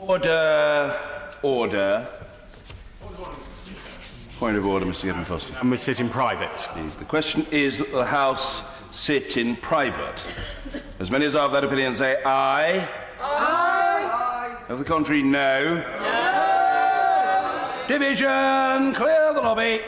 Order. Order. Point of order, Mr. Gibbon Foster. And we sit in private. The question is that the House sit in private. As many as are of that opinion say aye. Aye. Of the contrary, no. No. Division, clear the lobby.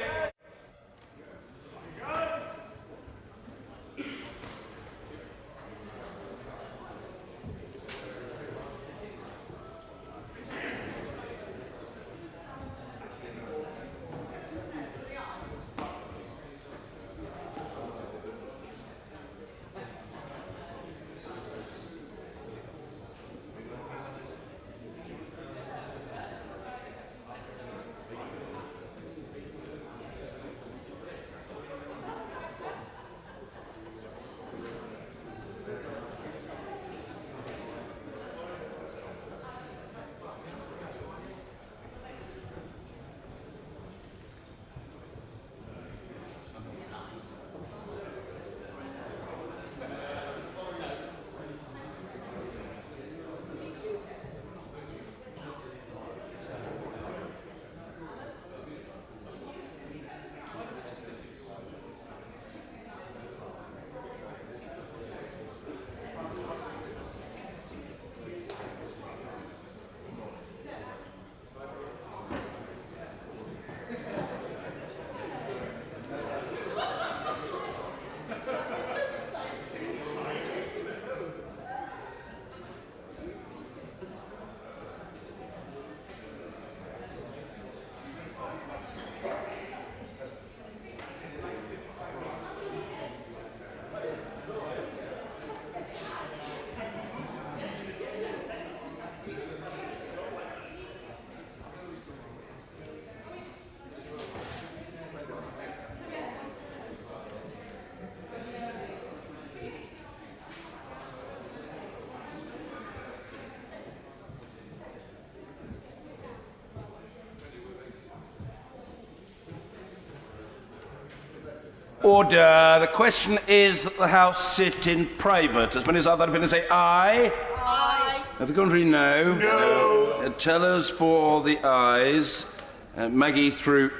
Order. The question is that the House sit in private. As many as are that opinion say aye. Aye. Of the contrary, no. No. Tellers for the ayes, Maggie Throop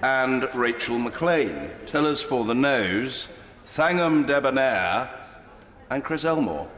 and Rachel McLean. Tellers for the noes, Thangam Debbonaire and Chris Elmore.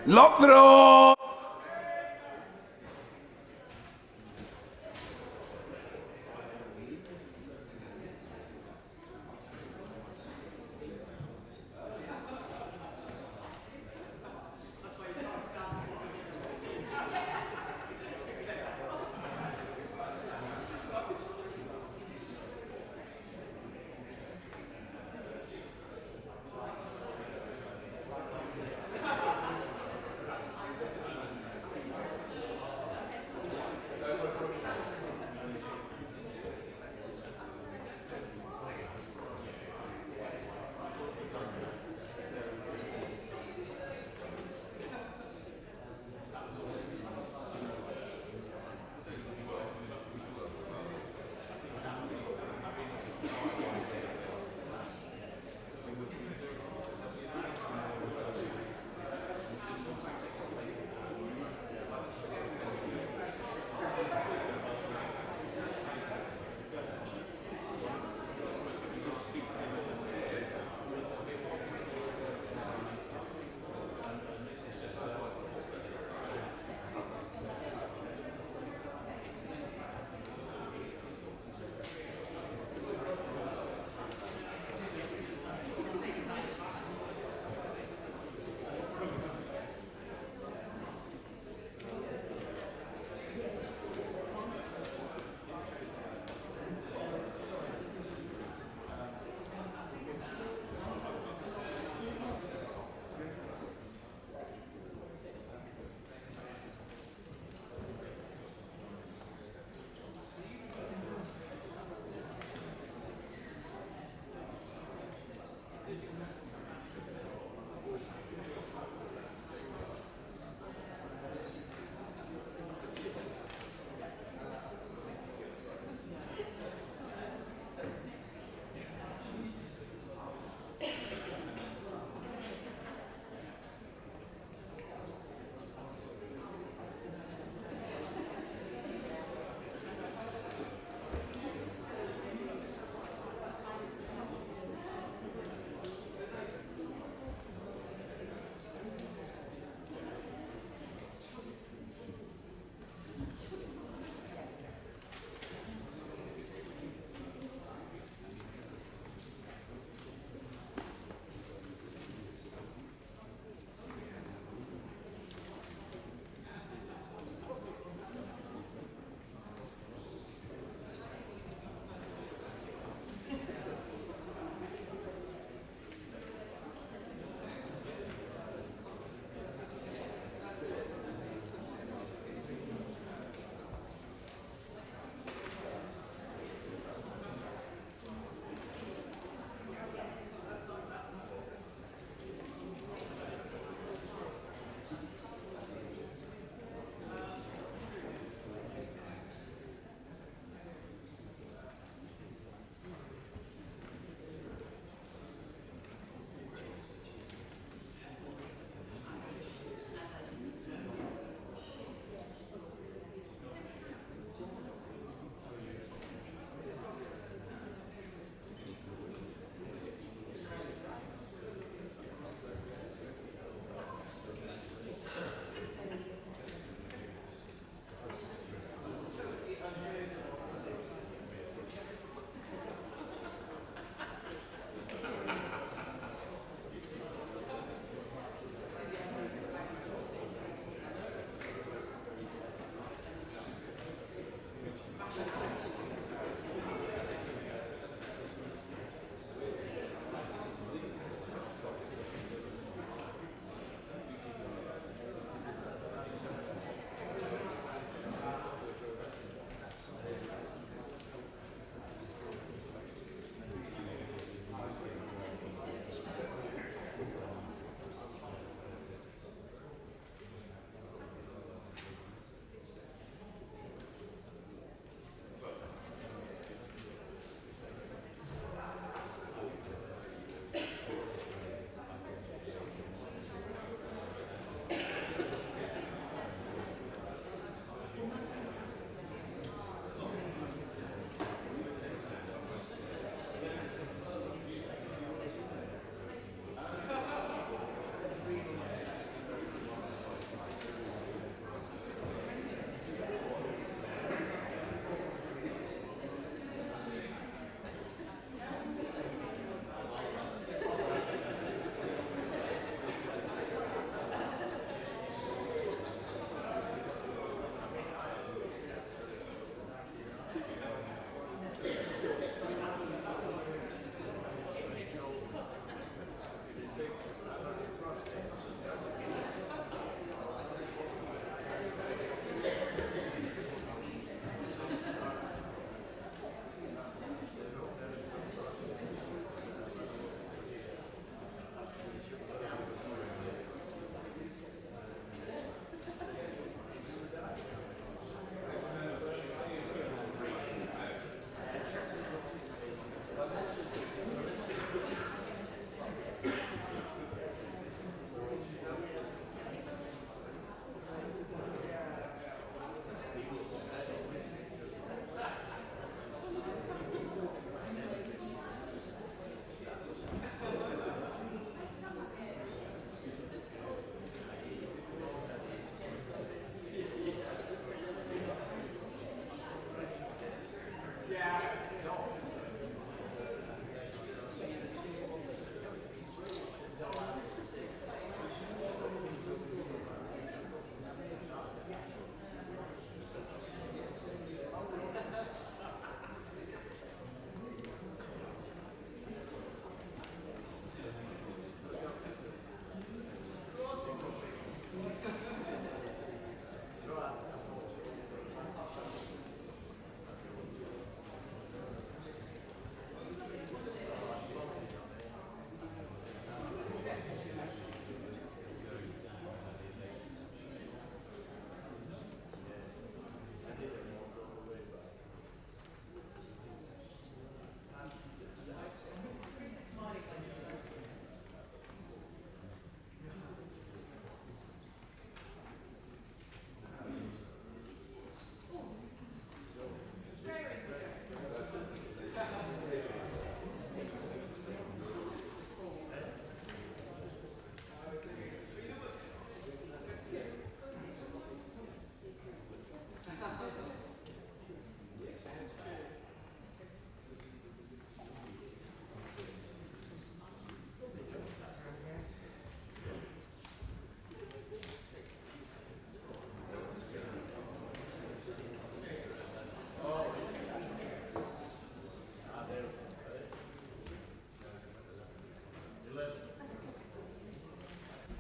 Lock the door!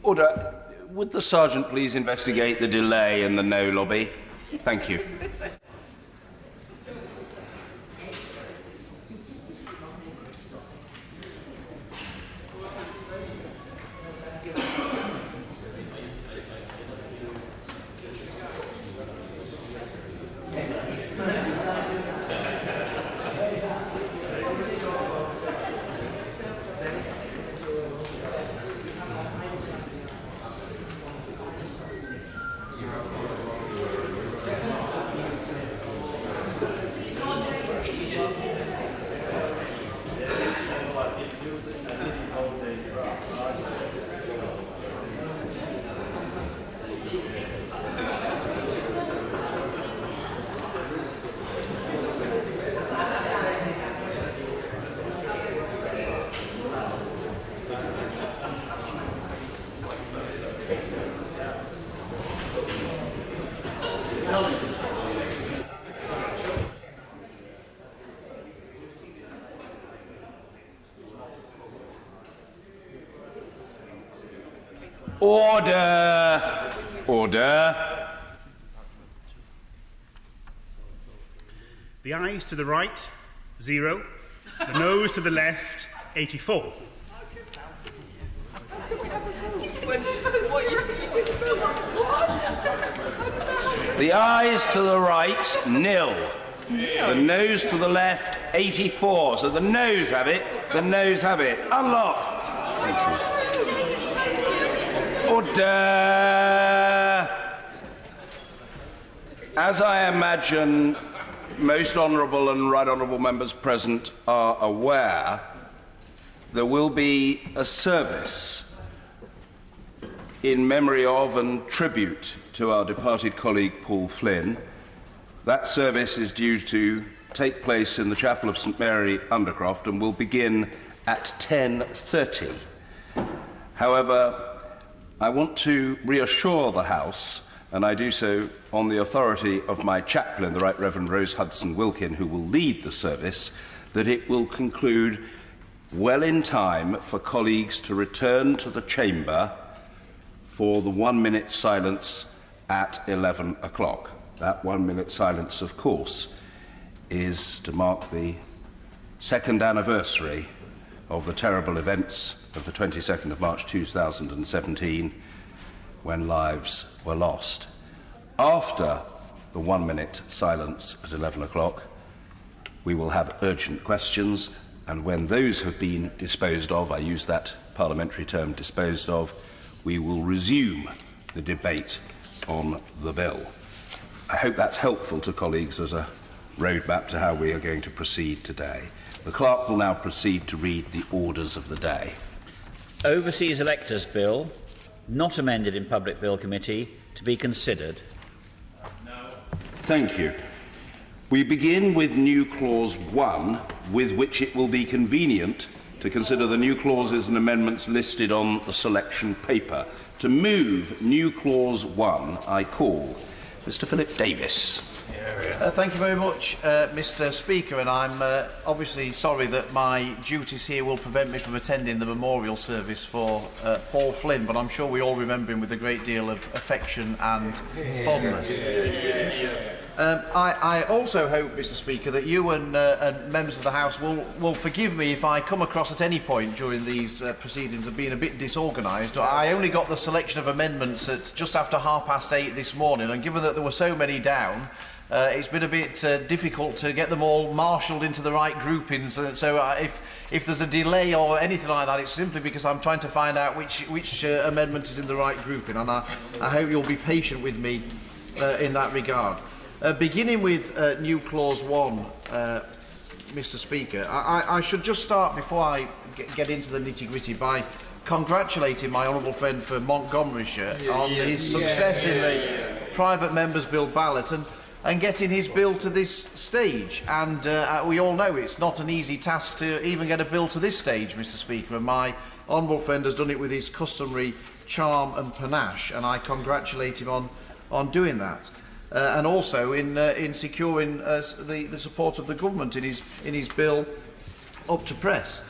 Order. Would the Sergeant please investigate the delay in the no lobby? Thank you. Order! Order! The ayes to the right, 0. The noes to the left, 84. The ayes to the right, 0. The noes to the left, 84. So the noes have it. The noes have it. Unlock. Thank you. Order. As I imagine most honourable and right honourable members present are aware, there will be a service in memory of and tribute to our departed colleague Paul Flynn. That service is due to take place in the Chapel of St Mary, Undercroft, and will begin at 10:30. However, I want to reassure the House, and I do so on the authority of my chaplain, the Right Reverend Rose Hudson Wilkin, who will lead the service, that it will conclude well in time for colleagues to return to the chamber for the 1-minute silence at 11 o'clock. That 1-minute silence, of course, is to mark the second anniversary of the terrible events of the 22nd of March 2017, when lives were lost. After the 1-minute silence at 11 o'clock, we will have urgent questions, and when those have been disposed of, I use that parliamentary term, disposed of, we will resume the debate on the bill. I hope that's helpful to colleagues as a roadmap to how we are going to proceed today. The clerk will now proceed to read the orders of the day. Overseas Electors Bill, not amended in Public Bill Committee, to be considered. No. Thank you. We begin with new clause 1, with which it will be convenient to consider the new clauses and amendments listed on the selection paper. To move new clause 1, I call Mr. Philip Davis. Thank you very much, Mr. Speaker, and I'm obviously sorry that my duties here will prevent me from attending the memorial service for Paul Flynn, but I'm sure we all remember him with a great deal of affection and fondness. I also hope, Mr. Speaker, that you and members of the House will forgive me if I come across at any point during these proceedings of being a bit disorganised. I only got the selection of amendments at just after 8:30 this morning, and given that there were so many down, it's been a bit difficult to get them all marshalled into the right groupings. So if there's a delay or anything like that, it's simply because I'm trying to find out which amendment is in the right grouping, and I hope you'll be patient with me in that regard. Beginning with new clause 1, Mr. Speaker, I should just start, before I get into the nitty-gritty, by congratulating my honourable friend for Montgomeryshire on his success in the private members' bill ballot and getting his bill to this stage. And we all know it's not an easy task to even get a bill to this stage, Mr. Speaker, and my honourable friend has done it with his customary charm and panache, and I congratulate him on doing that. And also in securing the support of the government in his bill up to press.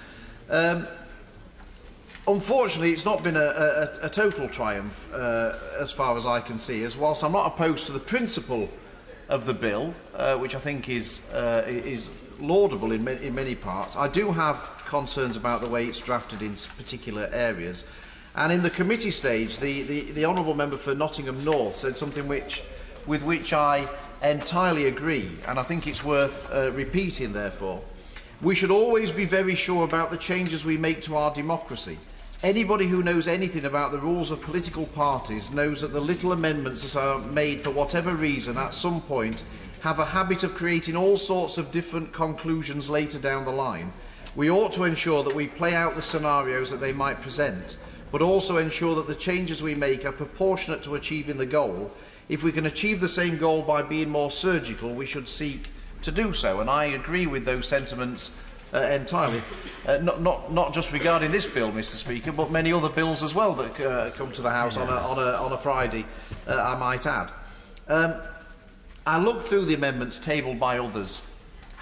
Unfortunately, it's not been a total triumph, as far as I can see, as whilst I'm not opposed to the principle of the bill, which I think is laudable in many parts, I do have concerns about the way it's drafted in particular areas. And in the committee stage, the Honourable Member for Nottingham North said something with which I entirely agree, and I think it's worth repeating, therefore. We should always be very sure about the changes we make to our democracy. Anybody who knows anything about the rules of political parties knows that the little amendments that are made for whatever reason at some point have a habit of creating all sorts of different conclusions later down the line. We ought to ensure that we play out the scenarios that they might present, but also ensure that the changes we make are proportionate to achieving the goal. If we can achieve the same goal by being more surgical, we should seek to do so. And I agree with those sentiments entirely. Not just regarding this bill, Mr. Speaker, but many other bills as well that come to the House on a Friday, I might add. I looked through the amendments tabled by others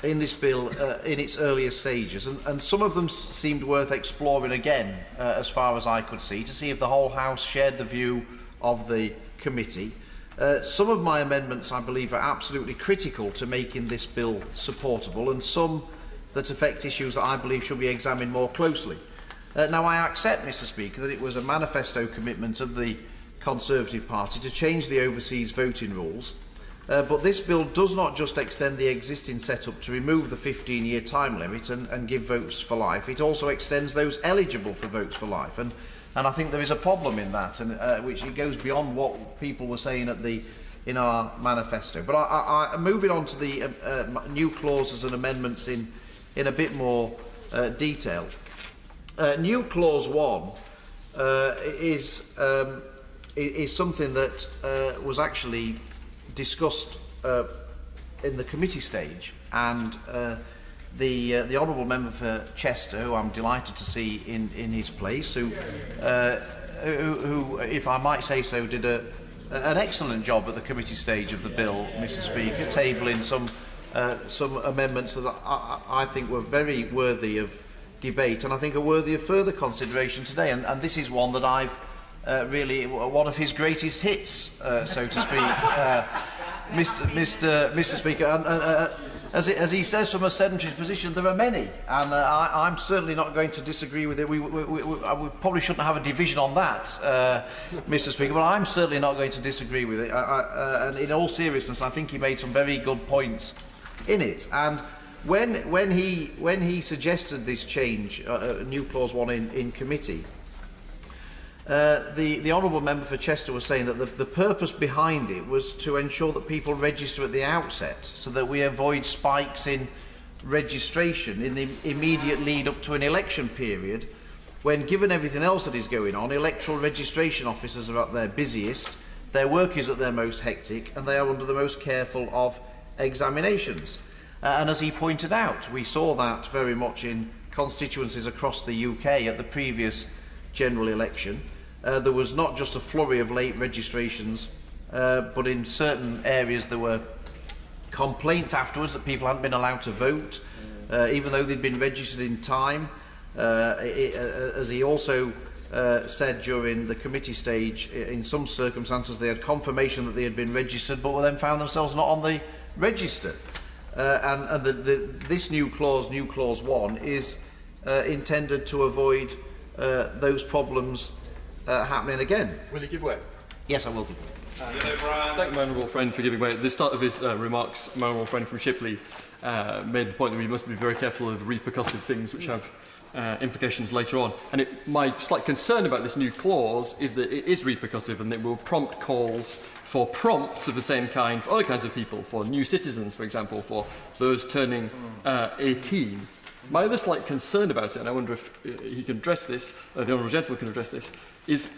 in this bill in its earlier stages, and some of them seemed worth exploring again, as far as I could see, to see if the whole House shared the view of the committee. Some of my amendments, I believe, are absolutely critical to making this bill supportable, and some that affect issues that I believe should be examined more closely. Now, I accept, Mr. Speaker, that it was a manifesto commitment of the Conservative Party to change the overseas voting rules, but this bill does not just extend the existing setup to remove the 15-year time limit and give votes for life. It also extends those eligible for votes for life, and I think there is a problem in that, and which it goes beyond what people were saying in our manifesto. But I'm moving on to the new clauses and amendments in a bit more detail. New clause 1 is something that was actually discussed in the committee stage, and the Honourable Member for Chester, who I'm delighted to see in his place, who, if I might say so, did an excellent job at the committee stage of the bill, Mr. Speaker, tabling some amendments that I think were very worthy of debate, and I think are worthy of further consideration today. And this is one that I've really one of his greatest hits, so to speak, Mr. Speaker. And as he says from a sedentarist position, there are many, and I'm certainly not going to disagree with it. We probably shouldn't have a division on that, Mr. Speaker, but I'm certainly not going to disagree with it. And in all seriousness, I think he made some very good points in it. And when he suggested this change, new clause 1 in committee, the Honourable Member for Chester was saying that the purpose behind it was to ensure that people register at the outset, so that we avoid spikes in registration in the immediate lead up to an election period, when, given everything else that is going on, electoral registration officers are at their busiest, their work is at their most hectic, and they are under the most careful of examinations. And as he pointed out, we saw that very much in constituencies across the UK at the previous general election. There was not just a flurry of late registrations, but in certain areas there were complaints afterwards that people hadn't been allowed to vote, even though they'd been registered in time. As he also said during the committee stage, in some circumstances they had confirmation that they had been registered, but then found themselves not on the register. And this new clause 1, is intended to avoid those problems happening again. Will you give way? Yes, I will give way. Thank my honourable friend for giving way. At the start of his remarks, my honourable friend from Shipley made the point that we must be very careful of repercussive things which have implications later on. And my slight concern about this new clause is that it is repercussive and it will prompt calls for prompts of the same kind for other kinds of people, for new citizens, for example, for those turning 18. My other slight concern about it, and I wonder if he can address this, the honourable gentleman can address this, is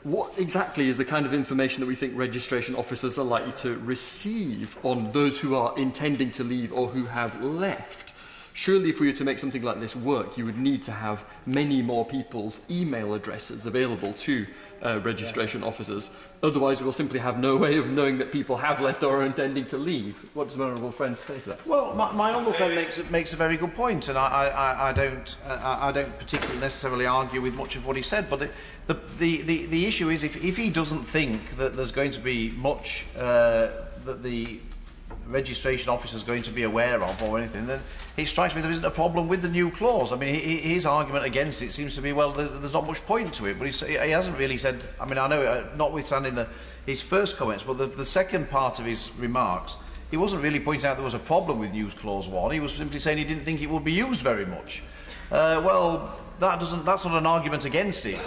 what exactly is the kind of information that we think registration officers are likely to receive on those who are intending to leave or who have left? Surely if we were to make something like this work, you would need to have many more people's email addresses available to registration officers. Otherwise, we'll simply have no way of knowing that people have left or are intending to leave. What does my honourable friend say to that? Well, my honourable friend makes a very good point, and I don't particularly necessarily argue with much of what he said. But the issue is if he doesn't think that there's going to be much that the registration officer is going to be aware of or anything, then it strikes me there isn't a problem with the new clause. I mean, his argument against it seems to be, well, there's not much point to it, but he hasn't really said. I mean, I know, notwithstanding his first comments, but the second part of his remarks, he wasn't really pointing out there was a problem with Use Clause 1. He was simply saying he didn't think it would be used very much. Well, that's not an argument against it.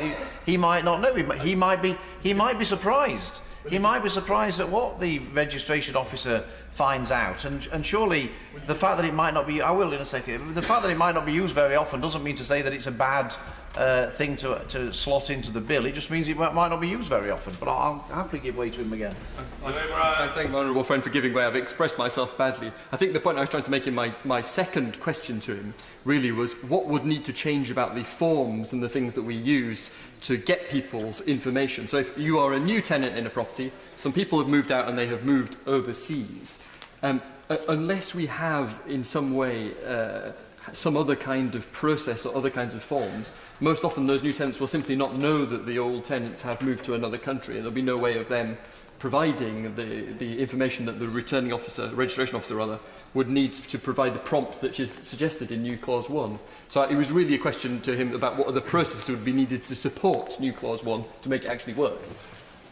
He might not know. He might be surprised. He might be surprised at what the registration officer finds out, and surely the fact that it might not be, I will in a second, the fact that it might not be used very often doesn't mean to say that it's a bad thing to slot into the bill. It just means it might not be used very often, but I'll happily give way to him again. I thank my honourable friend for giving way. I've expressed myself badly. I think the point I was trying to make in my second question to him really was what would need to change about the forms and the things that we use to get people's information. So if you are a new tenant in a property, some people have moved out and they have moved overseas, unless we have in some way some other kind of process or other kinds of forms, most often those new tenants will simply not know that the old tenants have moved to another country, and there'll be no way of them providing the information that the returning officer, registration officer rather, would need to provide the prompt that is suggested in New Clause 1. So it was really a question to him about what other processes would be needed to support New Clause 1 to make it actually work.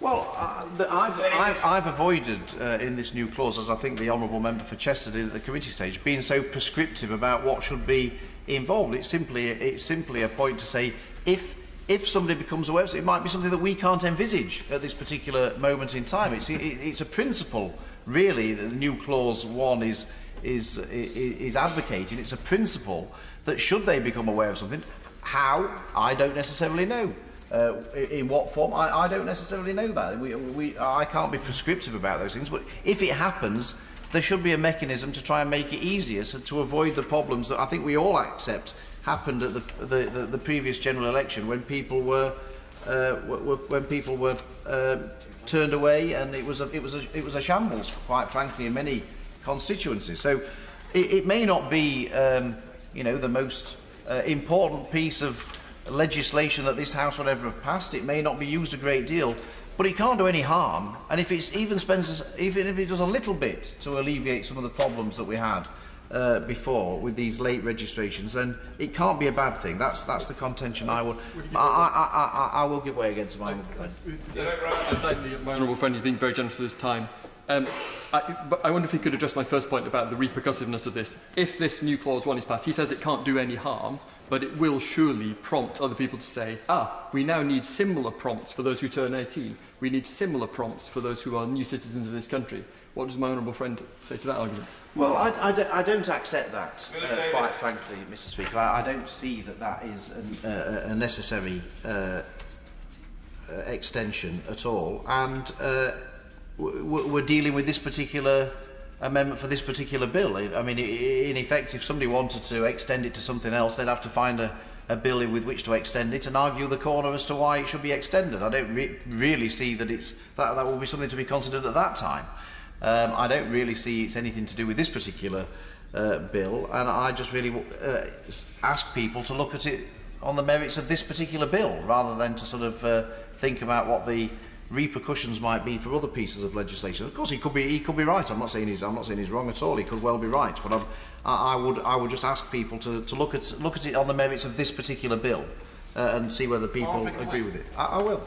Well, I've avoided in this new clause, as I think the honourable member for Chester did at the committee stage, being so prescriptive about what should be involved. It's simply a point to say if somebody becomes aware, it might be something that we can't envisage at this particular moment in time. It's a principle, really, that the new clause 1 is advocating. It's a principle that should they become aware of something, how, I don't necessarily know. In what form? I don't necessarily know that. I can't be prescriptive about those things, but if it happens, there should be a mechanism to try and make it easier, so to avoid the problems that I think we all accept happened at the previous general election when people were turned away, and it was a shambles, quite frankly, in many constituencies. So it may not be the most important piece of legislation that this House would ever have passed. It may not be used a great deal, but it can't do any harm. And if it even if it does a little bit to alleviate some of the problems that we had before with these late registrations, then it can't be a bad thing. That's the contention I will give way against my honourable friend. I thank my honourable friend. He's been very generous with his time. But I wonder if he could address my first point about the repercussiveness of this. If this new clause 1 is passed, he says it can't do any harm, but it will surely prompt other people to say, we now need similar prompts for those who turn 18. We need similar prompts for those who are new citizens of this country. What does my honourable friend say to that argument? Well, I don't accept that, quite frankly, Mr. Speaker. I don't see that is a necessary extension at all. And we're dealing with this particular amendment for this particular bill. I mean, in effect, if somebody wanted to extend it to something else, they'd have to find a bill with which to extend it and argue the corner as to why it should be extended. I don't really see that that will be something to be considered at that time. I don't really see it's anything to do with this particular bill, and I just really ask people to look at it on the merits of this particular bill, rather than to sort of think about what the repercussions might be for other pieces of legislation. Of course, he could be right. I'm not saying he's wrong at all. He could well be right. But I would just ask people to look at it on the merits of this particular bill and see whether people agree with it. I will.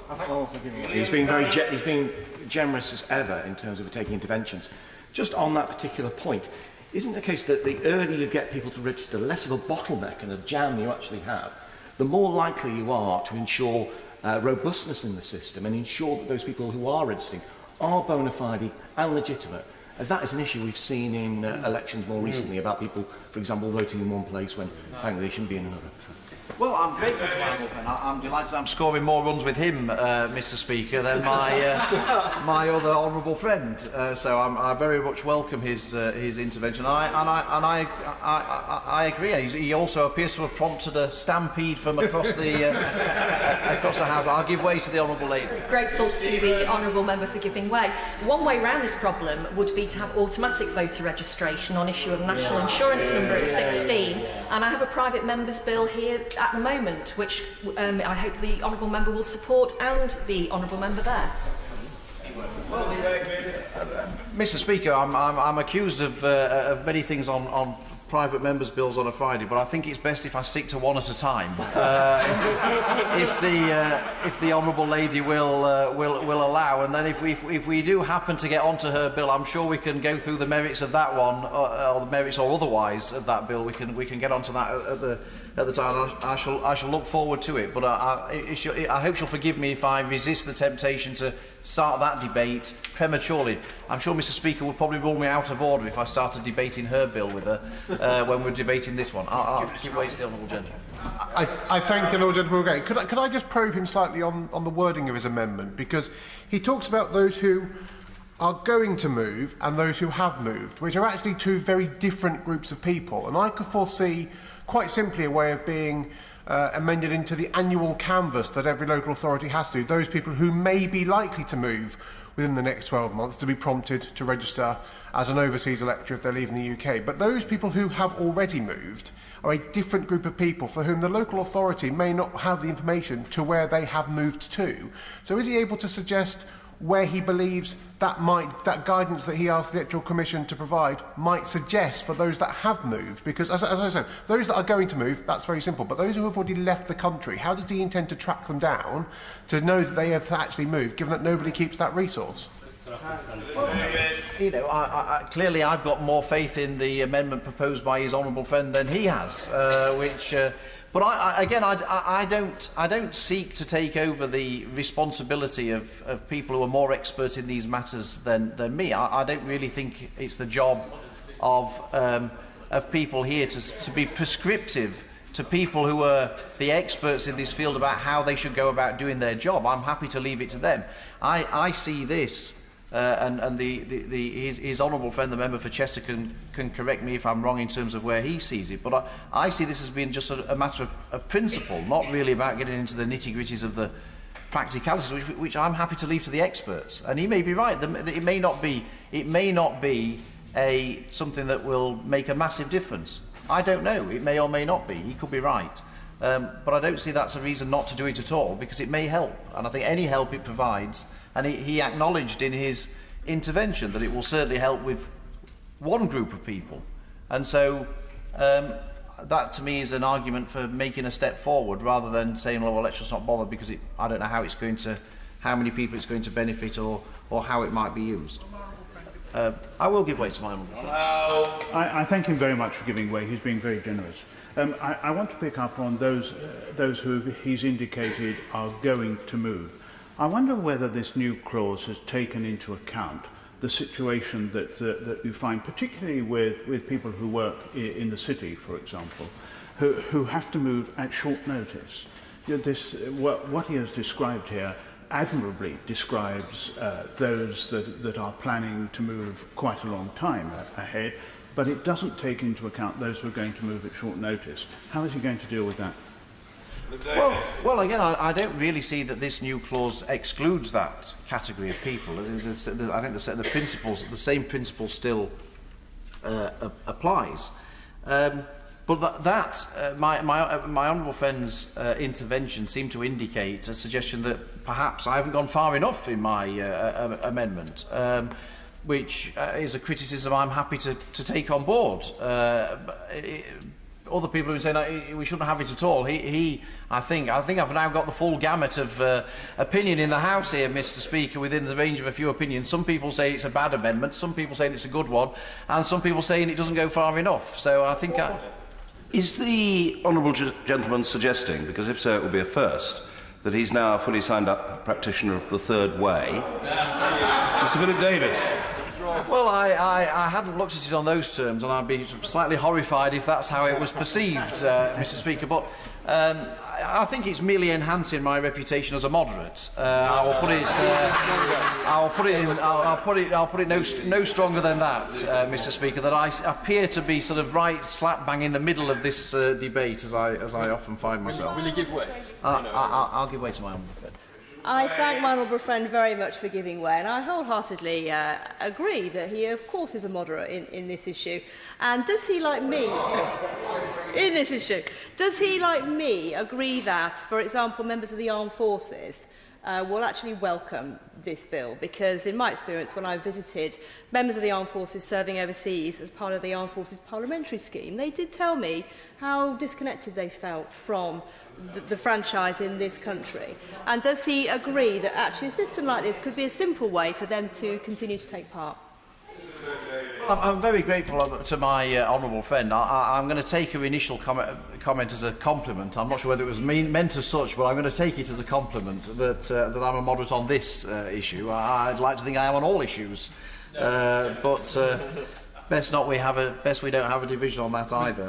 He's been generous as ever in terms of taking interventions. Just on that particular point, isn't the case that the earlier you get people to register, the less of a bottleneck and a jam you actually have, the more likely you are to ensure robustness in the system and ensure that those people who are registering are bona fide and legitimate. as that is an issue we've seen in elections more recently, about people, for example, voting in one place when, frankly, they shouldn't be in another. Well, I'm grateful to my uncle, and I'm delighted I'm scoring more runs with him, Mr. Speaker, than my other honourable friend. So I very much welcome his intervention. I agree. He also appears to have prompted a stampede from across the across the House. I'll give way to the honourable lady. Grateful to the honourable member for giving way. One way around this problem would be to have automatic voter registration on issue of national insurance number at 16, and I have a private member's bill here at the moment, which I hope the honourable member will support, and the honourable member there. Mr. Speaker, I'm accused of many things on private members' bills on a Friday, but I think it's best if I stick to one at a time. If the honourable lady will allow, and then if we do happen to get onto her bill, I'm sure we can go through the merits of that one, or the merits or otherwise of that bill. We can get onto that at the time. I shall look forward to it, but I hope she'll forgive me if I resist the temptation to start that debate prematurely. I'm sure Mr. Speaker would probably rule me out of order if I started debating her bill with her when we're debating this one. I'll give way to the honourable gentleman. I thank the honourable gentleman again. Could I just probe him slightly on the wording of his amendment, because he talks about those who are going to move and those who have moved, which are actually two very different groups of people, and I could foresee quite simply a way of being amended into the annual canvass that every local authority has to. Those people who may be likely to move within the next 12 months to be prompted to register as an overseas elector if they're leaving the UK. But those people who have already moved are a different group of people for whom the local authority may not have the information to where they have moved to. So is he able to suggest where he believes that guidance that he asked the Electoral Commission to provide might suggest for those that have moved? Because, as I said, those that are going to move, that's very simple. But those who have already left the country, how does he intend to track them down to know that they have actually moved, given that nobody keeps that resource? Well, clearly I've got more faith in the amendment proposed by his honourable friend than he has, But I don't seek to take over the responsibility of people who are more expert in these matters than me. I don't really think it's the job of people here to be prescriptive to people who are the experts in this field about how they should go about doing their job. I'm happy to leave it to them. I see this. And his honourable friend, the member for Chester, can correct me if I'm wrong in terms of where he sees it. But I see this as being just a matter of principle, not really about getting into the nitty-gritties of the practicalities, which I'm happy to leave to the experts. And he may be right. It may not be something that will make a massive difference. I don't know. It may or may not be. He could be right. But I don't see that's a reason not to do it at all, because it may help. And I think any help it provides. And he acknowledged in his intervention that it will certainly help with one group of people. And so that to me is an argument for making a step forward rather than saying, well, let's just not bother because I don't know how many people it's going to benefit or how it might be used. I will give way to my honourable friend. I thank him very much for giving way. He's being very generous. I want to pick up on those who he's indicated are going to move. I wonder whether this new clause has taken into account the situation that you find, particularly with people who work in the city, for example, who have to move at short notice. What he has described here admirably describes those that are planning to move quite a long time ahead, but it doesn't take into account those who are going to move at short notice. How is he going to deal with that? Well, again, I don't really see that this new clause excludes that category of people. I think the same principle still applies. But my honourable friend's intervention seemed to indicate a suggestion that perhaps I haven't gone far enough in my amendment, which is a criticism I'm happy to take on board. Other people have been saying we shouldn't have it at all. I think I've now got the full gamut of opinion in the House here, Mr. Speaker, within the range of a few opinions. Some people say it's a bad amendment, some people saying it's a good one, and some people saying it doesn't go far enough. So I think Is the honourable gentleman suggesting, because if so it will be a first, that he's now a fully signed up practitioner of the third way? Mr. Philip Davies. Well, I hadn't looked at it on those terms, and I'd be slightly horrified if that's how it was perceived, Mr. Speaker. But I think it's merely enhancing my reputation as a moderate. I'll put it no stronger than that, Mr. Speaker. That I appear to be sort of right slap bang in the middle of this debate, as I often find myself. Will you give way? I'll give way to my honourable friend. I thank my honourable friend very much for giving way, and I wholeheartedly agree that he, of course, is a moderate in this issue. And does he, like me, in this issue, does he, like me, agree that, for example, members of the armed forces will actually welcome this bill? Because, in my experience, when I visited members of the armed forces serving overseas as part of the armed forces parliamentary scheme, they did tell me how disconnected they felt from the franchise in this country. And does he agree that actually a system like this could be a simple way for them to continue to take part? I'm very grateful to my honourable friend. I'm going to take her initial comment as a compliment. I'm not sure whether it was meant as such, but I'm going to take it as a compliment that I'm a moderate on this issue. I'd like to think I am on all issues, but best we don't have a division on that either.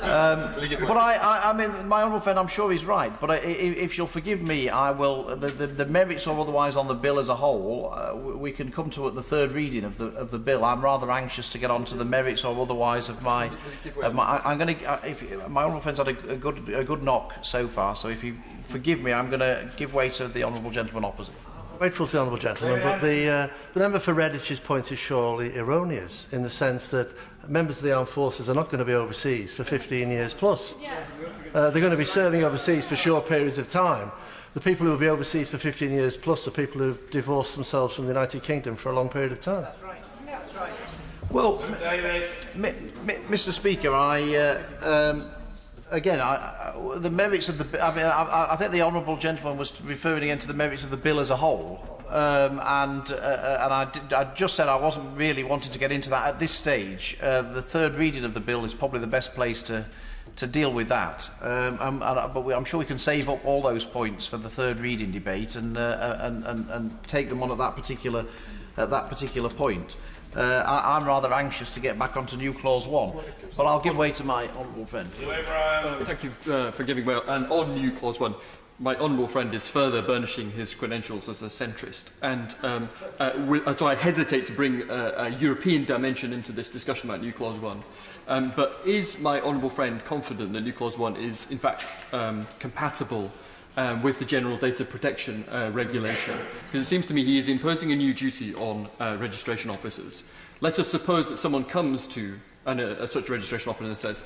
But I mean, my honourable friend, I'm sure he's right. But if you'll forgive me, I will. The merits or otherwise on the bill as a whole, we can come to at the third reading of the bill. I'm rather anxious to get on to the merits or otherwise of my. I'm going to. My honourable friend's had a good knock so far. So if you forgive me, I'm going to give way to the honourable gentleman opposite. Grateful to the honourable gentleman, but the member for Reddich's point is surely erroneous in the sense that members of the armed forces are not going to be overseas for 15 years plus. Yes. They're going to be serving overseas for short periods of time. The people who will be overseas for 15 years plus are people who have divorced themselves from the United Kingdom for a long period of time. That's right. That's right. Well, Mr. Speaker, again, the merits of the... I think the honourable gentleman was referring again to the merits of the bill as a whole, and I just said I wasn't really wanting to get into that at this stage. The third reading of the bill is probably the best place to deal with that, but I'm sure we can save up all those points for the third reading debate and take them on at that particular point. I'm rather anxious to get back onto new clause 1, but I'll give way to my honourable friend. Thank you for giving way. And on new clause 1, my honourable friend is further burnishing his credentials as a centrist, and so I hesitate to bring a European dimension into this discussion about new clause 1. But is my honourable friend confident that new clause 1 is in fact compatible with the General Data Protection Regulation? Because it seems to me he is imposing a new duty on registration officers. Let us suppose that someone comes to such a registration officer and says,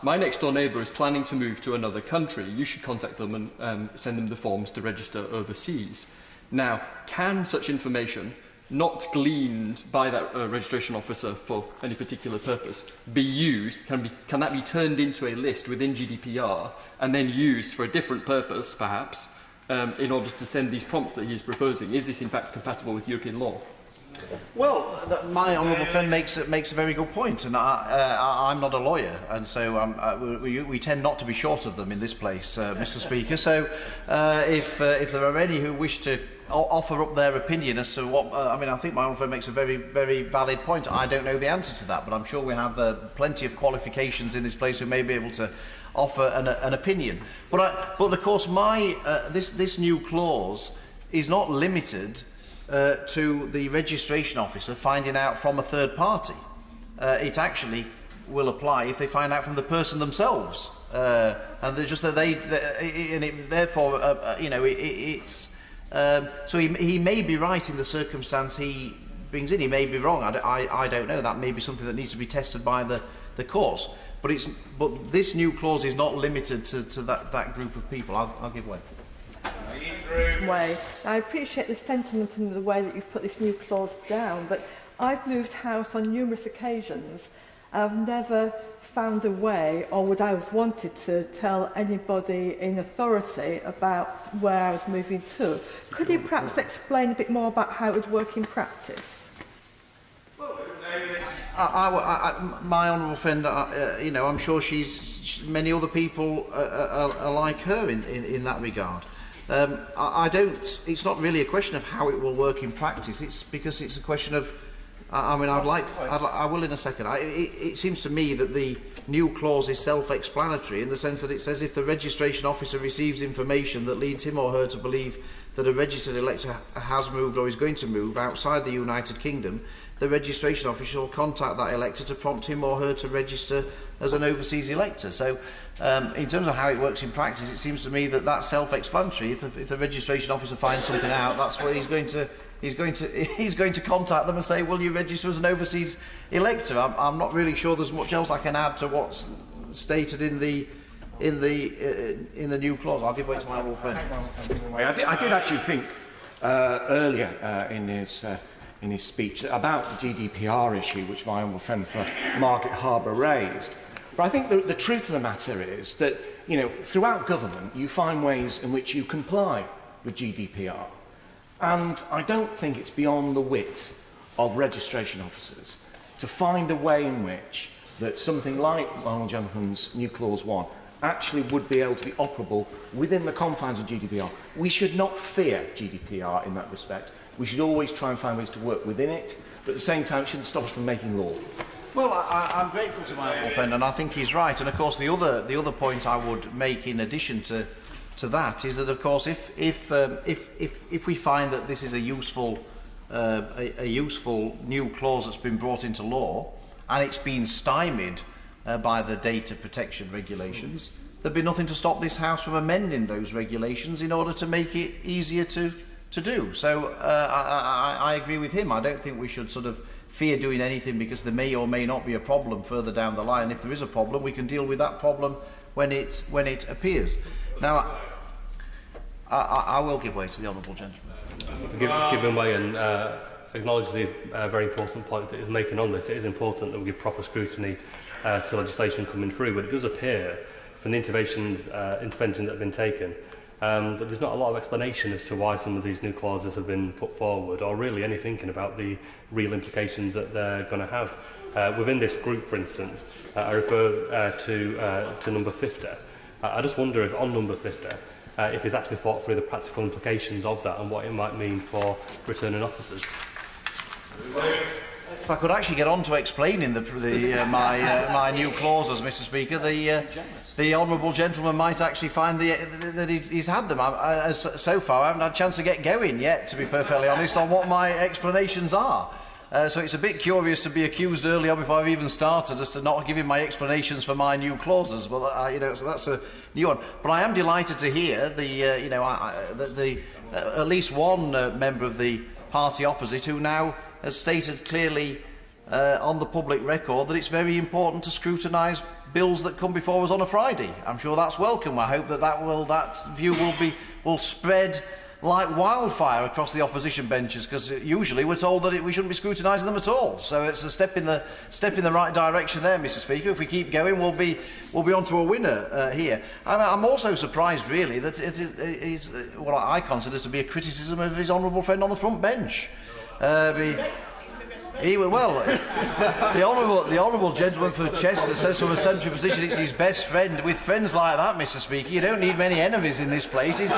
my next door neighbour is planning to move to another country. You should contact them and send them the forms to register overseas. Now, can such information, not gleaned by that registration officer for any particular purpose, be used? Can that be turned into a list within GDPR and then used for a different purpose, perhaps, in order to send these prompts that he is proposing? Is this in fact compatible with European law? Well, my honourable friend makes a very good point, and I'm not a lawyer, and so we tend not to be short of them in this place, Mr. Speaker. So, if there are any who wish to offer up their opinion as to what, I think my honourable friend makes a very, very valid point. I don't know the answer to that, but I'm sure we have plenty of qualifications in this place who may be able to offer an opinion. But of course, this new clause is not limited to the registration officer finding out from a third party. It actually will apply if they find out from the person themselves, and they're just that so he may be right in the circumstance he brings in. He may be wrong. I don't know. That may be something that needs to be tested by the courts. But this new clause is not limited to that group of people. I'll give way. Way. I appreciate the sentiment and the way that you've put this new clause down, but I've moved house on numerous occasions. I've never found a way, or would I have wanted to tell anybody in authority about where I was moving to. Could you perhaps explain a bit more about how it would work in practice? My honourable friend, I'm sure many other people are like her in that regard. It's not really a question of how it will work in practice. It's because it's a question of I mean, I will in a second. It seems to me that the new clause is self-explanatory in the sense that it says if the registration officer receives information that leads him or her to believe that a registered elector has moved or is going to move outside the United Kingdom, the registration officer will contact that elector to prompt him or her to register as an overseas elector. So, in terms of how it works in practice, it seems to me that that's self-explanatory. If the registration officer finds something out, that's what he's going to contact them and say, "Will you register as an overseas elector?" I'm not really sure there's much else I can add to what's stated in the new clause. I'll give way to my honourable friend. I did actually think earlier in his speech about the GDPR issue, which my honourable friend for Market Harbour raised. But I think the truth of the matter is that, you know, throughout government you find ways in which you comply with GDPR. And I don't think it's beyond the wit of registration officers to find a way in which that something like my honourable gentleman's new clause 1 actually would be able to be operable within the confines of GDPR. We should not fear GDPR in that respect. We should always try and find ways to work within it, but at the same time it shouldn't stop us from making law. Well, I'm grateful to my honourable friend, and I think he's right. And of course, the other point I would make in addition to that is that, of course, if we find that this is a useful new clause that's been brought into law and it's been stymied by the data protection regulations, there'd be nothing to stop this House from amending those regulations in order to make it easier to do. So I agree with him. I don't think we should sort of fear doing anything because there may or may not be a problem further down the line. If there is a problem, we can deal with that problem when it appears. Now, I will give way to the honourable gentleman. Give way and acknowledge the very important point that he's making on this. It is important that we give proper scrutiny to legislation coming through, but it does appear from the interventions that have been taken that there's not a lot of explanation as to why some of these new clauses have been put forward, or really any thinking about the real implications that they're going to have. Within this group, for instance, I refer to number 50. I just wonder if on number 50, if he's actually thought through the practical implications of that and what it might mean for returning officers. If I could actually get on to explaining my new clauses, Mr. Speaker, the honourable gentleman might actually find that he's had them. So far, I haven't had a chance to get going yet, to be perfectly honest, on what my explanations are. So it's a bit curious to be accused early on before I've even started as to not giving my explanations for my new clauses. Well, so that's a new one. But I am delighted to hear at least one member of the party opposite who now has stated clearly on the public record that it's very important to scrutinise bills that come before us on a Friday. I'm sure that's welcome. I hope that view will spread like wildfire across the opposition benches, because usually we're told that we shouldn't be scrutinising them at all. So it's a step in the right direction there, Mr. Speaker. If we keep going, we'll be onto a winner here. I'm also surprised, really, that it is what I consider to be a criticism of his honourable friend on the front bench. The honourable gentleman for Chester says from a central position it's his best friend. With friends like that, Mr. Speaker, you don't need many enemies in this place. He's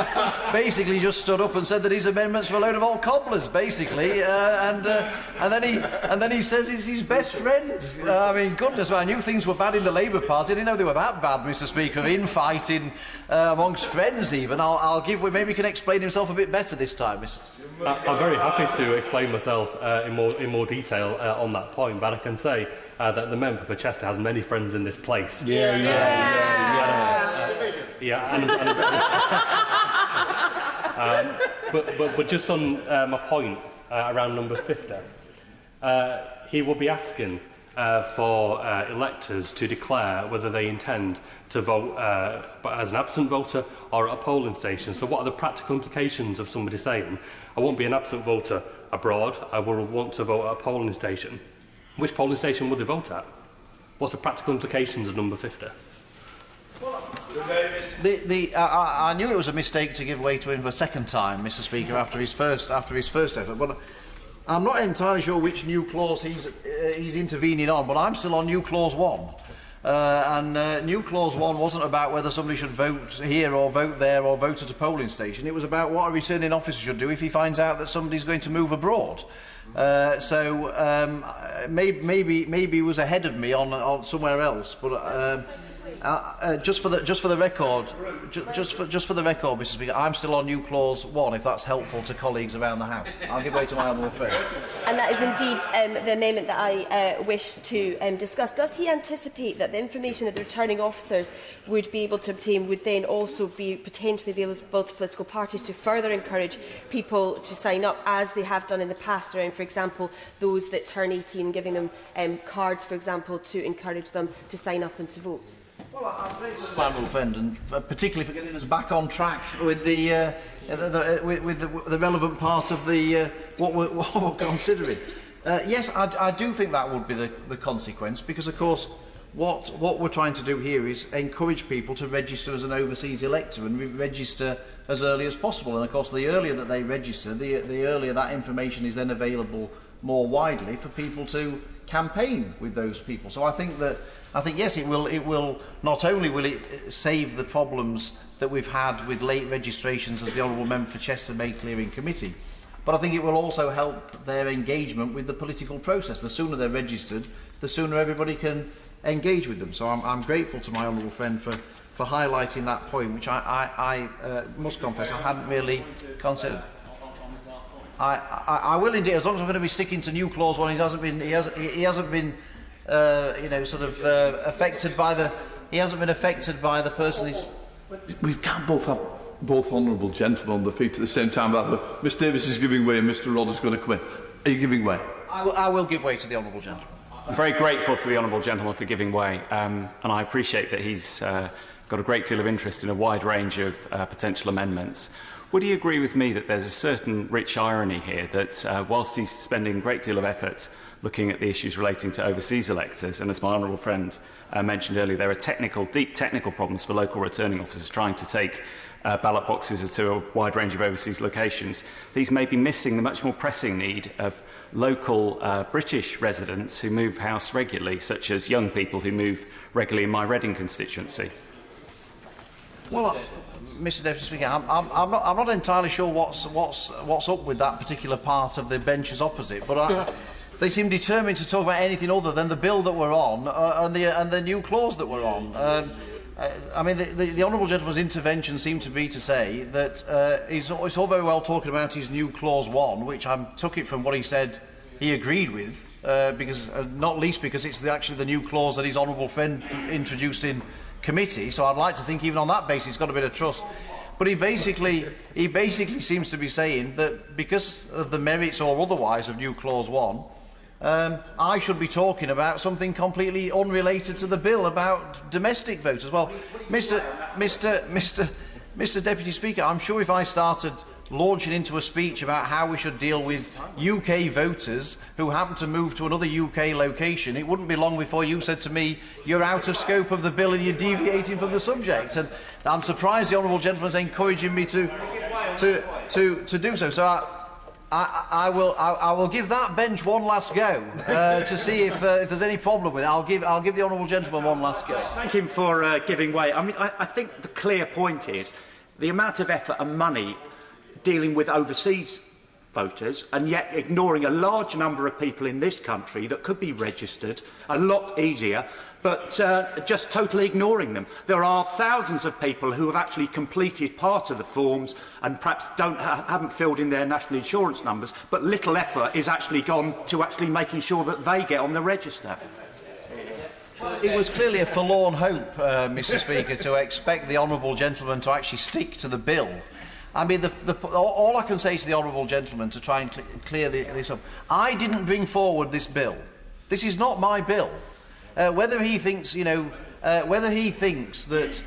basically just stood up and said that his amendments were a load of old cobblers, basically, and then he says he's his best friend. I mean, goodness, I knew things were bad in the Labour Party. I didn't know they were that bad, Mr. Speaker, infighting amongst friends even. I'll give way. Maybe he can explain himself a bit better this time, Mr. I'm very happy to explain myself in more detail on that point, but I can say that the member for Chester has many friends in this place. But just on my point around number 50, he will be asking for electors to declare whether they intend to vote as an absent voter or at a polling station. So what are the practical implications of somebody saying, I won't be an absent voter abroad, I will want to vote at a polling station? Which polling station would they vote at? What's the practical implications of number 50? I knew it was a mistake to give way to him for a second time, Mr. Speaker, after his first effort, but I'm not entirely sure which new clause he's intervening on, but I'm still on new clause 1. New Clause 1 wasn't about whether somebody should vote here or vote there or vote at a polling station. It was about what a returning officer should do if he finds out that somebody's going to move abroad. Maybe he was ahead of me on somewhere else, but just for the record, Mr. Speaker, I'm still on New Clause 1. If that's helpful to colleagues around the House, I'll give way to my honourable friend. And that is indeed the amendment that I wish to discuss. Does he anticipate that the information that the returning officers would be able to obtain would then also be potentially available to political parties to further encourage people to sign up, as they have done in the past around, for example, those that turn 18, giving them cards, for example, to encourage them to sign up and to vote? Well, I'm grateful to my honourable friend, and particularly for getting us back on track with the relevant part of the what we're considering. Yes, I do think that would be the consequence, because, of course, what we're trying to do here is encourage people to register as an overseas elector and register as early as possible. And, of course, the earlier that they register, the earlier that information is then available more widely for people to campaign with those people. So I think yes, it will not only will it save the problems that we've had with late registrations, as the Honourable Member for Chester made clear in committee, but I think it will also help their engagement with the political process. The sooner they're registered, the sooner everybody can engage with them. So I'm grateful to my honourable friend for highlighting that point, which I must confess I hadn't really considered. I will indeed, as long as I'm going to be sticking to New Clause 1. He hasn't been affected by the. He hasn't been affected by the person he's. We can't both have both honourable gentlemen on the feet at the same time. Miss Davies is giving way and Mr. Rodda's going to quit. Are you giving way? I will give way to the honourable gentleman. I'm very grateful to the honourable gentleman for giving way, and I appreciate that he's got a great deal of interest in a wide range of potential amendments. Would he agree with me that there's a certain rich irony here that whilst he's spending a great deal of effort looking at the issues relating to overseas electors, and as my honourable friend mentioned earlier, there are deep technical problems for local returning officers trying to take ballot boxes to a wide range of overseas locations, these may be missing the much more pressing need of local British residents who move house regularly, such as young people who move regularly in my Reading constituency? Well, Mr. Deputy Speaker, I'm not entirely sure what's up with that particular part of the benches opposite, but they seem determined to talk about anything other than the bill that we're on and the new clause that we're on. I mean, the honourable gentleman's intervention seemed to be to say that it's all very well talking about his new clause 1, which I took it from what he said he agreed with, because not least because it's actually the new clause that his honourable friend introduced in committee, so I'd like to think even on that basis he's got a bit of trust. But he basically seems to be saying that because of the merits or otherwise of New Clause 1, I should be talking about something completely unrelated to the bill about domestic voters. Well, Mr. Deputy Speaker, I'm sure if I started launching into a speech about how we should deal with UK voters who happen to move to another UK location, it wouldn't be long before you said to me, you're out of scope of the bill and you're deviating from the subject. And I'm surprised the honourable gentleman's encouraging me to do so. So I will give that bench one last go to see if there's any problem with it. I'll give the honourable gentleman one last go. Thank him for giving way. I mean, I think the clear point is the amount of effort and money dealing with overseas voters and yet ignoring a large number of people in this country that could be registered a lot easier, but just totally ignoring them. There are thousands of people who have actually completed part of the forms and perhaps haven't filled in their national insurance numbers, but little effort is actually gone to actually making sure that they get on the register. It was clearly a forlorn hope, Mr. Speaker, to expect the honourable gentleman to actually stick to the bill. I mean, all I can say to the honourable gentleman to try and clear this up, I didn't bring forward this bill. This is not my bill. Whether he thinks, whether he thinks that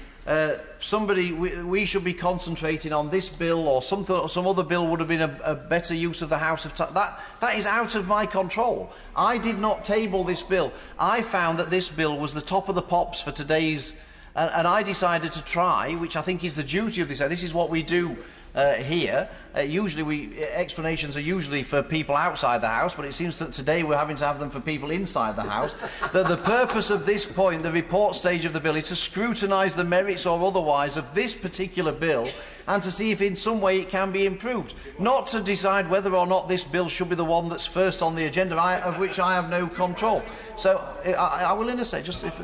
we should be concentrating on this bill or some other bill would have been a better use of the House of time, that is out of my control. I did not table this bill. I found that this bill was the top of the pops for today's. And I decided to try, which I think is the duty of this. This is what we do here. Explanations are usually for people outside the House, but it seems that today we're having to have them for people inside the House. That the purpose of this point, the report stage of the bill, is to scrutinise the merits or otherwise of this particular bill and to see if in some way it can be improved. Not to decide whether or not this bill should be the one that's first on the agenda, of which I have no control. So I will say just if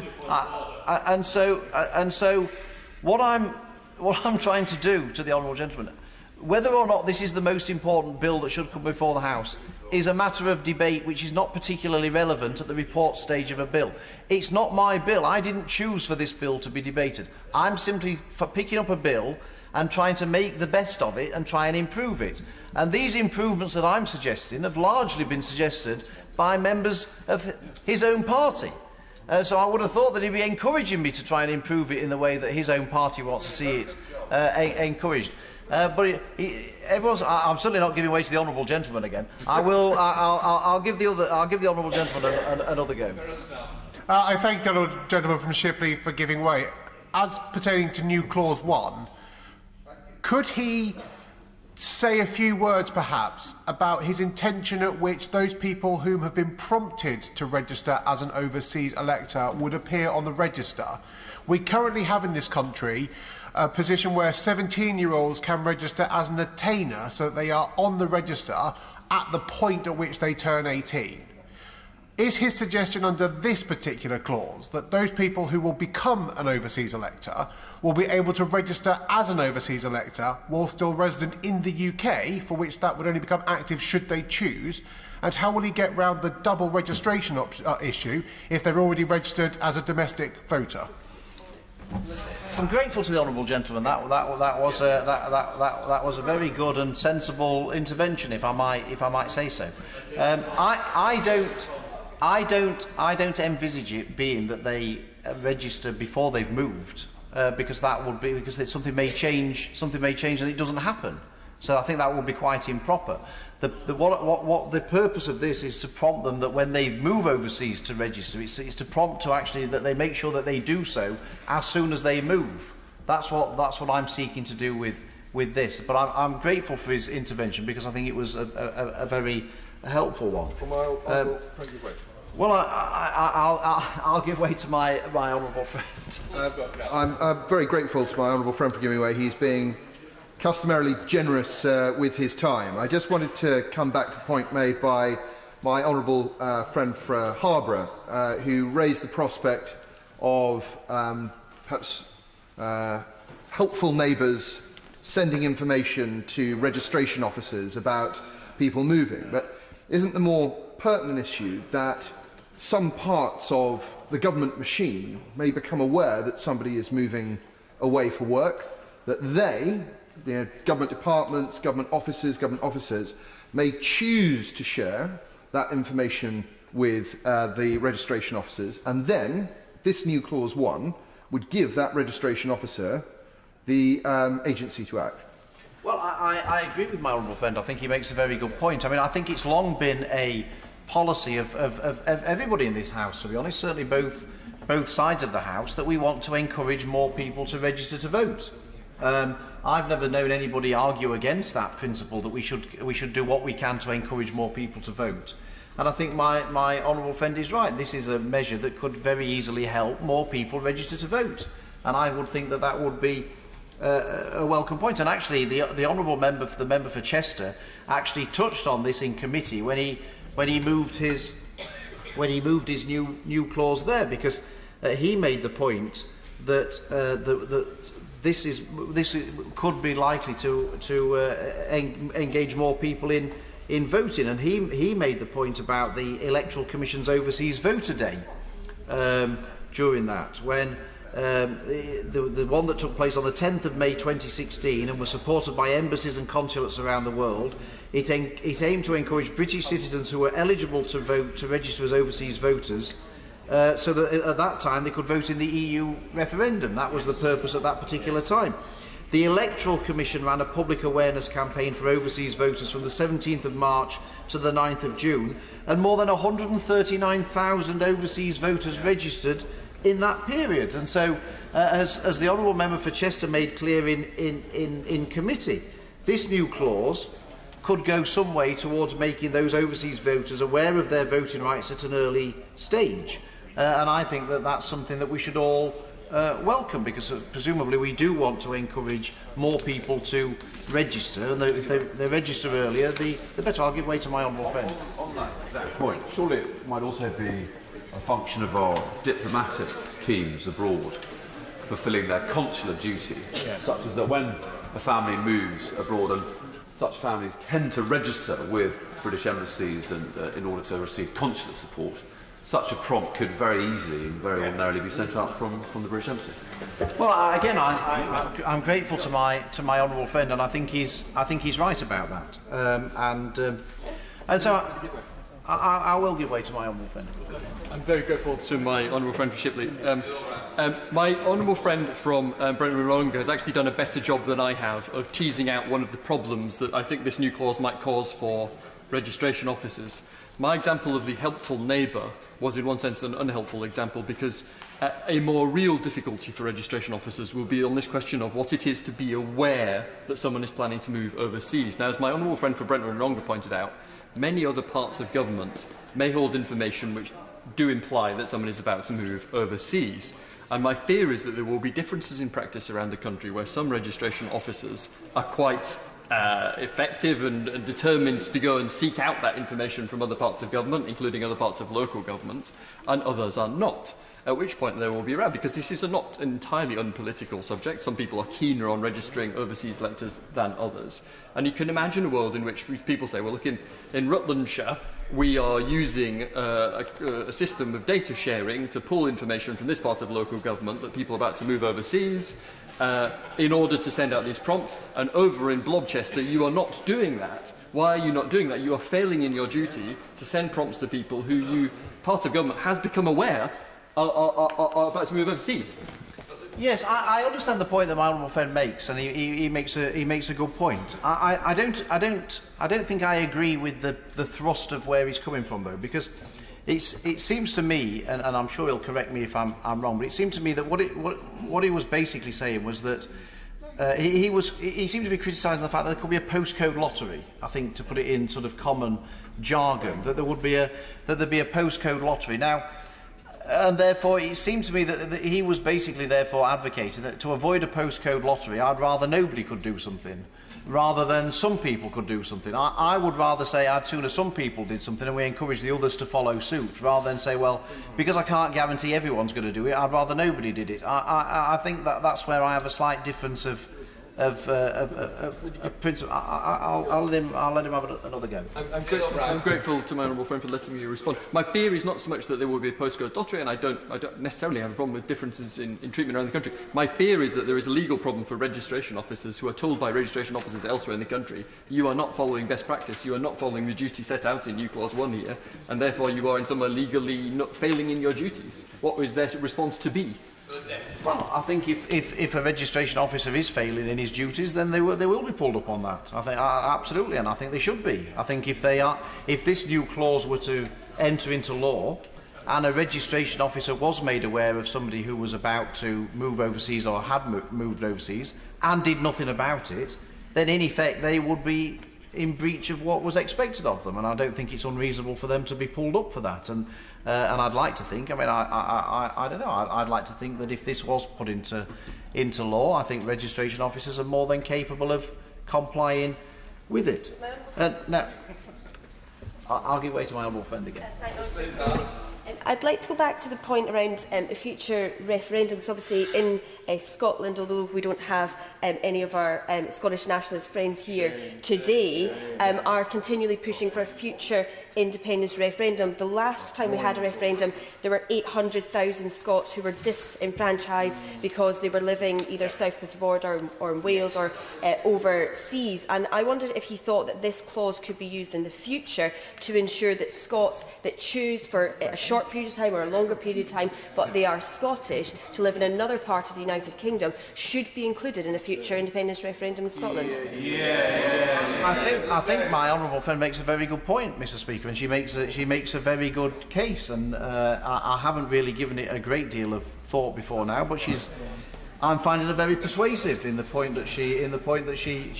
and so what I'm trying to do to the honourable gentleman, whether or not this is the most important bill that should come before the House, is a matter of debate which is not particularly relevant at the report stage of a bill. It's not my bill. I didn't choose for this bill to be debated. I'm simply picking up a bill and trying to make the best of it and try and improve it. And these improvements that I'm suggesting have largely been suggested by members of his own party. So I would have thought that he'd be encouraging me to try and improve it in the way that his own party wants to see it encouraged. But I'm certainly not giving way to the honourable gentleman again. I'll give the honourable gentleman another go. I thank the honourable gentleman from Shipley for giving way. As pertaining to new clause 1, could he say a few words, perhaps, about his intention at which those people whom have been prompted to register as an overseas elector would appear on the register? We currently have in this country a position where 17-year-olds can register as an attainer, so that they are on the register at the point at which they turn 18. Is his suggestion under this particular clause that those people who will become an overseas elector will be able to register as an overseas elector while still resident in the UK, for which that would only become active should they choose? And how will he get round the double registration issue if they're already registered as a domestic voter? I'm grateful to the honourable gentleman. That was a very good and sensible intervention, if I might say so. I don't envisage it being that they register before they've moved, because something may change and it doesn't happen. So I think that would be quite improper. What the purpose of this is to prompt them that when they move overseas to register, it's to prompt to actually that they make sure that they do so as soon as they move. That's what I'm seeking to do with this. But I'm grateful for his intervention because I think it was a very helpful one. Well, I'll give way to my honourable friend. I'm very grateful to my honourable friend for giving way. He's being customarily generous with his time. I just wanted to come back to the point made by my honourable friend for Harborough, who raised the prospect of perhaps helpful neighbours sending information to registration officers about people moving. But isn't the more pertinent issue that some parts of the government machine may become aware that somebody is moving away for work, that they, government departments, government officers, may choose to share that information with the registration officers, and then this new clause 1 would give that registration officer the agency to act. Well, I agree with my honourable friend. I think he makes a very good point. I mean, I think it's long been a policy of everybody in this House, to be honest, certainly both sides of the House, that we want to encourage more people to register to vote. I've never known anybody argue against that principle, that we should do what we can to encourage more people to vote. And I think my honourable friend is right. This is a measure that could very easily help more people register to vote. And I would think that would be a welcome point. And actually, the honourable member, the member for Chester, actually touched on this in committee when he moved his new clause there, because he made the point that this could be likely to engage more people in voting, and he made the point about the Electoral Commission's Overseas Voter Day during that, when the one that took place on the 10th of May 2016 and was supported by embassies and consulates around the world. It aimed to encourage British citizens who were eligible to vote to register as overseas voters, so that at that time they could vote in the EU referendum. That was the purpose at that particular time. The Electoral Commission ran a public awareness campaign for overseas voters from the 17th of March to the 9th of June, and more than 139,000 overseas voters registered in that period. And so, as the honourable member for Chester made clear in committee, this new clause could go some way towards making those overseas voters aware of their voting rights at an early stage. And I think that that's something that we should all welcome, because presumably we do want to encourage more people to register, and if they register earlier, the better. I'll give way to my honourable friend. On that exact point, surely it might also be a function of our diplomatic teams abroad fulfilling their consular duty, such as that when a family moves abroad, and such families tend to register with British embassies and, in order to receive consular support, such a prompt could very easily and very ordinarily be sent out from the British Embassy. Well, I'm grateful to my honourable friend, and I think he's right about that. And so I will give way to my honourable friend. I'm very grateful to my honourable friend from Shipley. My honourable friend from Brent and Wodonga has actually done a better job than I have of teasing out one of the problems that I think this new clause might cause for registration officers. My example of the helpful neighbour was in one sense an unhelpful example, because a more real difficulty for registration officers will be on this question of what it is to be aware that someone is planning to move overseas. Now, as my honourable friend from Brent and Wodonga pointed out, many other parts of government may hold information which do imply that someone is about to move overseas. And my fear is that there will be differences in practice around the country where some registration officers are quite effective and determined to go and seek out that information from other parts of government, including other parts of local government, and others are not. At which point there will be a row, because this is a not entirely unpolitical subject. Some people are keener on registering overseas electors than others. And you can imagine a world in which people say, well, look, in Rutlandshire, we are using a system of data sharing to pull information from this part of local government that people are about to move overseas in order to send out these prompts. And over in Blobchester, you are not doing that. Why are you not doing that? You are failing in your duty to send prompts to people who part of government has become aware are about to move overseas. Yes, I understand the point that my honourable friend makes, and he makes a good point. I don't think I agree with the thrust of where he's coming from, though, because it seems to me, and I'm sure he'll correct me if I'm wrong, but it seemed to me that what he was basically saying was that he seemed to be criticising the fact that there could be a postcode lottery. I think, to put it in sort of common jargon, that there'd be a postcode lottery now. And therefore, it seemed to me that he was basically therefore advocating that to avoid a postcode lottery, I'd rather nobody could do something, rather than some people could do something. I would rather say I'd sooner some people did something and we encourage the others to follow suit, rather than say, well, because I can't guarantee everyone's going to do it, I'd rather nobody did it. I think that's where I have a slight difference of principle. I'll let him have another go. I'm grateful to my honourable friend for letting me respond. My fear is not so much that there will be a postcode lottery, and I don't necessarily have a problem with differences in treatment around the country. My fear is that there is a legal problem for registration officers who are told by registration officers elsewhere in the country, you are not following best practice, you are not following the duty set out in New Clause 1 here, and therefore you are in some way legally not failing in your duties. What is their response to be? Well, I think if a registration officer is failing in his duties, then they will be pulled up on that. I think absolutely, and I think they should be. I think if this new clause were to enter into law, and a registration officer was made aware of somebody who was about to move overseas or had moved overseas and did nothing about it, then in effect they would be in breach of what was expected of them, and I don't think it's unreasonable for them to be pulled up for that. And I'd like to think, I don't know, I'd like to think that if this was put into law, I think registration officers are more than capable of complying with it. Now, I'll give way to my honourable friend again. I'd like to go back to the point around a future referendum, because obviously in Scotland, although we don't have any of our Scottish nationalist friends here today, are continually pushing for a future independence referendum. The last time we had a referendum, there were 800,000 Scots who were disenfranchised because they were living either south of the border or in Wales or overseas. And I wondered if he thought that this clause could be used in the future to ensure that Scots that choose for a short period of time or a longer period of time, but they are Scottish, to live in another part of the United Kingdom, should be included in a future independence referendum in Scotland. I think my honourable friend makes a very good point, Mr. Speaker, and she makes a very good case, and I haven't really given it a great deal of thought before now, but she's I'm finding her very persuasive in the point that she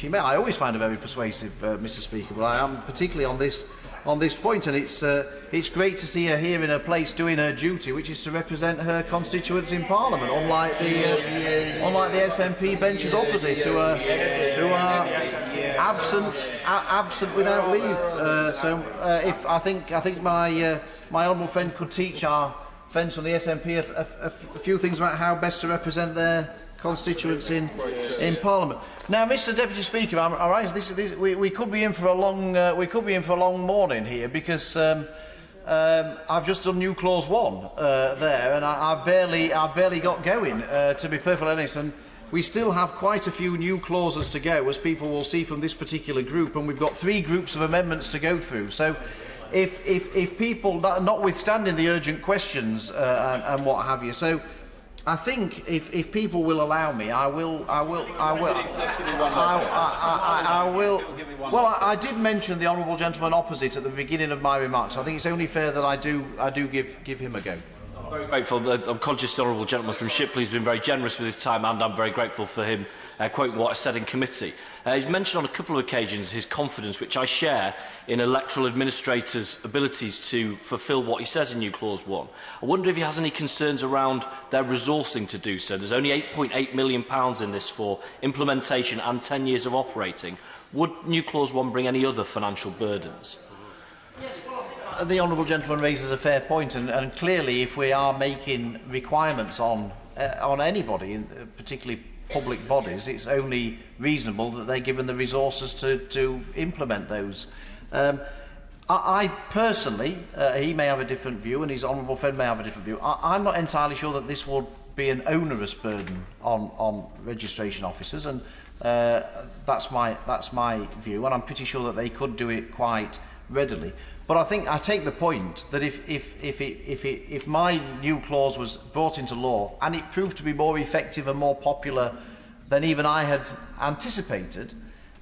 made. I always find her very persuasive, Mr. Speaker, but I am particularly on this point, and it's great to see her here in her place doing her duty, which is to represent her constituents in Parliament, unlike the SNP benches opposite, who are absent without leave. If I think my honourable friend could teach our friends from the SNP a few things about how best to represent their constituents in Parliament. Now, Mr. Deputy Speaker, I'm right. We could be in for a long morning here, because I've just done new clause 1 there, and I've barely got going. To be perfectly honest, and we still have quite a few new clauses to go, as people will see from this particular group, and we've got 3 groups of amendments to go through. So, if people, notwithstanding the urgent questions and what have you, so I think if people will allow me, I will. Well, I did mention the honourable gentleman opposite at the beginning of my remarks. I think it's only fair that I do give him a go. I'm very grateful. I'm conscious the honourable gentleman from Shipley has been very generous with his time, and I'm very grateful for him quoting what I said in committee. He's mentioned on a couple of occasions his confidence, which I share, in electoral administrators' abilities to fulfil what he says in new clause 1. I wonder if he has any concerns around their resourcing to do so. There's only £8.8 million in this for implementation and 10 years of operating. Would new clause 1 bring any other financial burdens? The honourable gentleman raises a fair point, and clearly, if we are making requirements on anybody, particularly public bodies, it's only reasonable that they're given the resources to implement those. I personally, he may have a different view, and his honourable friend may have a different view. I'm not entirely sure that this would be an onerous burden on registration officers, and that's my view, and I'm pretty sure that they could do it quite readily. But I think I take the point that if my new clause was brought into law and it proved to be more effective and more popular than even I had anticipated,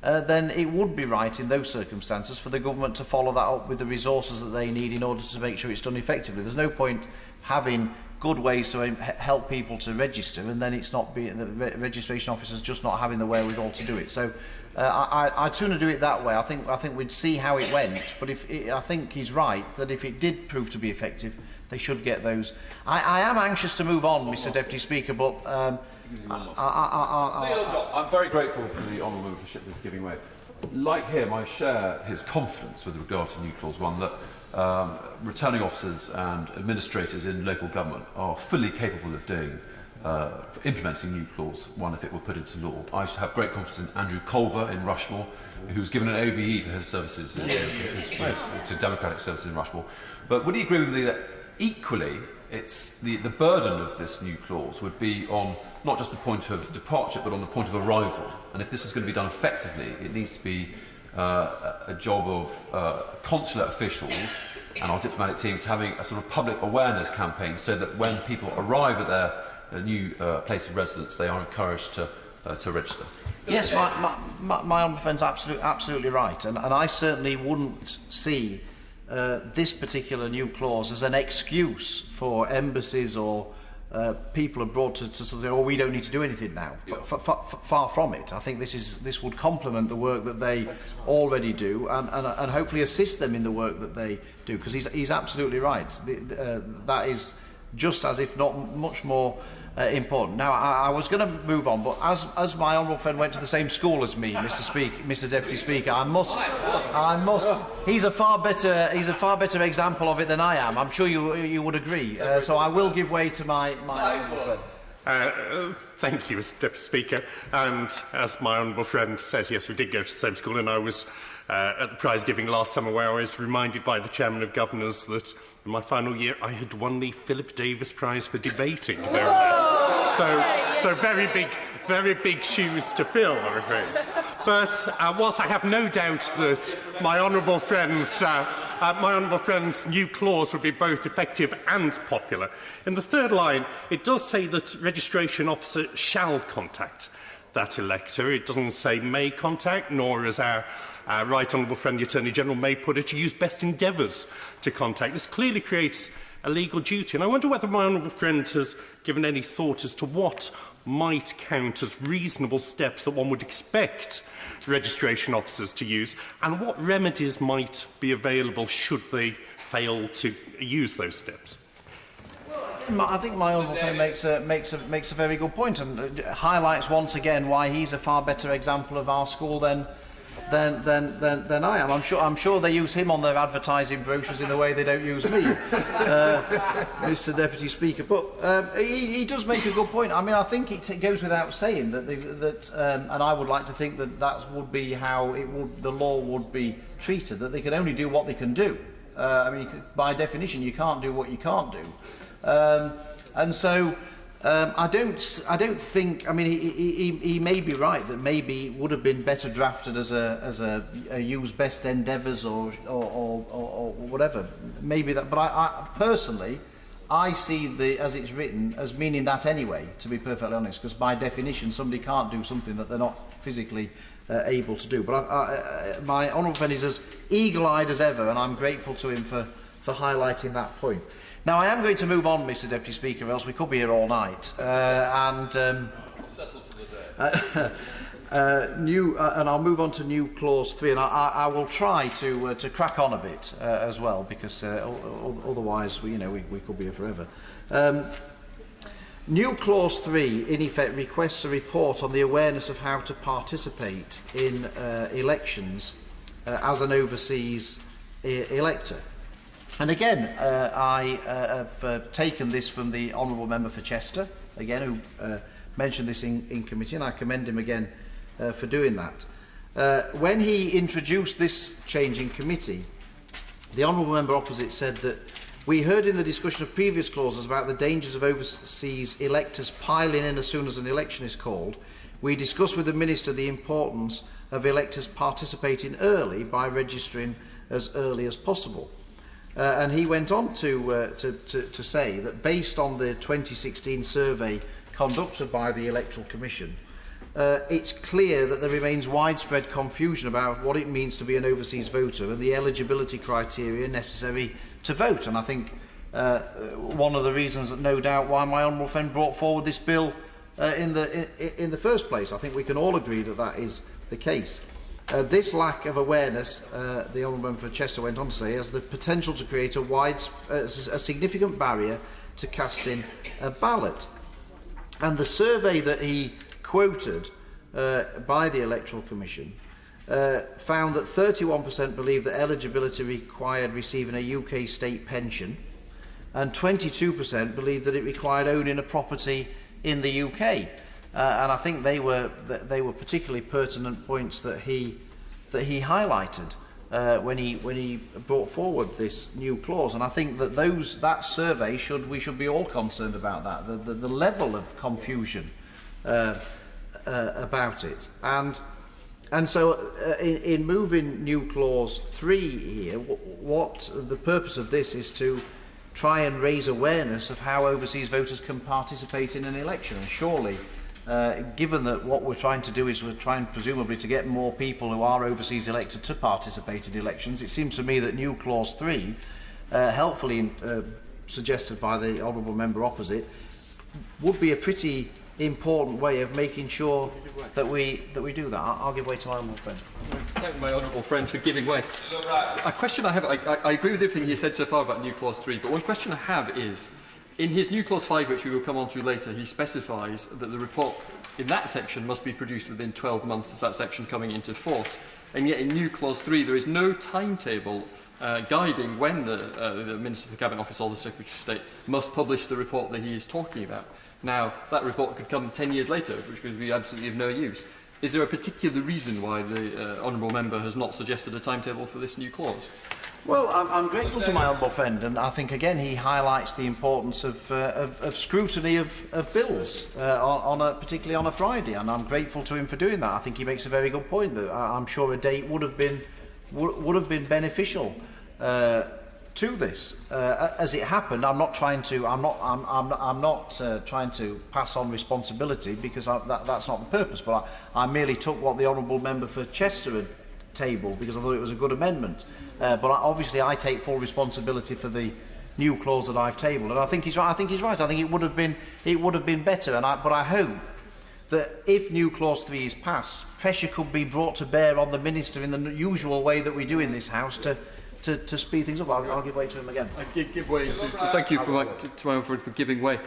then it would be right in those circumstances for the government to follow that up with the resources that they need in order to make sure it's done effectively. There's no point having good ways to help people to register, and then it's not being the registration officers just not having the wherewithal to do it. So I'd sooner do it that way. I think we'd see how it went. But I think he's right that if it did prove to be effective, they should get those. I am anxious to move on, Mr. Deputy Speaker, but I'm very grateful for the honourable member for Shipley for giving way. Like him, I share his confidence with regard to new clause 1 that returning officers and administrators in local government are fully capable of doing implementing new clause 1 if it were put into law. I have great confidence in Andrew Culver in Rushmore, who's given an OBE for his services to democratic services in Rushmore. But would you agree with me that equally it's the burden of this new clause would be on not just the point of departure but on the point of arrival, and if this is going to be done effectively, it needs to be a job of consular officials and our diplomatic teams having a sort of public awareness campaign, so that when people arrive at their new place of residence, they are encouraged to register. Yes, my honourable friend's absolutely right, and I certainly wouldn't see this particular new clause as an excuse for embassies or people abroad to sort of say, "Oh, we don't need to do anything now." Far from it. I think this would complement the work that they already do, and hopefully assist them in the work that they do. Because he's absolutely right. That is just as if not much more important. Now, I was going to move on, but as my honourable friend went to the same school as me, Mr. Deputy Speaker, I must. He's a far better example of it than I am. I'm sure you would agree. So I will give way to my honourable friend. Thank you, Mr. Deputy Speaker. And as my honourable friend says, yes, we did go to the same school, and I was at the prize giving last summer, where I was reminded by the Chairman of Governors that in my final year I had won the Philip Davis Prize for debating. So very big shoes to fill, I'm afraid. But whilst I have no doubt that my honourable friend's new clause would be both effective and popular, in the third line it does say that registration officer shall contact that elector. It doesn't say may contact, nor, as our right honourable friend the Attorney General may put it, to use best endeavours to contact. This clearly creates a legal duty, and I wonder whether my honourable friend has given any thought as to what might count as reasonable steps that one would expect registration officers to use, and what remedies might be available should they fail to use those steps? I think my honourable friend makes a very good point, and highlights once again why he's a far better example of our school than I am. I'm sure they use him on their advertising brochures in the way they don't use me, Mr. Deputy Speaker. But he does make a good point. I mean, I think it goes without saying that and I would like to think that would be how the law would be treated. That they can only do what they can do. I mean, by definition, you can't do what you can't do. And so I don't think. I mean, he may be right that maybe it would have been better drafted as a use best endeavours or whatever. Maybe that. But I personally, I see as it's written as meaning that anyway. To be perfectly honest, because by definition, somebody can't do something that they're not physically able to do. But my honourable friend is as eagle-eyed as ever, and I'm grateful to him for highlighting that point. Now, I am going to move on, Mr. Deputy Speaker, or else we could be here all night. And I'll move on to new clause 3, and I will try to crack on a bit as well, because otherwise, we could be here forever. New clause 3, in effect, requests a report on the awareness of how to participate in elections as an overseas elector. And again, I have taken this from the Honourable Member for Chester, again, who mentioned this in committee, and I commend him again for doing that. When he introduced this change in committee, the Honourable Member opposite said that we heard in the discussion of previous clauses about the dangers of overseas electors piling in as soon as an election is called. We discussed with the Minister the importance of electors participating early by registering as early as possible. And he went on to say that based on the 2016 survey conducted by the Electoral Commission, it's clear that there remains widespread confusion about what it means to be an overseas voter and the eligibility criteria necessary to vote. And I think one of the reasons, that no doubt, why my honourable friend brought forward this bill in the first place. I think we can all agree that that is the case. This lack of awareness, the Honourable Member for Chester went on to say, has the potential to create a significant barrier to casting a ballot. And the survey that he quoted by the Electoral Commission found that 31% believe that eligibility required receiving a UK state pension, and 22% believe that it required owning a property in the UK. And I think they were particularly pertinent points that he highlighted when he brought forward this new clause. And I think that that survey we should be all concerned about that, the level of confusion about it. And so in moving new clause 3 here, what the purpose of this is to try and raise awareness of how overseas voters can participate in an election. And surely, given that what we're trying to do is we're trying presumably to get more people who are overseas elected to participate in elections, it seems to me that new clause 3, helpfully suggested by the Honourable Member opposite, would be a pretty important way of making sure that we do that. I'll give way to my honourable friend. Thank my honourable friend for giving way. A question I have, I agree with everything he said so far about new clause 3, but one question I have is, in his new clause 5, which we will come on to later, he specifies that the report in that section must be produced within 12 months of that section coming into force. And yet in new clause 3, there is no timetable guiding when the Minister for Cabinet Office or the Secretary of State must publish the report that he is talking about. Now, that report could come 10 years later, which would be absolutely of no use. Is there a particular reason why the Honourable Member has not suggested a timetable for this new clause? Well, I'm grateful to my honourable friend, and I think again he highlights the importance of scrutiny of bills, particularly on a Friday, and I'm grateful to him for doing that. I think he makes a very good point that I'm sure a date would have been beneficial to this. As it happened, I'm not trying to pass on responsibility, because that's not the purpose. But I merely took what the honourable member for Chester had tabled because I thought it was a good amendment. But obviously, I take full responsibility for the new clause that I've tabled, and I think he's right. I think it would have been better. But I hope that if new Clause 3 is passed, pressure could be brought to bear on the Minister in the usual way that we do in this House to speed things up. I'll give way to him again. Give way to, thank you to my own friend for giving way.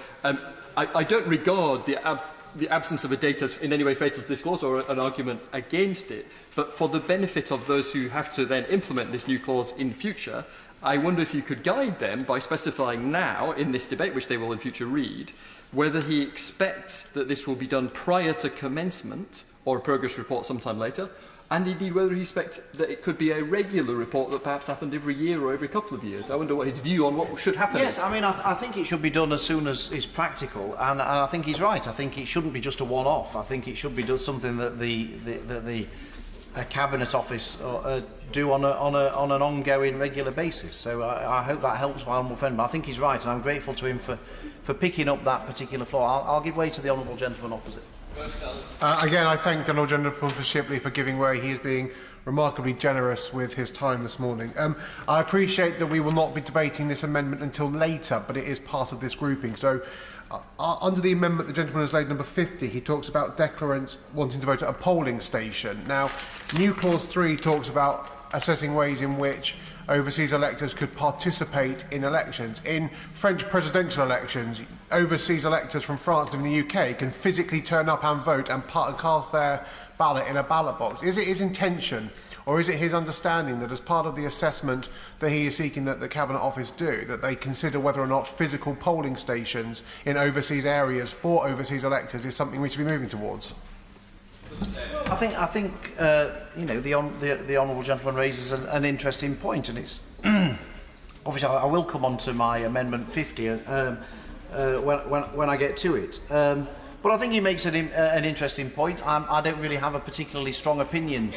I don't regard the absence of a date as in any way fatal to this clause or an argument against it, but for the benefit of those who have to then implement this new clause in future, I wonder if you could guide them by specifying now in this debate, which they will in future read, whether he expects that this will be done prior to commencement or a progress report sometime later, and indeed whether he expects that it could be a regular report that perhaps happened every year or every couple of years. I wonder what his view on what should happen Yes, is. I mean, I think it should be done as soon as is practical, and I think he's right. I think it shouldn't be just a one-off. I think it should be done something that the Cabinet Office do on an ongoing, regular basis. So I hope that helps my honourable friend. But I think he's right, and I'm grateful to him for picking up that particular flaw. I'll give way to the honourable gentleman opposite. Again, I thank the honourable gentleman for Shipley for giving way. He is being remarkably generous with his time this morning. I appreciate that we will not be debating this amendment until later, but it is part of this grouping. So, under the amendment the gentleman has laid, number 50, he talks about declarants wanting to vote at a polling station. Now, new Clause 3 talks about assessing ways in which overseas electors could participate in elections. In French presidential elections, overseas electors from France and the UK can physically turn up and vote and cast their ballot in a ballot box. Is it his intention, or is it his understanding that as part of the assessment that he is seeking that the Cabinet Office do, that they consider whether or not physical polling stations in overseas areas for overseas electors is something we should be moving towards? I think you know, the honourable gentleman raises an interesting point, and it's obviously I will come on to my amendment 50 when I get to it. But I think he makes an interesting point. I don't really have a particularly strong opinion,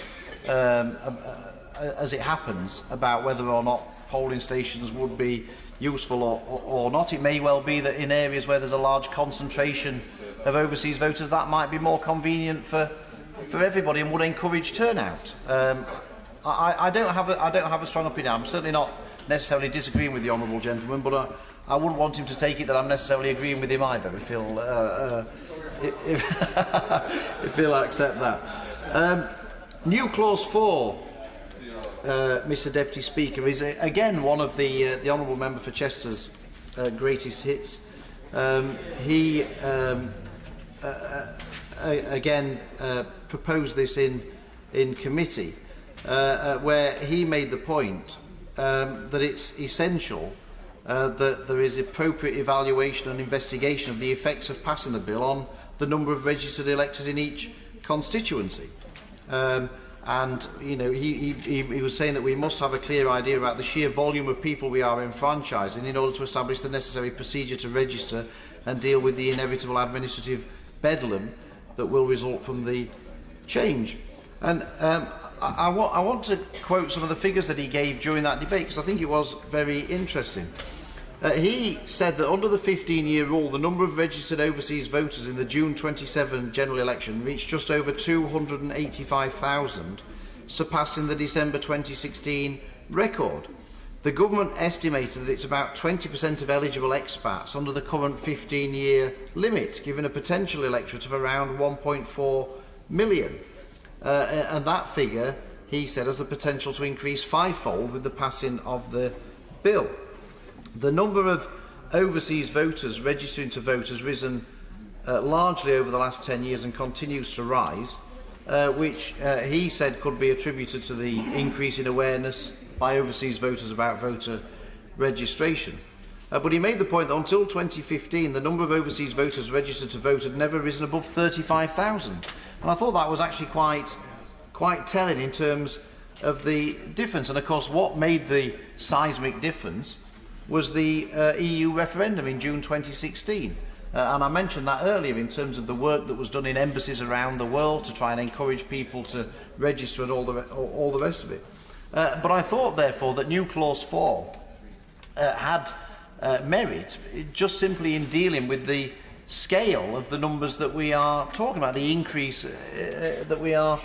as it happens, about whether or not polling stations would be useful or not. It may well be that in areas where there's a large concentration of overseas voters, that might be more convenient for everybody and would encourage turnout. I don't have a strong opinion. I'm certainly not necessarily disagreeing with the honourable gentleman, but I wouldn't want him to take it that I'm necessarily agreeing with him either, if he'll accept that. New Clause 4, Mr Deputy Speaker, is again one of the honourable member for Chester's greatest hits. He again proposed this in committee, where he made the point that it's essential that there is appropriate evaluation and investigation of the effects of passing the bill on the number of registered electors in each constituency. And you know, he was saying that we must have a clear idea about the sheer volume of people we are enfranchising in order to establish the necessary procedure to register and deal with the inevitable administrative bedlam that will result from the change. And I want to quote some of the figures that he gave during that debate, because I think it was very interesting. He said that under the 15-year rule, the number of registered overseas voters in the June 27 general election reached just over 285,000, surpassing the December 2016 record. The government estimated that it's about 20% of eligible expats under the current 15-year limit, giving a potential electorate of around 1.4 million. And that figure, he said, has the potential to increase fivefold with the passing of the bill. The number of overseas voters registering to vote has risen largely over the last 10 years and continues to rise, which he said could be attributed to the increase in awareness by overseas voters about voter registration. But he made the point that until 2015, the number of overseas voters registered to vote had never risen above 35,000. And I thought that was actually quite telling in terms of the difference. And of course, what made the seismic difference was the EU referendum in June 2016. And I mentioned that earlier in terms of the work that was done in embassies around the world to try and encourage people to register and all the rest of it. But I thought, therefore, that New Clause 4 had merit just simply in dealing with the scale of the numbers that we are talking about, the increase that we are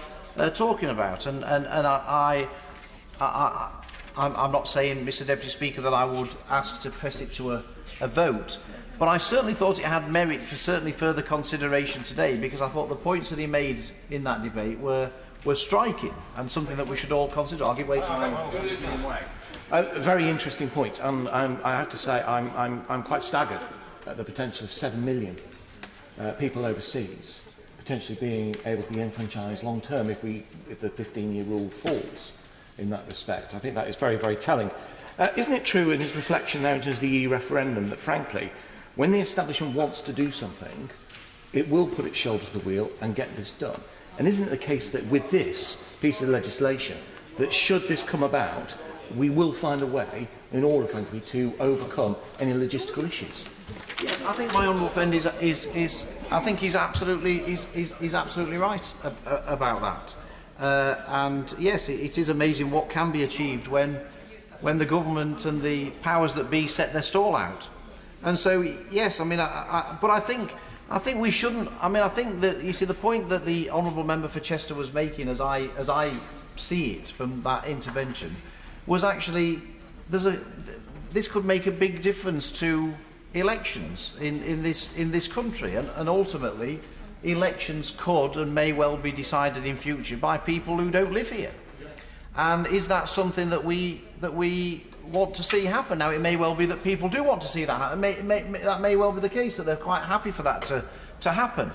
talking about. And I'm not saying, Mr Deputy Speaker, that I would ask to press it to a vote, but I certainly thought it had merit for certainly further consideration today, because I thought the points that he made in that debate were striking and something that we should all consider. I'll give way to my A very interesting point, and I have to say I'm quite staggered at the potential of 7 million people overseas potentially being able to be enfranchised long term if the 15-year rule falls in that respect. I think that is very, very telling. Isn't it true in his reflection there in terms of the EU referendum that, frankly, when the establishment wants to do something, it will put its shoulder to the wheel and get this done? And isn't it the case that with this piece of legislation, that should this come about, we will find a way, in order, frankly, to overcome any logistical issues? Yes, I think my honourable friend is I think he's absolutely right about that. And yes, it is amazing what can be achieved when the government and the powers that be set their stall out. And so yes, I mean, but I think we shouldn't. I mean, I think that, you see, the point that the honourable member for Chester was making, as I see it from that intervention, was actually this could make a big difference to elections in this country, and ultimately elections could and may well be decided in future by people who don't live here. And is that something that we want to see happen? Now, it may well be that people do want to see that happen. That may well be the case, that they're quite happy for that to happen.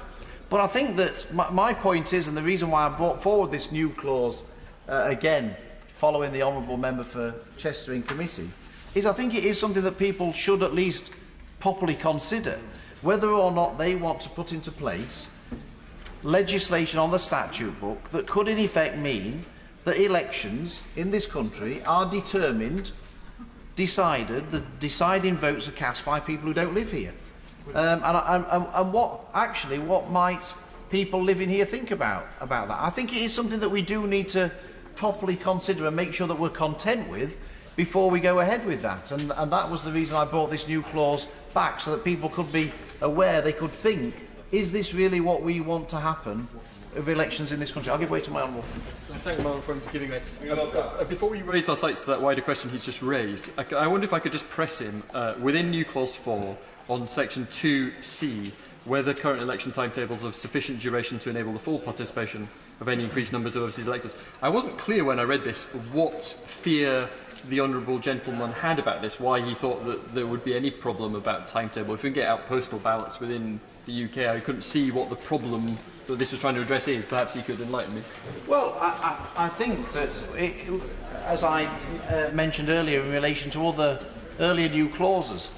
But I think that my point is, and the reason why I brought forward this new clause again, following the honourable member for Chester in committee, is I think it is something that people should at least properly consider, whether or not they want to put into place legislation on the statute book that could in effect mean that elections in this country are decided, the deciding votes are cast by people who don't live here. And what might people living here think about that? I think it is something that we do need to properly consider and make sure that we're content with before we go ahead with that. And that was the reason I brought this new clause back, so that people could be aware, they could think, is this really what we want to happen of elections in this country? I'll give way to my honourable friend. Thank you, my honourable friend, for giving way. Before we raise our sights to that wider question he's just raised, I wonder if I could just press him within new clause 4 on section 2C, where the current election timetables of sufficient duration to enable the full participation of any increased numbers of overseas electors. I wasn't clear when I read this what fear the honourable gentleman had about this, why he thought that there would be any problem about timetable. If we can get out postal ballots within the UK, I couldn't see what the problem that this was trying to address is. Perhaps he could enlighten me. Well, I think that, as I mentioned earlier in relation to other earlier new clauses,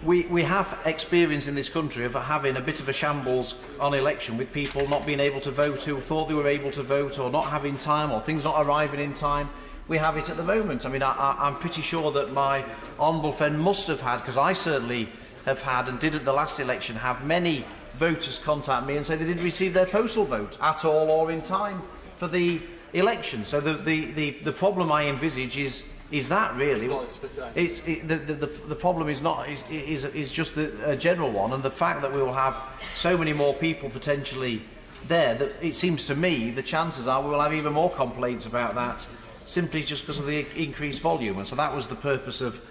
we have experience in this country of having a bit of a shambles on election, with people not being able to vote who thought they were able to vote, or not having time, or things not arriving in time. We have it at the moment. I mean, I'm pretty sure that my honourable friend must have had, because I certainly have had, and did at the last election, have many voters contact me and say they didn't receive their postal vote at all or in time for the election. So the problem I envisage is that really the problem is not is just a general one, and the fact that we will have so many more people potentially there, that it seems to me the chances are we will have even more complaints about that, simply just because of the increased volume. And so that was the purpose of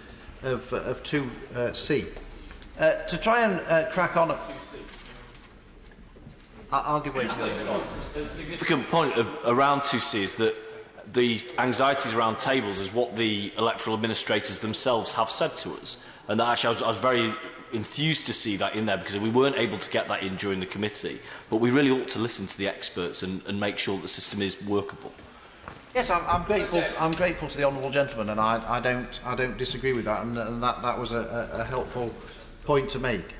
2C. To try and crack on. I'll give way to the A significant point around 2C is that the anxieties around tables is what the electoral administrators themselves have said to us. And that actually I was very enthused to see that in there, because we weren't able to get that in during the committee. But we really ought to listen to the experts and make sure that the system is workable. Yes, I'm grateful. I'm grateful to the honourable gentleman, and I don't disagree with that, and that was a helpful point to make.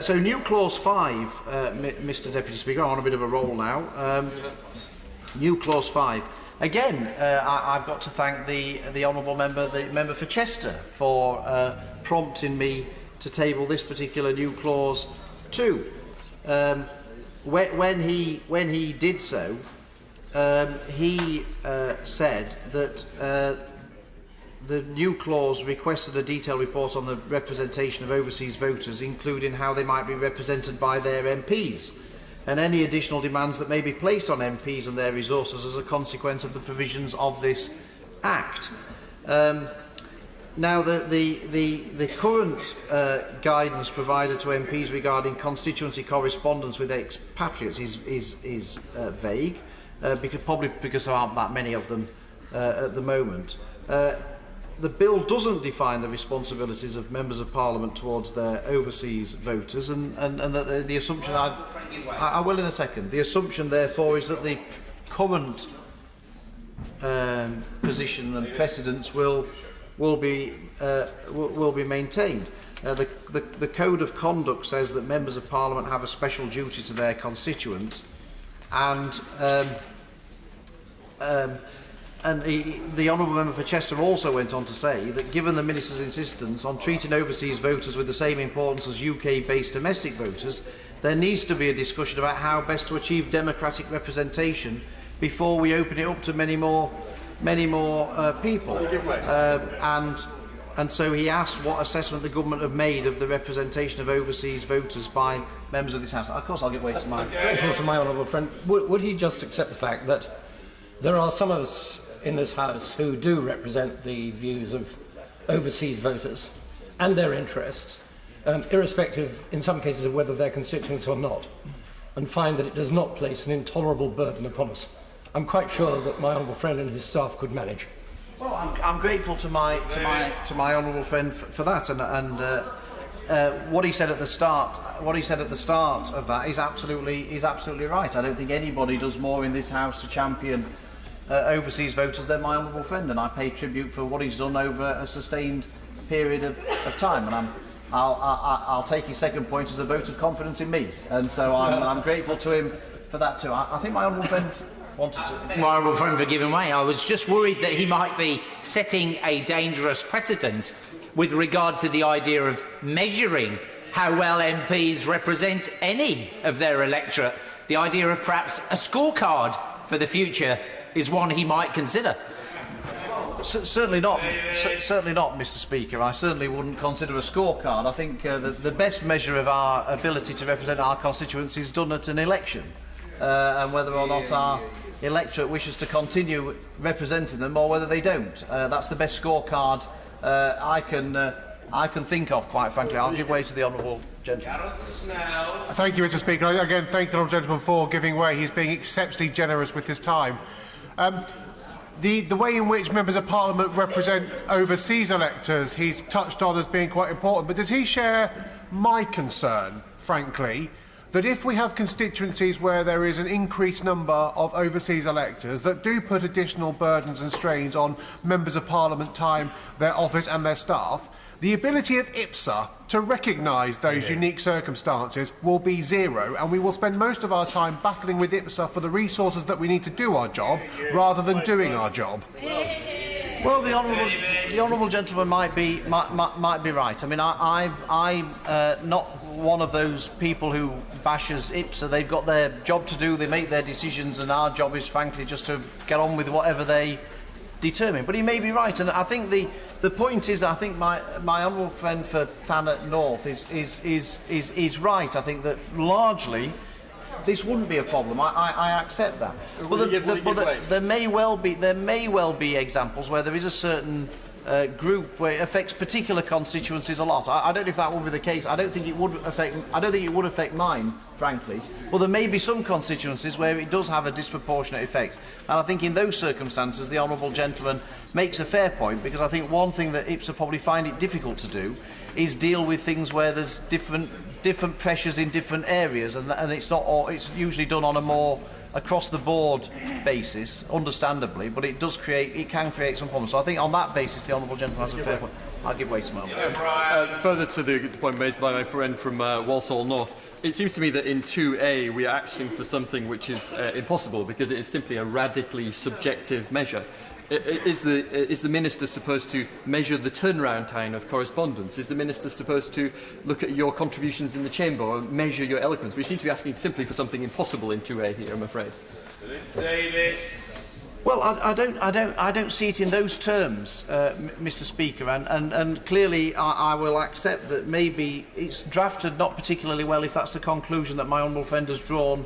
So new clause 5, Mr Deputy Speaker, I'm on a bit of a roll now. New clause 5. Again, I've got to thank the honourable member, the member for Chester, for prompting me to table this particular new clause 2. When he did so, he said that the new clause requested a detailed report on the representation of overseas voters, including how they might be represented by their MPs, and any additional demands that may be placed on MPs and their resources as a consequence of the provisions of this Act. Now, the current guidance provided to MPs regarding constituency correspondence with expatriates is vague, probably because there aren't that many of them at the moment. The bill doesn't define the responsibilities of members of Parliament towards their overseas voters, and the assumption, I will in a second, the assumption therefore is that the current position and precedents will be maintained. The Code of Conduct says that members of Parliament have a special duty to their constituents, and the Honourable Member for Chester also went on to say that given the Minister's insistence on treating overseas voters with the same importance as UK-based domestic voters, there needs to be a discussion about how best to achieve democratic representation before we open it up to many more people. And so he asked what assessment the government have made of the representation of overseas voters by members of this House. Of course, I'll get way to mine. To my honourable friend, would he just accept the fact that there are some of us in this House who do represent the views of overseas voters and their interests, irrespective, in some cases, of whether they're constituents or not, and find that it does not place an intolerable burden upon us? I'm quite sure that my honourable friend and his staff could manage. Well, I'm grateful to my honourable friend for that, and what he said at the start of that is absolutely right. I don't think anybody does more in this House to champion overseas voters than my honourable friend, and I pay tribute for what he's done over a sustained period of time. And I'll take his second point as a vote of confidence in me, and so I'm grateful to him for that too. I think my honourable friend. My honourable friend for giving way. I was just worried that he might be setting a dangerous precedent with regard to the idea of measuring how well MPs represent any of their electorate. The idea of perhaps a scorecard for the future is one he might consider. Certainly not, Mr. Speaker. I certainly wouldn't consider a scorecard. I think the best measure of our ability to represent our constituents is done at an election, and whether or not our electorate wishes to continue representing them or whether they don't. That's the best scorecard I can think of, quite frankly. I'll give way to the honourable gentleman. Thank you, Mr. Speaker. I again thank the honourable gentleman for giving way. He's being exceptionally generous with his time. The way in which members of Parliament represent overseas electors he's touched on as being quite important, but does he share my concern, frankly, that if we have constituencies where there is an increased number of overseas electors that do put additional burdens and strains on members of Parliament time, their office and their staff, the ability of IPSA to recognise those unique circumstances will be zero, and we will spend most of our time battling with IPSA for the resources that we need to do our job rather than doing our job. Well, the honourable gentleman might be right. I mean, I'm not one of those people who bashes IPSA. They've got their job to do. They make their decisions, and our job is, frankly, just to get on with whatever they determine. But he may be right, and I think the point is, I think my honourable friend for Thanet North is right. I think that largely this wouldn't be a problem. I accept that. But there may well be examples where there is a certain group where it affects particular constituencies a lot. I don't know if that will be the case. I don't think it would affect mine, frankly. Well, there may be some constituencies where it does have a disproportionate effect, and I think in those circumstances the honourable gentleman makes a fair point, because I think one thing that IPSA probably find it difficult to do is deal with things where there's different pressures in different areas, and it's usually done on a more across-the-board basis, understandably, but it can create some problems. So I think on that basis the honourable gentleman has a fair point. I'll give way to Mel. Further to the point made by my friend from Walsall North, it seems to me that in 2A we are asking for something which is impossible, because it is simply a radically subjective measure. Is the Minister supposed to measure the turnaround time of correspondence? Is the Minister supposed to look at your contributions in the Chamber or measure your eloquence? We seem to be asking simply for something impossible in 2A here, I'm afraid. Davies. Well, I don't see it in those terms, Mr. Speaker, and clearly I will accept that maybe it's drafted not particularly well if that's the conclusion that my honourable friend has drawn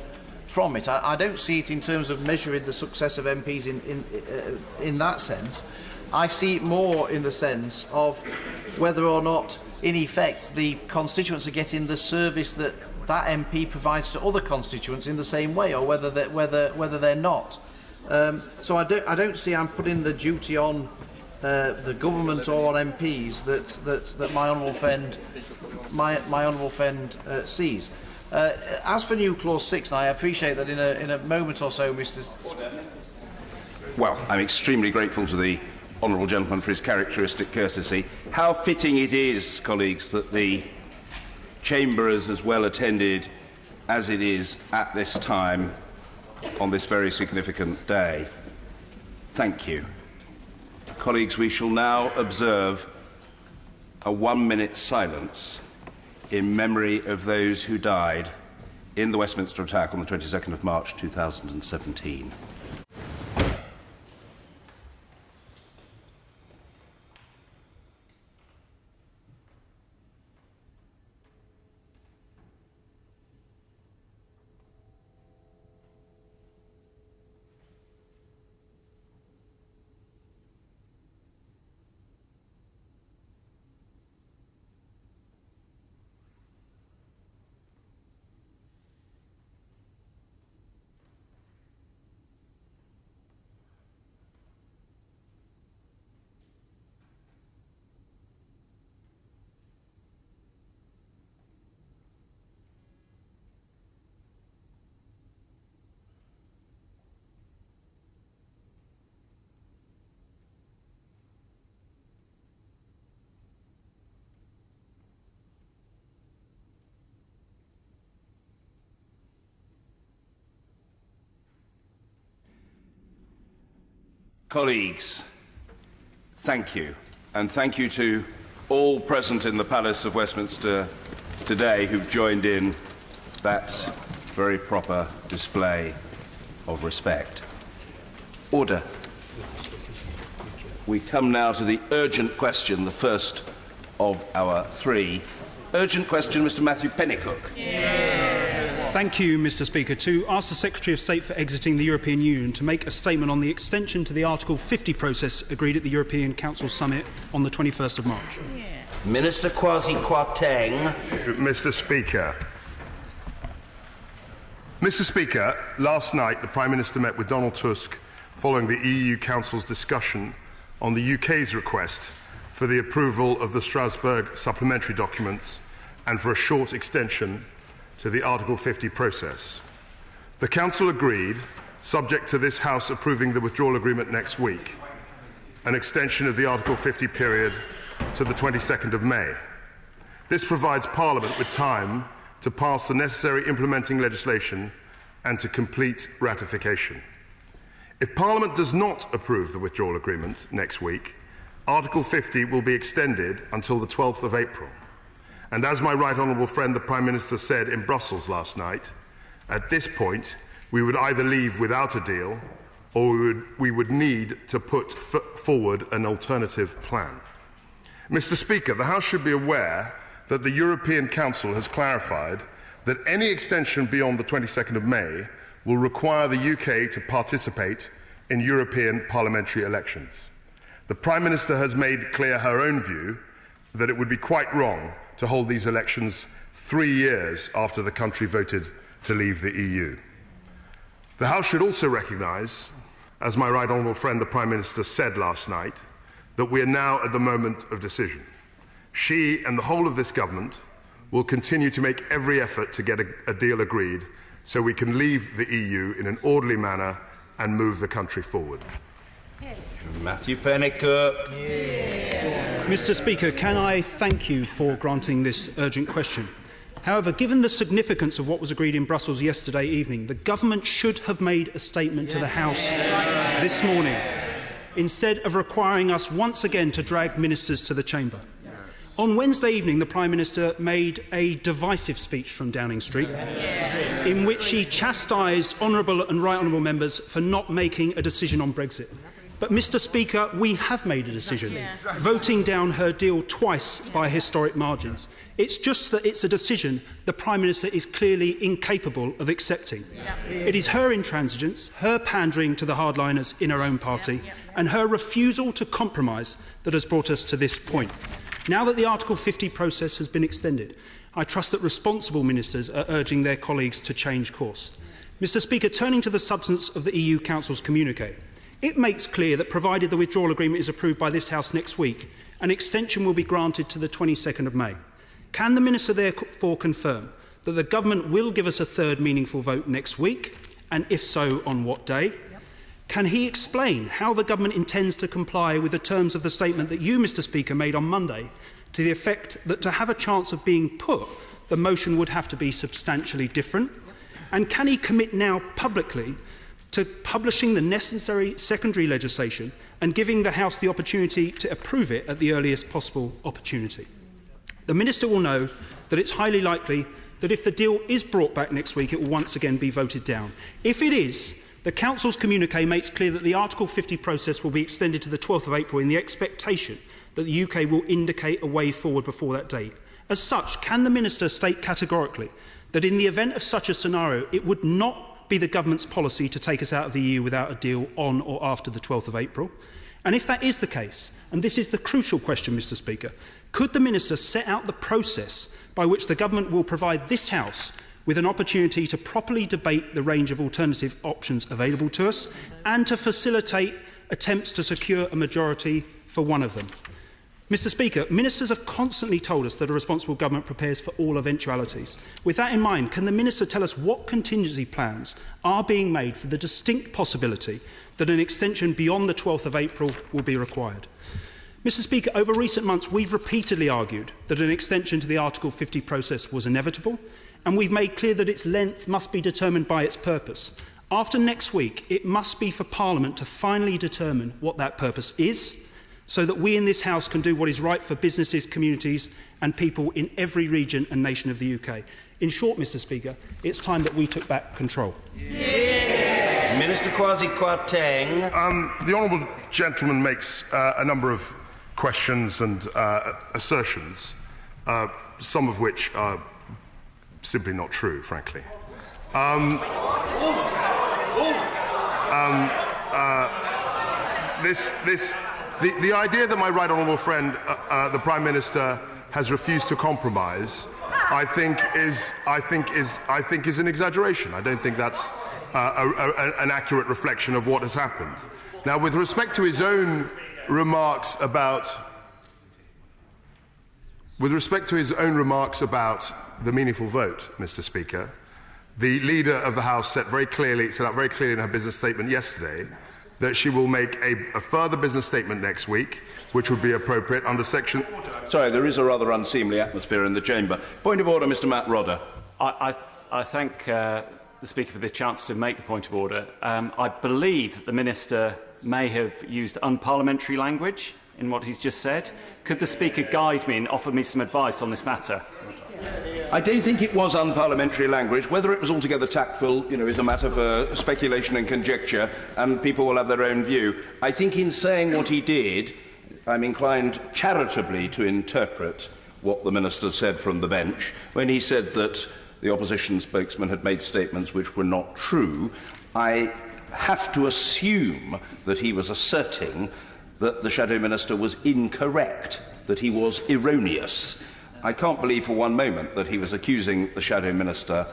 from it. I don't see it in terms of measuring the success of MPs in that sense. I see it more in the sense of whether or not, in effect, the constituents are getting the service that MP provides to other constituents in the same way, or whether they're not. So I don't see I'm putting the duty on the government or on MPs that my honourable friend sees. As for new clause 6, and I appreciate that in a moment or so, Mr. Well, I'm extremely grateful to the honourable gentleman for his characteristic courtesy. How fitting it is, colleagues, that the Chamber is as well attended as it is at this time on this very significant day. Thank you. Colleagues, we shall now observe a 1-minute silence in memory of those who died in the Westminster attack on the 22nd of March 2017. Colleagues, thank you, and thank you to all present in the Palace of Westminster today who've joined in that very proper display of respect. Order. We come now to the urgent question, the first of our three. Urgent question, Mr. Matthew Pennycook. Thank you, Mr. Speaker. To ask the Secretary of State for exiting the European Union to make a statement on the extension to the Article 50 process agreed at the European Council Summit on the 21st of March. Minister Kwasi Kwarteng. Mr. Speaker. Mr. Speaker, last night the Prime Minister met with Donald Tusk following the EU Council's discussion on the UK's request for the approval of the Strasbourg supplementary documents and for a short extension to the Article 50 process. The Council agreed, subject to this House approving the withdrawal agreement next week, an extension of the Article 50 period to the 22nd of May. This provides Parliament with time to pass the necessary implementing legislation and to complete ratification. If Parliament does not approve the withdrawal agreement next week, Article 50 will be extended until the 12th of April. And as my right honourable friend the Prime Minister said in Brussels last night, at this point we would either leave without a deal or we would need to put forward an alternative plan. Mr. Speaker, the House should be aware that the European Council has clarified that any extension beyond the 22nd of May will require the UK to participate in European parliamentary elections. The Prime Minister has made clear her own view that it would be quite wrong to hold these elections 3 years after the country voted to leave the EU. The House should also recognise, as my right honourable friend the Prime Minister said last night, that we are now at the moment of decision. She and the whole of this government will continue to make every effort to get a deal agreed so we can leave the EU in an orderly manner and move the country forward. Matthew Pennycook. Mr. Speaker, can I thank you for granting this urgent question? However, given the significance of what was agreed in Brussels yesterday evening, the government should have made a statement to the House this morning, instead of requiring us once again to drag ministers to the chamber. On Wednesday evening, the Prime Minister made a divisive speech from Downing Street in which he chastised honourable and right honourable members for not making a decision on Brexit. But, Mr Speaker, we have made a decision, voting down her deal twice by historic margins. It's just that it's a decision the Prime Minister is clearly incapable of accepting. It is her intransigence, her pandering to the hardliners in her own party, and her refusal to compromise that has brought us to this point. Now that the Article 50 process has been extended, I trust that responsible ministers are urging their colleagues to change course. Mr Speaker, turning to the substance of the EU Council's communiqué, it makes clear that provided the withdrawal agreement is approved by this House next week, an extension will be granted to the 22nd of May. Can the Minister therefore confirm that the Government will give us a third meaningful vote next week, and if so, on what day? Can he explain how the Government intends to comply with the terms of the statement that you, Mr Speaker, made on Monday, to the effect that to have a chance of being put, the motion would have to be substantially different? And can he commit now publicly to publishing the necessary secondary legislation and giving the House the opportunity to approve it at the earliest possible opportunity? The Minister will know that it's highly likely that if the deal is brought back next week, it will once again be voted down. If it is, the Council's communiqué makes clear that the Article 50 process will be extended to the 12th of April in the expectation that the UK will indicate a way forward before that date. As such, can the Minister state categorically that in the event of such a scenario, it would not be the Government's policy to take us out of the EU without a deal on or after the 12th of April? And if that is the case, and this is the crucial question, Mr Speaker, could the Minister set out the process by which the Government will provide this House with an opportunity to properly debate the range of alternative options available to us and to facilitate attempts to secure a majority for one of them? Mr Speaker, ministers have constantly told us that a responsible government prepares for all eventualities. With that in mind, can the Minister tell us what contingency plans are being made for the distinct possibility that an extension beyond the 12th of April will be required? Mr Speaker, over recent months we've repeatedly argued that an extension to the Article 50 process was inevitable, and we've made clear that its length must be determined by its purpose. After next week, it must be for Parliament to finally determine what that purpose is, so that we in this House can do what is right for businesses, communities and people in every region and nation of the UK. In short, Mr Speaker, it's time that we took back control. Minister Kwasi Kwarteng. The honourable gentleman makes a number of questions and assertions, some of which are simply not true, frankly. The idea that my right honourable friend, the Prime Minister, has refused to compromise, I think is an exaggeration. I don't think that's an accurate reflection of what has happened. Now, with respect to his own remarks about the meaningful vote, Mr. Speaker, the leader of the House set out very clearly in her business statement yesterday that she will make a further business statement next week, which would be appropriate under section... Sorry, there is a rather unseemly atmosphere in the chamber. Point of order, Mr Matt Rodda. I thank the Speaker for the chance to make the point of order. I believe that the Minister may have used unparliamentary language in what he's just said. Could the Speaker guide me and offer me some advice on this matter? I don't think it was unparliamentary language. Whether it was altogether tactful, is a matter for speculation and conjecture, and people will have their own view. I think in saying what he did, I'm inclined charitably to interpret what the Minister said from the bench when he said that the opposition spokesman had made statements which were not true. I have to assume that he was asserting that the Shadow Minister was incorrect, that he was erroneous. I can't believe for one moment that he was accusing the Shadow Minister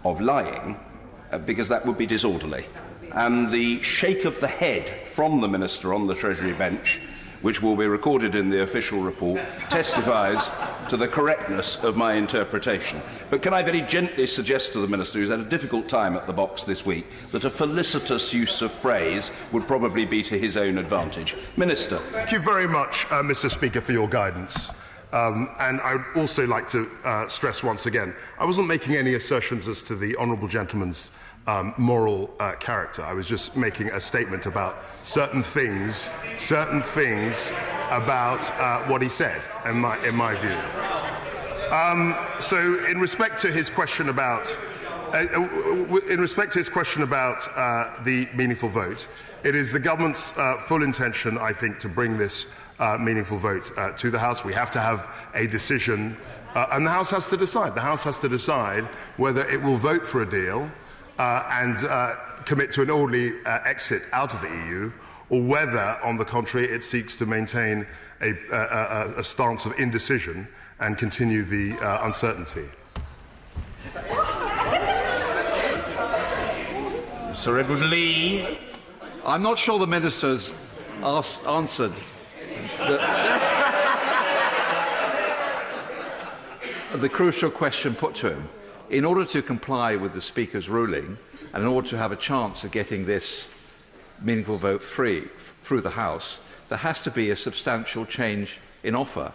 of lying, because that would be disorderly. And the shake of the head from the Minister on the Treasury bench, which will be recorded in the official report, testifies to the correctness of my interpretation. But can I very gently suggest to the Minister, who's had a difficult time at the box this week, that a felicitous use of phrase would probably be to his own advantage. Minister. Thank you very much, Mr. Speaker, for your guidance. And I would also like to stress once again, I wasn't making any assertions as to the honourable gentleman's moral character. I was just making a statement about certain things about what he said, in my view. So in respect to his question about In respect to his question about the meaningful vote, it is the government's full intention, I think, to bring this meaningful vote to the House. We have to have a decision, and the House has to decide. The House has to decide whether it will vote for a deal and commit to an orderly exit out of the EU, or whether, on the contrary, it seeks to maintain a stance of indecision and continue the uncertainty. Sir Edward Leigh. I'm not sure the Minister's answered the crucial question put to him. In order to comply with the Speaker's ruling, and in order to have a chance of getting this meaningful vote through the House, there has to be a substantial change in offer.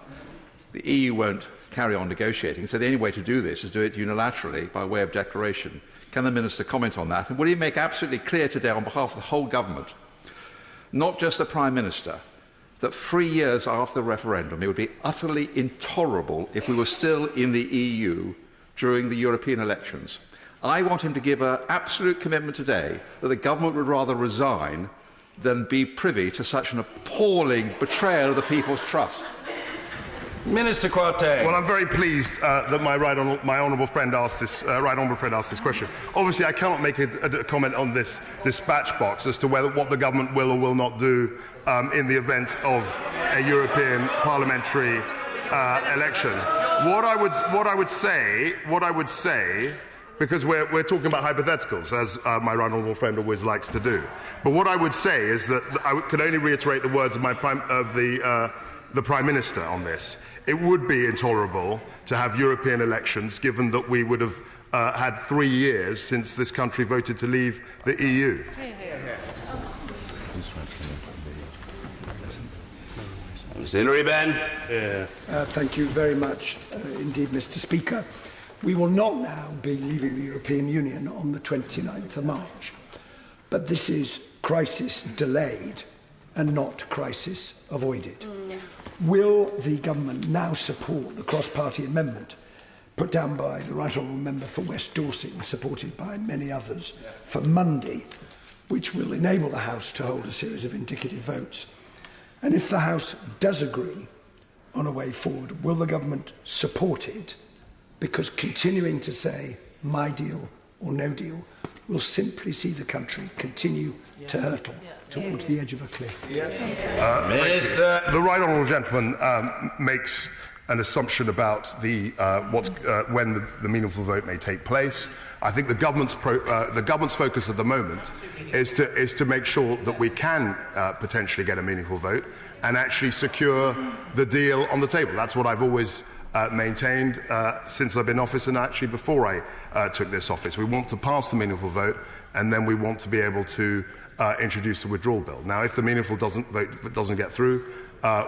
The EU won't carry on negotiating, so the only way to do this is do it unilaterally by way of declaration. Can the Minister comment on that? And will he make absolutely clear today on behalf of the whole government, not just the Prime Minister, that 3 years after the referendum it would be utterly intolerable if we were still in the EU during the European elections? I want him to give an absolute commitment today that the government would rather resign than be privy to such an appalling betrayal of the people's trust. Minister Kwarteng. Well, I'm very pleased that my honourable friend asked this question. Obviously, I cannot make a comment on this dispatch box as to what the government will or will not do in the event of a European parliamentary election. What I would say, because we're talking about hypotheticals, as my right honourable friend always likes to do. But what I would say is that I could only reiterate the words of the Prime Minister on this. It would be intolerable to have European elections, given that we would have had 3 years since this country voted to leave the EU. Hon Hilary Benn. Thank you very much indeed, Mr. Speaker. We will not now be leaving the European Union on the 29th of March, but this is crisis delayed and not crisis avoided. Will the government now support the cross-party amendment put down by the Right Honourable Member for West Dorset and supported by many others for Monday, which will enable the House to hold a series of indicative votes? And if the House does agree on a way forward, will the government support it? Because continuing to say my deal or no deal will simply see the country continue to hurtle towards the edge of a cliff. Minister. The right honourable gentleman makes an assumption about when the meaningful vote may take place. I think the government's focus at the moment is to make sure that we can potentially get a meaningful vote and actually secure the deal on the table. That's what I've always maintained since I've been in office, and actually before I took this office. We want to pass the meaningful vote, and then we want to be able to introduce a withdrawal bill. Now, if the meaningful vote doesn't get through,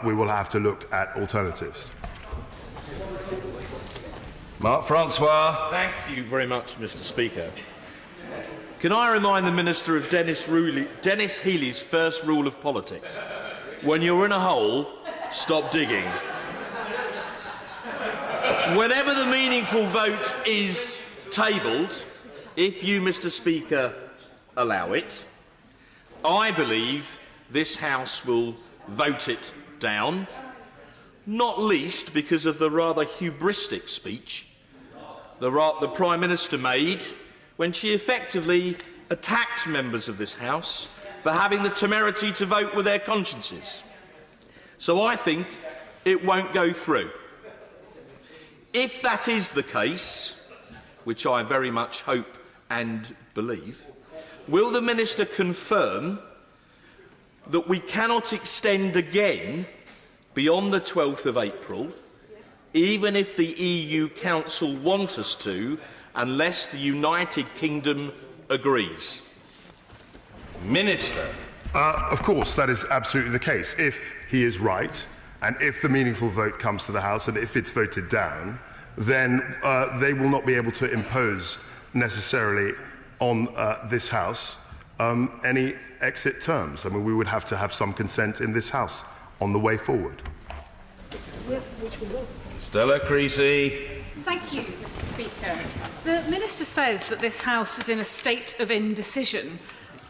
we will have to look at alternatives. Mark Francois. Thank you very much, Mr. Speaker. Can I remind the Minister of Dennis Healey's first rule of politics? When you're in a hole, stop digging. Whenever the meaningful vote is tabled, if you, Mr. Speaker, allow it, I believe this House will vote it down, not least because of the rather hubristic speech the Prime Minister made when she effectively attacked members of this House for having the temerity to vote with their consciences. So I think it won't go through. If that is the case, which I very much hope and believe, will the Minister confirm that we cannot extend again beyond the 12th of April, even if the EU Council want us to, unless the United Kingdom agrees? Minister. Of course, that is absolutely the case. If he is right, and if the meaningful vote comes to the House, and if it's voted down, then they will not be able to impose necessarily on this House any exit terms. I mean, we would have to have some consent in this House on the way forward. Stella Creasy. Thank you, Mr Speaker. The Minister says that this House is in a state of indecision.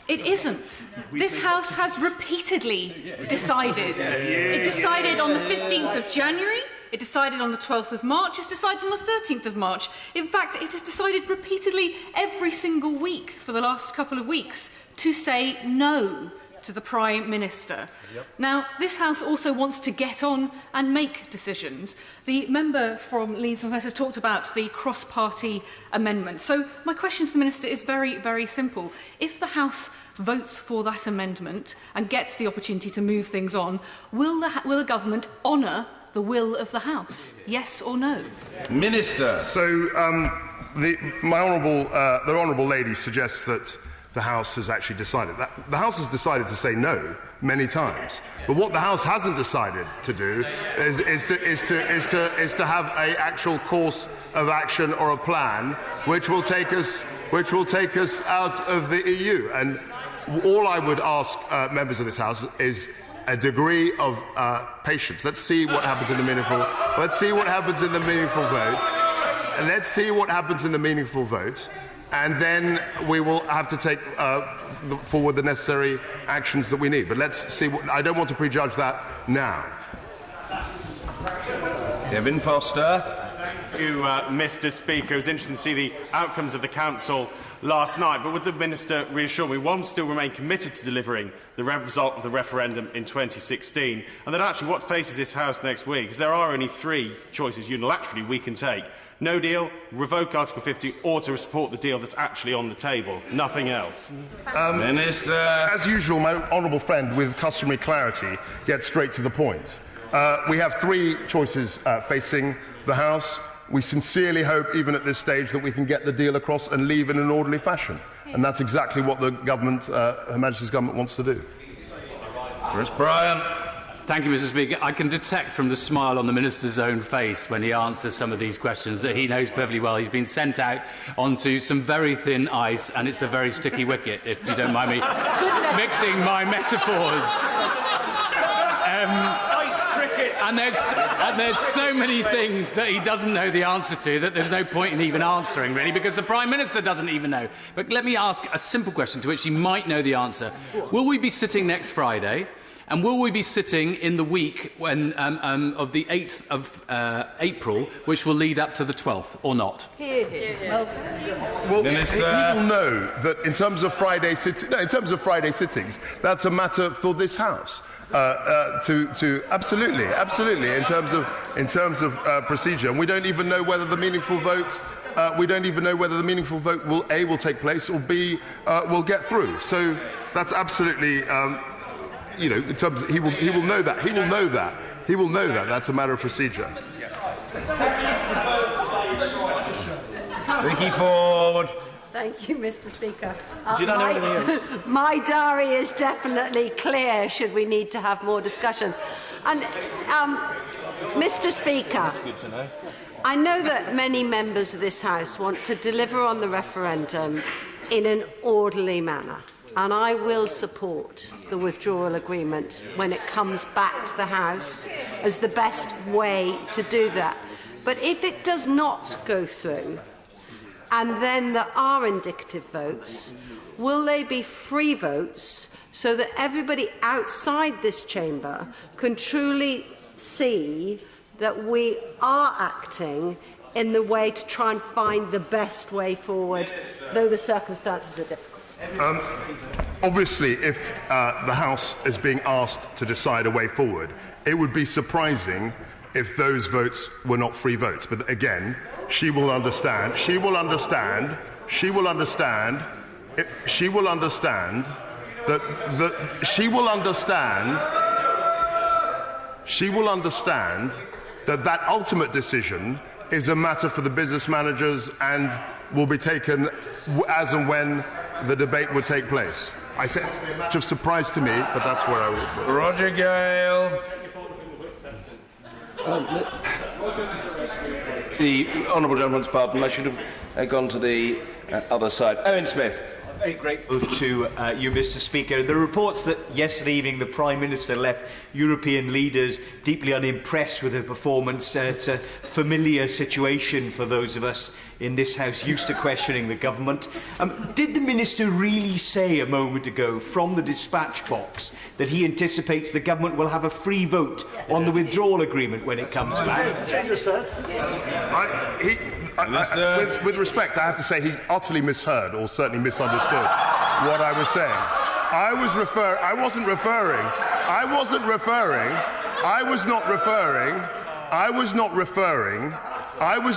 It isn't. This House has repeatedly decided. It decided on the 15th of January, it decided on the 12th of March, it's decided on the 13th of March. In fact, it has decided repeatedly every single week for the last couple of weeks to say no to the Prime Minister. Yep. Now, this House also wants to get on and make decisions. The member from Leeds and West has talked about the cross-party amendment. So my question to the Minister is very, very simple. If the House votes for that amendment and gets the opportunity to move things on, will the government honour the will of the House? Yes or no? Minister. So the honourable lady suggests that the House has actually decided. The House has decided to say no many times. But what the House hasn't decided to do is to have an actual course of action or a plan which will take us out of the EU. And all I would ask members of this House is a degree of patience. Let's see what happens in the meaningful. Let's see what happens in the meaningful vote. And let's see what happens in the meaningful vote. And then we will have to take forward the necessary actions that we need. But let's see. I don't want to prejudge that now. Kevin Foster. Thank you, Mr Speaker. It was interesting to see the outcomes of the Council last night. But would the Minister reassure me one still remain committed to delivering the result of the referendum in 2016? And that actually what faces this House next week is there are only three choices unilaterally we can take. No deal, revoke Article 50, or to support the deal that's actually on the table. Nothing else. Minister. As usual, my honourable friend, with customary clarity, gets straight to the point. We have three choices facing the House. We sincerely hope, even at this stage, that we can get the deal across and leave in an orderly fashion. And that's exactly what the government, Her Majesty's government, wants to do. Chris Bryant. Thank you, Mr Speaker. I can detect from the smile on the Minister's own face when he answers some of these questions that he knows perfectly well. He's been sent out onto some very thin ice, and it's a very sticky wicket, if you don't mind me mixing my metaphors. Ice cricket. And there's so many things that he doesn't know the answer to that there's no point in even answering, really, because the Prime Minister doesn't even know. But let me ask a simple question to which he might know the answer. Will we be sitting next Friday? And will we be sitting in the week when, of the 8th of April, which will lead up to the 12th, or not? Well, Minister. He will know that in terms of Friday sittings, that's a matter for this House. Absolutely, in terms of procedure, and we don't even know whether the meaningful vote. Will take place or B will get through. So that's absolutely. In terms of, he will know that. He will know that. That's a matter of procedure. Vicky Ford. Thank you, Mr Speaker. My diary is definitely clear should we need to have more discussions. And, Mr Speaker, I know that many members of this House want to deliver on the referendum in an orderly manner. And I will support the withdrawal agreement when it comes back to the House as the best way to do that. But if it does not go through, and then there are indicative votes, will they be free votes so that everybody outside this chamber can truly see that we are acting in the way to try and find the best way forward, though the circumstances are difficult? Obviously, if the House is being asked to decide a way forward, it would be surprising if those votes were not free votes. But again, she will understand that that ultimate decision is a matter for the business managers and will be taken as and when the debate would take place. I said it would be a matter of surprise to me, but that's where I would. Roger Gale. The honourable gentleman's pardon. I should have gone to the other side. Owen Smith. Very grateful to you, Mr. Speaker. The reports that yesterday evening the Prime Minister left European leaders deeply unimpressed with her performance. It's a familiar situation for those of us in this House used to questioning the government. Did the Minister really say a moment ago from the dispatch box that he anticipates the government will have a free vote on the withdrawal agreement when it comes back? With respect, I have to say he utterly misheard, or certainly misunderstood, what I was saying. I was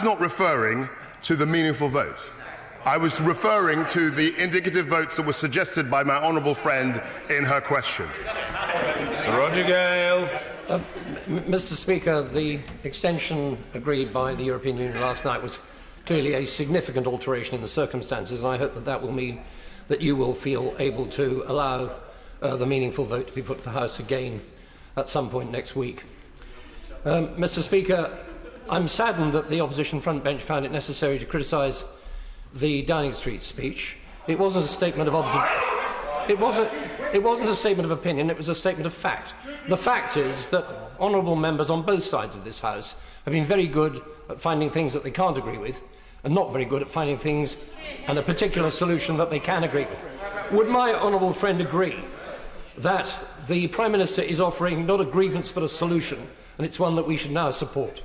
not referring to the meaningful vote. I was referring to the indicative votes that were suggested by my honourable friend in her question. Sir Roger Gale. Mr. Speaker, the extension agreed by the European Union last night was clearly a significant alteration in the circumstances, and I hope that that will mean that you will feel able to allow the meaningful vote to be put to the House again at some point next week. Mr. Speaker, I'm saddened that the opposition front bench found it necessary to criticise the Downing Street speech. It wasn't a statement of It wasn't a statement of opinion, it was a statement of fact. The fact is that honourable members on both sides of this House have been very good at finding things that they can't agree with and not very good at finding things and a particular solution that they can agree with. Would my honourable friend agree that the Prime Minister is offering not a grievance but a solution, and it's one that we should now support?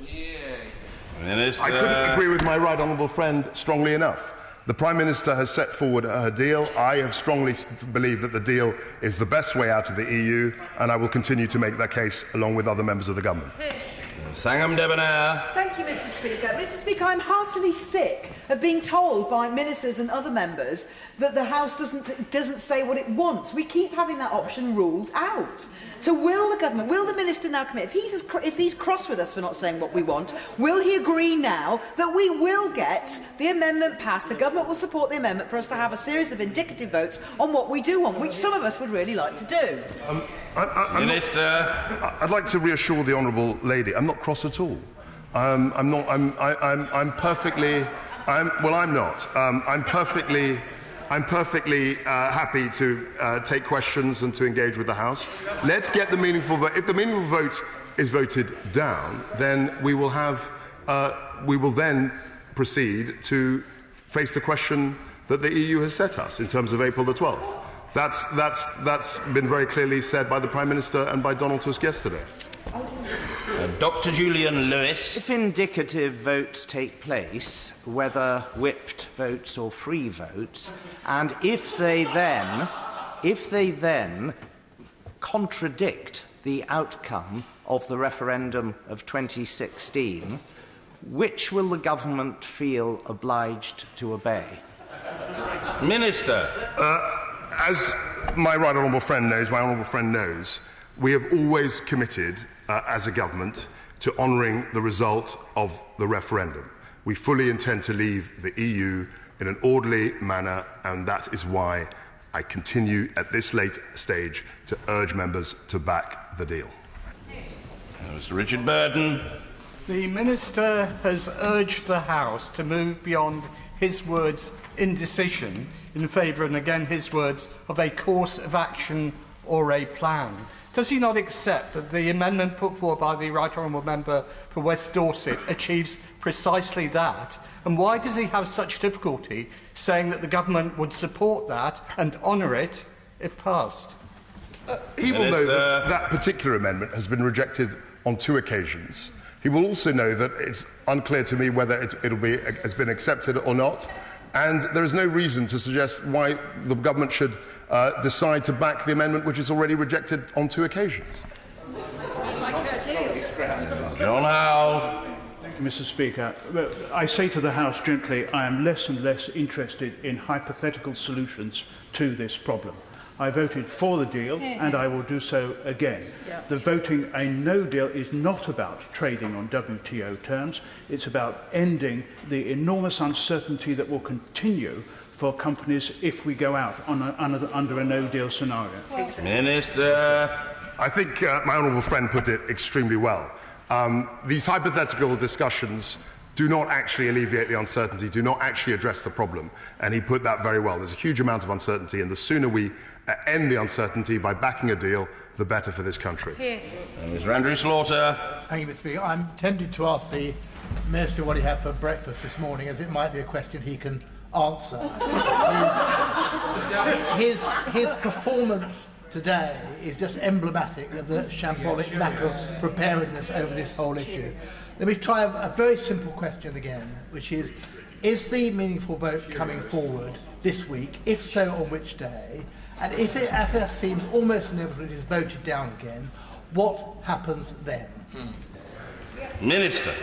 I couldn't agree with my right honourable friend strongly enough. The Prime Minister has set forward her deal. I have strongly believed that the deal is the best way out of the EU, and I will continue to make that case along with other members of the government. Thangam Debbonaire. Thank you, Mr. Speaker. Mr. Speaker, I'm heartily sick of being told by ministers and other members that the House doesn't say what it wants. We keep having that option ruled out. So will the government, will the minister now commit, if he's cross with us for not saying what we want, will he agree now that we will get the amendment passed, the government will support the amendment for us to have a series of indicative votes on what we do want, which some of us would really like to do? I'd like to reassure the honourable lady, I'm not cross at all. I'm perfectly happy to take questions and to engage with the House. Let's get the meaningful vote. If the meaningful vote is voted down, then we will then proceed to face the question that the EU has set us in terms of April the 12th. That's been very clearly said by the Prime Minister and by Donald Tusk yesterday. Dr Julian Lewis. If indicative votes take place, whether whipped votes or free votes, and if they then contradict the outcome of the referendum of 2016, which will the government feel obliged to obey? Minister. As my right honourable friend knows, we have always committed as a government to honouring the result of the referendum. We fully intend to leave the EU in an orderly manner, and that is why I continue at this late stage to urge members to back the deal. Mr Richard Burden. The Minister has urged the House to move beyond his words indecision in favour, and again his words, of a course of action or a plan. Does he not accept that the amendment put forward by the Right Honourable Member for West Dorset achieves precisely that? And why does he have such difficulty saying that the government would support that and honour it if passed? He will know that that particular amendment has been rejected on 2 occasions. He will also know that it's unclear to me whether has been accepted or not. And there is no reason to suggest why the government should decide to back the amendment which is already rejected on 2 occasions. John Howell. Thank you, Mr. Speaker. I say to the House gently, I am less and less interested in hypothetical solutions to this problem. I voted for the deal, and I will do so again. The voting a no deal is not about trading on WTO terms. It's about ending the enormous uncertainty that will continue for companies if we go out on under a no-deal scenario. Minister. I think my honourable friend put it extremely well. These hypothetical discussions do not actually alleviate the uncertainty, do not actually address the problem. And he put that very well. There's a huge amount of uncertainty, and the sooner we end the uncertainty by backing a deal, the better for this country. Here. Mr. Andrew Slaughter. Thank you, Mr. Speaker. I'm tempted to ask the Minister what he had for breakfast this morning, as it might be a question he can answer. His performance today is just emblematic of the shambolic lack of preparedness over this whole issue. Let me try a very simple question again, which is the meaningful vote coming forward this week? If so, on which day? And if it, as it seems almost inevitable, it is voted down again, what happens then? Minister.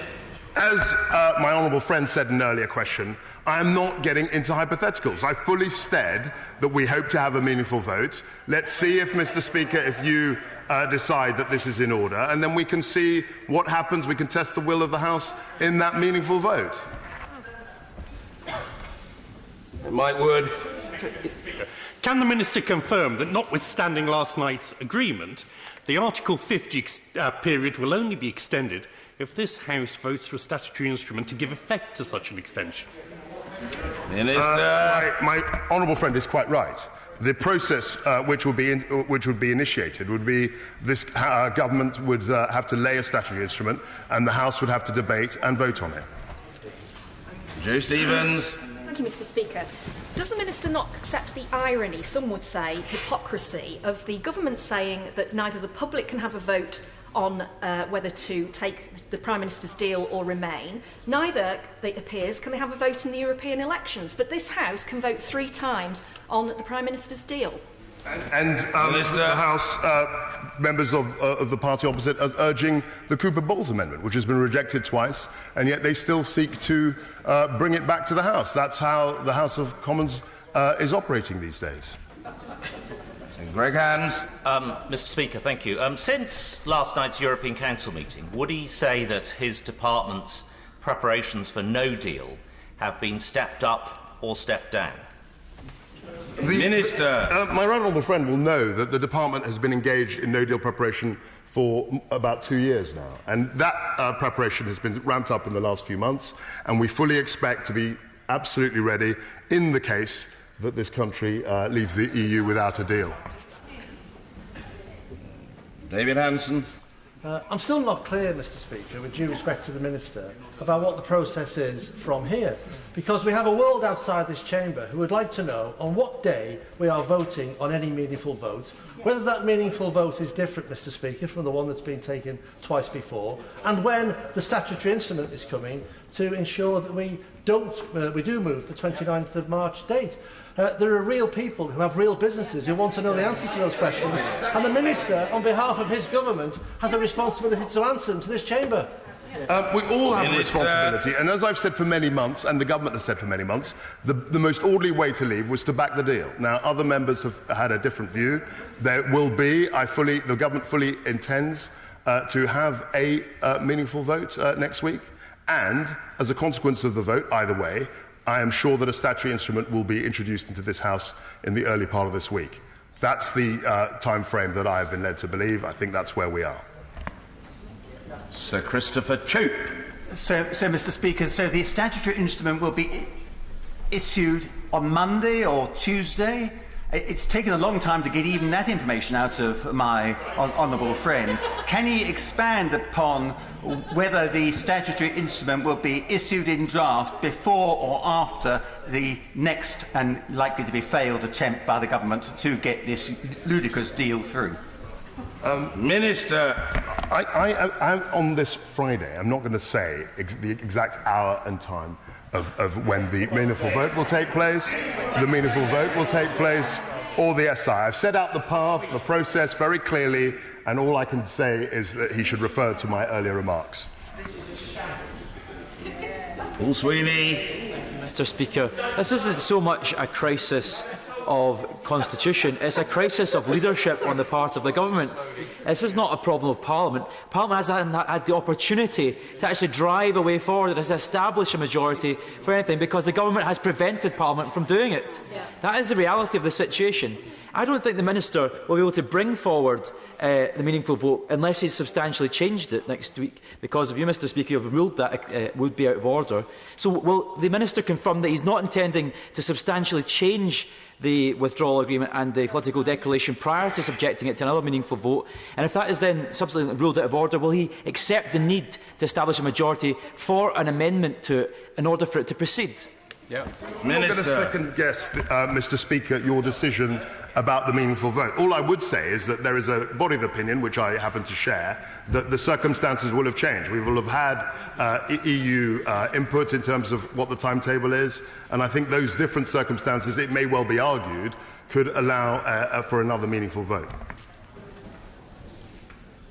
As my honourable friend said in an earlier question, I am not getting into hypotheticals. I fully said that we hope to have a meaningful vote. Let's see if, Mr. Speaker, if you decide that this is in order, and then we can see what happens. We can test the will of the House in that meaningful vote. Mike Wood. Can the Minister confirm that, notwithstanding last night's agreement, the Article 50 period will only be extended if this House votes for a statutory instrument to give effect to such an extension? My honourable friend is quite right. The process which would be initiated would be this government would have to lay a statutory instrument, and the House would have to debate and vote on it. Joe Stevens. Thank you, Mr. Speaker. Does the Minister not accept the irony, some would say hypocrisy, of the government saying that neither the public can have a vote on whether to take the Prime Minister's deal or remain, neither, it appears, can they have a vote in the European elections, but this House can vote 3 times on the Prime Minister's deal? And the House members of the party opposite are urging the Cooper-Bowles amendment, which has been rejected twice, and yet they still seek to bring it back to the House. That's how the House of Commons is operating these days. Greg Hands. Mr. Speaker, thank you. Since last night's European Council meeting, would he say that his department's preparations for no deal have been stepped up or stepped down? The Minister. My right honourable friend will know that the department has been engaged in no-deal preparation for about 2 years now, and that preparation has been ramped up in the last few months, and we fully expect to be absolutely ready in the case that this country leaves the EU without a deal. David Hanson. I'm still not clear, Mr. Speaker, with due respect to the Minister, about what the process is from here, because we have a world outside this chamber who would like to know on what day we are voting on any meaningful vote, whether that meaningful vote is different, Mr. Speaker, from the one that's been taken twice before, and when the statutory instrument is coming to ensure that we do move the 29th of March date. There are real people who have real businesses who want to know the answers to those questions, and the Minister, on behalf of his government, has a responsibility to answer them to this chamber. We all have a responsibility, and as I've said for many months, and the government has said for many months, the most orderly way to leave was to back the deal. Now, other members have had a different view. There will be, the government fully intends to have a meaningful vote next week, and as a consequence of the vote, either way, I am sure that a statutory instrument will be introduced into this House in the early part of this week. That's the time frame that I have been led to believe. I think that's where we are. Sir Christopher Chope. So, Mr. Speaker, so the statutory instrument will be issued on Monday or Tuesday? It's taken a long time to get even that information out of my honourable friend. Can he expand upon whether the statutory instrument will be issued in draft before or after the next and likely to be failed attempt by the government to get this ludicrous deal through? Minister, I'm on this Friday. I'm not going to say the exact hour and time of when the meaningful vote will take place, or the SI. I've set out the path, the process very clearly, and all I can say is that he should refer to my earlier remarks. Paul Sweeney. Mr. Speaker, this isn't so much a crisis of constitution, it's a crisis of leadership on the part of the government. This is not a problem of Parliament. Parliament has had the opportunity to actually drive a way forward and to establish a majority for anything because the government has prevented Parliament from doing it. That is the reality of the situation. I don't think the Minister will be able to bring forward the meaningful vote unless he's substantially changed it next week, because if you, Mr Speaker, have ruled that it would be out of order. So will the Minister confirm that he's not intending to substantially change the withdrawal agreement and the political declaration prior to subjecting it to another meaningful vote? And if that is then subsequently ruled out of order, will he accept the need to establish a majority for an amendment to it in order for it to proceed? Yeah. I'm not going to second-guess, Mr Speaker, your decision about the meaningful vote. All I would say is that there is a body of opinion, which I happen to share, that the circumstances will have changed. We will have had EU input in terms of what the timetable is, and I think those different circumstances, it may well be argued, could allow for another meaningful vote.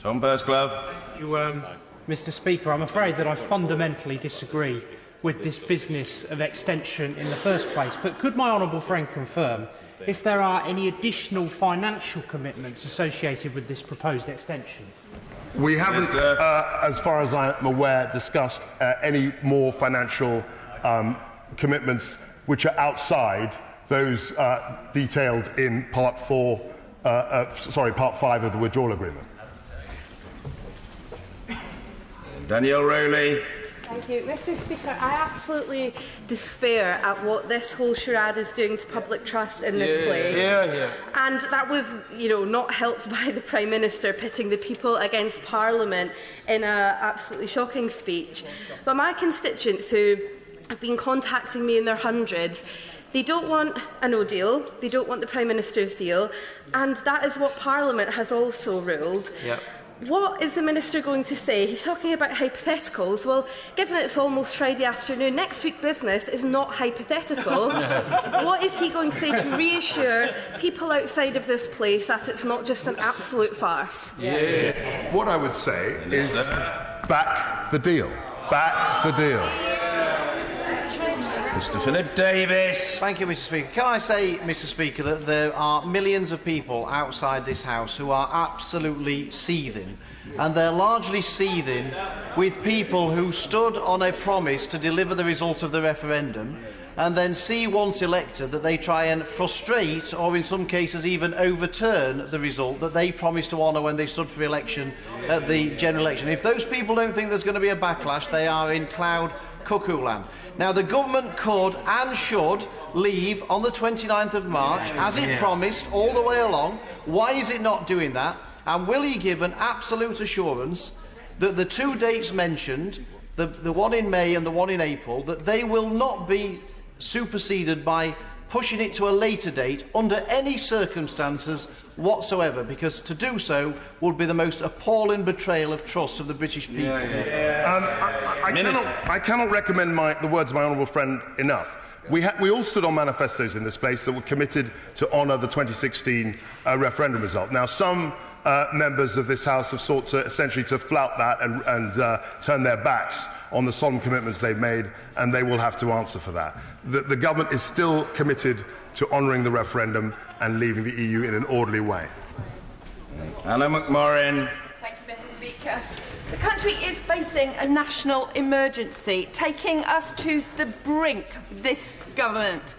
Tom Pursglove. Mr Speaker, I'm afraid that I fundamentally disagree with this business of extension in the first place. But could my honourable friend confirm if there are any additional financial commitments associated with this proposed extension? We haven't, as far as I'm aware, discussed any more financial commitments which are outside those detailed in Part 5 of the withdrawal agreement. Danielle Rowley. Thank you. Mr Speaker, I absolutely despair at what this whole charade is doing to public trust in this place. And that was, not helped by the Prime Minister pitting the people against Parliament in an absolutely shocking speech. But my constituents who have been contacting me in their hundreds, they don't want a no deal, they don't want the Prime Minister's deal, and that is what Parliament has also ruled. Yep. What is the Minister going to say? He's talking about hypotheticals. Well, given it's almost Friday afternoon, next week's business is not hypothetical. What is he going to say to reassure people outside of this place that it's not just an absolute farce? What I would say is back the deal. Back the deal. Mr Philip Davis. Thank you, Mr Speaker. Can I say, Mr Speaker, that there are millions of people outside this House who are absolutely seething, and they're largely seething with people who stood on a promise to deliver the result of the referendum and then see once elected that they try and frustrate or in some cases even overturn the result that they promised to honour when they stood for election at the general election. If those people don't think there's going to be a backlash, they are in cloud cuckoo land. Now, the government could and should leave on the 29th of March, as it promised all the way along. Why is it not doing that? And will he give an absolute assurance that the two dates mentioned, the one in May and the one in April, that they will not be superseded by pushing it to a later date under any circumstances whatsoever, because to do so would be the most appalling betrayal of trust of the British people. I cannot recommend the words of my honourable friend enough. We all stood on manifestos in this place that were committed to honour the 2016 referendum result. Now, some members of this House have sought to essentially to flout that and turn their backs on the solemn commitments they've made, and they will have to answer for that. The government is still committed to honouring the referendum and leaving the EU in an orderly way. Anna McMorrin. Thank you, Mr Speaker. The country is facing a national emergency, taking us to the brink of this government.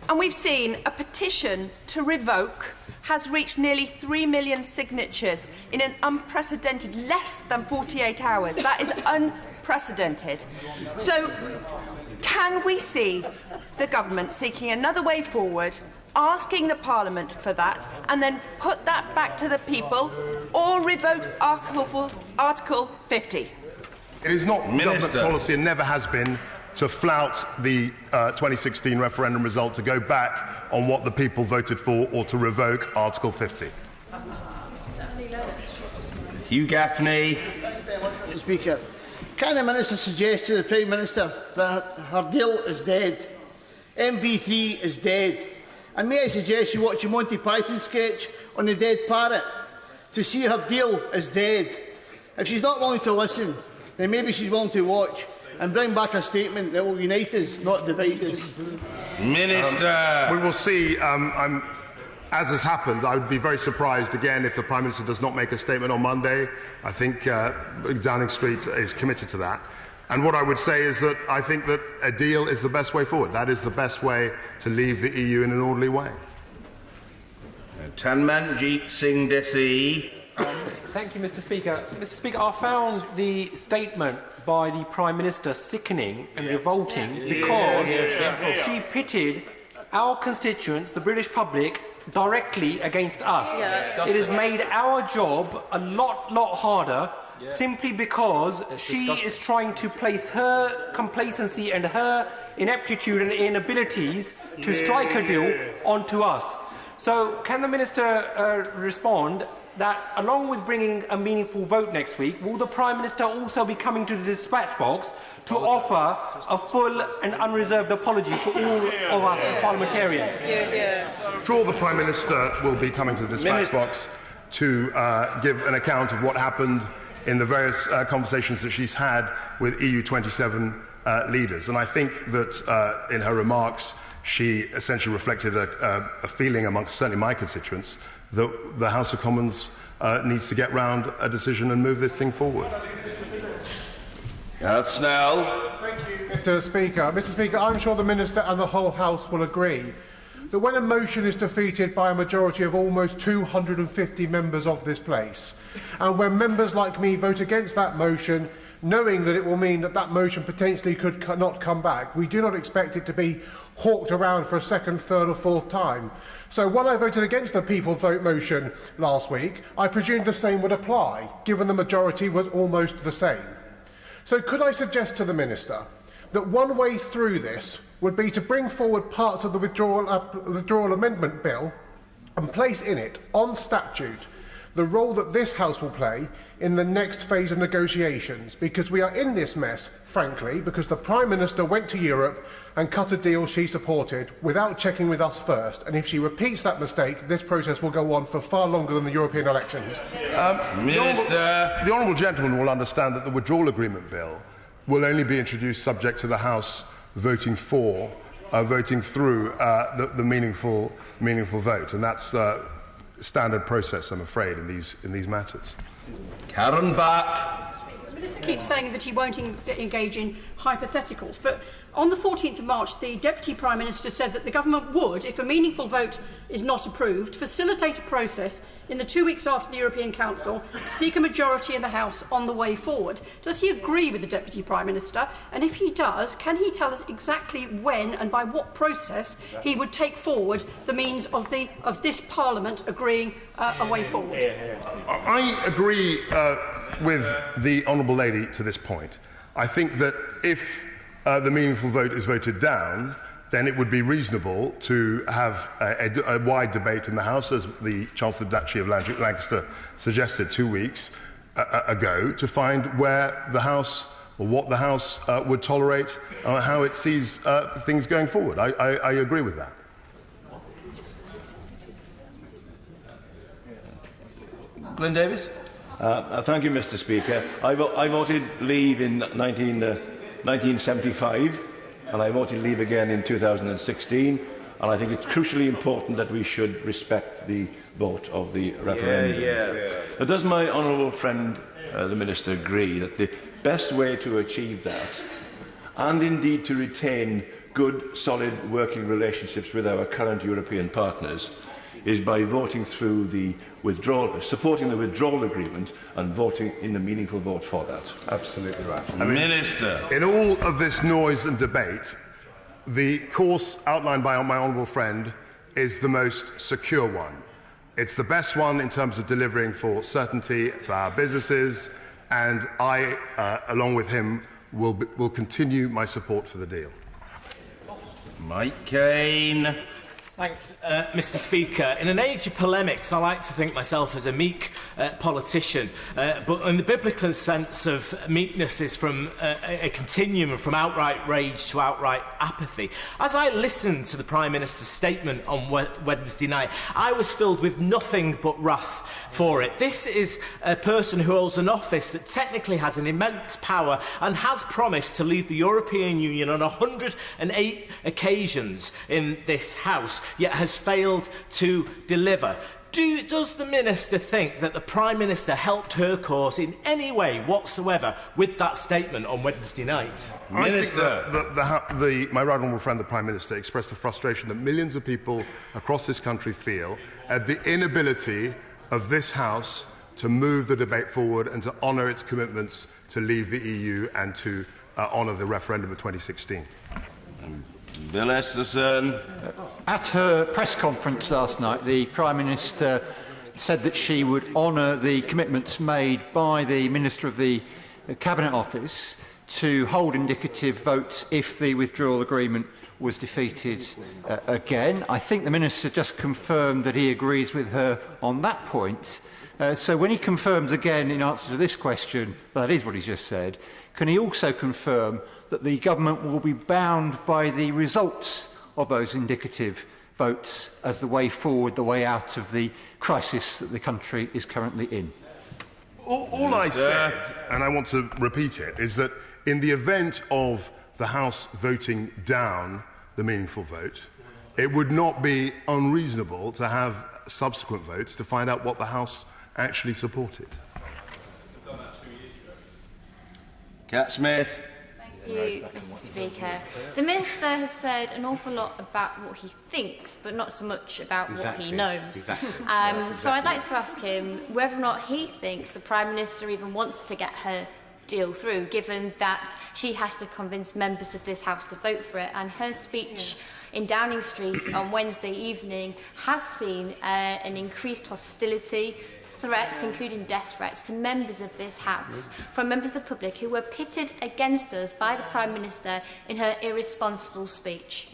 And we've seen a petition to revoke has reached nearly 3 million signatures in an unprecedented less than 48 hours. That is unprecedented. So, can we see the government seeking another way forward, asking the Parliament for that, and then put that back to the people, or revoke Article 50? It is not government policy, and never has been, to flout the 2016 referendum result, to go back on what the people voted for, or to revoke Article 50. Hugh Gaffney. Mr Speaker, can the Minister suggest to the Prime Minister that her deal is dead? MV3 is dead. And may I suggest you watch a Monty Python sketch on the dead parrot to see her deal is dead? If she's not willing to listen, then maybe she's willing to watch and bring back a statement that will unite us, not divide us. Minister. We will see. As has happened, I would be very surprised again if the Prime Minister does not make a statement on Monday. I think Downing Street is committed to that. And what I would say is that I think that a deal is the best way forward. That is the best way to leave the EU in an orderly way. Tanmanjeet Singh Dhesi. Thank you, Mr. Speaker. Mr. Speaker, I found the statement by the Prime Minister sickening and revolting because she pitted our constituents, the British public, directly against us. It has made our job a lot harder simply because she is trying to place her complacency and her ineptitude and inabilities to strike a deal onto us. So can the Minister respond that, along with bringing a meaningful vote next week, will the Prime Minister also be coming to the dispatch box to offer a full and unreserved apology to all of us as parliamentarians? I'm sure the Prime Minister will be coming to the dispatch box to give an account of what happened in the various conversations that she's had with EU27 leaders. And I think that in her remarks, she essentially reflected a feeling amongst certainly my constituents that the House of Commons needs to get round a decision and move this thing forward. Gareth Snell. Thank you, Mr. Speaker. Mr. Speaker, I'm sure the Minister and the whole House will agree that when a motion is defeated by a majority of almost 250 members of this place, and when members like me vote against that motion, knowing that it will mean that that motion potentially could not come back, we do not expect it to be hawked around for a second, third or fourth time. So when I voted against the People's Vote motion last week, I presumed the same would apply, given the majority was almost the same. So could I suggest to the Minister that one way through this would be to bring forward parts of the withdrawal amendment bill and place in it, on statute, the role that this House will play in the next phase of negotiations, because we are in this mess, frankly, because the Prime Minister went to Europe and cut a deal she supported without checking with us first, and if she repeats that mistake, this process will go on for far longer than the European elections. Minister. The honourable gentleman will understand that the withdrawal agreement bill will only be introduced subject to the House voting through the meaningful vote, and that's standard process, I'm afraid, in these matters. Karen Back. The Minister keeps saying that he won't engage in hypotheticals, but on the 14th of March, the Deputy Prime Minister said that the Government would, if a meaningful vote is not approved, facilitate a process in the 2 weeks after the European Council to seek a majority in the House on the way forward. Does he agree with the Deputy Prime Minister? And if he does, can he tell us exactly when and by what process he would take forward the means of this Parliament agreeing a way forward? I agree with the honourable lady to this point. I think that if the meaningful vote is voted down, then it would be reasonable to have a wide debate in the House, as the Chancellor Duchy of Lancaster suggested 2 weeks ago, to find where the House, or what the House would tolerate, how it sees things going forward. I agree with that. Glyn Davies. Thank you, Mr. Speaker. I voted leave in 1975, and I voted leave again in 2016, and I think it's crucially important that we should respect the vote of the referendum. But does my honourable friend, the Minister, agree that the best way to achieve that, and indeed to retain good, solid working relationships with our current European partners, is by voting through the withdrawal, supporting the withdrawal agreement and voting in the meaningful vote for that? Absolutely right. Minister. In all of this noise and debate, the course outlined by my honourable friend is the most secure one. It's the best one in terms of delivering for certainty for our businesses, and I, along with him, will continue my support for the deal. Mike Kane. Thanks, Mr. Speaker. In an age of polemics, I like to think myself as a meek politician, but in the biblical sense of meekness is from a continuum from outright rage to outright apathy. As I listened to the Prime Minister's statement on Wednesday night, I was filled with nothing but wrath for it. This is a person who holds an office that technically has an immense power and has promised to leave the European Union on 108 occasions in this House, yet has failed to deliver. Does the Minister think that the Prime Minister helped her cause in any way whatsoever with that statement on Wednesday night? Minister. My right honourable friend, the Prime Minister, expressed the frustration that millions of people across this country feel at the inability of this House to move the debate forward and to honour its commitments to leave the EU and to honour the referendum of 2016. Bill Esterson. At her press conference last night, the Prime Minister said that she would honour the commitments made by the Minister of the Cabinet Office to hold indicative votes if the withdrawal agreement was defeated again. I think the Minister just confirmed that he agrees with her on that point. So when he confirms again in answer to this question, that is what he's just said, can he also confirm that the government will be bound by the results of those indicative votes as the way forward, the way out of the crisis that the country is currently in? All I said, and I want to repeat it, is that in the event of the House voting down the meaningful vote, it would not be unreasonable to have subsequent votes to find out what the House actually supported. Cat Smith. Thank you, Mr. Speaker. The Minister has said an awful lot about what he thinks, but not so much about what he knows. So I'd like to ask him whether or not he thinks the Prime Minister even wants to get her deal through, given that she has to convince members of this House to vote for it, and her speech in Downing Street on Wednesday evening has seen an increased hostility, threats, including death threats, to members of this House from members of the public who were pitted against us by the Prime Minister in her irresponsible speech.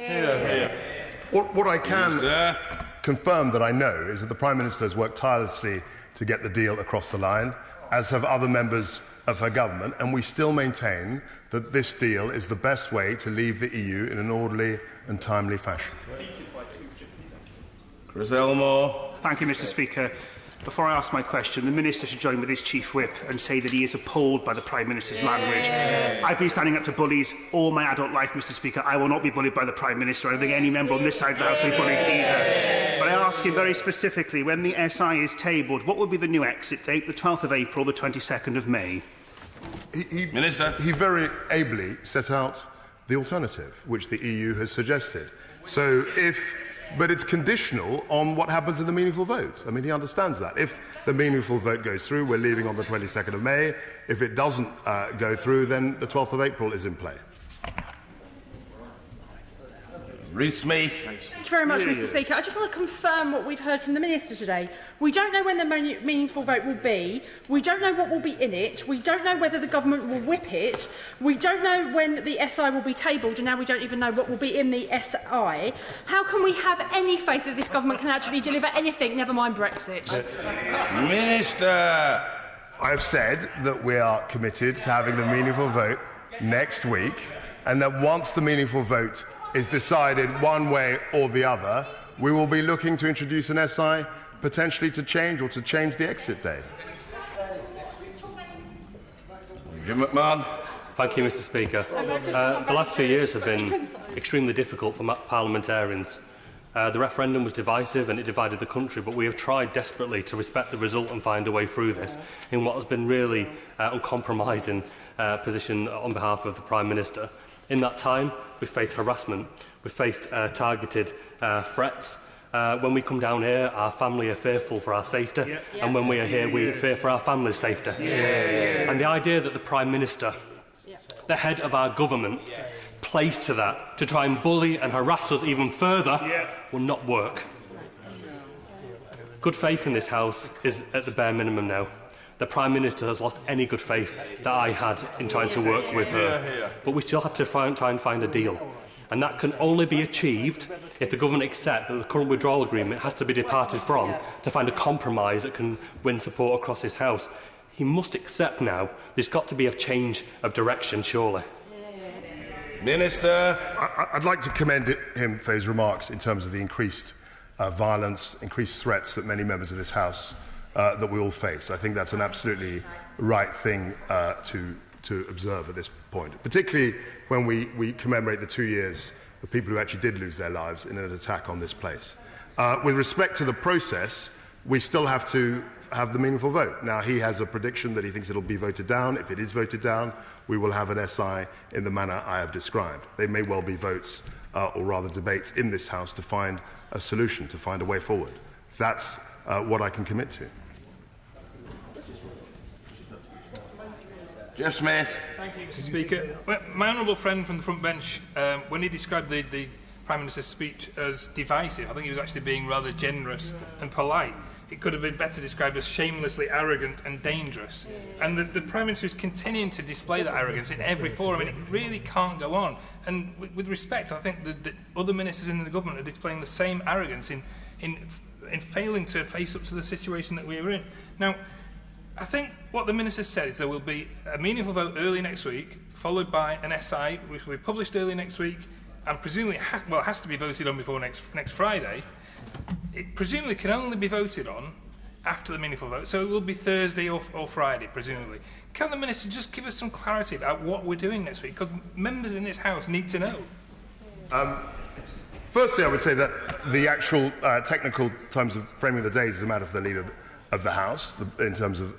What I can confirm that I know is that the Prime Minister has worked tirelessly to get the deal across the line, as have other members of her government, and we still maintain that this deal is the best way to leave the EU in an orderly and timely fashion. Chris Elmore. Thank you, Mr. Speaker. Before I ask my question, the Minister should join with his Chief Whip and say that he is appalled by the Prime Minister's language. I've been standing up to bullies all my adult life, Mr. Speaker. I will not be bullied by the Prime Minister. I don't think any member on this side of the House will be bullied either. But I ask him very specifically, when the SI is tabled, what will be the new exit date, the 12th of April, the 22nd of May? Minister. He very ably set out the alternative, which the EU has suggested. But it's conditional on what happens in the meaningful vote. I mean, he understands that. If the meaningful vote goes through, we're leaving on the 22nd of May. If it doesn't go through, then the 12th of April is in play. Ruth Smeeth. Thank you very much, Mr. Speaker. I just want to confirm what we've heard from the Minister today. We don't know when the meaningful vote will be. We don't know what will be in it. We don't know whether the government will whip it. We don't know when the SI will be tabled, and now we don't even know what will be in the SI. How can we have any faith that this government can actually deliver anything, never mind Brexit? Minister! I have said that we are committed to having the meaningful vote next week, and that once the meaningful vote is decided one way or the other, we will be looking to introduce an SI potentially to change the exit date. Jim McMahon. Thank you, Mr. Speaker. The last 2 years have been extremely difficult for parliamentarians. The referendum was divisive and it divided the country, but we have tried desperately to respect the result and find a way through this in what has been really uncompromising position on behalf of the Prime Minister. In that time, we've faced harassment, we've faced targeted threats. When we come down here, our family are fearful for our safety, and when we are here, we fear for our family's safety. And the idea that the Prime Minister, the head of our government, plays to that to try and bully and harass us even further will not work. Good faith in this House is at the bare minimum now. The Prime Minister has lost any good faith that I had in trying to work with her. But we still have to try and find a deal. And that can only be achieved if the government accept that the current withdrawal agreement has to be departed from to find a compromise that can win support across this House. He must accept now there's got to be a change of direction, surely. Minister. I'd like to commend him for his remarks in terms of the increased violence, increased threats that many members of this House that we all face. I think that's an absolutely right thing to observe at this point, particularly when we commemorate the 2 years of people who actually did lose their lives in an attack on this place. With respect to the process, we still have to have the meaningful vote. Now, he has a prediction that he thinks it'll be voted down. If it is voted down, we will have an SI in the manner I have described. There may well be votes, or rather debates, in this House to find a solution, to find a way forward. That's what I can commit to. Jeff Smith. Thank you, Mr. Speaker. Well, my honourable friend from the front bench, when he described the Prime Minister's speech as divisive, I think he was actually being rather generous and polite. It could have been better described as shamelessly arrogant and dangerous. And the Prime Minister is continuing to display that arrogance in every forum, and it really can't go on. And with respect, I think that other ministers in the government are displaying the same arrogance in failing to face up to the situation that we are in. Now, I think what the Minister said is there will be a meaningful vote early next week, followed by an SI, which will be published early next week, and presumably it has to be voted on before next Friday. It presumably can only be voted on after the meaningful vote, so it will be Thursday or Friday, presumably. Can the Minister just give us some clarity about what we're doing next week? Because members in this House need to know. Firstly, I would say that the actual technical times of framing the days is a matter for the leader of the House, in terms of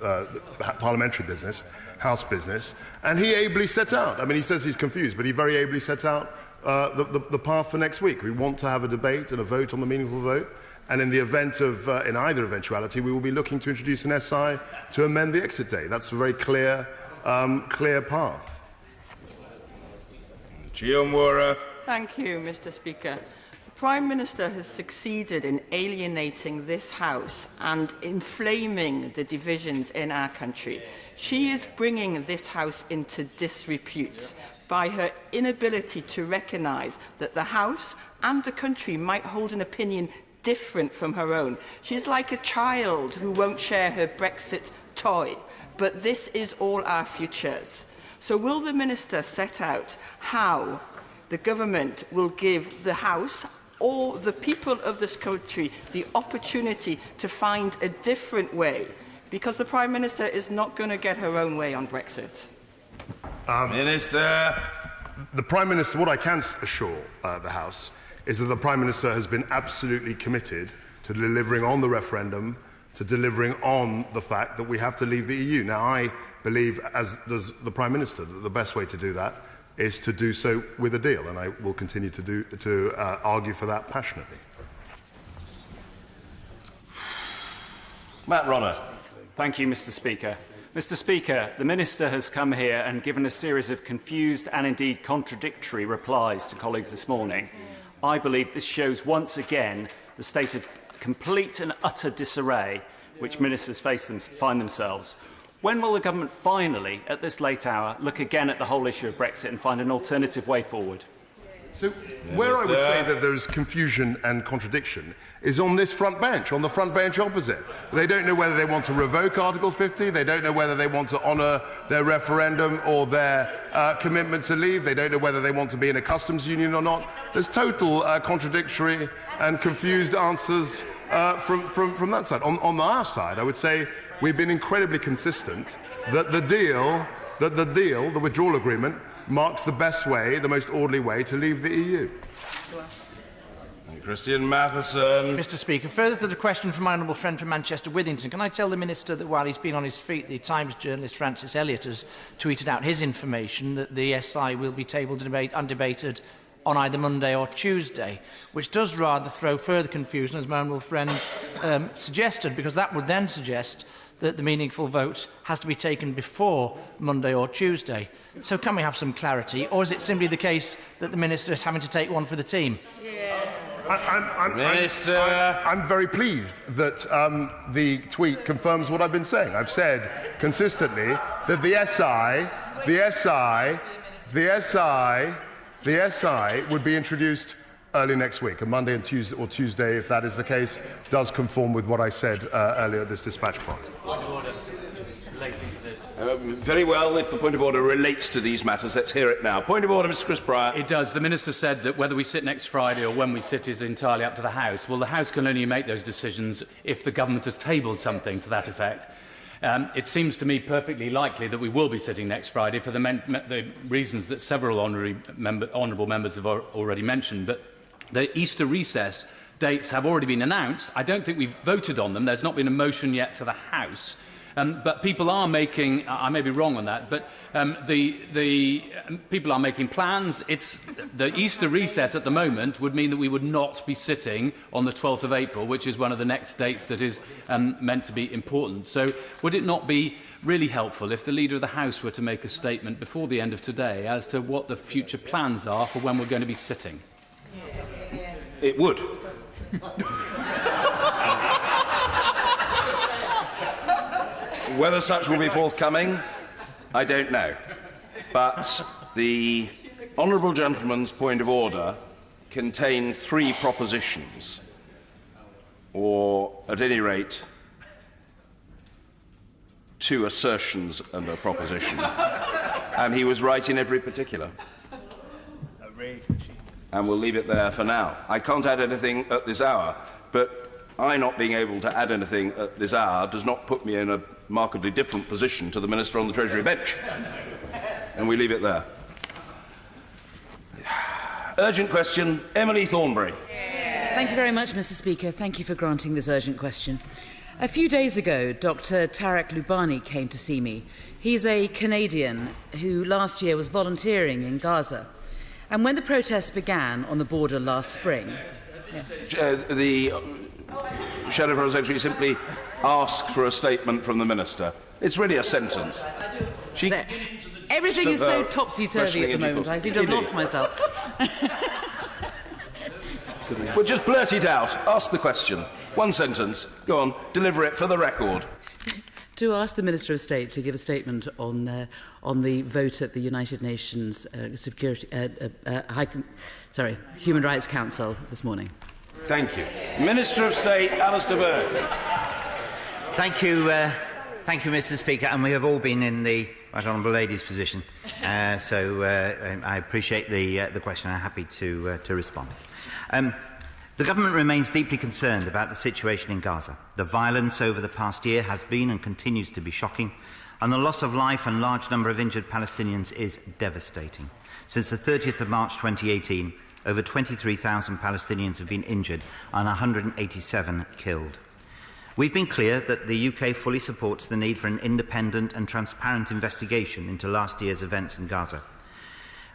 parliamentary business, House business, and he ably set out. I mean, he says he's confused, but he very ably set out the path for next week. We want to have a debate and a vote on the meaningful vote, and in the event of, in either eventuality, we will be looking to introduce an SI to amend the exit date. That's a very clear path. Thank you, Mr. Speaker. The Prime Minister has succeeded in alienating this House and inflaming the divisions in our country. She is bringing this House into disrepute by her inability to recognise that the House and the country might hold an opinion different from her own. She's like a child who won't share her Brexit toy, but this is all our futures. So will the Minister set out how the government will give the House or the people of this country the opportunity to find a different way? Because the Prime Minister is not going to get her own way on Brexit. Minister. The Prime Minister, what I can assure the House is that the Prime Minister has been absolutely committed to delivering on the referendum, to delivering on the fact that we have to leave the EU. Now, I believe, as does the Prime Minister, that the best way to do that is to do so with a deal, and I will continue to argue for that passionately. Matt Rodda. Thank you, Mr. Speaker. Mr. Speaker, the Minister has come here and given a series of confused and indeed contradictory replies to colleagues this morning. I believe this shows once again the state of complete and utter disarray which ministers find themselves. When will the government finally, at this late hour, look again at the whole issue of Brexit and find an alternative way forward? So, where I would say that there is confusion and contradiction is on this front bench, on the front bench opposite. They don't know whether they want to revoke Article 50, they don't know whether they want to honour their referendum or their commitment to leave, they don't know whether they want to be in a customs union or not. There's total contradictory and confused answers from that side. On our side, I would say we've been incredibly consistent that the withdrawal agreement, marks the best way, the most orderly way to leave the EU. Christian Matheson. Mr. Speaker, further to the question from my honourable friend from Manchester Withington, can I tell the Minister that while he's been on his feet, the Times journalist Francis Elliott has tweeted out his information that the SI will be tabled and undebated on either Monday or Tuesday, which does rather throw further confusion, as my honourable friend suggested, because that would then suggest that the meaningful vote has to be taken before Monday or Tuesday. So can we have some clarity, or is it simply the case that the Minister is having to take one for the team? I'm very pleased that the tweet confirms what I've been saying. I've said consistently that the SI would be introduced early next week, and Monday and Tuesday, if that is the case, does conform with what I said earlier at this dispatch point. Very well, if the point of order relates to these matters, let's hear it now. Point of order, Mr. Chris Bryant. It does. The Minister said that whether we sit next Friday or when we sit is entirely up to the House. Well, the House can only make those decisions if the government has tabled something to that effect. It seems to me perfectly likely that we will be sitting next Friday for the reasons that several honourable members have already mentioned. But the Easter recess dates have already been announced. I don't think we've voted on them. There's not been a motion yet to the House. But people are making, I may be wrong on that, but people are making plans. The Easter recess at the moment would mean that we would not be sitting on the 12th of April, which is one of the next dates that is meant to be important. So would it not be really helpful if the Leader of the House were to make a statement before the end of today as to what the future plans are for when we're going to be sitting? It would. Whether such will be forthcoming, I don't know. But the honourable gentleman's point of order contained 3 propositions, or at any rate 2 assertions and a proposition. And he was right in every particular. And we'll leave it there for now. I can't add anything at this hour, but I not being able to add anything at this hour does not put me in a markedly different position to the Minister on the Treasury bench. And we leave it there. Urgent question, Emily Thornberry. Thank you very much, Mr. Speaker. Thank you for granting this urgent question. A few days ago, Dr Tarek Loubani came to see me. He's a Canadian who last year was volunteering in Gaza. And when the protests began on the border last spring... The Shadow Foreign Secretary simply asked for a statement from the Minister. It's really a sentence. Everything is so topsy-turvy at the moment. I seem to have lost myself. Well, just blurt it out. Ask the question. One sentence. Go on. Deliver it for the record. To ask the Minister of State to give a statement on the vote at the United Nations Human Rights Council this morning. Thank you. Minister of State, Alistair Burt. Thank you, Mr. Speaker. And we have all been in the Right Honourable Lady's position, so I appreciate the question. I'm happy to respond. The government remains deeply concerned about the situation in Gaza. The violence over the past year has been and continues to be shocking, and the loss of life and large number of injured Palestinians is devastating. Since the 30th of March 2018, over 23,000 Palestinians have been injured and 187 killed. We've been clear that the UK fully supports the need for an independent and transparent investigation into last year's events in Gaza.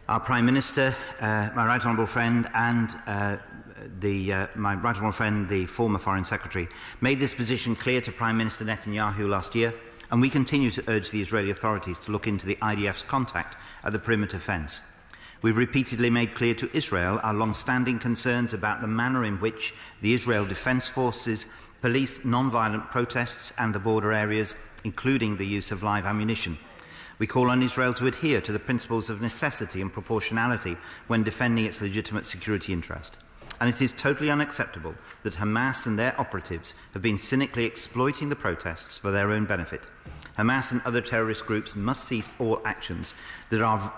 Our Prime Minister, my right honourable friend, and my right honourable friend, the former Foreign Secretary, made this position clear to Prime Minister Netanyahu last year, and we continue to urge the Israeli authorities to look into the IDF's contact at the perimeter fence. We've repeatedly made clear to Israel our long-standing concerns about the manner in which the Israel Defence Forces police non-violent protests and the border areas, including the use of live ammunition. We call on Israel to adhere to the principles of necessity and proportionality when defending its legitimate security interest. And it is totally unacceptable that Hamas and their operatives have been cynically exploiting the protests for their own benefit. Hamas and other terrorist groups must cease all actions that are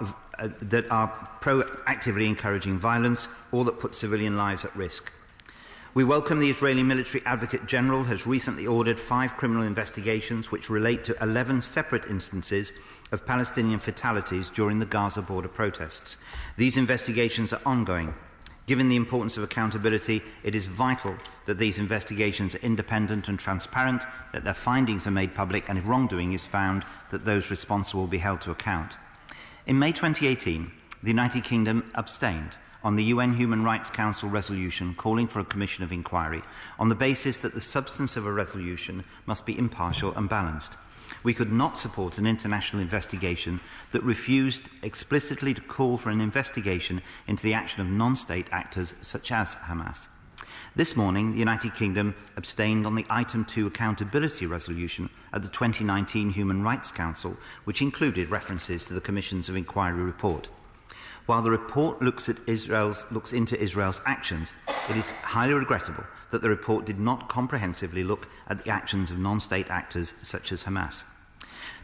proactively encouraging violence or that put civilian lives at risk. We welcome the Israeli Military Advocate General has recently ordered 5 criminal investigations which relate to 11 separate instances of Palestinian fatalities during the Gaza border protests. These investigations are ongoing. Given the importance of accountability, it is vital that these investigations are independent and transparent, that their findings are made public, and if wrongdoing is found, that those responsible be held to account. In May 2018, the United Kingdom abstained on the UN Human Rights Council resolution calling for a commission of inquiry on the basis that the substance of a resolution must be impartial and balanced. We could not support an international investigation that refused explicitly to call for an investigation into the action of non-state actors such as Hamas. This morning, the United Kingdom abstained on the Item 2 accountability resolution at the 2019 Human Rights Council, which included references to the Commissions of Inquiry report. While the report looks into Israel's actions, it is highly regrettable that the report did not comprehensively look at the actions of non-state actors such as Hamas.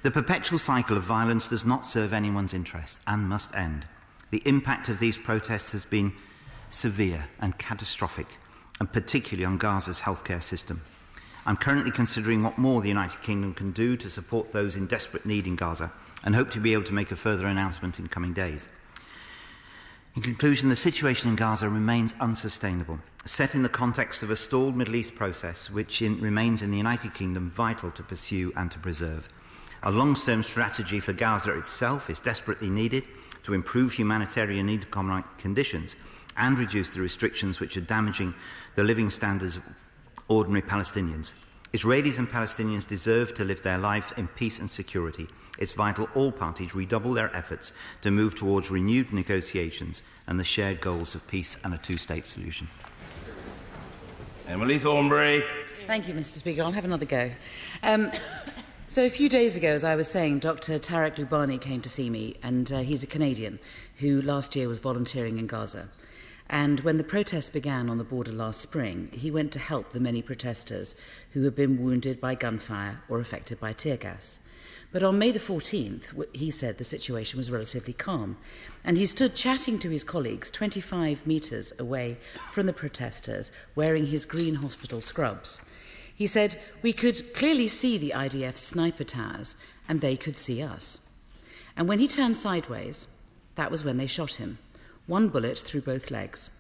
The perpetual cycle of violence does not serve anyone's interest and must end. The impact of these protests has been severe and catastrophic, and particularly on Gaza's healthcare system. I'm currently considering what more the United Kingdom can do to support those in desperate need in Gaza, and hope to be able to make a further announcement in coming days. In conclusion, the situation in Gaza remains unsustainable, set in the context of a stalled Middle East process which remains in the United Kingdom vital to pursue and to preserve. A long-term strategy for Gaza itself is desperately needed to improve humanitarian and economic conditions and reduce the restrictions which are damaging the living standards of ordinary Palestinians. Israelis and Palestinians deserve to live their life in peace and security. It's vital all parties redouble their efforts to move towards renewed negotiations and the shared goals of peace and a two-state solution. Emily Thornberry. Thank you, Mr. Speaker. I'll have another go. So a few days ago, as I was saying, Dr Tarek Loubani came to see me, and he's a Canadian who last year was volunteering in Gaza. And when the protests began on the border last spring, he went to help the many protesters who had been wounded by gunfire or affected by tear gas. But on May the 14th, he said the situation was relatively calm, and he stood chatting to his colleagues 25 metres away from the protesters, wearing his green hospital scrubs. He said, "We could clearly see the IDF sniper towers, and they could see us." And when he turned sideways, that was when they shot him. One bullet through both legs.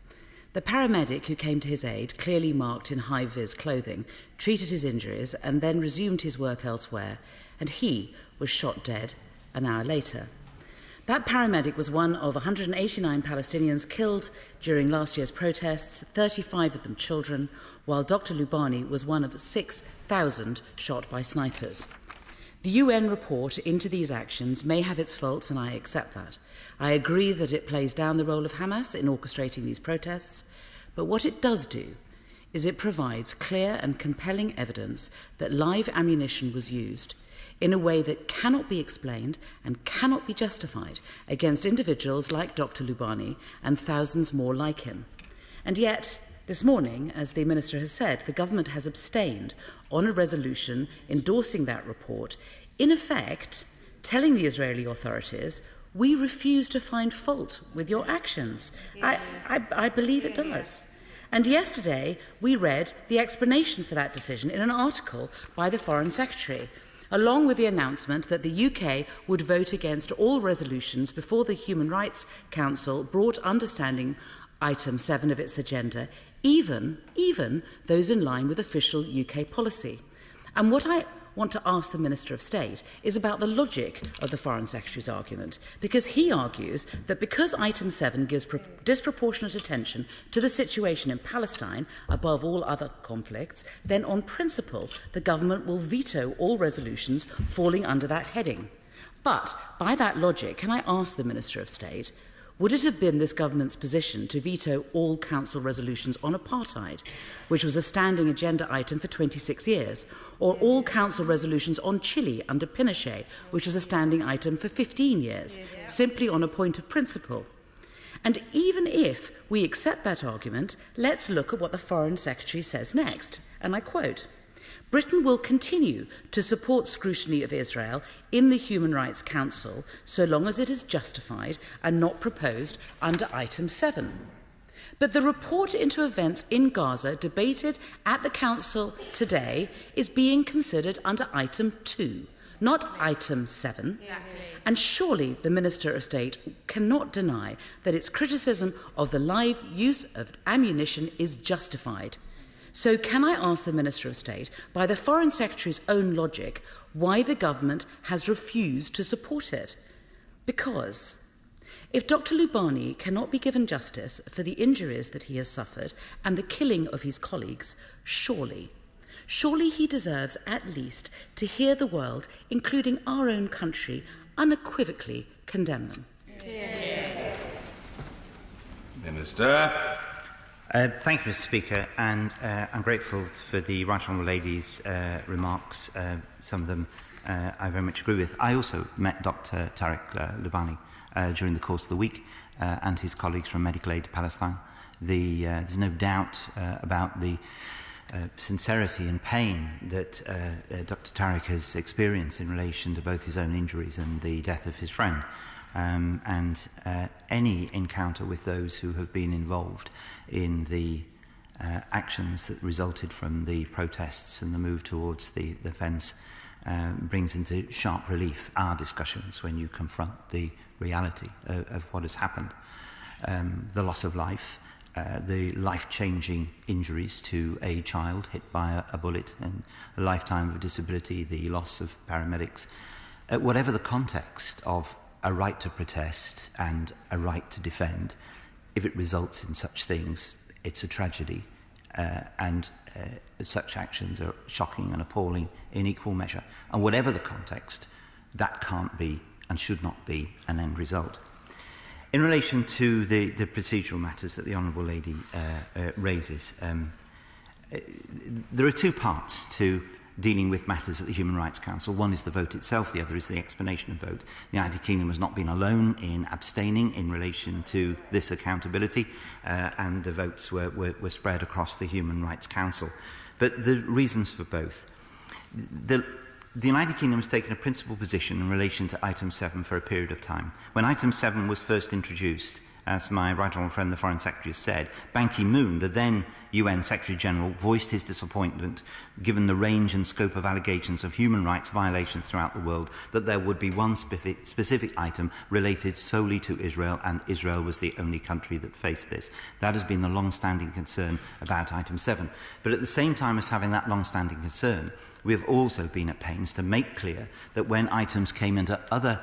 The paramedic who came to his aid, clearly marked in high-vis clothing, treated his injuries and then resumed his work elsewhere, and he was shot dead an hour later. That paramedic was one of 189 Palestinians killed during last year's protests, 35 of them children, while Dr Loubani was one of 6,000 shot by snipers. The UN report into these actions may have its faults, and I accept that. I agree that it plays down the role of Hamas in orchestrating these protests, but what it does do is it provides clear and compelling evidence that live ammunition was used in a way that cannot be explained and cannot be justified against individuals like Dr Loubani and thousands more like him. And yet, this morning, as the Minister has said, the government has abstained on a resolution endorsing that report, in effect telling the Israeli authorities, we refuse to find fault with your actions. I believe it does. And yesterday, we read the explanation for that decision in an article by the Foreign Secretary, along with the announcement that the UK would vote against all resolutions before the Human Rights Council brought understanding item 7 of its agenda, even those in line with official UK policy. And what I want to ask the Minister of State is about the logic of the Foreign Secretary's argument, because he argues that because item 7 gives disproportionate attention to the situation in Palestine above all other conflicts, then on principle the government will veto all resolutions falling under that heading. But by that logic, can I ask the Minister of State, would it have been this government's position to veto all council resolutions on apartheid, which was a standing agenda item for 26 years, or all council resolutions on Chile under Pinochet, which was a standing item for 15 years, simply on a point of principle? And even if we accept that argument, let's look at what the Foreign Secretary says next, and I quote, "Britain will continue to support scrutiny of Israel in the Human Rights Council so long as it is justified and not proposed under item 7. But the report into events in Gaza debated at the Council today is being considered under item 2, not item 7. And surely the Minister of State cannot deny that its criticism of the live use of ammunition is justified. So can I ask the Minister of State, by the Foreign Secretary's own logic, why the government has refused to support it? Because if Dr Loubani cannot be given justice for the injuries that he has suffered and the killing of his colleagues, surely he deserves at least to hear the world, including our own country, unequivocally condemn them. Minister. Thank you, Mr. Speaker, and I'm grateful for the Right Honourable Lady's remarks. Some of them I very much agree with. I also met Dr Tarek Loubani during the course of the week and his colleagues from Medical Aid Palestine. There's no doubt about the sincerity and pain that Dr Tarek has experienced in relation to both his own injuries and the death of his friend. And any encounter with those who have been involved in the actions that resulted from the protests and the move towards the fence brings into sharp relief our discussions when you confront the reality of what has happened. the loss of life, the life-changing injuries to a child hit by a bullet and a lifetime of disability, the loss of paramedics. Whatever the context of a right to protest and a right to defend, if it results in such things, it's a tragedy. And such actions are shocking and appalling in equal measure. And whatever the context, that can't be and should not be an end result. In relation to the procedural matters that the Honourable Lady raises, there are two parts to dealing with matters at the Human Rights Council. One is the vote itself, the other is the explanation of vote. The United Kingdom has not been alone in abstaining in relation to this accountability, and the votes were spread across the Human Rights Council. But the reasons for both. The United Kingdom has taken a principal position in relation to item 7 for a period of time. When item 7 was first introduced, as my right honourable friend, the Foreign Secretary, has said, Ban Ki-moon, the then UN Secretary-General, voiced his disappointment, given the range and scope of allegations of human rights violations throughout the world, that there would be one specific item related solely to Israel, and Israel was the only country that faced this. That has been the long-standing concern about item 7. But at the same time as having that long-standing concern, we have also been at pains to make clear that when items came into other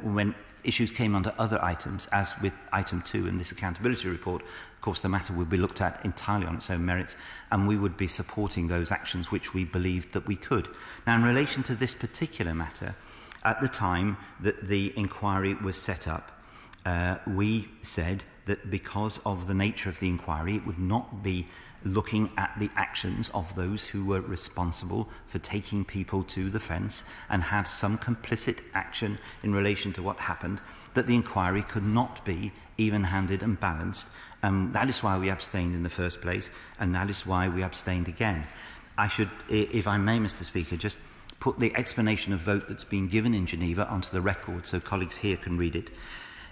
when issues came under other items, as with item 2 in this accountability report, of course the matter would be looked at entirely on its own merits, and we would be supporting those actions which we believed that we could. Now, in relation to this particular matter, at the time that the inquiry was set up, we said that because of the nature of the inquiry, it would not be looking at the actions of those who were responsible for taking people to the fence and had some complicit action in relation to what happened, that the inquiry could not be even-handed and balanced. That is why we abstained in the first place, and that is why we abstained again. I should, if I may, Mr. Speaker, just put the explanation of vote that's been given in Geneva onto the record so colleagues here can read it.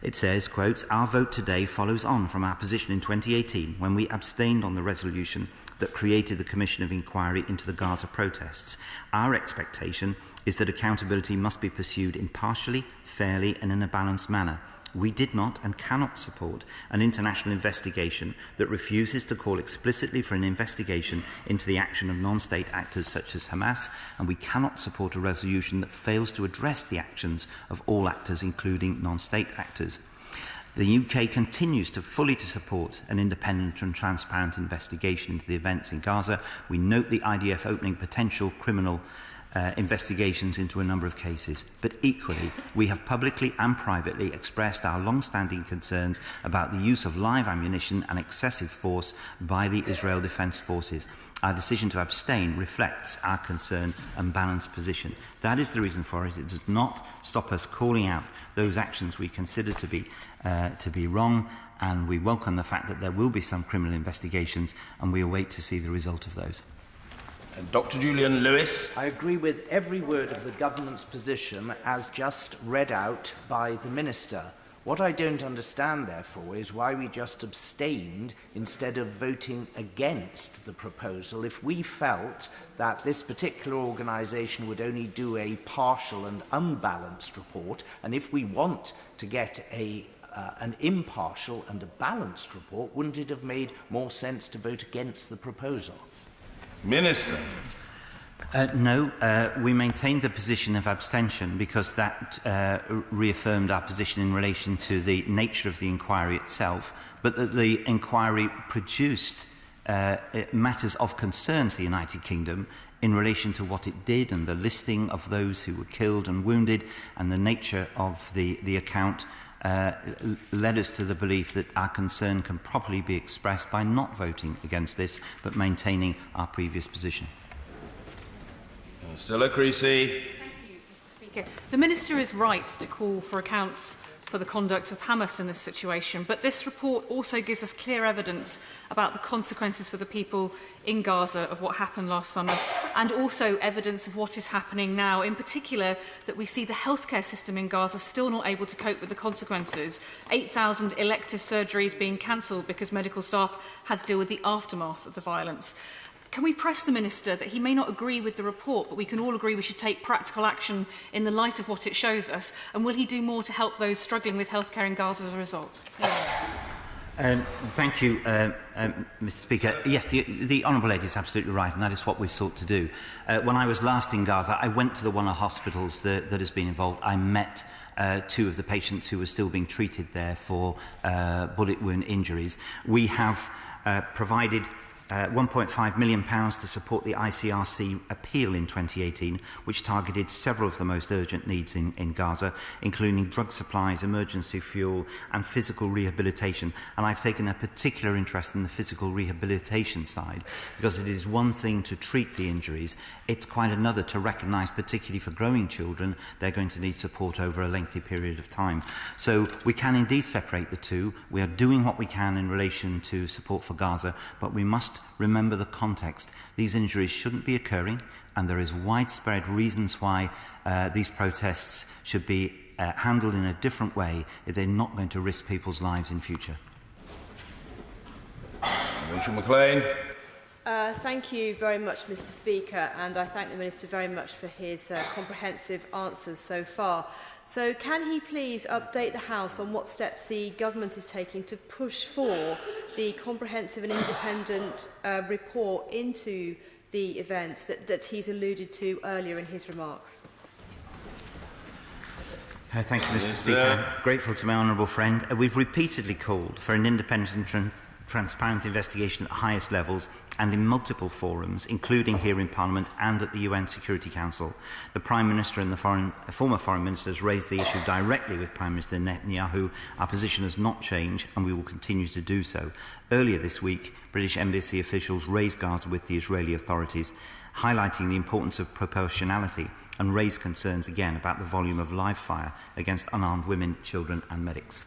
It says, quotes, "Our vote today follows on from our position in 2018 when we abstained on the resolution that created the Commission of Inquiry into the Gaza protests. Our expectation is that accountability must be pursued impartially, fairly and in a balanced manner. We did not and cannot support an international investigation that refuses to call explicitly for an investigation into the action of non-state actors such as Hamas, and we cannot support a resolution that fails to address the actions of all actors, including non-state actors. The UK continues to fully support an independent and transparent investigation into the events in Gaza. We note the IDF opening potential criminal investigations into a number of cases. But equally, we have publicly and privately expressed our long-standing concerns about the use of live ammunition and excessive force by the Israel Defence Forces. Our decision to abstain reflects our concern and balanced position. That is the reason for it. It does not stop us calling out those actions we consider to be wrong, and we welcome the fact that there will be some criminal investigations, and we await to see the result of those. Dr Julian Lewis. I agree with every word of the government's position as just read out by the Minister. What I don't understand, therefore, is why we just abstained instead of voting against the proposal if we felt that this particular organisation would only do a partial and unbalanced report, and if we want to get an impartial and a balanced report, wouldn't it have made more sense to vote against the proposal? Minister. No, we maintained the position of abstention because that reaffirmed our position in relation to the nature of the inquiry itself, but that the inquiry produced matters of concern to the United Kingdom in relation to what it did and the listing of those who were killed and wounded, and the nature of the account led us to the belief that our concern can properly be expressed by not voting against this, but maintaining our previous position. Stella Creasy. Thank you, Mr. Speaker. The Minister is right to call for accounts for the conduct of Hamas in this situation, but this report also gives us clear evidence about the consequences for the people in Gaza of what happened last summer, and also evidence of what is happening now, in particular that we see the healthcare system in Gaza still not able to cope with the consequences. 8,000 elective surgeries being cancelled because medical staff had to deal with the aftermath of the violence. Can we press the Minister that he may not agree with the report, but we can all agree we should take practical action in the light of what it shows us? And will he do more to help those struggling with healthcare in Gaza as a result? Thank you, Mr. Speaker. Yes, the Honourable Lady is absolutely right, and that is what we've sought to do. When I was last in Gaza, I went to one of the hospitals that has been involved. I met two of the patients who were still being treated there for bullet wound injuries. We have provided £1.5 million to support the ICRC appeal in 2018, which targeted several of the most urgent needs in Gaza, including drug supplies, emergency fuel and physical rehabilitation. And I've taken a particular interest in the physical rehabilitation side, because it is one thing to treat the injuries, it's quite another to recognise, particularly for growing children, they're going to need support over a lengthy period of time. So we can indeed separate the two. We are doing what we can in relation to support for Gaza, but we must remember the context. These injuries shouldn't be occurring, and there is widespread reasons why these protests should be handled in a different way if they're not going to risk people's lives in future. Rachel McLean. Thank you very much, Mr. Speaker, and I thank the Minister very much for his comprehensive answers so far. So can he please update the House on what steps the Government is taking to push for the comprehensive and independent report into the events that he's alluded to earlier in his remarks? Thank you, Mr. Speaker. I'm grateful to my honourable friend. We've repeatedly called for an independent and transparent investigation at highest levels and in multiple forums, including here in Parliament and at the UN Security Council. The Prime Minister and the former Foreign Ministers raised the issue directly with Prime Minister Netanyahu. Our position has not changed, and we will continue to do so. Earlier this week, British embassy officials raised Gaza with the Israeli authorities, highlighting the importance of proportionality, and raised concerns again about the volume of live fire against unarmed women, children and medics.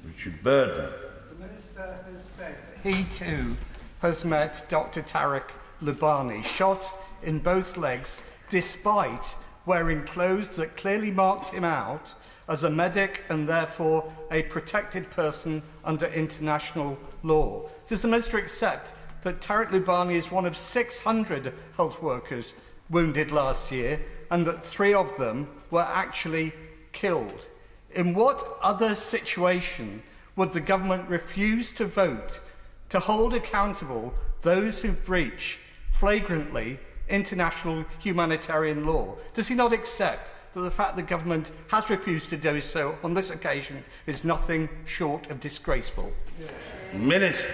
Richard Burden. The Minister has said that he too has met Dr Tarek Lubani, shot in both legs, despite wearing clothes that clearly marked him out as a medic and therefore a protected person under international law. Does the Minister accept that Tarek Lubani is one of 600 health workers wounded last year and that 3 of them were actually killed? In what other situation would the Government refuse to vote to hold accountable those who breach flagrantly international humanitarian law? Does he not accept that the fact the Government has refused to do so on this occasion is nothing short of disgraceful? Minister.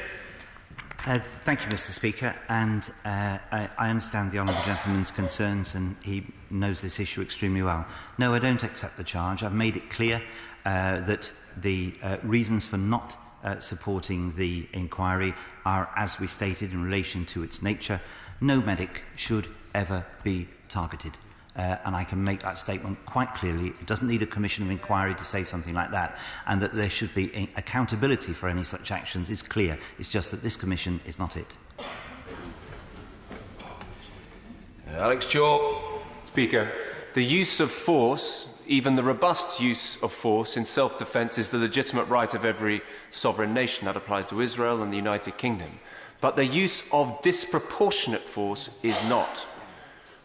Thank you, Mr. Speaker, and I understand the honourable gentleman's concerns, and he knows this issue extremely well. No, I don't accept the charge. I've made it clear that the reasons for not supporting the inquiry are, as we stated, in relation to its nature. No medic should ever be targeted. And I can make that statement quite clearly. It doesn't need a commission of inquiry to say something like that, and that there should be accountability for any such actions is clear. It's just that this commission is not it. Alex Chope. Speaker, the use of force, even the robust use of force in self-defence, is the legitimate right of every sovereign nation. That applies to Israel and the United Kingdom. But the use of disproportionate force is not.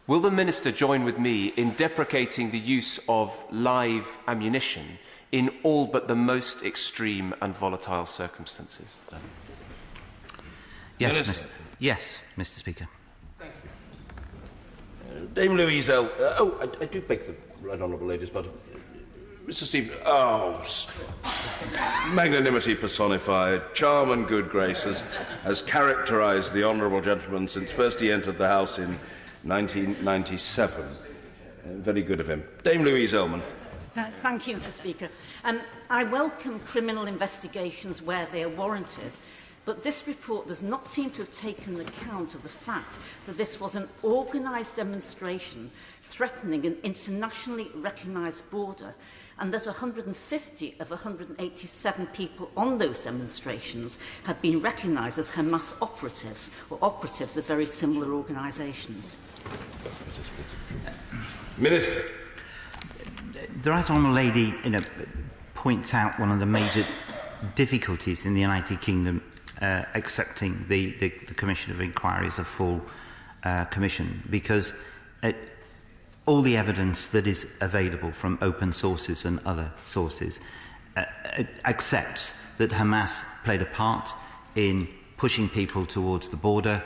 Will the Minister join with me in deprecating the use of live ammunition in all but the most extreme and volatile circumstances? Yes, Mr. Speaker. Thank you. Dame Louise L. I do beg the right honourable lady's pardon. Mr. Steve. Magnanimity personified, charm and good grace has characterised the honourable gentleman since first he entered the House in 1997. Very good of him. Dame Louise Ellman. Thank you, Mr. Speaker. I welcome criminal investigations where they are warranted, but this report does not seem to have taken account of the fact that this was an organised demonstration threatening an internationally recognised border, and that 150 of 187 people on those demonstrations had been recognised as Hamas operatives, or operatives of very similar organisations. Minister. The right honourable lady points out one of the major difficulties in the United Kingdom accepting the Commission of Inquiry as a full commission, because all the evidence that is available from open sources and other sources accepts that Hamas played a part in pushing people towards the border,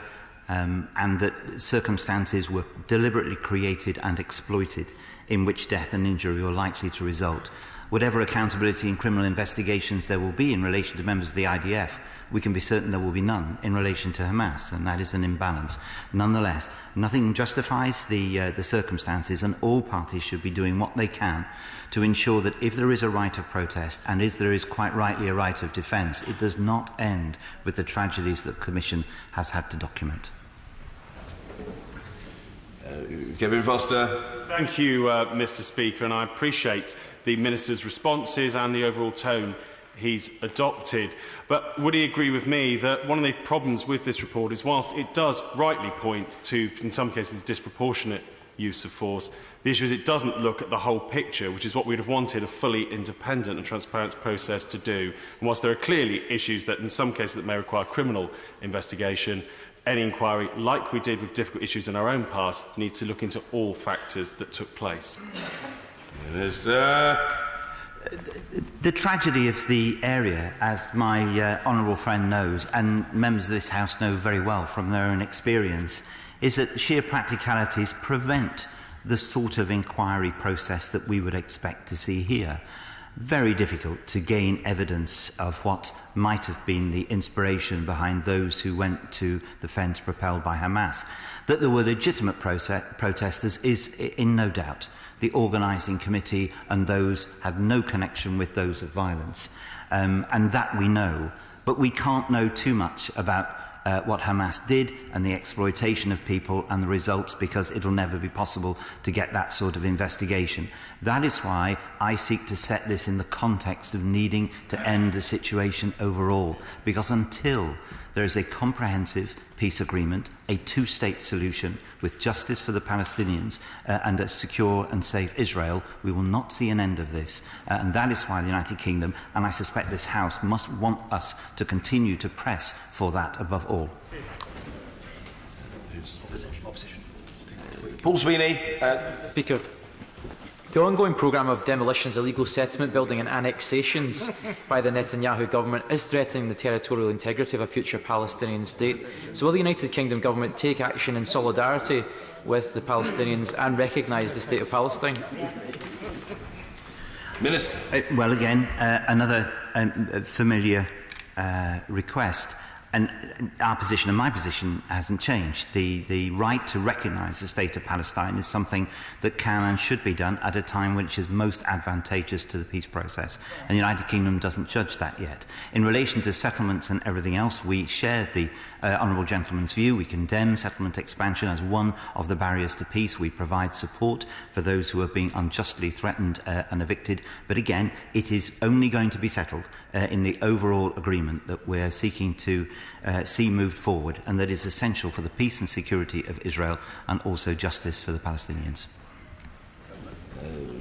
and that circumstances were deliberately created and exploited in which death and injury were likely to result. Whatever accountability in criminal investigations there will be in relation to members of the IDF, we can be certain there will be none in relation to Hamas, and that is an imbalance. Nonetheless, nothing justifies the circumstances, and all parties should be doing what they can to ensure that if there is a right of protest, and if there is quite rightly a right of defence, it does not end with the tragedies that the Commission has had to document. Kevin Foster. Thank you, Mr. Speaker, and I appreciate the Minister's responses and the overall tone he's adopted. But would he agree with me that one of the problems with this report is, whilst it does rightly point to, in some cases, disproportionate use of force, the issue is it doesn't look at the whole picture, which is what we would have wanted a fully independent and transparent process to do. And whilst there are clearly issues that, in some cases, that may require criminal investigation, any inquiry, like we did with difficult issues in our own past, needs to look into all factors that took place. Minister. The tragedy of the area, as my honourable friend knows, and members of this House know very well from their own experience, is that sheer practicalities prevent the sort of inquiry process that we would expect to see here. Very difficult to gain evidence of what might have been the inspiration behind those who went to the fence propelled by Hamas. That there were legitimate protesters is in no doubt. The organising committee and those had no connection with those of violence. And that we know. But we can't know too much about what Hamas did and the exploitation of people and the results, because it'll never be possible to get that sort of investigation. That is why I seek to set this in the context of needing to end the situation overall, because until there is a comprehensive peace agreement, a two-state solution with justice for the Palestinians and a secure and safe Israel, we will not see an end of this. And that is why the United Kingdom, and I suspect this House, must want us to continue to press for that above all. Paul Sweeney. Speaker, the ongoing programme of demolitions, illegal settlement building and annexations by the Netanyahu government is threatening the territorial integrity of a future Palestinian state. So will the United Kingdom government take action in solidarity with the Palestinians and recognise the state of Palestine? Minister. Well, again, another familiar request. And our position and my position hasn't changed. The right to recognise the state of Palestine is something that can and should be done at a time which is most advantageous to the peace process. And the United Kingdom doesn't judge that yet. In relation to settlements and everything else, we shared the honourable gentleman's view. We condemn settlement expansion as one of the barriers to peace. We provide support for those who are being unjustly threatened and evicted. But again, it is only going to be settled in the overall agreement that we're seeking to see moved forward, and that is essential for the peace and security of Israel and also justice for the Palestinians.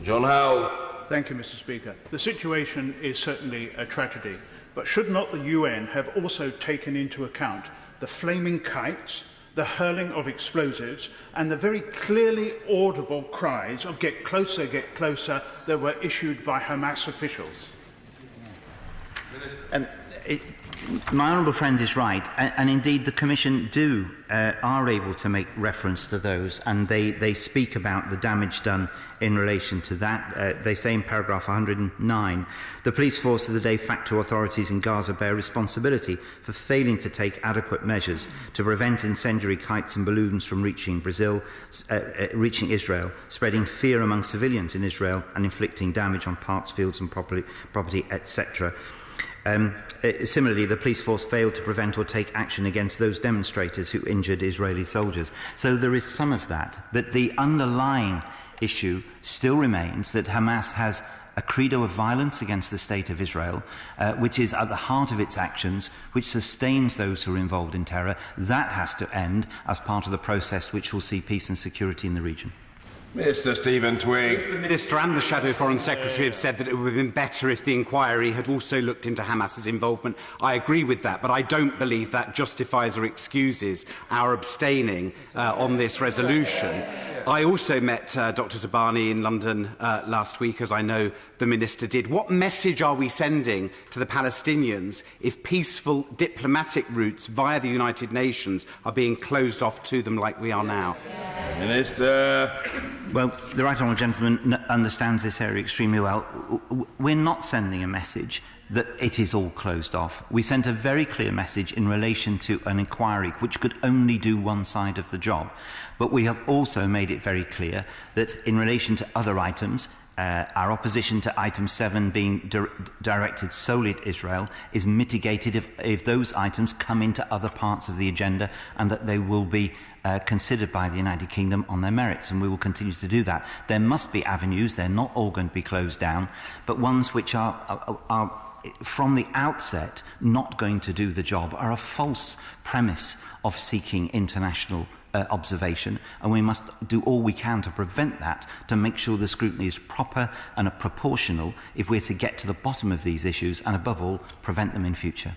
John Howell. Thank you, Mr. Speaker. The situation is certainly a tragedy, but should not the UN have also taken into account the flaming kites, the hurling of explosives, and the very clearly audible cries of get closer, that were issued by Hamas officials? My honourable friend is right, and indeed the Commission are able to make reference to those, and they speak about the damage done in relation to that. They say in paragraph 109, the police force of the de facto authorities in Gaza bear responsibility for failing to take adequate measures to prevent incendiary kites and balloons from reaching Israel, spreading fear among civilians in Israel and inflicting damage on parks, fields and property, etc. Similarly, the police force failed to prevent or take action against those demonstrators who injured Israeli soldiers. So there is some of that. But the underlying issue still remains that Hamas has a credo of violence against the state of Israel, which is at the heart of its actions, which sustains those who are involved in terror. That has to end as part of the process which will see peace and security in the region. Mr. Stephen Twigg. Both the Minister and the Shadow Foreign Secretary have said that it would have been better if the inquiry had also looked into Hamas's involvement. I agree with that, but I don't believe that justifies or excuses our abstaining on this resolution. I also met Dr Debbonaire in London last week, as I know the Minister did. What message are we sending to the Palestinians if peaceful diplomatic routes via the United Nations are being closed off to them like we are now? Minister. Well, the Right Honourable Gentleman understands this area extremely well. We're not sending a message that it is all closed off. We sent a very clear message in relation to an inquiry which could only do one side of the job. But we have also made it very clear that in relation to other items, our opposition to item 7 being directed solely at Israel is mitigated if those items come into other parts of the agenda, and that they will be considered by the United Kingdom on their merits, and we will continue to do that. There must be avenues, they're not all going to be closed down, but ones which are from the outset not going to do the job, are a false premise of seeking international observation, and we must do all we can to prevent that, to make sure the scrutiny is proper and proportional if we're to get to the bottom of these issues and, above all, prevent them in future.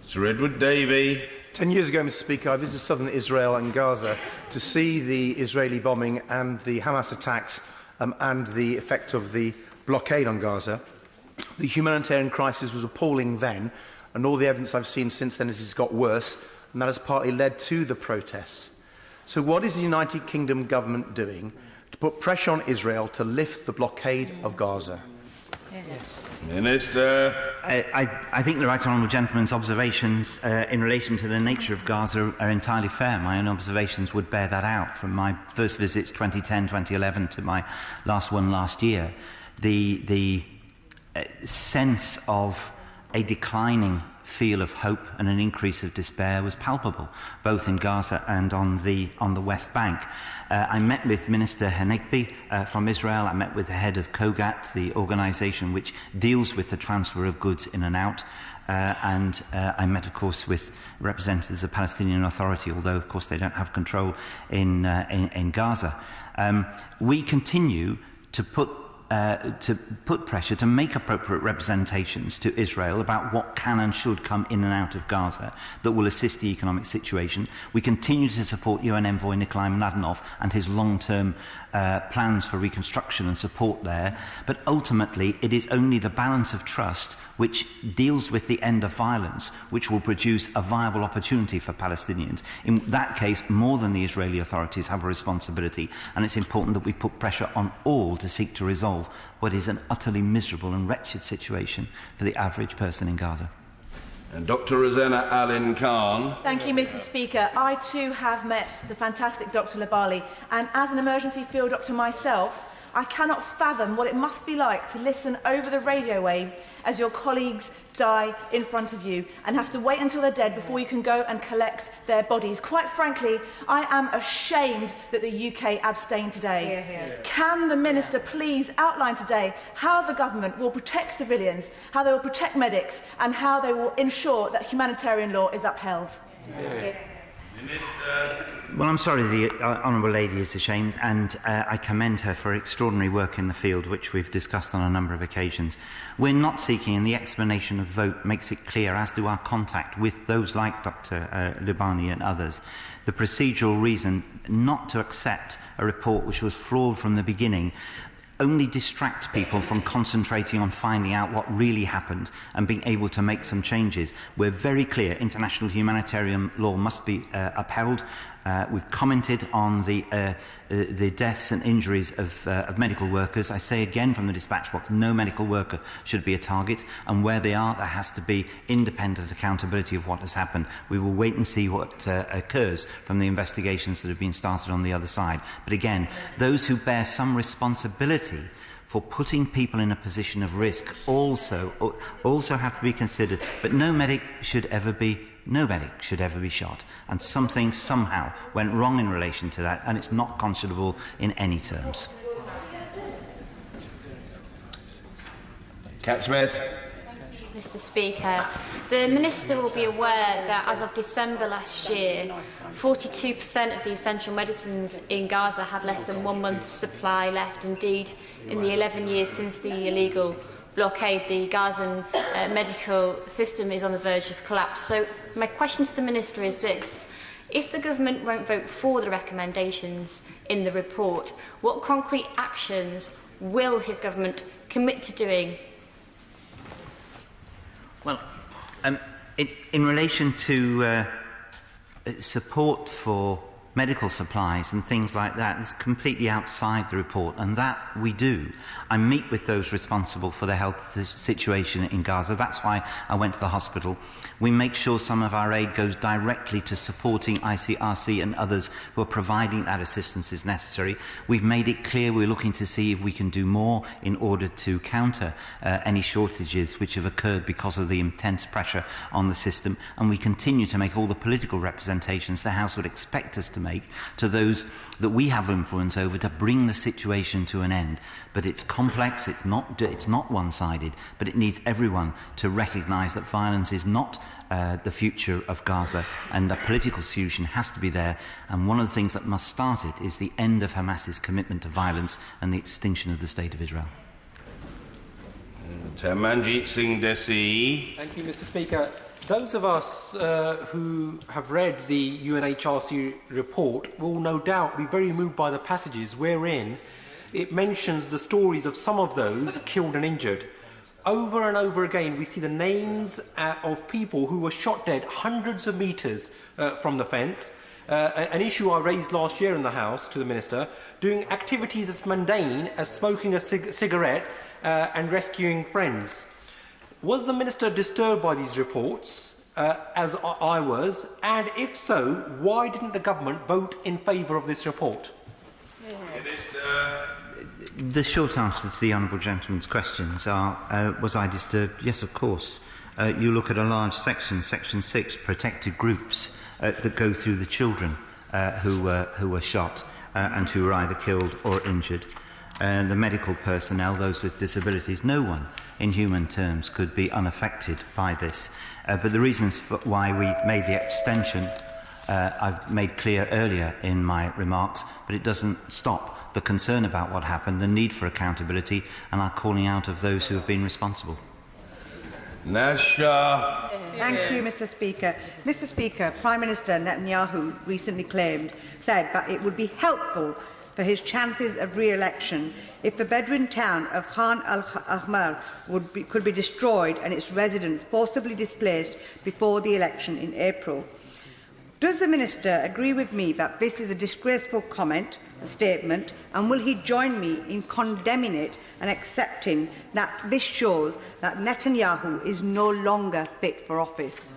Sir Edward Leigh. 10 years ago, Mr. Speaker, I visited southern Israel and Gaza to see the Israeli bombing and the Hamas attacks and the effect of the blockade on Gaza. The humanitarian crisis was appalling then, and all the evidence I've seen since then is it's got worse, and that has partly led to the protests. So what is the United Kingdom government doing to put pressure on Israel to lift the blockade of Gaza? Yes. Minister. I think the Right Honourable Gentleman's observations in relation to the nature of Gaza are entirely fair. My own observations would bear that out. From my first visits 2010, 2011 to my last one last year, the sense of a declining feel of hope and an increase of despair was palpable, both in Gaza and on the West Bank. I met with Minister Hanegbi from Israel. I met with the head of COGAT, the organisation which deals with the transfer of goods in and out. And I met, of course, with representatives of the Palestinian Authority, although, of course, they don't have control in Gaza. We continue to put pressure, to make appropriate representations to Israel about what can and should come in and out of Gaza that will assist the economic situation. We continue to support UN envoy Nikolai Mladenov and his long-term plans for reconstruction and support there. But ultimately, it is only the balance of trust which deals with the end of violence which will produce a viable opportunity for Palestinians. In that case, more than the Israeli authorities have a responsibility, and it's important that we put pressure on all to seek to resolve what is an utterly miserable and wretched situation for the average person in Gaza. And Dr Rosanna Allen Khan. Thank you, Mr. Speaker. I too have met the fantastic Dr Leigh, and as an emergency field doctor myself, I cannot fathom what it must be like to listen over the radio waves as your colleagues die in front of you and have to wait until they're dead before you can go and collect their bodies. Quite frankly, I am ashamed that the UK abstained today. Hear, hear. Can the Minister please outline today how the government will protect civilians, how they will protect medics, and how they will ensure that humanitarian law is upheld? Yeah. Well, I'm sorry the Honourable Lady is ashamed, and I commend her for extraordinary work in the field, which we've discussed on a number of occasions. We're not seeking, and the explanation of vote makes it clear, as do our contact with those like Dr Debbonaire and others, the procedural reason not to accept a report which was flawed from the beginning only distracts people from concentrating on finding out what really happened and being able to make some changes. We're very clear international humanitarian law must be upheld. We've commented on the deaths and injuries of medical workers. I say again from the dispatch box, no medical worker should be a target, and where they are, there has to be independent accountability of what has happened. We will wait and see what occurs from the investigations that have been started on the other side. But again, those who bear some responsibility for putting people in a position of risk also have to be considered. But no medic should ever be shot, and something somehow went wrong in relation to that, and it's not conscionable in any terms. Cat Smith. Mr. Speaker. The Minister will be aware that as of December last year, 42% of the essential medicines in Gaza had less than 1 month's supply left. Indeed, in the 11 years since the illegal blockade, the Gazan medical system is on the verge of collapse. So my question to the Minister is this. If the government won't vote for the recommendations in the report, what concrete actions will his government commit to doing? Well, in relation to support for medical supplies and things like that, it's completely outside the report, and that we do. I meet with those responsible for the health situation in Gaza. That's why I went to the hospital. We make sure some of our aid goes directly to supporting ICRC and others who are providing that assistance as necessary. We've made it clear we're looking to see if we can do more in order to counter any shortages which have occurred because of the intense pressure on the system, and we continue to make all the political representations the House would expect us to make to those that we have influence over to bring the situation to an end. But it's complex, it's not one-sided, but it needs everyone to recognise that violence is not the future of Gaza, and a political solution has to be there. And one of the things that must start it is the end of Hamas's commitment to violence and the extinction of the State of Israel. Tanmanjeet Singh Dhesi. Thank you, Mr. Speaker. Those of us who have read the UNHCR report will no doubt be very moved by the passages wherein it mentions the stories of some of those killed and injured. Over and over again, we see the names of people who were shot dead hundreds of metres from the fence. An issue I raised last year in the House to the Minister, doing activities as mundane as smoking a cigarette and rescuing friends. Was the Minister disturbed by these reports, as I was, and if so, why didn't the government vote in favour of this report? The short answer to the honourable gentleman's questions are, was I disturbed? Yes, of course. You look at a large section, Section 6, protected groups that go through the children who were shot and who were either killed or injured. The medical personnel, those with disabilities, no one in human terms could be unaffected by this. But the reasons for why we made the abstention I've made clear earlier in my remarks, but it doesn't stop the concern about what happened, the need for accountability, and our calling out of those who have been responsible. Nasha. Thank you, Mr. Speaker. Mr. Speaker, Prime Minister Netanyahu recently said that it would be helpful for his chances of re-election if the Bedouin town of Khan al-Ahmar could be destroyed and its residents forcibly displaced before the election in April. Does the Minister agree with me that this is a disgraceful statement, and will he join me in condemning it and accepting that this shows that Netanyahu is no longer fit for office?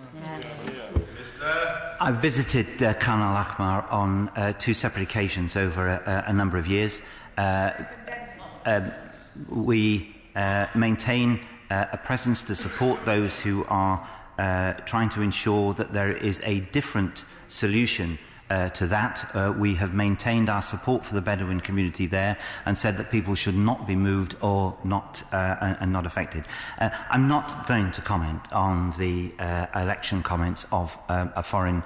I've visited Khan al-Ahmar on 2 separate occasions over a number of years. We maintain a presence to support those who are trying to ensure that there is a different solution to that. We have maintained our support for the Bedouin community there and said that people should not be moved or not and not affected. I'm not going to comment on the election comments of a foreign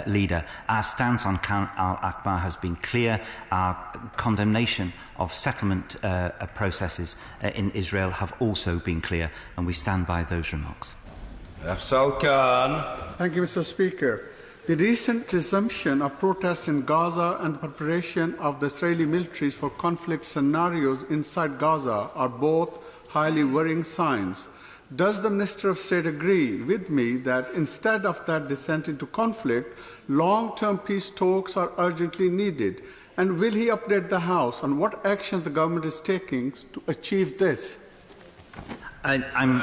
leader. Our stance on Khan al-Ahmar has been clear. Our condemnation of settlement processes in Israel have also been clear, and we stand by those remarks. Afzal Khan. Thank you, Mr. Speaker. The recent resumption of protests in Gaza and the preparation of the Israeli militaries for conflict scenarios inside Gaza are both highly worrying signs. Does the Minister of State agree with me that instead of that descent into conflict, long-term peace talks are urgently needed? And will he update the House on what action the government is taking to achieve this? I'm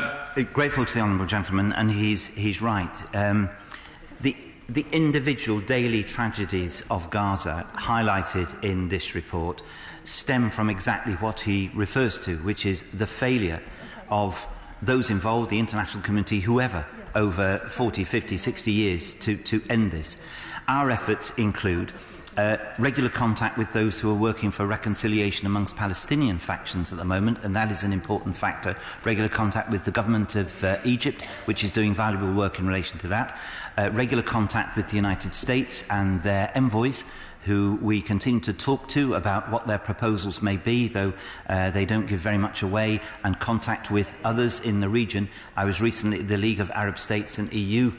grateful to the honourable gentleman, and he's right. The individual daily tragedies of Gaza highlighted in this report stem from exactly what he refers to, which is the failure of those involved, the international community, whoever, over 40, 50, 60 years to end this. Our efforts include regular contact with those who are working for reconciliation amongst Palestinian factions at the moment, and that is an important factor. Regular contact with the government of Egypt, which is doing valuable work in relation to that. Regular contact with the United States and their envoys, who we continue to talk to about what their proposals may be, though they don't give very much away, and contact with others in the region. I was recently at the League of Arab States and EU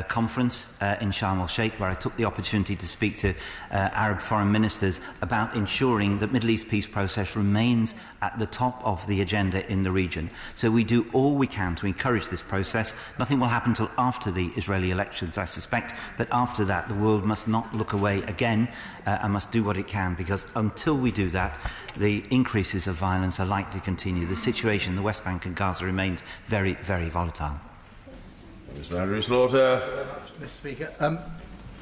conference in Sharm el-Sheikh, where I took the opportunity to speak to Arab foreign ministers about ensuring that Middle East peace process remains at the top of the agenda in the region. So we do all we can to encourage this process. Nothing will happen until after the Israeli elections, I suspect, but after that the world must not look away again and must do what it can, because until we do that, the increases of violence are likely to continue. The situation in the West Bank and Gaza remains very, very volatile. Mr. Andrew Slaughter. Mr. Speaker,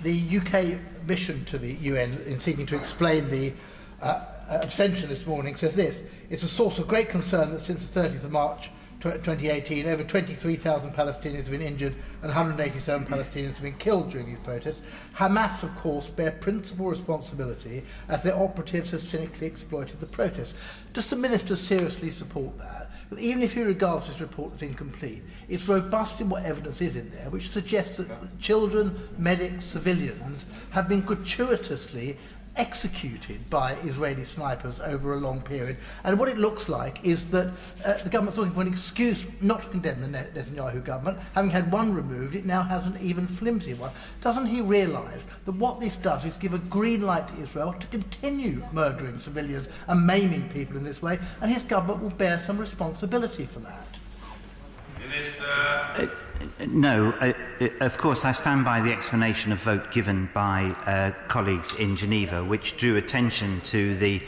the UK mission to the UN in seeking to explain the abstention this morning says this: it's a source of great concern that since the 30th of March 2018, over 23,000 Palestinians have been injured and 187 Palestinians have been killed during these protests. Hamas, of course, bear principal responsibility as their operatives have cynically exploited the protests. Does the Minister seriously support that? But even if he regards this report as incomplete, it's robust in what evidence is in there, which suggests that children, medics, civilians have been gratuitously executed by Israeli snipers over a long period. And what it looks like is that the government's looking for an excuse not to condemn the Netanyahu government. Having had one removed, it now has an even flimsy one. Doesn't he realise that what this does is give a green light to Israel to continue murdering civilians and maiming people in this way, and his government will bear some responsibility for that? No, of course I stand by the explanation of vote given by colleagues in Geneva, which drew attention to the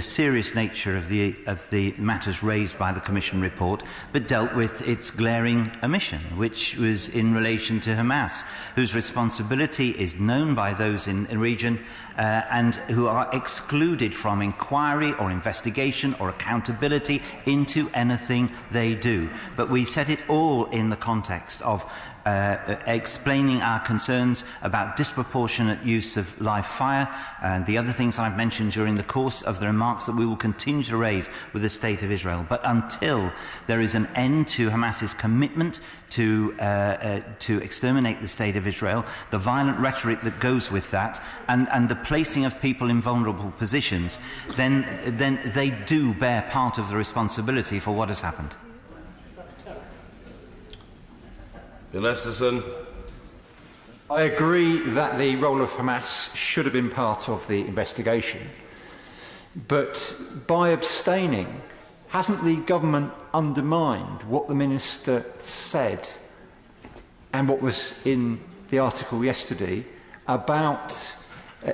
serious nature of the matters raised by the Commission report, but dealt with its glaring omission, which was in relation to Hamas, whose responsibility is known by those in the region and who are excluded from inquiry or investigation or accountability into anything they do. But we set it all in the context of explaining our concerns about disproportionate use of live fire and the other things I've mentioned during the course of the remarks that we will continue to raise with the State of Israel. But until there is an end to Hamas's commitment to exterminate the State of Israel, the violent rhetoric that goes with that, and the placing of people in vulnerable positions, then they do bear part of the responsibility for what has happened. Bill Esterson. I agree that the role of Hamas should have been part of the investigation, but by abstaining, hasn't the government undermined what the Minister said and what was in the article yesterday about,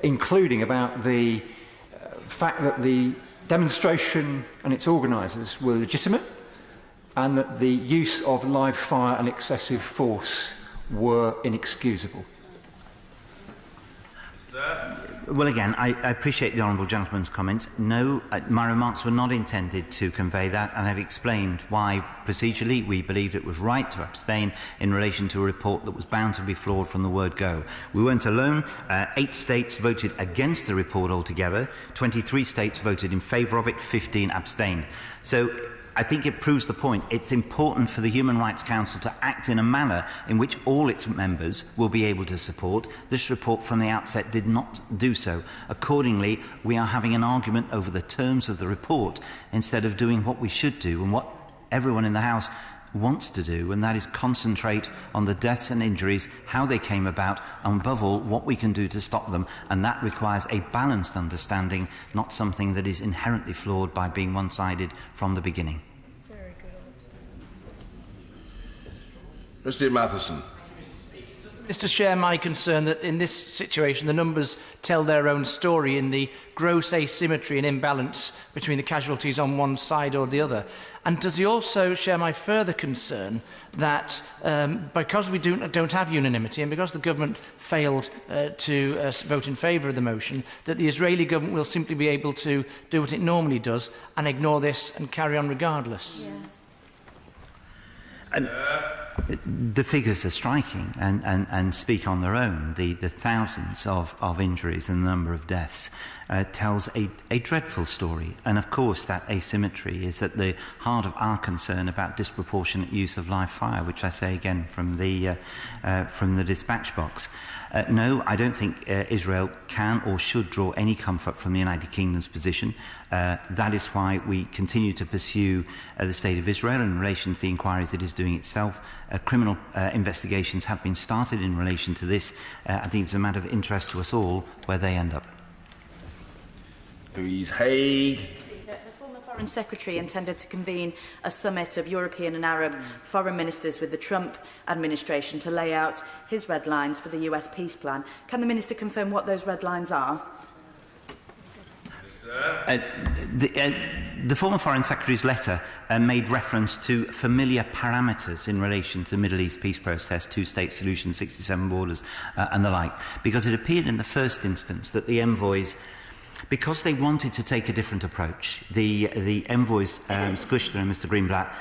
including about the fact that the demonstration and its organisers were legitimate, and that the use of live fire and excessive force were inexcusable? Well, again, I appreciate the honourable gentleman's comments. No, my remarks were not intended to convey that, and I've explained why procedurally we believed it was right to abstain in relation to a report that was bound to be flawed from the word go. We weren't alone. 8 states voted against the report altogether. 23 states voted in favour of it. 15 abstained. So I think it proves the point. It's important for the Human Rights Council to act in a manner in which all its members will be able to support. This report from the outset did not do so. Accordingly, we are having an argument over the terms of the report instead of doing what we should do and what everyone in the House wants to do, and that is concentrate on the deaths and injuries, how they came about, and above all, what we can do to stop them. And that requires a balanced understanding, not something that is inherently flawed by being one-sided from the beginning. Mr. Matheson. Mr. Chair, my concern that in this situation the numbers tell their own story in the gross asymmetry and imbalance between the casualties on one side or the other. And does he also share my further concern that because we don't have unanimity and because the government failed to vote in favour of the motion, that the Israeli government will simply be able to do what it normally does and ignore this and carry on regardless? Yeah. The figures are striking and speak on their own. The thousands of injuries and the number of deaths tells a dreadful story. And of course that asymmetry is at the heart of our concern about disproportionate use of live fire, which I say again from the dispatch box. No, I don't think Israel can or should draw any comfort from the United Kingdom's position. That is why we continue to pursue the State of Israel in relation to the inquiries it is doing itself. Criminal investigations have been started in relation to this. I think it's a matter of interest to us all where they end up. Louise Haig. Foreign Secretary intended to convene a summit of European and Arab foreign ministers with the Trump administration to lay out his red lines for the US peace plan. Can the Minister confirm what those red lines are? The former Foreign Secretary's letter made reference to familiar parameters in relation to the Middle East peace process, two-state solution, 67 borders and the like, because it appeared in the first instance that the envoys, because they wanted to take a different approach, the envoys, Scushler and Mr Greenblatt,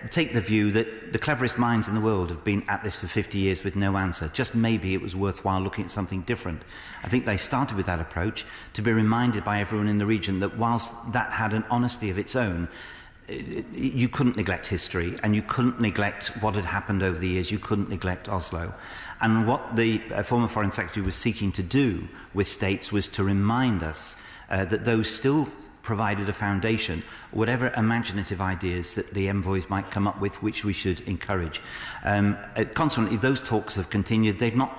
take the view that the cleverest minds in the world have been at this for 50 years with no answer. Just maybe it was worthwhile looking at something different. I think they started with that approach to be reminded by everyone in the region that whilst that had an honesty of its own, you couldn't neglect history and you couldn't neglect what had happened over the years. You couldn't neglect Oslo. And what the former Foreign Secretary was seeking to do with states was to remind us that those still provided a foundation, whatever imaginative ideas that the envoys might come up with, which we should encourage. Consequently, those talks have continued. They've not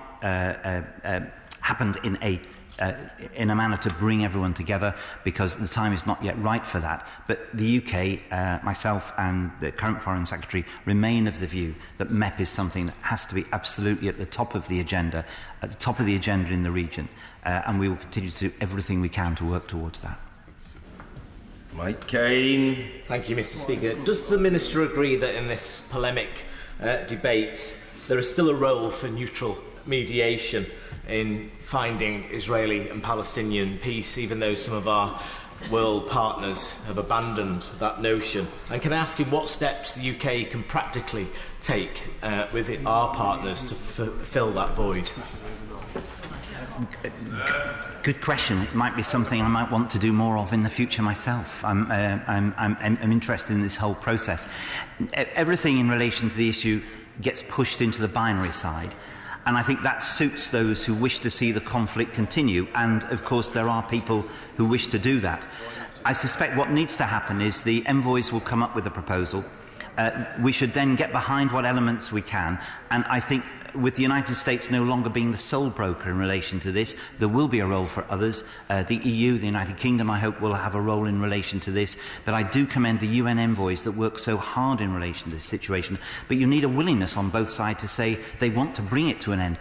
happened in a manner to bring everyone together, because the time is not yet right for that. But the UK, myself and the current Foreign Secretary remain of the view that MEP is something that has to be absolutely at the top of the agenda in the region, and we will continue to do everything we can to work towards that. Mike Kane. Thank you, Mr Speaker. Does the Minister agree that in this polemic debate there is still a role for neutral mediation in finding Israeli and Palestinian peace, even though some of our world partners have abandoned that notion? And can I ask him what steps the UK can practically take with our partners to fill that void? Good question. It might be something I might want to do more of in the future myself. I'm interested in this whole process. Everything in relation to the issue gets pushed into the binary side, and I think that suits those who wish to see the conflict continue, and of course there are people who wish to do that. I suspect what needs to happen is the envoys will come up with a proposal. We should then get behind what elements we can, and I think with the United States no longer being the sole broker in relation to this, there will be a role for others. The EU, the United Kingdom, I hope, will have a role in relation to this. But I do commend the UN envoys that work so hard in relation to this situation. But you need a willingness on both sides to say they want to bring it to an end.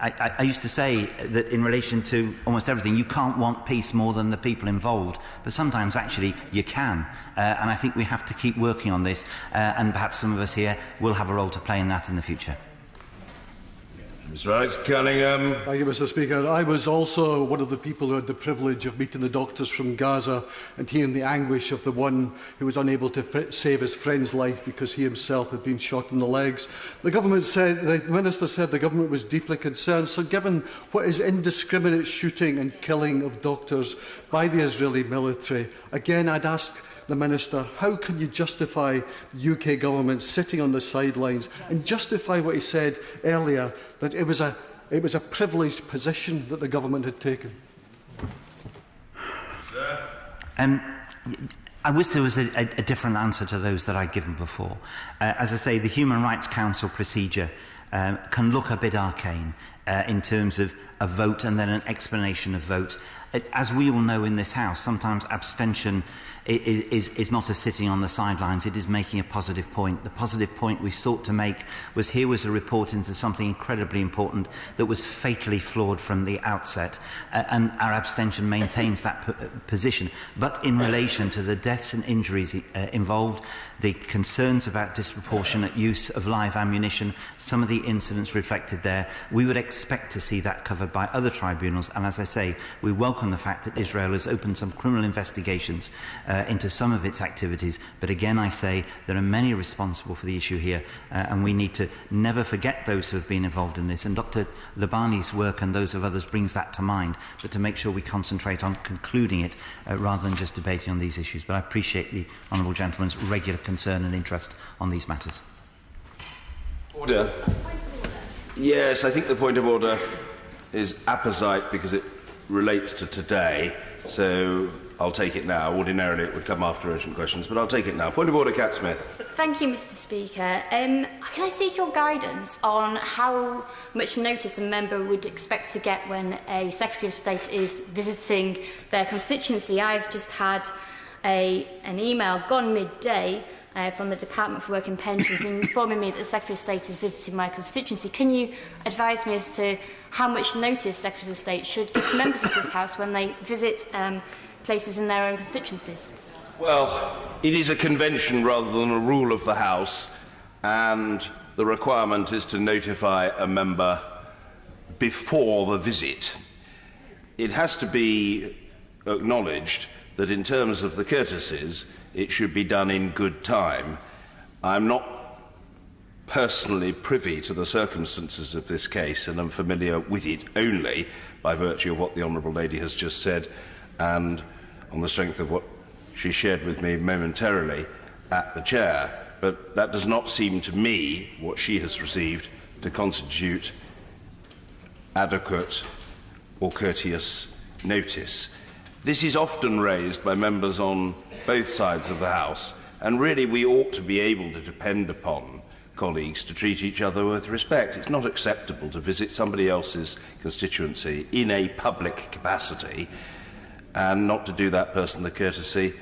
I used to say that in relation to almost everything, you can't want peace more than the people involved. But sometimes, actually, you can. And I think we have to keep working on this. And perhaps some of us here will have a role to play in that in the future. Mr. Alex Cunningham. Thank you, Mr. Speaker. I was also one of the people who had the privilege of meeting the doctors from Gaza and hearing the anguish of the one who was unable to save his friend's life because he himself had been shot in the legs. The Minister said the government was deeply concerned. So given what is indiscriminate shooting and killing of doctors by the Israeli military, again I'd ask the Minister, how can you justify the UK government sitting on the sidelines and justify what he said earlier, that it was a privileged position that the government had taken? I wish there was a different answer to those that I'd given before. As I say, the Human Rights Council procedure can look a bit arcane in terms of a vote and then an explanation of vote. As we all know in this House, sometimes abstention is not a sitting on the sidelines, it is making a positive point. The positive point we sought to make was here was a report into something incredibly important that was fatally flawed from the outset, and our abstention maintains that position. But in relation to the deaths and injuries involved, the concerns about disproportionate use of live ammunition, some of the incidents reflected there. We would expect to see that covered by other tribunals, and as I say, we welcome the fact that Israel has opened some criminal investigations into some of its activities, but again I say there are many responsible for the issue here, and we need to never forget those who have been involved in this, and Dr Labani's work and those of others brings that to mind, but to make sure we concentrate on concluding it rather than just debating on these issues. But I appreciate the honourable gentleman's regular concern and interest on these matters. Order. Yes, I think the point of order is apposite because it relates to today, so I'll take it now. Ordinarily it would come after urgent questions, but I'll take it now. Point of order, Cat Smith. Thank you, Mr Speaker. Can I seek your guidance on how much notice a member would expect to get when a Secretary of State is visiting their constituency? I've just had an email gone midday from the Department for Work and Pensions informing me that the Secretary of State is visiting my constituency. Can you advise me as to how much notice Secretaries of State should give members of this House when they visit places in their own constituencies? Well, it is a convention rather than a rule of the House, and the requirement is to notify a member before the visit. It has to be acknowledged that in terms of the courtesies, it should be done in good time. I'm not personally privy to the circumstances of this case, and I'm familiar with it only by virtue of what the Honourable Lady has just said and on the strength of what she shared with me momentarily at the chair. But that does not seem to me, what she has received, to constitute adequate or courteous notice. This is often raised by members on both sides of the House, and really we ought to be able to depend upon colleagues to treat each other with respect. It's not acceptable to visit somebody else's constituency in a public capacity and not to do that person the courtesy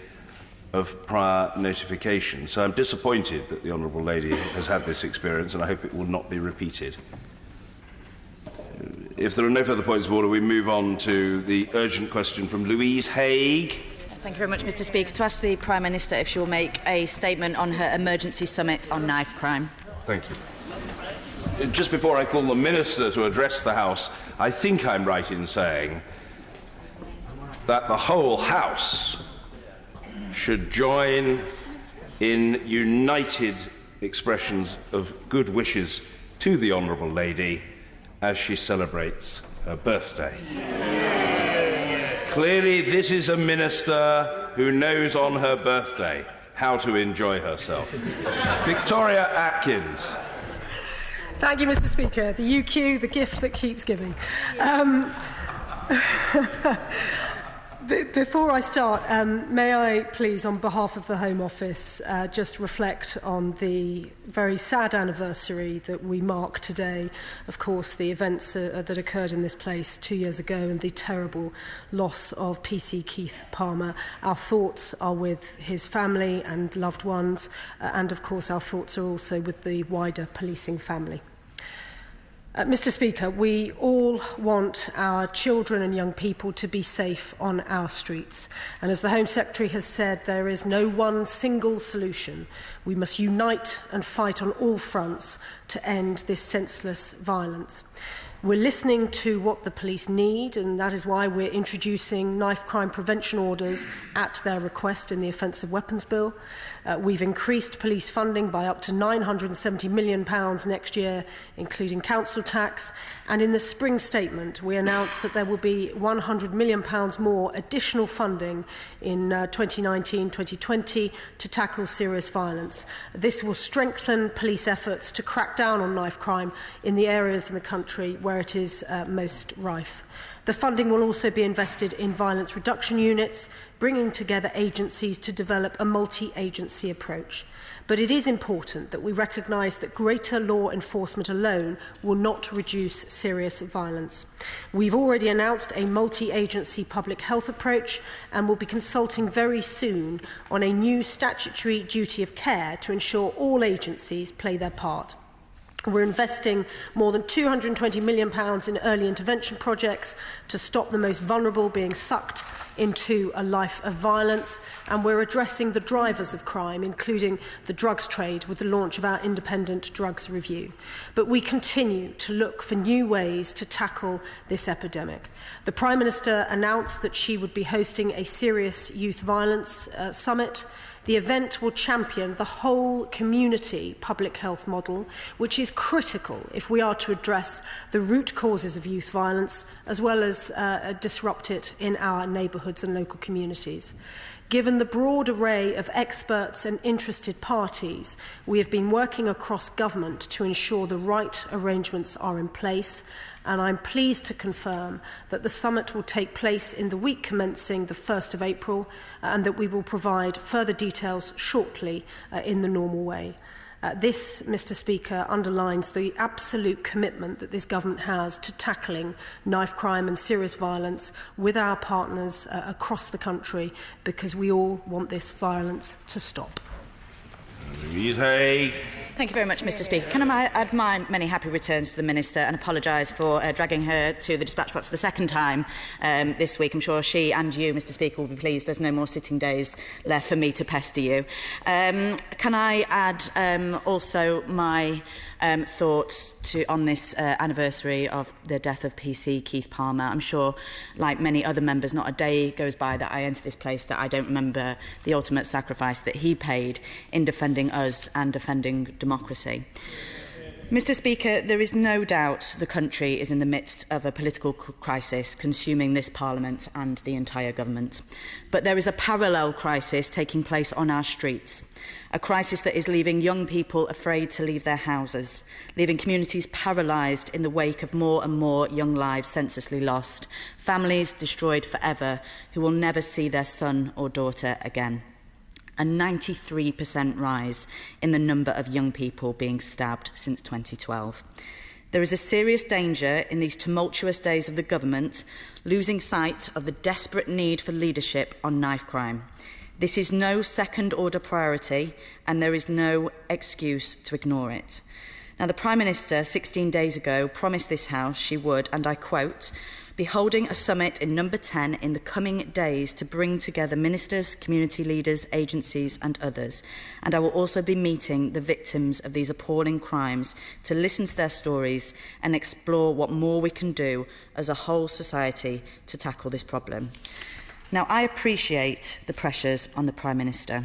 of prior notification. So I'm disappointed that the Honourable Lady has had this experience, and I hope it will not be repeated. If there are no further points of order, we move on to the urgent question from Louise Haigh. Thank you very much, Mr Speaker. To ask the Prime Minister if she will make a statement on her emergency summit on knife crime. Thank you. Just before I call the Minister to address the House, I think I'm right in saying that the whole House should join in united expressions of good wishes to the Honourable Lady as she celebrates her birthday. Clearly, this is a minister who knows on her birthday how to enjoy herself. Victoria Atkins. Thank you, Mr Speaker. The UQ, the gift that keeps giving. Before I start, may I please, on behalf of the Home Office, just reflect on the very sad anniversary that we mark today. Of course, the events that occurred in this place 2 years ago and the terrible loss of PC Keith Palmer. Our thoughts are with his family and loved ones, and of course our thoughts are also with the wider policing family. Mr Speaker, we all want our children and young people to be safe on our streets. And as the Home Secretary has said, there is no one single solution. We must unite and fight on all fronts to end this senseless violence. We're listening to what the police need, and that is why we're introducing knife crime prevention orders at their request in the Offensive Weapons Bill. We've increased police funding by up to £970 million next year, including council tax. And in the spring statement, we announced that there will be £100 million more additional funding in 2019-2020 to tackle serious violence. This will strengthen police efforts to crack down on knife crime in the areas in the country where it is most rife. The funding will also be invested in violence reduction units, bringing together agencies to develop a multi-agency approach. But it is important that we recognise that greater law enforcement alone will not reduce serious violence. We've already announced a multi-agency public health approach and will be consulting very soon on a new statutory duty of care to ensure all agencies play their part. We're investing more than £220 million in early intervention projects to stop the most vulnerable being sucked into a life of violence, and we're addressing the drivers of crime, including the drugs trade, with the launch of our independent drugs review. But we continue to look for new ways to tackle this epidemic. The Prime Minister announced that she would be hosting a serious youth violence summit. The event will champion the whole community public health model, which is critical if we are to address the root causes of youth violence, as well as disrupt it in our neighbourhoods and local communities. Given the broad array of experts and interested parties, we have been working across government to ensure the right arrangements are in place, and I'm pleased to confirm that the summit will take place in the week commencing the 1st of April and that we will provide further details shortly in the normal way. This, Mr Speaker, underlines the absolute commitment that this government has to tackling knife crime and serious violence with our partners across the country, because we all want this violence to stop. Thank you very much, Mr Speaker. Can I add my many happy returns to the Minister and apologise for dragging her to the dispatch box for the second time this week. I'm sure she and you, Mr Speaker, will be pleased there's no more sitting days left for me to pester you. Can I add also my thoughts on this anniversary of the death of PC Keith Palmer? I'm sure, like many other members, not a day goes by that I enter this place that I don't remember the ultimate sacrifice that he paid in defending us and defending democracy. Mr Speaker, there is no doubt the country is in the midst of a political crisis consuming this Parliament and the entire government. But there is a parallel crisis taking place on our streets, a crisis that is leaving young people afraid to leave their houses, leaving communities paralysed in the wake of more and more young lives senselessly lost, families destroyed forever who will never see their son or daughter again. A 93% rise in the number of young people being stabbed since 2012. There is a serious danger in these tumultuous days of the government losing sight of the desperate need for leadership on knife crime. This is no second-order priority, and there is no excuse to ignore it. Now, the Prime Minister, 16 days ago, promised this House she would, and I quote, be holding a summit in Number 10 in the coming days to bring together ministers, community leaders, agencies and others. And I will also be meeting the victims of these appalling crimes to listen to their stories and explore what more we can do as a whole society to tackle this problem. Now, I appreciate the pressures on the Prime Minister.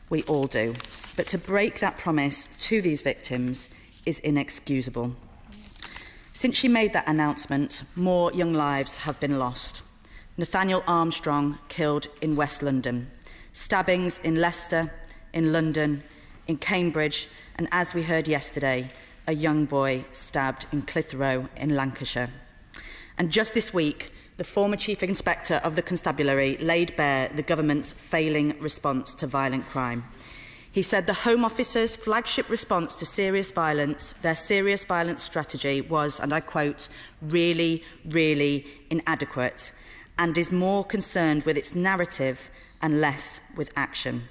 We all do. But to break that promise to these victims is inexcusable. Since she made that announcement, more young lives have been lost. Nathaniel Armstrong killed in West London, stabbings in Leicester, in London, in Cambridge, and as we heard yesterday, a young boy stabbed in Clitheroe in Lancashire. And just this week, the former Chief Inspector of the Constabulary laid bare the government's failing response to violent crime. He said the Home Office's flagship response to serious violence, their serious violence strategy was, and I quote, really, really inadequate and is more concerned with its narrative and less with action.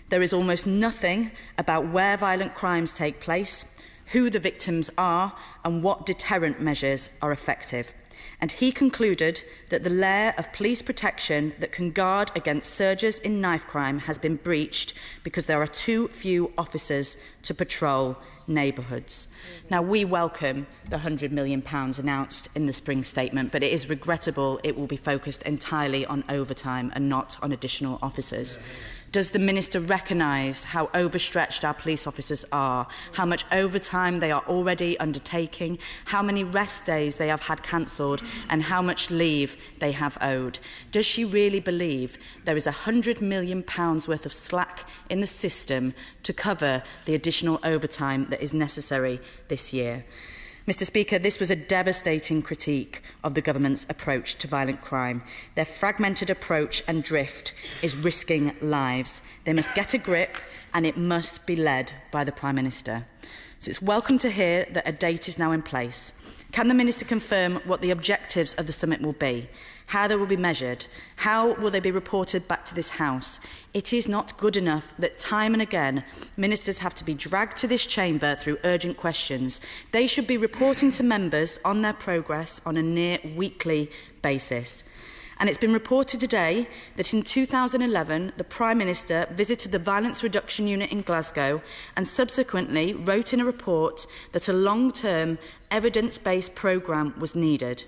There is almost nothing about where violent crimes take place, who the victims are and what deterrent measures are effective. And he concluded that the layer of police protection that can guard against surges in knife crime has been breached because there are too few officers to patrol neighbourhoods. Now, we welcome the £100 million announced in the spring statement, but it is regrettable it will be focused entirely on overtime and not on additional officers. Does the Minister recognise how overstretched our police officers are, how much overtime they are already undertaking, how many rest days they have had cancelled and how much leave they have owed? Does she really believe there is £100 million worth of slack in the system to cover the additional overtime that is necessary this year? Mr Speaker, this was a devastating critique of the government's approach to violent crime. Their fragmented approach and drift is risking lives. They must get a grip and it must be led by the Prime Minister. So it's welcome to hear that a date is now in place. Can the Minister confirm what the objectives of the summit will be, how they will be measured, how will they be reported back to this House? It is not good enough that time and again ministers have to be dragged to this chamber through urgent questions. They should be reporting to members on their progress on a near weekly basis. And it's been reported today that in 2011, the Prime Minister visited the Violence Reduction Unit in Glasgow and subsequently wrote in a report that a long-term evidence-based programme was needed.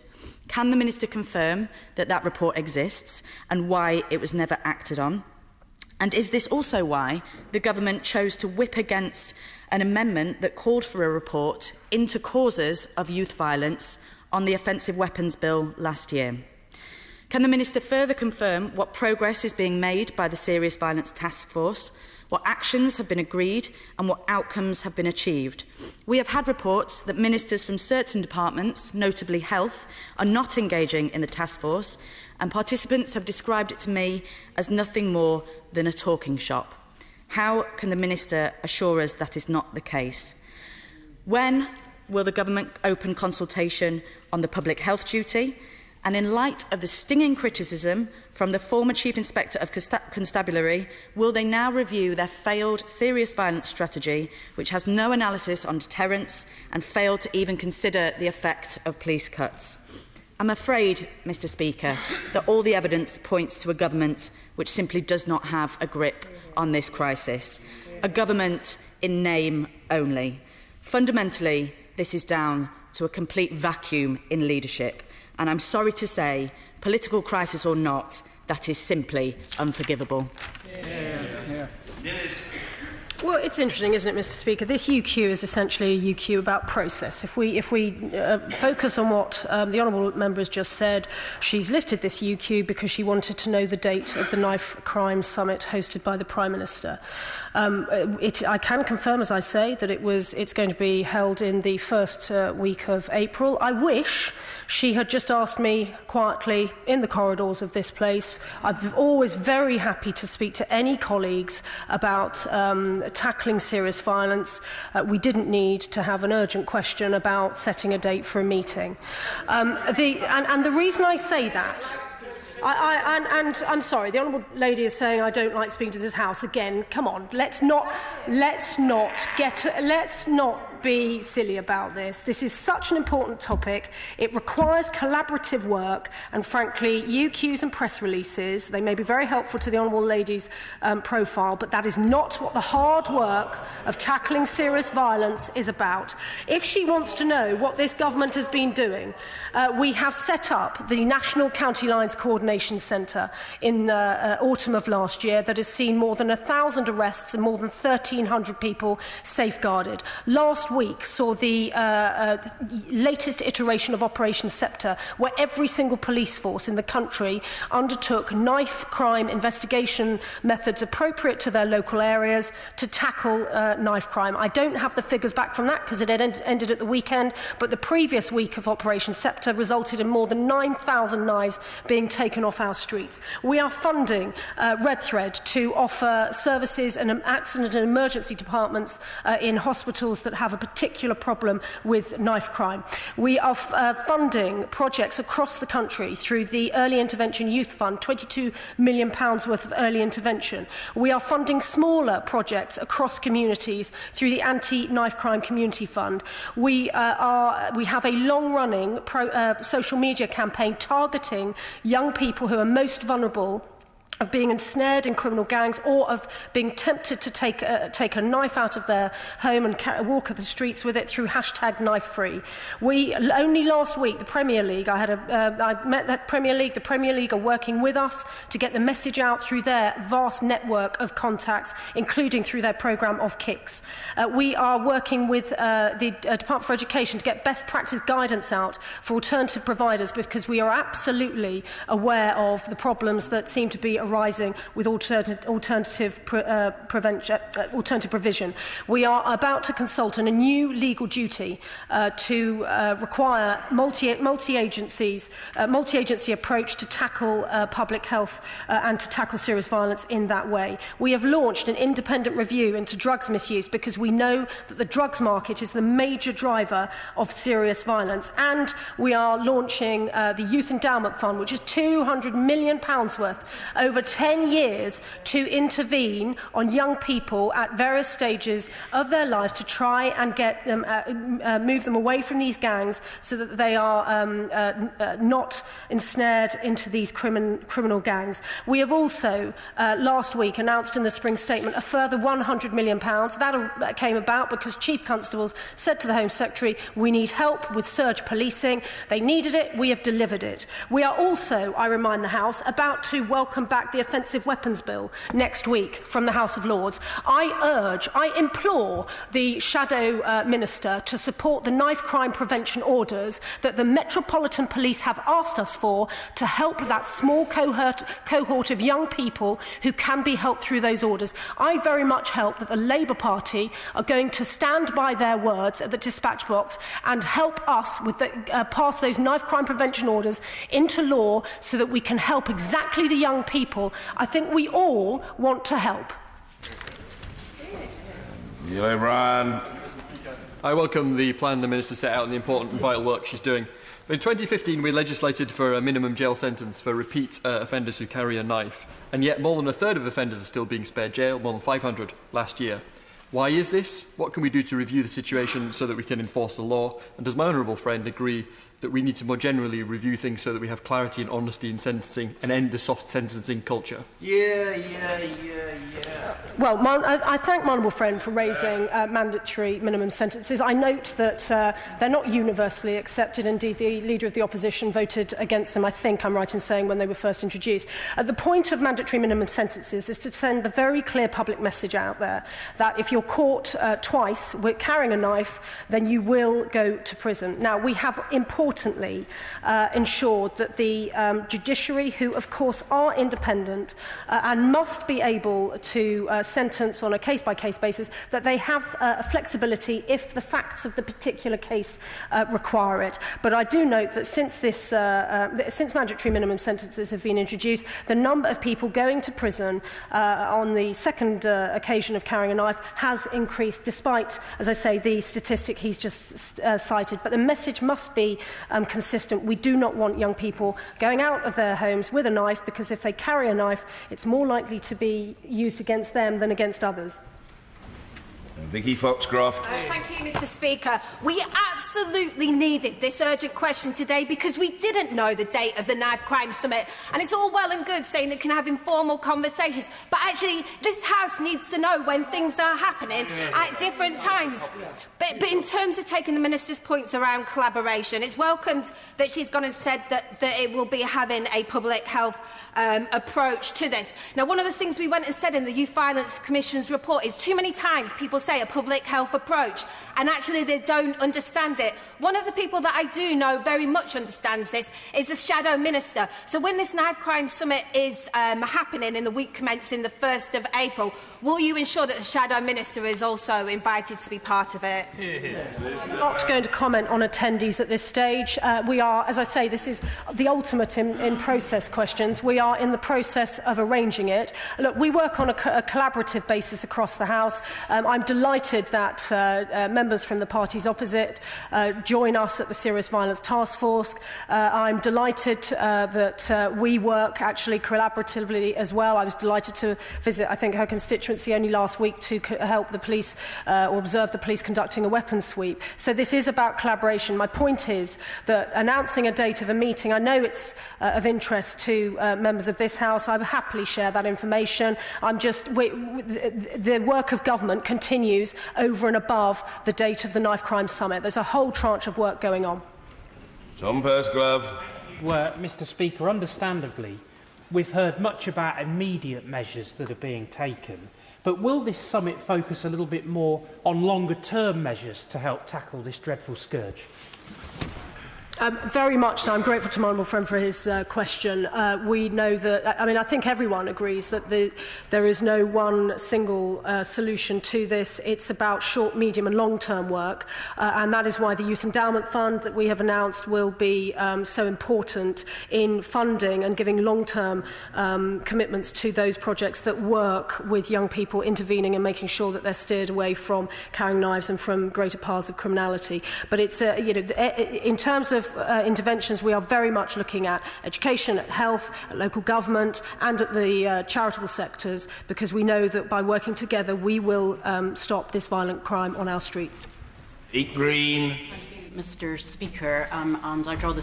Can the Minister confirm that that report exists and why it was never acted on? And is this also why the government chose to whip against an amendment that called for a report into causes of youth violence on the Offensive Weapons Bill last year? Can the Minister further confirm what progress is being made by the Serious Violence Task Force, what actions have been agreed and what outcomes have been achieved? We have had reports that ministers from certain departments, notably health, are not engaging in the task force, and participants have described it to me as nothing more than a talking shop. How can the Minister assure us that is not the case? When will the government open consultation on the public health duty? And in light of the stinging criticism from the former Chief Inspector of Constabulary, will they now review their failed serious violence strategy, which has no analysis on deterrence and failed to even consider the effect of police cuts? I'm afraid, Mr Speaker, that all the evidence points to a government which simply does not have a grip on this crisis. A government in name only. Fundamentally, this is down to a complete vacuum in leadership. And I'm sorry to say, political crisis or not, that is simply unforgivable. Well, it's interesting, isn't it, Mr Speaker? This UQ is essentially a UQ about process. If we focus on what the Honourable Member has just said, she's listed this UQ because she wanted to know the date of the Knife Crime Summit hosted by the Prime Minister. I can confirm, as I say, that it's going to be held in the first week of April. I wish she had just asked me quietly in the corridors of this place. I'm always very happy to speak to any colleagues about tackling serious violence. We didn't need to have an urgent question about setting a date for a meeting. And the reason I say that... And I'm sorry, the Honourable Lady is saying I don't like speaking to this House. Again, come on, let's not be silly about this. This is such an important topic. It requires collaborative work, and frankly, UQs and press releases, they may be very helpful to the Honourable Lady's profile, but that is not what the hard work of tackling serious violence is about. If she wants to know what this government has been doing, we have set up the National County Lines Coordination Centre in autumn of last year that has seen more than 1,000 arrests and more than 1,300 people safeguarded. Last week saw the latest iteration of Operation Sceptre, where every single police force in the country undertook knife crime investigation methods appropriate to their local areas to tackle knife crime. I don't have the figures back from that because it had ended at the weekend, but the previous week of Operation Sceptre resulted in more than 9,000 knives being taken off our streets. We are funding Red Thread to offer services and accident and emergency departments in hospitals that have a particular problem with knife crime. We are funding projects across the country through the Early Intervention Youth Fund, £22 million worth of early intervention. We are funding smaller projects across communities through the Anti-Knife Crime Community Fund. We have a long-running social media campaign targeting young people who are most vulnerable of being ensnared in criminal gangs or of being tempted to take a knife out of their home and walk up the streets with it through #KnifeFree. Only last week, the Premier League, I met the Premier League. The Premier League are working with us to get the message out through their vast network of contacts, including through their programme of Kicks. We are working with the Department for Education to get best practice guidance out for alternative providers, because we are absolutely aware of the problems that seem to be arising with alternative provision. We are about to consult on a new legal duty to require multi-agency approach to tackle public health and to tackle serious violence in that way. We have launched an independent review into drugs misuse because we know that the drugs market is the major driver of serious violence, and we are launching the Youth Endowment Fund, which is £200 million worth over over 10 years to intervene on young people at various stages of their lives to try and get them, move them away from these gangs so that they are not ensnared into these criminal gangs. We have also, last week, announced in the spring statement a further £100 million. That came about because Chief Constables said to the Home Secretary, we need help with surge policing. They needed it. We have delivered it. We are also, I remind the House, about to welcome back the Offensive Weapons Bill next week from the House of Lords. I implore the Shadow Minister to support the knife crime prevention orders that the Metropolitan Police have asked us for to help that small cohort of young people who can be helped through those orders. I very much hope that the Labour Party are going to stand by their words at the dispatch box and help us with pass those knife crime prevention orders into law so that we can help exactly the young people I think we all want to help. Neil O'Brien. I welcome the plan the Minister set out and the important and vital work she's doing. In 2015, we legislated for a minimum jail sentence for repeat offenders who carry a knife, and yet more than a third of offenders are still being spared jail, more than 500 last year. Why is this? What can we do to review the situation so that we can enforce the law? And does my honourable friend agree that we need to more generally review things so that we have clarity and honesty in sentencing and end the soft sentencing culture? Yeah. Well, I thank my honourable friend for raising mandatory minimum sentences. I note that they're not universally accepted. Indeed, the Leader of the Opposition voted against them, I think I'm right in saying, when they were first introduced. The point of mandatory minimum sentences is to send the very clear public message out there that if you're caught twice with carrying a knife, then you will go to prison. Now, we have importantly ensured that the judiciary, who of course are independent and must be able to sentence on a case-by-case basis, that they have flexibility if the facts of the particular case require it. But I do note that since since mandatory minimum sentences have been introduced, the number of people going to prison on the second occasion of carrying a knife has increased, despite, as I say, the statistic he's just cited. But the message must be consistent. We do not want young people going out of their homes with a knife, because if they carry a knife, it's more likely to be used against them than against others. Vicky Foxcroft. Thank you, Mr. Speaker. We absolutely needed this urgent question today because we didn't know the date of the Knife Crime Summit. And it's all well and good saying that we can have informal conversations, but actually this House needs to know when things are happening at different times. But in terms of taking the Minister's points around collaboration, it's welcomed that she's gone and said that it will be having a public health approach to this. Now, one of the things we went and said in the Youth Violence Commission's report is too many times people say a public health approach, and actually they don't understand it. One of the people that I do know very much understands this is the Shadow Minister. So when this Knife Crime Summit is happening in the week commencing the 1st of April, will you ensure that the Shadow Minister is also invited to be part of it? I'm not going to comment on attendees at this stage. We are, as I say, this is the ultimate in process questions. We are in the process of arranging it. Look, we work on a collaborative basis across the House. I'm delighted that members from the parties opposite join us at the Serious Violence Task Force. I'm delighted that we work actually collaboratively as well. I was delighted to visit, I think, her constituency only last week to help the police or observe the police conducting a weapons sweep. So this is about collaboration. My point is that announcing a date of a meeting, I know it's of interest to members of this House. I will happily share that information. The work of government continues over and above the date of the Knife Crime Summit. There's a whole tranche of work going on. Tom Pursglove. Well, Mr. Speaker, understandably, we've heard much about immediate measures that are being taken. But will this summit focus a little bit more on longer-term measures to help tackle this dreadful scourge? Very much so. I'm grateful to my honourable friend for his question. We know that, I think everyone agrees that there is no one single solution to this. It's about short, medium and long-term work, and that is why the Youth Endowment Fund that we have announced will be so important in funding and giving long-term commitments to those projects that work with young people, intervening and making sure that they're steered away from carrying knives and from greater paths of criminality. But it's, in terms of interventions, we are very much looking at education, at health, at local government and at the charitable sectors, because we know that by working together we will stop this violent crime on our streets. Eat Green. Mr. Speaker, and I draw the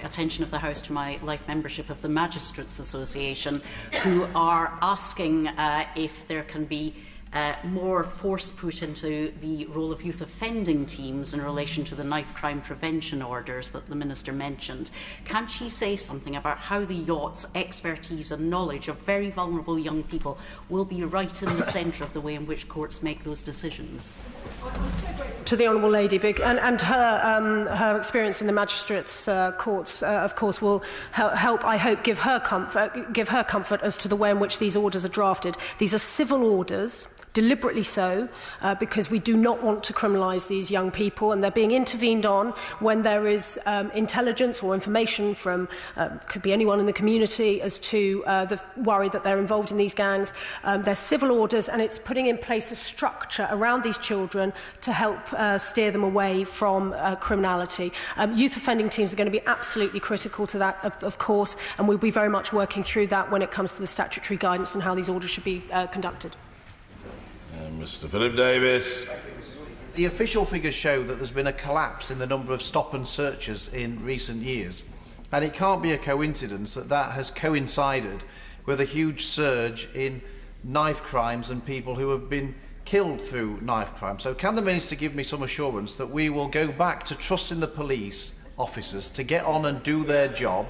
attention of the House to my life membership of the Magistrates Association, who are asking if there can be more force put into the role of youth offending teams in relation to the knife crime prevention orders that the Minister mentioned. Can she say something about how the yacht's expertise and knowledge of very vulnerable young people will be right in the centre of the way in which courts make those decisions? To the Honourable Lady, and her experience in the magistrates' courts, of course, will help, I hope, give her comfort as to the way in which these orders are drafted. These are civil orders, deliberately so, because we do not want to criminalise these young people, and they're being intervened on when there is intelligence or information from, could be anyone in the community, as to the worry that they're involved in these gangs. They're civil orders, and it's putting in place a structure around these children to help steer them away from criminality. Youth offending teams are going to be absolutely critical to that, of course, and we'll be very much working through that when it comes to the statutory guidance on how these orders should be conducted. Mr. Philip Davis. The official figures show that there's been a collapse in the number of stop and searches in recent years, and it can't be a coincidence that that has coincided with a huge surge in knife crimes and people who have been killed through knife crime. So can the Minister give me some assurance that we will go back to trusting the police officers to get on and do their job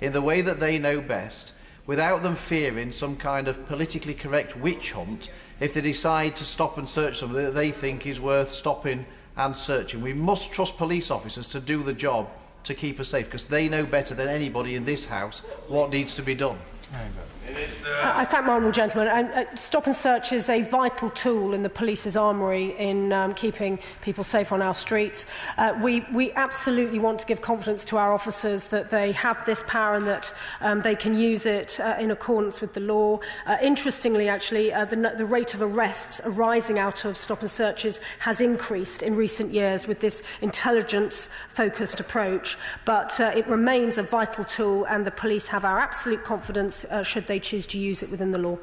in the way that they know best, without them fearing some kind of politically correct witch hunt if they decide to stop and search somebody that they think is worth stopping and searching? We must trust police officers to do the job to keep us safe, because they know better than anybody in this House what needs to be done. I thank my honourable gentleman. And stop and search is a vital tool in the police's armoury in keeping people safe on our streets. We absolutely want to give confidence to our officers that they have this power and that they can use it in accordance with the law. Interestingly, actually, the rate of arrests arising out of stop and searches has increased in recent years with this intelligence-focused approach, but it remains a vital tool, and the police have our absolute confidence should they choose to use it within the law.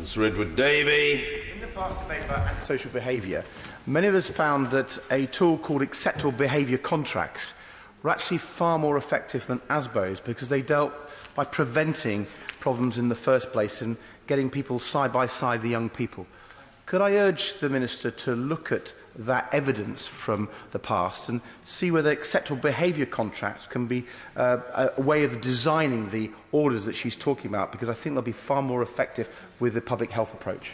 Sir Edward Leigh. In the past debate about antisocial behaviour, many of us found that a tool called acceptable behaviour contracts were actually far more effective than ASBOs, because they dealt by preventing problems in the first place and getting people side by side, the young people. Could I urge the Minister to look at that evidence from the past and see whether acceptable behaviour contracts can be a way of designing the orders that she's talking about, because I think they'll be far more effective with the public health approach.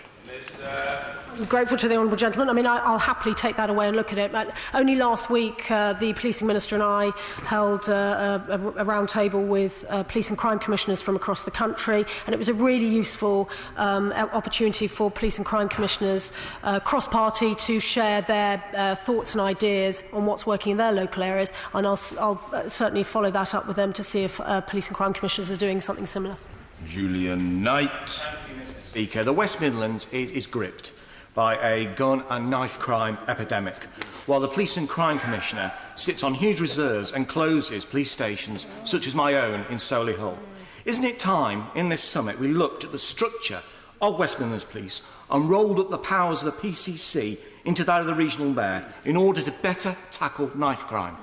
I'm grateful to the honourable gentleman. I mean, I'll happily take that away and look at it. But only last week, the Policing Minister and I held a round table with police and crime commissioners from across the country, and it was a really useful opportunity for police and crime commissioners cross-party to share their thoughts and ideas on what's working in their local areas, and I'll certainly follow that up with them to see if police and crime commissioners are doing something similar. Julian Knight. Speaker, the West Midlands is gripped by a gun and knife crime epidemic, while the Police and Crime Commissioner sits on huge reserves and closes police stations such as my own in Solihull. Isn't it time, in this summit, we looked at the structure of West Midlands Police and rolled up the powers of the PCC into that of the regional mayor in order to better tackle knife crime?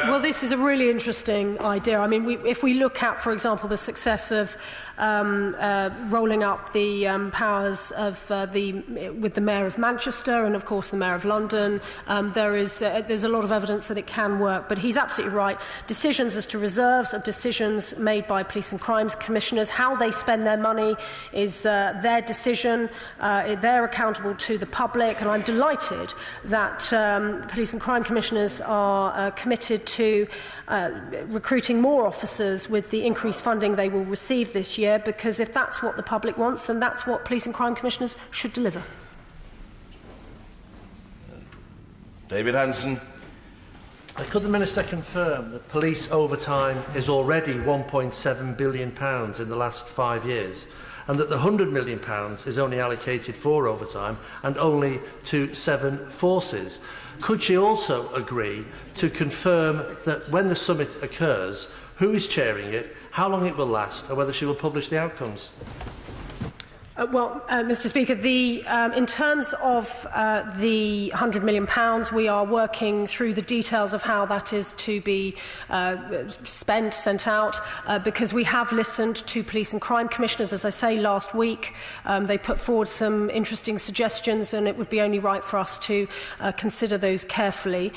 Well, this is a really interesting idea. I mean, if we look at, for example, the success of rolling up the powers of with the Mayor of Manchester and, of course, the Mayor of London, there's a lot of evidence that it can work. But he's absolutely right. Decisions as to reserves are decisions made by police and crimes commissioners. How they spend their money is their decision. They're accountable to the public, and I'm delighted that police and crime commissioners are committed to recruiting more officers with the increased funding they will receive this year, because if that's what the public wants, then that's what police and crime commissioners should deliver. David Hanson. Could the Minister confirm that police overtime is already £1.7 billion in the last 5 years, and that the £100 million is only allocated for overtime and only to 7 forces? Could she also agree to confirm that when the summit occurs, who is chairing it, how long it will last, and whether she will publish the outcomes? Mr Speaker, in terms of the £100 million, we are working through the details of how that is to be sent out, because we have listened to police and crime commissioners. As I say, last week they put forward some interesting suggestions, and it would be only right for us to consider those carefully.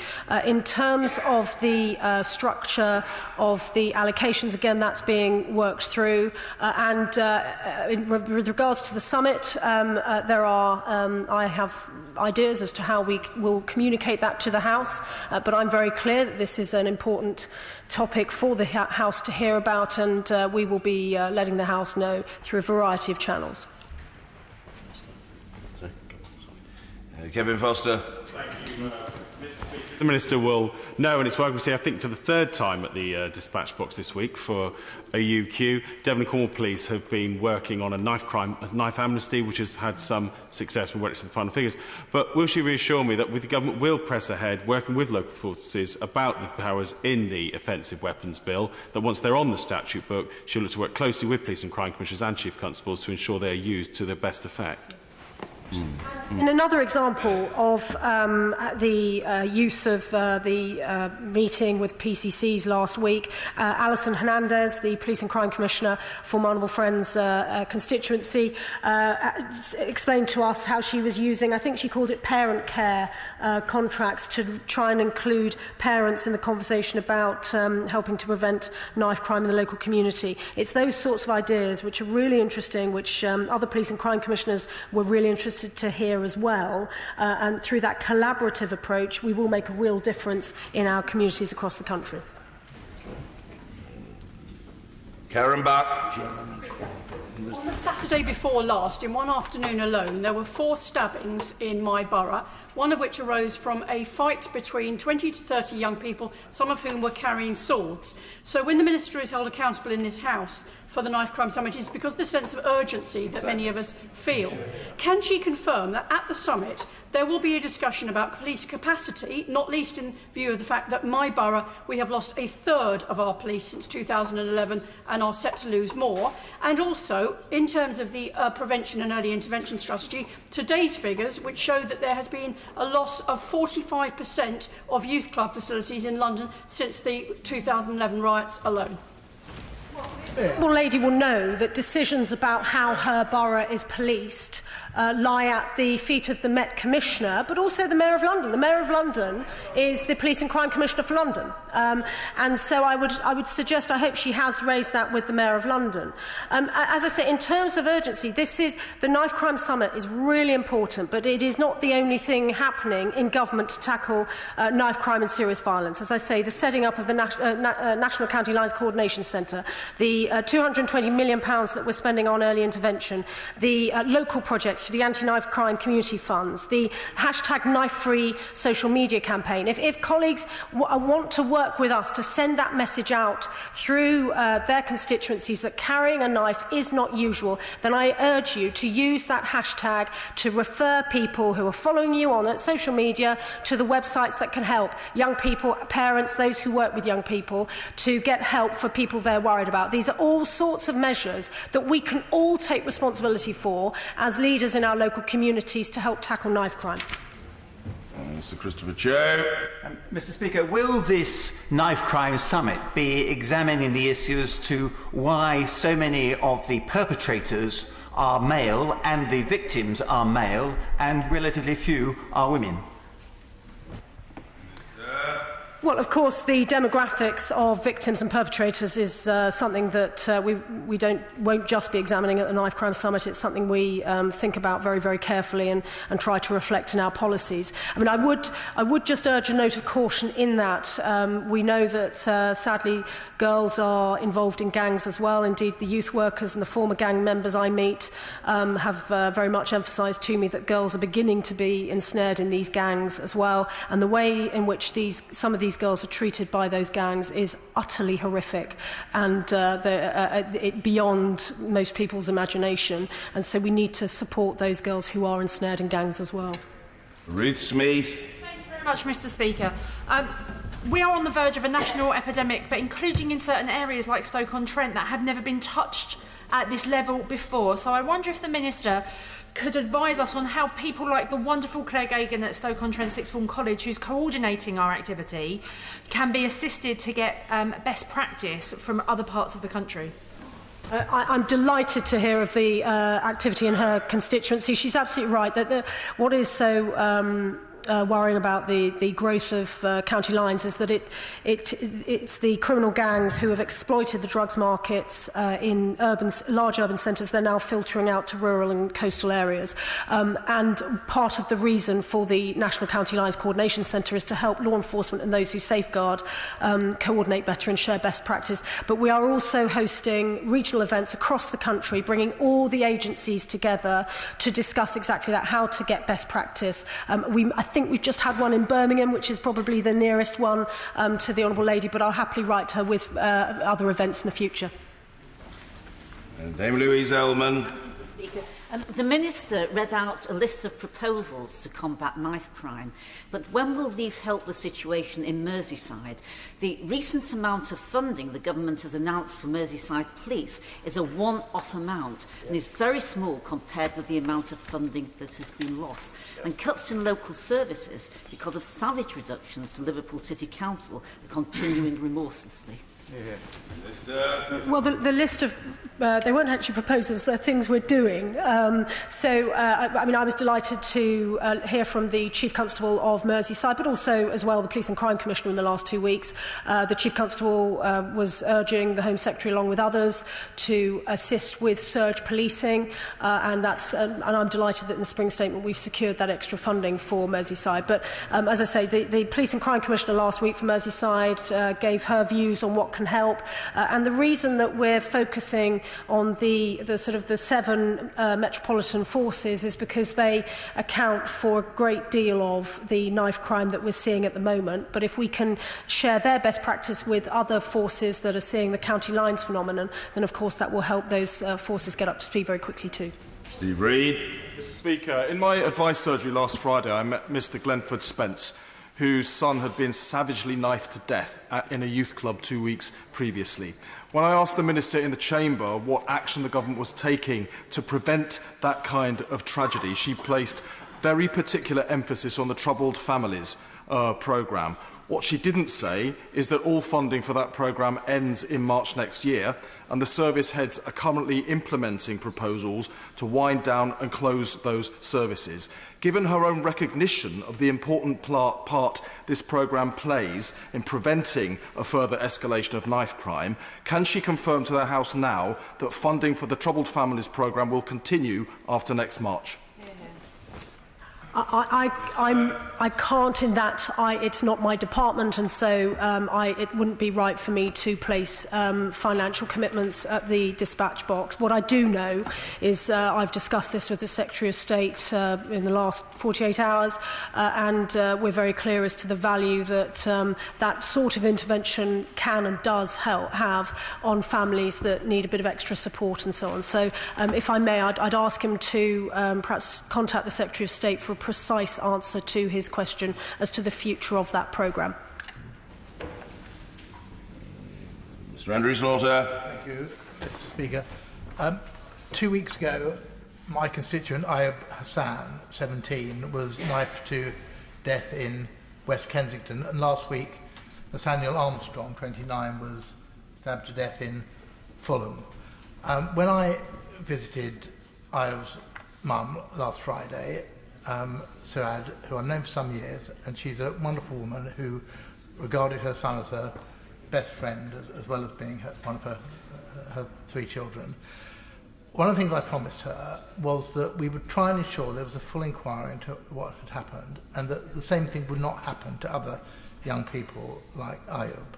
In terms of the structure of the allocations, again, that's being worked through, with regards to the summit, I have ideas as to how we will communicate that to the House, but I'm very clear that this is an important topic for the House to hear about, and we will be letting the House know through a variety of channels. Kevin Foster. Thank you. The Minister will know, and it's welcome to see, I think, for the third time at the dispatch box this week for a UQ. Devon and Cornwall Police have been working on a knife amnesty, which has had some success. We'll wait to see the final figures. But will she reassure me that the government will press ahead, working with local forces about the powers in the offensive weapons bill, that once they're on the statute book, she'll look to work closely with police and crime commissioners and chief constables to ensure they are used to their best effect? In another example of the use of the meeting with PCCs last week, Alison Hernandez, the Police and Crime Commissioner for my honourable friend's constituency, explained to us how she was using, I think she called it parent care contracts, to try and include parents in the conversation about helping to prevent knife crime in the local community. It's those sorts of ideas which are really interesting, which other Police and Crime Commissioners were really interested to hear as well, and through that collaborative approach we will make a real difference in our communities across the country. Karen Buck. On the Saturday before last, in one afternoon alone, there were 4 stabbings in my borough, one of which arose from a fight between 20 to 30 young people, some of whom were carrying swords. So when the Minister is held accountable in this House for the Knife Crime Summit, it's because of the sense of urgency that many of us feel. Can she confirm that at the summit there will be a discussion about police capacity, not least in view of the fact that my borough, we have lost a third of our police since 2011 and are set to lose more, and also in terms of the prevention and early intervention strategy, today's figures which show that there has been a loss of 45% of youth club facilities in London since the 2011 riots alone. The lady will know that decisions about how her borough is policed lie at the feet of the Met Commissioner, but also the Mayor of London. The Mayor of London is the Police and Crime Commissioner for London. And so I would suggest, I hope she has raised that with the Mayor of London. As I say, in terms of urgency, the Knife Crime Summit is really important, but it is not the only thing happening in government to tackle knife crime and serious violence. As I say, the setting up of the National County Lines Coordination Centre, the £220 million that we're spending on early intervention, the local projects for the anti-knife crime community funds, the #knife-free social media campaign. If colleagues want to work with us to send that message out through their constituencies that carrying a knife is not usual, then I urge you to use that hashtag to refer people who are following you on social media to the websites that can help young people, parents, those who work with young people, to get help for people they're worried about. These are all sorts of measures that we can all take responsibility for as leaders in our local communities to help tackle knife crime. Mr. Christopher Chope. Mr. Speaker, will this Knife Crime Summit be examining the issues to why so many of the perpetrators are male and the victims are male and relatively few are women? Well, of course, the demographics of victims and perpetrators is something that we won't just be examining at the Knife Crime Summit. It's something we think about very, very carefully and try to reflect in our policies. I mean, I would just urge a note of caution in that. We know that, sadly, girls are involved in gangs as well. Indeed, the youth workers and the former gang members I meet have very much emphasised to me that girls are beginning to be ensnared in these gangs as well. And the way in which some of these these girls are treated by those gangs is utterly horrific and beyond most people's imagination. And so we need to support those girls who are ensnared in gangs as well. Ruth Smeeth. Thank you very much, Mr. Speaker. We are on the verge of a national epidemic, but including in certain areas like Stoke-on-Trent that have never been touched at this level before. So I wonder if the Minister could advise us on how people like the wonderful Claire Gagan at Stoke-on-Trent Sixth Form College, who's coordinating our activity, can be assisted to get best practice from other parts of the country. I'm delighted to hear of the activity in her constituency. She's absolutely right that what is so worrying about the growth of county lines is that it's the criminal gangs who have exploited the drugs markets in large urban centres. They're now filtering out to rural and coastal areas. And part of the reason for the National County Lines Coordination Centre is to help law enforcement and those who safeguard coordinate better and share best practice. But we are also hosting regional events across the country, bringing all the agencies together to discuss exactly that, how to get best practice. I think we've just had one in Birmingham, which is probably the nearest one to the Honourable Lady, but I'll happily write to her with other events in the future. Dame Louise Ellman. The Minister read out a list of proposals to combat knife crime, but when will these help the situation in Merseyside? The recent amount of funding the government has announced for Merseyside Police is a one-off amount and is very small compared with the amount of funding that has been lost. And cuts in local services because of savage reductions to Liverpool City Council are continuing remorselessly. Well, the list of they weren't actually proposals; they're things we're doing. I was delighted to hear from the Chief Constable of Merseyside, but also as well the Police and Crime Commissioner in the last 2 weeks. The Chief Constable was urging the Home Secretary, along with others, to assist with surge policing, and I'm delighted that in the spring statement we've secured that extra funding for Merseyside. But as I say, the Police and Crime Commissioner last week for Merseyside gave her views on what can help, and the reason that we're focusing on the sort of the 7 metropolitan forces is because they account for a great deal of the knife crime that we're seeing at the moment. But if we can share their best practice with other forces that are seeing the county lines phenomenon, then of course that will help those forces get up to speed very quickly too. Steve Reid. Mr. Speaker, in my advice surgery last Friday, I met Mr. Glenford Spence, whose son had been savagely knifed to death in a youth club 2 weeks previously. When I asked the Minister in the Chamber what action the government was taking to prevent that kind of tragedy, she placed very particular emphasis on the Troubled Families programme. What she didn't say is that all funding for that programme ends in March next year, and the service heads are currently implementing proposals to wind down and close those services. Given her own recognition of the important part this programme plays in preventing a further escalation of knife crime, can she confirm to the House now that funding for the Troubled Families programme will continue after next March? I can't in that it's not my department, and so it wouldn't be right for me to place financial commitments at the dispatch box. What I do know is I've discussed this with the Secretary of State in the last 48 hours, and we're very clear as to the value that that sort of intervention can and does have on families that need a bit of extra support and so on. So if I may, I'd ask him to perhaps contact the Secretary of State for a precise answer to his question as to the future of that programme. Mr. Andrew Slaughter. Thank you, Mr. Speaker. 2 weeks ago, my constituent Ayub Hassan, 17, was knifed to death in West Kensington, and last week Nathaniel Armstrong, 29, was stabbed to death in Fulham. When I visited Ayub's mum last Friday, Surad, who I've known for some years, and she's a wonderful woman who regarded her son as her best friend, as well as being one of her 3 children. One of the things I promised her was that we would try and ensure there was a full inquiry into what had happened, and that the same thing would not happen to other young people like Ayub.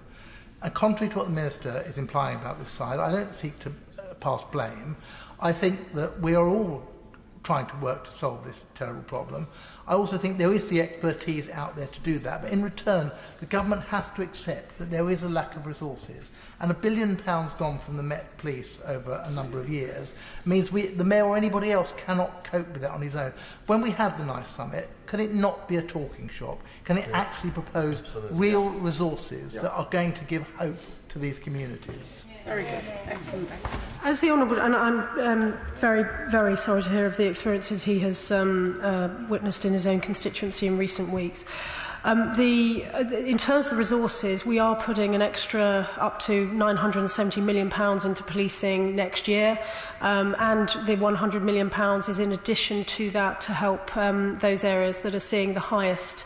And contrary to what the Minister is implying about this side, I don't seek to pass blame. I think that we are all trying to work to solve this terrible problem. I also think there is the expertise out there to do that, but in return, the government has to accept that there is a lack of resources. And £1 billion gone from the Met Police over a number of years means the Mayor or anybody else cannot cope with it on his own. When we have the Knife Summit, can it not be a talking shop? Can it actually propose real resources that are going to give hope to these communities? Very good. Excellent. As the Honourable, and I'm very, very sorry to hear of the experiences he has witnessed in his own constituency in recent weeks. In terms of the resources, we are putting an extra up to £970 million into policing next year, and the £100 million is in addition to that to help those areas that are seeing the highest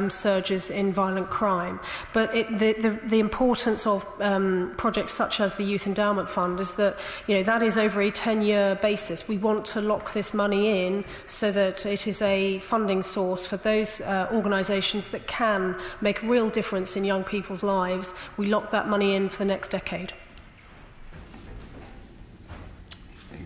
surges in violent crime. But the importance of projects such as the Youth Endowment Fund is that that is over a 10-year basis. We want to lock this money in so that it is a funding source for those organisations that can make a real difference in young people's lives. We lock that money in for the next decade.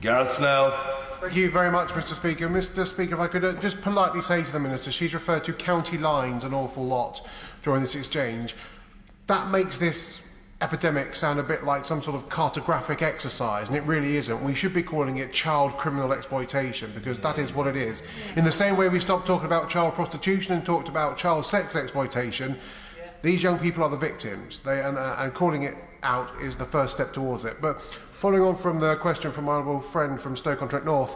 Gareth Snell. Thank you very much, Mr. Speaker. Mr. Speaker, if I could just politely say to the Minister, she's referred to county lines an awful lot during this exchange. That makes this epidemic sound a bit like some sort of cartographic exercise, and it really isn't. We should be calling it child criminal exploitation, because that is what it is. In the same way we stopped talking about child prostitution and talked about child sex exploitation, these young people are the victims, and calling it out is the first step towards it. But following on from the question from my honourable friend from Stoke-on-Trent North,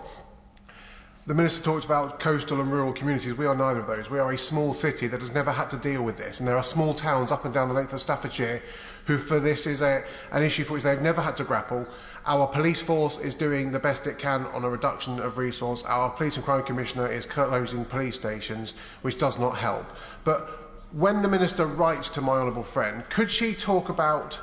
the Minister talks about coastal and rural communities. We are neither of those. We are a small city that has never had to deal with this, and there are small towns up and down the length of Staffordshire who, for this, is an issue for which they've never had to grapple. Our police force is doing the best it can on a reduction of resource. Our Police and Crime Commissioner is closing police stations, which does not help. But when the Minister writes to my honourable friend, could she talk about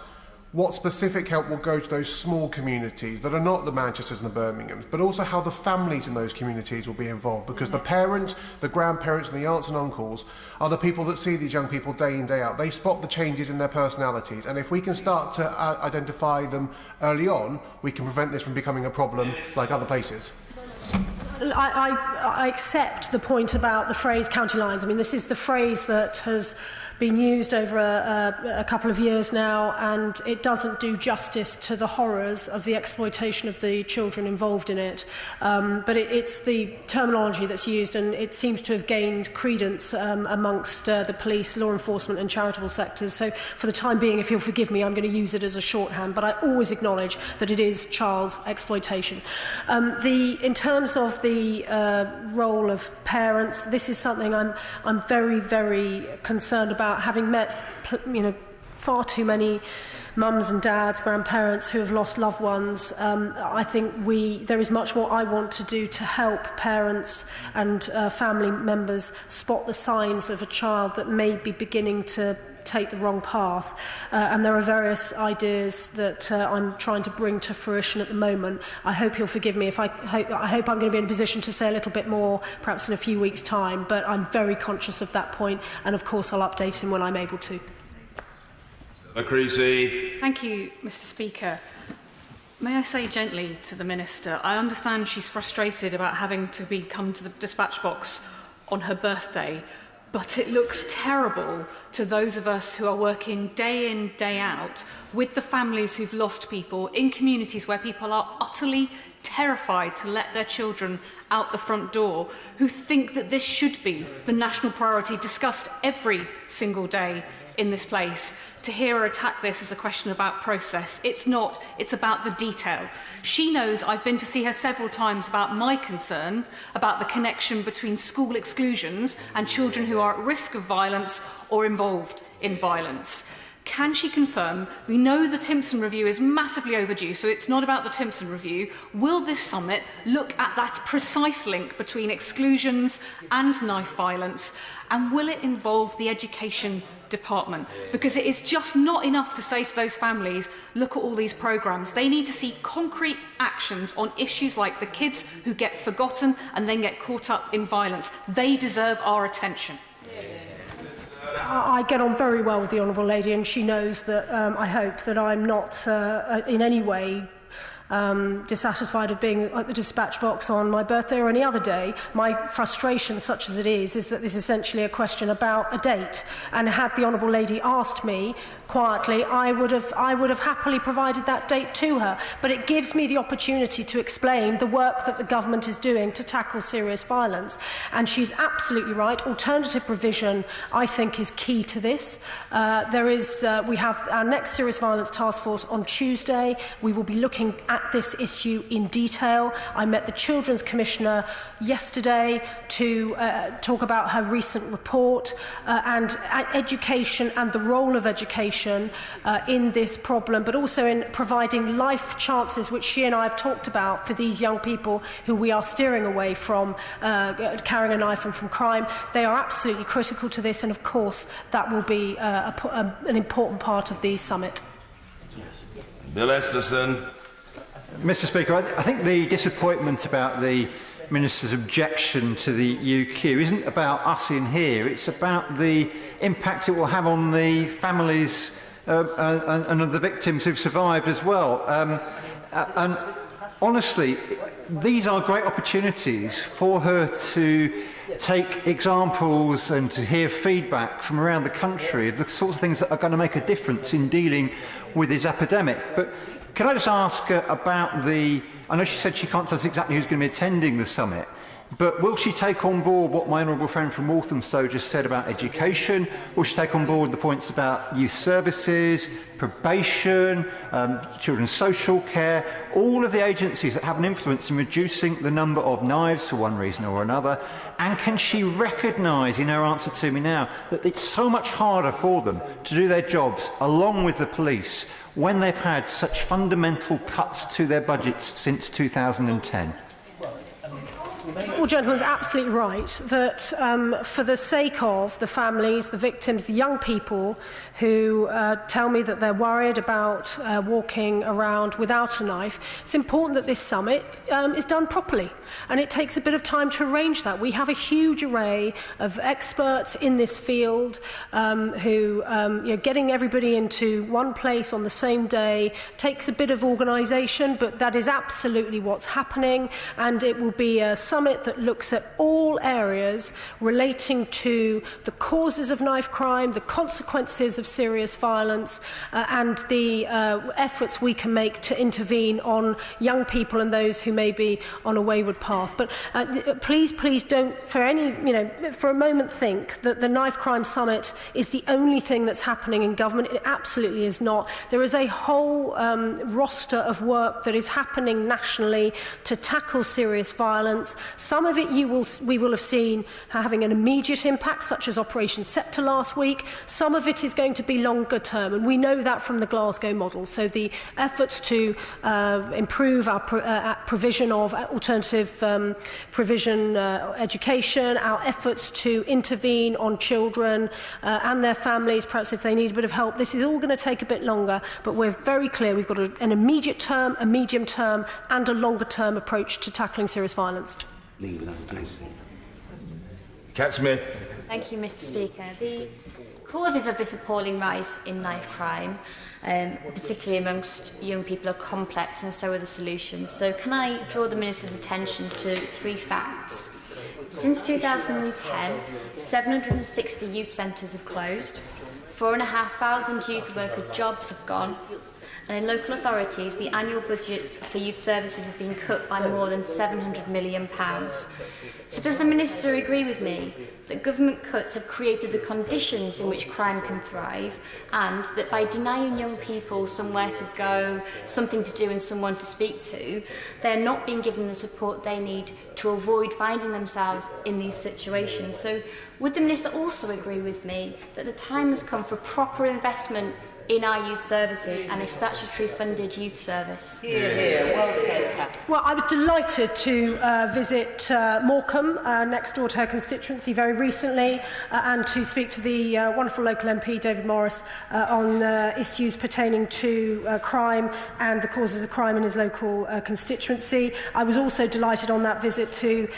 what specific help will go to those small communities that are not the Manchesters and the Birminghams, but also how the families in those communities will be involved, because the parents, the grandparents and the aunts and uncles are the people that see these young people day in, day out. They spot the changes in their personalities, and if we can start to identify them early on, we can prevent this from becoming a problem like other places. I accept the point about the phrase county lines. I mean, this is the phrase that has been used over a couple of years now, and it doesn't do justice to the horrors of the exploitation of the children involved in it. But it's the terminology that's used, and it seems to have gained credence amongst the police, law enforcement and charitable sectors. So for the time being, if you'll forgive me, I'm going to use it as a shorthand, but I always acknowledge that it is child exploitation. In terms of the role of parents, this is something I'm very, very concerned about, having met far too many mums and dads, grandparents who have lost loved ones. I think there is much more I want to do to help parents and family members spot the signs of a child that may be beginning to take the wrong path, and there are various ideas that I'm trying to bring to fruition at the moment. I hope you'll forgive me if I hope I'm going to be in a position to say a little bit more perhaps in a few weeks' time, but I'm very conscious of that point, and of course I'll update him when I'm able to. Stella Creasy. Thank you, Mr. Speaker. May I say gently to the Minister, I understand she's frustrated about having to come to the dispatch box on her birthday, but it looks terrible to those of us who are working day in, day out with the families who've lost people in communities where people are utterly terrified to let their children out the front door, who think that this should be the national priority discussed every single day in this place. To hear her attack this as a question about process. It's not, it's about the detail. She knows I've been to see her several times about my concern about the connection between school exclusions and children who are at risk of violence or involved in violence. Can she confirm, we know the Timpson review is massively overdue, so it's not about the Timpson review. Will this summit look at that precise link between exclusions and knife violence? And will it involve the education department? Because it is just not enough to say to those families, look at all these programmes. They need to see concrete actions on issues like the kids who get forgotten and then get caught up in violence. They deserve our attention. I get on very well with the Honourable Lady, and she knows that I hope that I'm not in any way dissatisfied of being at the dispatch box on my birthday or any other day. My frustration, such as it is that this is essentially a question about a date. And had the Honourable Lady asked me quietly, I would have happily provided that date to her. But it gives me the opportunity to explain the work that the government is doing to tackle serious violence. And she's absolutely right. Alternative provision, I think, is key to this. We have our next serious violence task force on Tuesday. We will be looking at this issue in detail. I met the Children's Commissioner yesterday to talk about her recent report and education and the role of education in this problem, but also in providing life chances, which she and I have talked about, for these young people who we are steering away from carrying a knife and from crime. They are absolutely critical to this, and of course that will be an important part of the summit. Bill Esterson. Mr. Speaker, I think the disappointment about the Minister's objection to the UQ isn't about us in here, it's about the impact it will have on the families and the victims who've survived as well. And honestly, these are great opportunities for her to take examples and to hear feedback from around the country of the sorts of things that are going to make a difference in dealing with this epidemic. But can I just ask about I know she said she can't tell us exactly who's going to be attending the summit, but will she take on board what my honourable friend from Walthamstow just said about education? Will she take on board the points about youth services, probation, children's social care, all of the agencies that have an influence in reducing the number of knives for one reason or another? And can she recognise, in her answer to me now, that it's so much harder for them to do their jobs along with the police when they've had such fundamental cuts to their budgets since 2010? Well, gentleman is absolutely right that for the sake of the families, the victims, the young people who tell me that they're worried about walking around without a knife, it's important that this summit is done properly. And it takes a bit of time to arrange that. We have a huge array of experts in this field who, getting everybody into one place on the same day takes a bit of organisation, but that is absolutely what's happening. And it will be a summit that looks at all areas relating to the causes of knife crime, the consequences of serious violence, and the efforts we can make to intervene on young people and those who may be on a wayward path. But please don't for a moment think that the Knife Crime Summit is the only thing that's happening in government. It absolutely is not. There is a whole roster of work that is happening nationally to tackle serious violence. Some of it we will have seen having an immediate impact, such as Operation Sceptre last week. Some of it is going to be longer term, and we know that from the Glasgow model. So the efforts to improve our provision of alternative provision education, our efforts to intervene on children and their families, perhaps if they need a bit of help, this is all going to take a bit longer, but we're very clear we've got an immediate term, a medium term and a longer term approach to tackling serious violence. Cat Smith. Thank you, Mr. Speaker. The causes of this appalling rise in knife crime, particularly amongst young people, are complex, and so are the solutions. So can I draw the Minister's attention to 3 facts? Since 2010, 760 youth centres have closed, 4,500 youth worker jobs have gone, and in local authorities, the annual budgets for youth services have been cut by more than £700 million. So does the Minister agree with me that government cuts have created the conditions in which crime can thrive, and that by denying young people somewhere to go, something to do and someone to speak to, they're not being given the support they need to avoid finding themselves in these situations? So would the Minister also agree with me that the time has come for proper investment in our youth services and a statutory funded youth service? Well said. Well, I was delighted to visit Morecambe, next door to her constituency, very recently, and to speak to the wonderful local MP, David Morris, on issues pertaining to crime and the causes of crime in his local constituency. I was also delighted on that visit to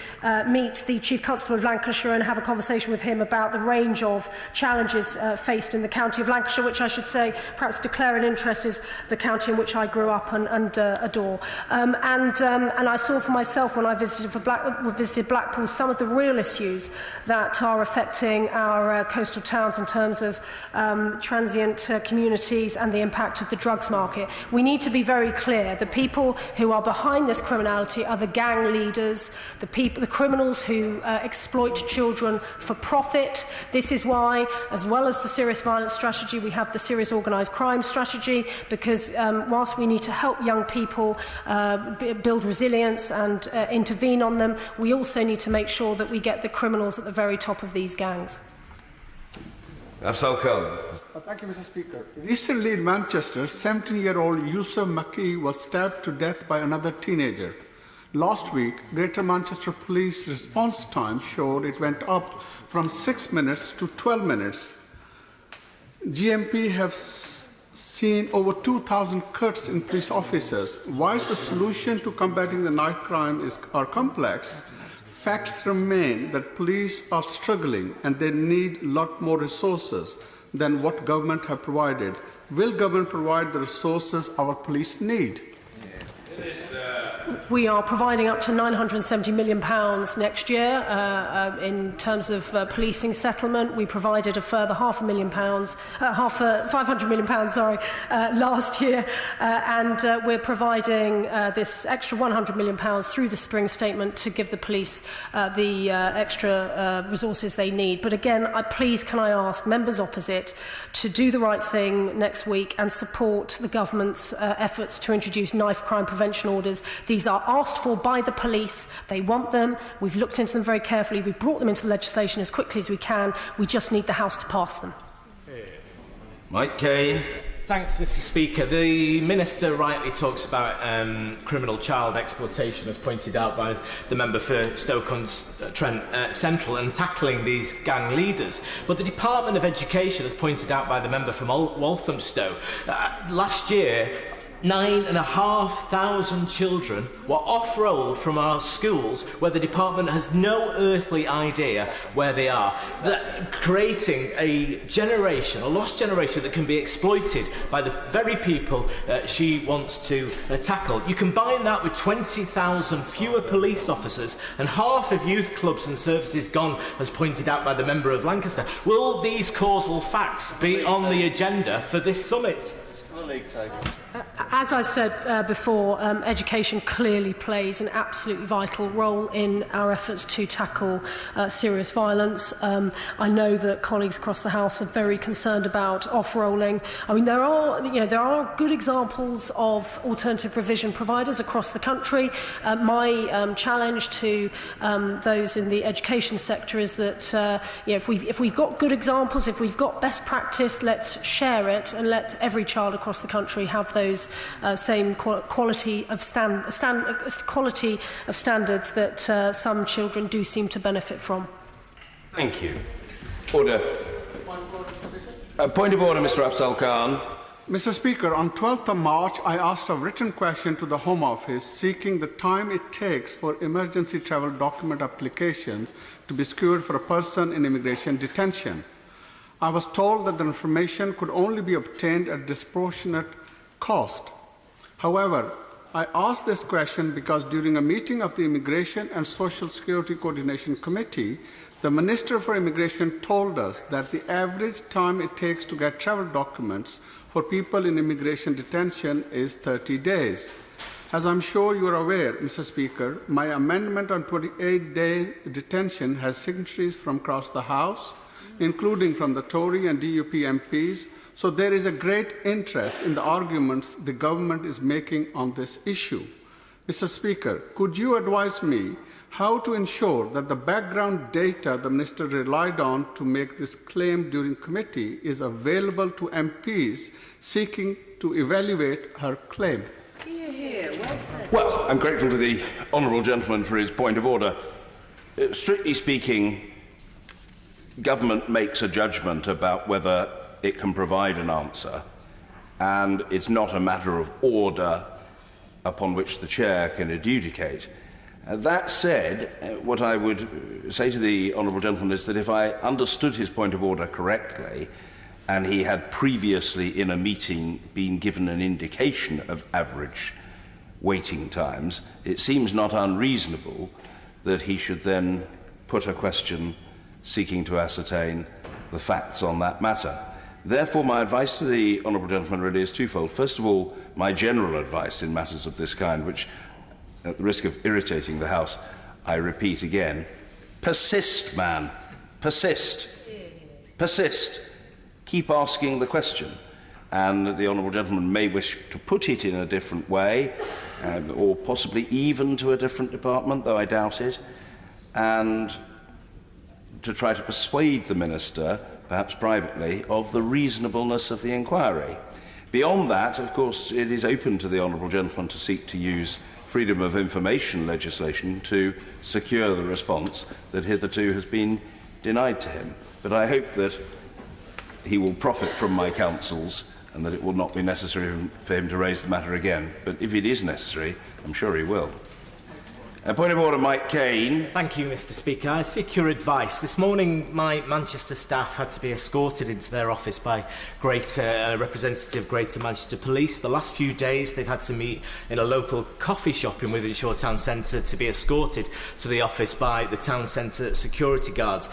meet the Chief Constable of Lancashire and have a conversation with him about the range of challenges faced in the county of Lancashire, which I should say perhaps declare an interest, is the county in which I grew up and adore. And I saw for myself when I visited Blackpool some of the real issues that are affecting our coastal towns in terms of transient communities and the impact of the drugs market. We need to be very clear. The people who are behind this criminality are the gang leaders, the criminals who exploit children for profit. This is why, as well as the serious violence strategy, we have the serious organised crime strategy, because whilst we need to help young people build resilience and intervene on them, we also need to make sure that we get the criminals at the very top of these gangs. Afzal Khan. Thank you, Mr. Speaker. Recently in Manchester, 17-year-old Yusuf Maki was stabbed to death by another teenager. Last week, Greater Manchester Police response time showed it went up from 6 minutes to 12 minutes. GMP have seen over 2,000 cuts in police officers. Whilst the solution to combating the knife crime are complex, facts remain that police are struggling and they need a lot more resources than what government have provided. Will government provide the resources our police need? We are providing up to £970 million next year in terms of policing settlement. We provided a further £500 million last year, and we're providing this extra £100 million through the spring statement to give the police the extra resources they need. But again, please can I ask members opposite to do the right thing next week and support the government's efforts to introduce knife crime prevention orders. These are asked for by the police. They want them. We've looked into them very carefully. We've brought them into the legislation as quickly as we can. We just need the House to pass them. Mike Kane. Thanks, Mr. Speaker. The Minister rightly talks about criminal child exploitation, as pointed out by the member for Stoke-on-Trent Central, and tackling these gang leaders. But the Department of Education, as pointed out by the member from Walthamstow, last year 9,500 children were off-road from our schools where the department has no earthly idea where they are, creating a lost generation that can be exploited by the very people she wants to tackle. You combine that with 20,000 fewer police officers and half of youth clubs and services gone, as pointed out by the member of Lancaster. Will these causal facts be on the agenda for this summit? As I said before, education clearly plays an absolutely vital role in our efforts to tackle serious violence. I know that colleagues across the House are very concerned about off-rolling. I mean, there are good examples of alternative provision providers across the country. My challenge to those in the education sector is that if we've got good examples, if we've got best practice, let's share it and let every child across the country have those same quality of standards that some children do seem to benefit from. Thank you. Order. Point of order, Mr. Afzal Khan. Mr. Speaker, on 12th of March, I asked a written question to the Home Office seeking the time it takes for emergency travel document applications to be secured for a person in immigration detention. I was told that the information could only be obtained at disproportionate cost. However, I asked this question because during a meeting of the Immigration and Social Security Coordination Committee, the Minister for Immigration told us that the average time it takes to get travel documents for people in immigration detention is 30 days. As I'm sure you are aware, Mr. Speaker, my amendment on 28-day detention has signatories from across the House, including from the Tory and DUP MPs, so there is a great interest in the arguments the government is making on this issue. Mr. Speaker, could you advise me how to ensure that the background data the Minister relied on to make this claim during committee is available to MPs seeking to evaluate her claim? Well, I'm grateful to the honourable gentleman for his point of order. Strictly speaking, government makes a judgment about whether it can provide an answer, and it's not a matter of order upon which the chair can adjudicate. That said, what I would say to the honourable gentleman is that if I understood his point of order correctly, and he had previously in a meeting been given an indication of average waiting times, it seems not unreasonable that he should then put a question seeking to ascertain the facts on that matter. Therefore, my advice to the honourable gentleman really is twofold. First of all, my general advice in matters of this kind, which, at the risk of irritating the House, I repeat again: persist, man. Persist. Persist. Keep asking the question. And the honourable gentleman may wish to put it in a different way, or possibly even to a different department, though I doubt it, and to try to persuade the Minister, perhaps privately, of the reasonableness of the inquiry. Beyond that, of course, it is open to the honourable gentleman to seek to use freedom of information legislation to secure the response that hitherto has been denied to him. But I hope that he will profit from my counsels and that it will not be necessary for him to raise the matter again. But if it is necessary, I'm sure he will. A point of order, Mike Kane. Thank you, Mr. Speaker. I seek your advice. This morning, my Manchester staff had to be escorted into their office by a representative of Greater Manchester Police. The last few days, they've had to meet in a local coffee shop in Wythenshawe Town Centre to be escorted to the office by the town centre security guards.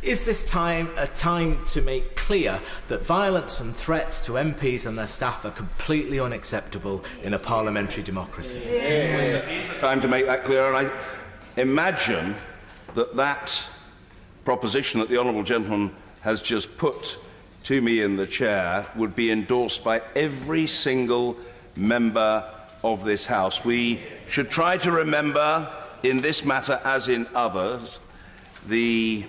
Is this time a time to make clear that violence and threats to MPs and their staff are completely unacceptable in a parliamentary democracy? Time to make that clear, and I imagine that that proposition that the honourable gentleman has just put to me in the chair would be endorsed by every single member of this House. We should try to remember, in this matter as in others, the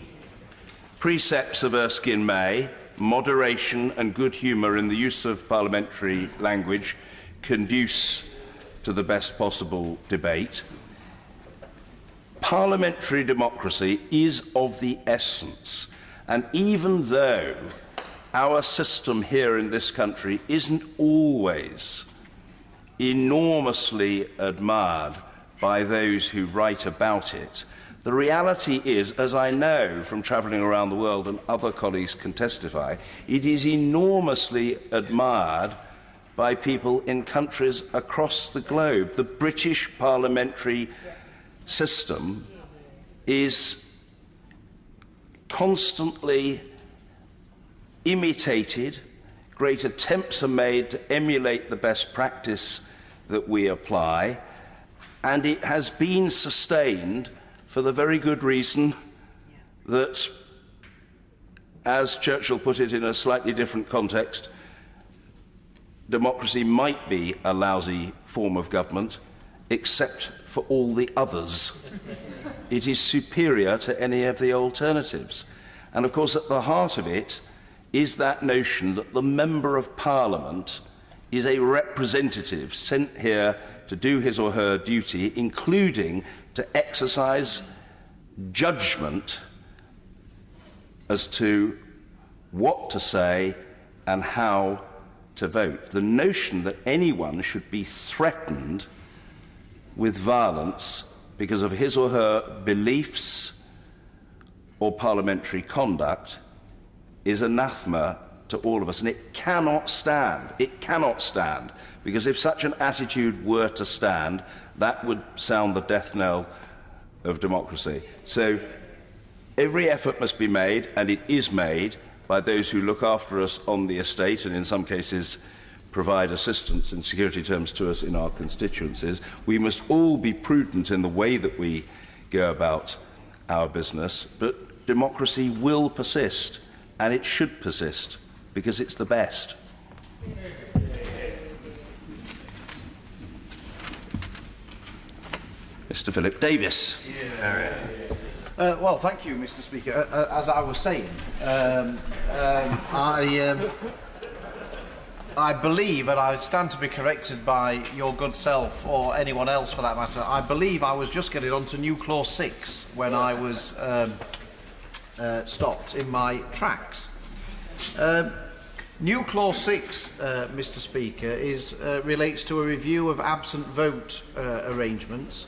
precepts of Erskine May: moderation and good humour in the use of parliamentary language conduce to the best possible debate. Parliamentary democracy is of the essence, and even though our system here in this country isn't always enormously admired by those who write about it, the reality is, as I know from travelling around the world, and other colleagues can testify, it is enormously admired by people in countries across the globe. The British parliamentary system is constantly imitated. Great attempts are made to emulate the best practice that we apply, and it has been sustained for the very good reason that, as Churchill put it in a slightly different context, democracy might be a lousy form of government, except for all the others. It is superior to any of the alternatives. And of course, at the heart of it is that notion that the Member of Parliament is a representative sent here to do his or her duty, including to exercise judgment as to what to say and how to vote. The notion that anyone should be threatened with violence because of his or her beliefs or parliamentary conduct is anathema to all of us, and it cannot stand. It cannot stand, because if such an attitude were to stand, that would sound the death knell of democracy. So every effort must be made, and it is made, by those who look after us on the estate and in some cases provide assistance in security terms to us in our constituencies. We must all be prudent in the way that we go about our business, but democracy will persist, and it should persist, because it's the best. Mr. Philip Davis. Well, thank you, Mr. Speaker. As I was saying, I believe, and I stand to be corrected by your good self or anyone else for that matter, I believe I was just getting on to New Clause 6 when I was stopped in my tracks. New Clause 6, Mr. Speaker, relates to a review of absent vote arrangements.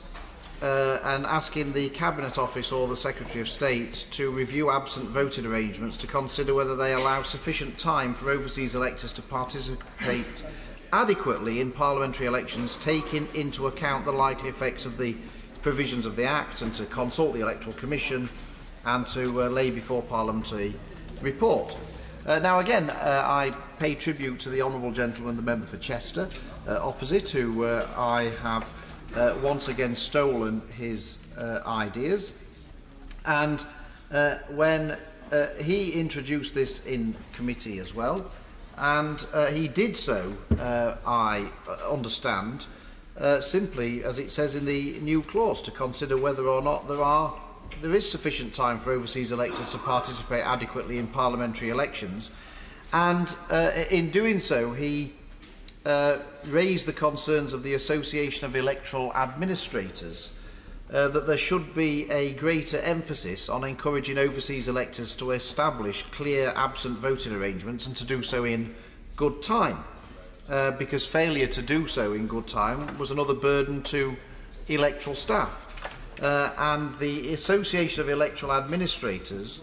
and asking the Cabinet Office or the Secretary of State to review absent voting arrangements to consider whether they allow sufficient time for overseas electors to participate adequately in parliamentary elections, taking into account the likely effects of the provisions of the Act, and to consult the Electoral Commission and to lay before Parliament a report. Now again, I pay tribute to the honourable gentleman, the member for Chester, opposite, who I have once again stolen his ideas. And when he introduced this in committee as well, and he did so, I understand, simply, as it says in the new clause, to consider whether or not there is sufficient time for overseas electors to participate adequately in parliamentary elections. And in doing so, he raised the concerns of the Association of Electoral Administrators, that there should be a greater emphasis on encouraging overseas electors to establish clear absent voting arrangements, and to do so in good time, because failure to do so in good time was another burden to electoral staff. And the Association of Electoral Administrators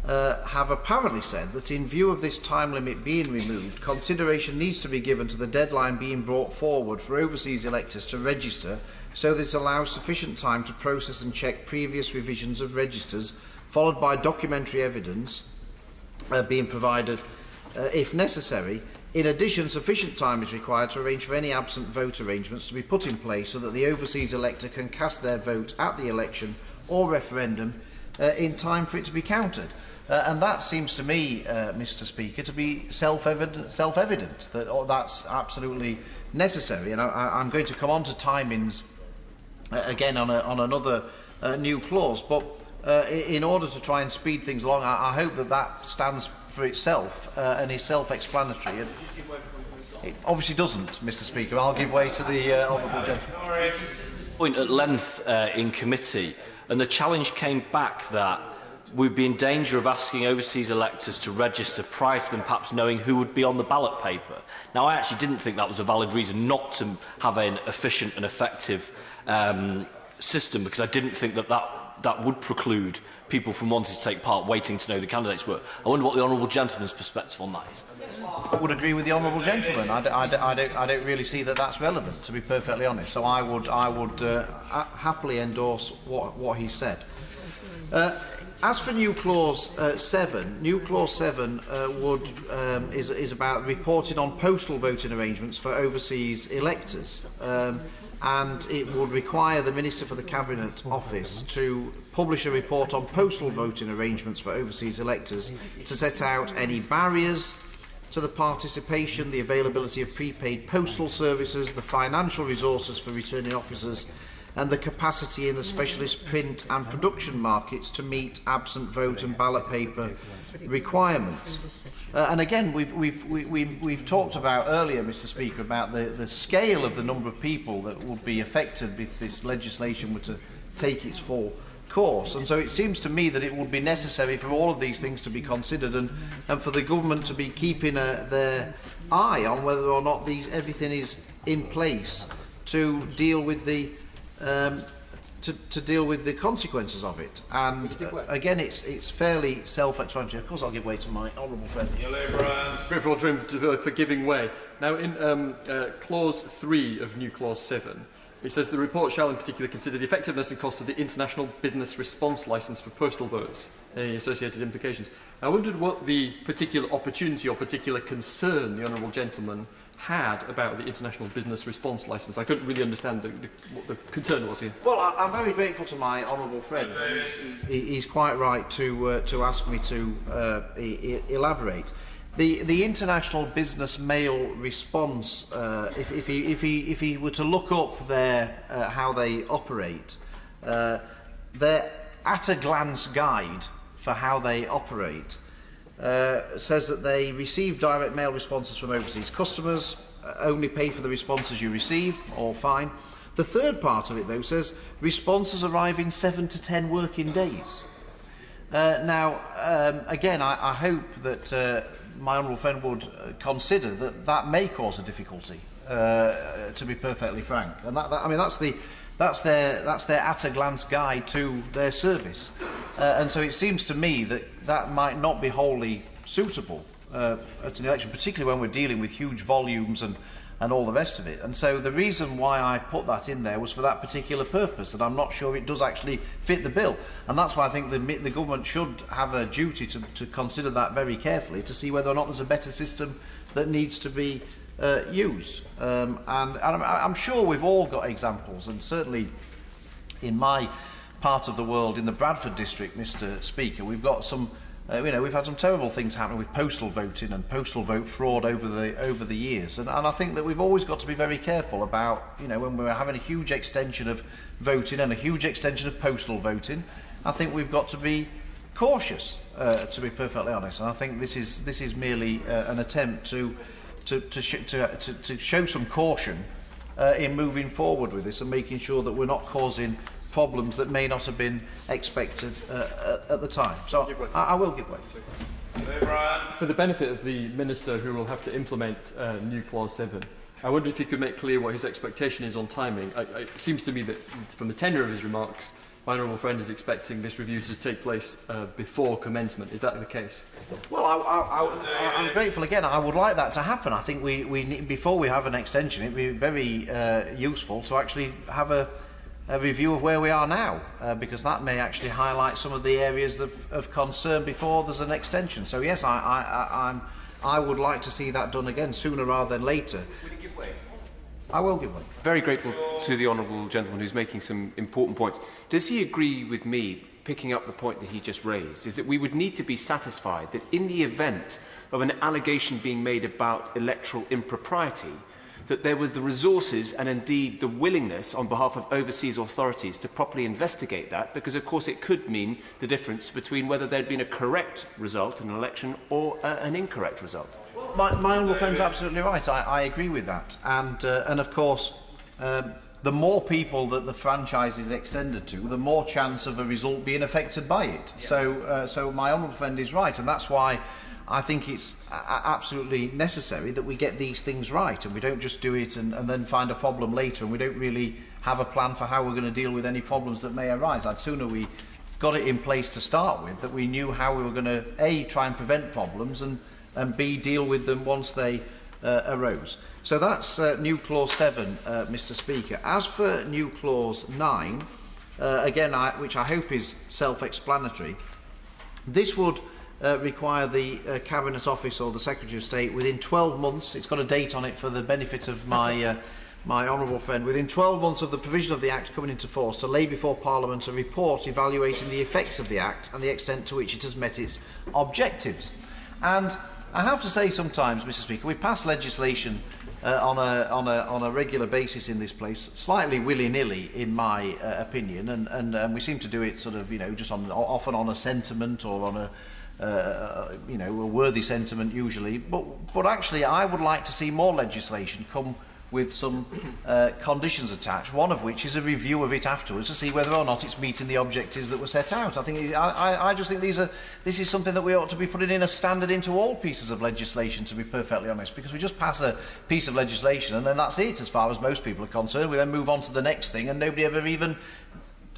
have apparently said that in view of this time limit being removed, consideration needs to be given to the deadline being brought forward for overseas electors to register, so that it allows sufficient time to process and check previous revisions of registers, followed by documentary evidence being provided if necessary. In addition, sufficient time is required to arrange for any absent vote arrangements to be put in place, so that the overseas elector can cast their vote at the election or referendum in time for it to be counted. And that seems to me, Mr. Speaker, to be self-evident that that's absolutely necessary. And I'm going to come on to timings again on another new clause, but in order to try and speed things along, I hope that stands for itself and is self-explanatory. It obviously doesn't, Mr. Speaker. I'll give way to the honourable gentleman. Point at length in committee, and the challenge came back that we'd be in danger of asking overseas electors to register prior to them perhaps knowing who would be on the ballot paper. Now, I actually didn't think that was a valid reason not to have an efficient and effective system, because I didn't think that would preclude people from wanting to take part, waiting to know the candidates were. I wonder what the honourable gentleman's perspective on that is. I would agree with the honourable gentleman. I don't really see that that's relevant, to be perfectly honest. So I would happily endorse what he said. As for new clause 7, new clause 7 is about reporting on postal voting arrangements for overseas electors. And it would require the Minister for the Cabinet Office to publish a report on postal voting arrangements for overseas electors, to set out any barriers to the participation, the availability of prepaid postal services, the financial resources for returning officers, and the capacity in the specialist print and production markets to meet absent vote and ballot paper requirements. And again, we've talked about earlier, Mr. Speaker, about the scale of the number of people that would be affected if this legislation were to take its full course. And so it seems to me that it would be necessary for all of these things to be considered, and for the government to be keeping their eye on whether or not everything is in place to deal with the to deal with the consequences of it. And again, it's fairly self-explanatory. Of course, I'll give way to my honourable friend. Grateful for him for giving way. Now, in clause 3 of new clause 7, it says the report shall in particular consider the effectiveness and cost of the international business response licence for postal votes and any associated implications. I wondered what the particular opportunity or particular concern the honourable gentleman had about the international business response licence. I couldn't really understand what the concern was here. Well, I'm very grateful to my honourable friend. He's quite right to ask me to elaborate. The international business mail response, if he were to look up how they operate, their at-a-glance guide for how they operate says that they receive direct mail responses from overseas customers, only pay for the responses you receive, all fine. The third part of it, though, says responses arrive in 7 to 10 working days. Now, again, I hope that my honourable friend would consider that may cause a difficulty, to be perfectly frank. And I mean, that's That's their at-a-glance guide to their service. And so it seems to me that might not be wholly suitable at an election, particularly when we're dealing with huge volumes and all the rest of it. And so the reason why I put that in there was for that particular purpose, and I'm not sure it does actually fit the bill. And that's why I think the government should have a duty to consider that very carefully, to see whether or not there's a better system that needs to be used. And I'm sure we've all got examples, and certainly in my part of the world, in the Bradford district, Mr. Speaker, we've got some we've had some terrible things happen with postal voting and postal vote fraud over the years, and I think that we've always got to be very careful about, when we're having a huge extension of voting and a huge extension of postal voting. I think we've got to be cautious, to be perfectly honest. And I think this is merely an attempt to show some caution in moving forward with this and making sure that we're not causing problems that may not have been expected at the time. So I will give way. For the benefit of the Minister who will have to implement new Clause 7, I wonder if he could make clear what his expectation is on timing. It seems to me that from the tenor of his remarks, my honourable friend is expecting this review to take place before commencement. Is that the case? Well, I'm grateful again. I would like that to happen. I think we need, before we have an extension, it would be very useful to actually have a review of where we are now, because that may actually highlight some of the areas of concern before there's an extension. So yes, I would like to see that done again sooner rather than later. Will you give way? I will give way. Very grateful to the honourable gentleman who's making some important points. Does he agree with me, picking up the point that he just raised, is that we would need to be satisfied that in the event of an allegation being made about electoral impropriety, that there was the resources and indeed the willingness on behalf of overseas authorities to properly investigate that, because of course it could mean the difference between whether there had been a correct result in an election or an incorrect result? My honourable friend's absolutely right. I agree with that. And of course, the more people that the franchise is extended to, the more chance of a result being affected by it. Yeah. So my honourable friend is right, and that's why I think it's absolutely necessary that we get these things right, and we don't just do it and then find a problem later, and we don't really have a plan for how we're going to deal with any problems that may arise. I'd sooner we got it in place to start with, that we knew how we were going to, A, try and prevent problems, and B, deal with them once they arose. So that's new Clause 7, Mr. Speaker. As for new Clause 9, again, which I hope is self-explanatory, this would require the Cabinet Office or the Secretary of State within 12 months, it's got a date on it for the benefit of my honourable friend, within 12 months of the provision of the Act coming into force, to lay before Parliament a report evaluating the effects of the Act and the extent to which it has met its objectives. And I have to say sometimes, Mr. Speaker, we pass legislation on a regular basis in this place, slightly willy-nilly, in my opinion, and we seem to do it sort of, just often on a sentiment or on a worthy sentiment usually, but actually I would like to see more legislation come with some conditions attached, one of which is a review of it afterwards to see whether or not it's meeting the objectives that were set out. I just think this is something that we ought to be putting in a standard into all pieces of legislation, to be perfectly honest, because we just pass a piece of legislation and then that's it as far as most people are concerned. We then move on to the next thing and nobody ever even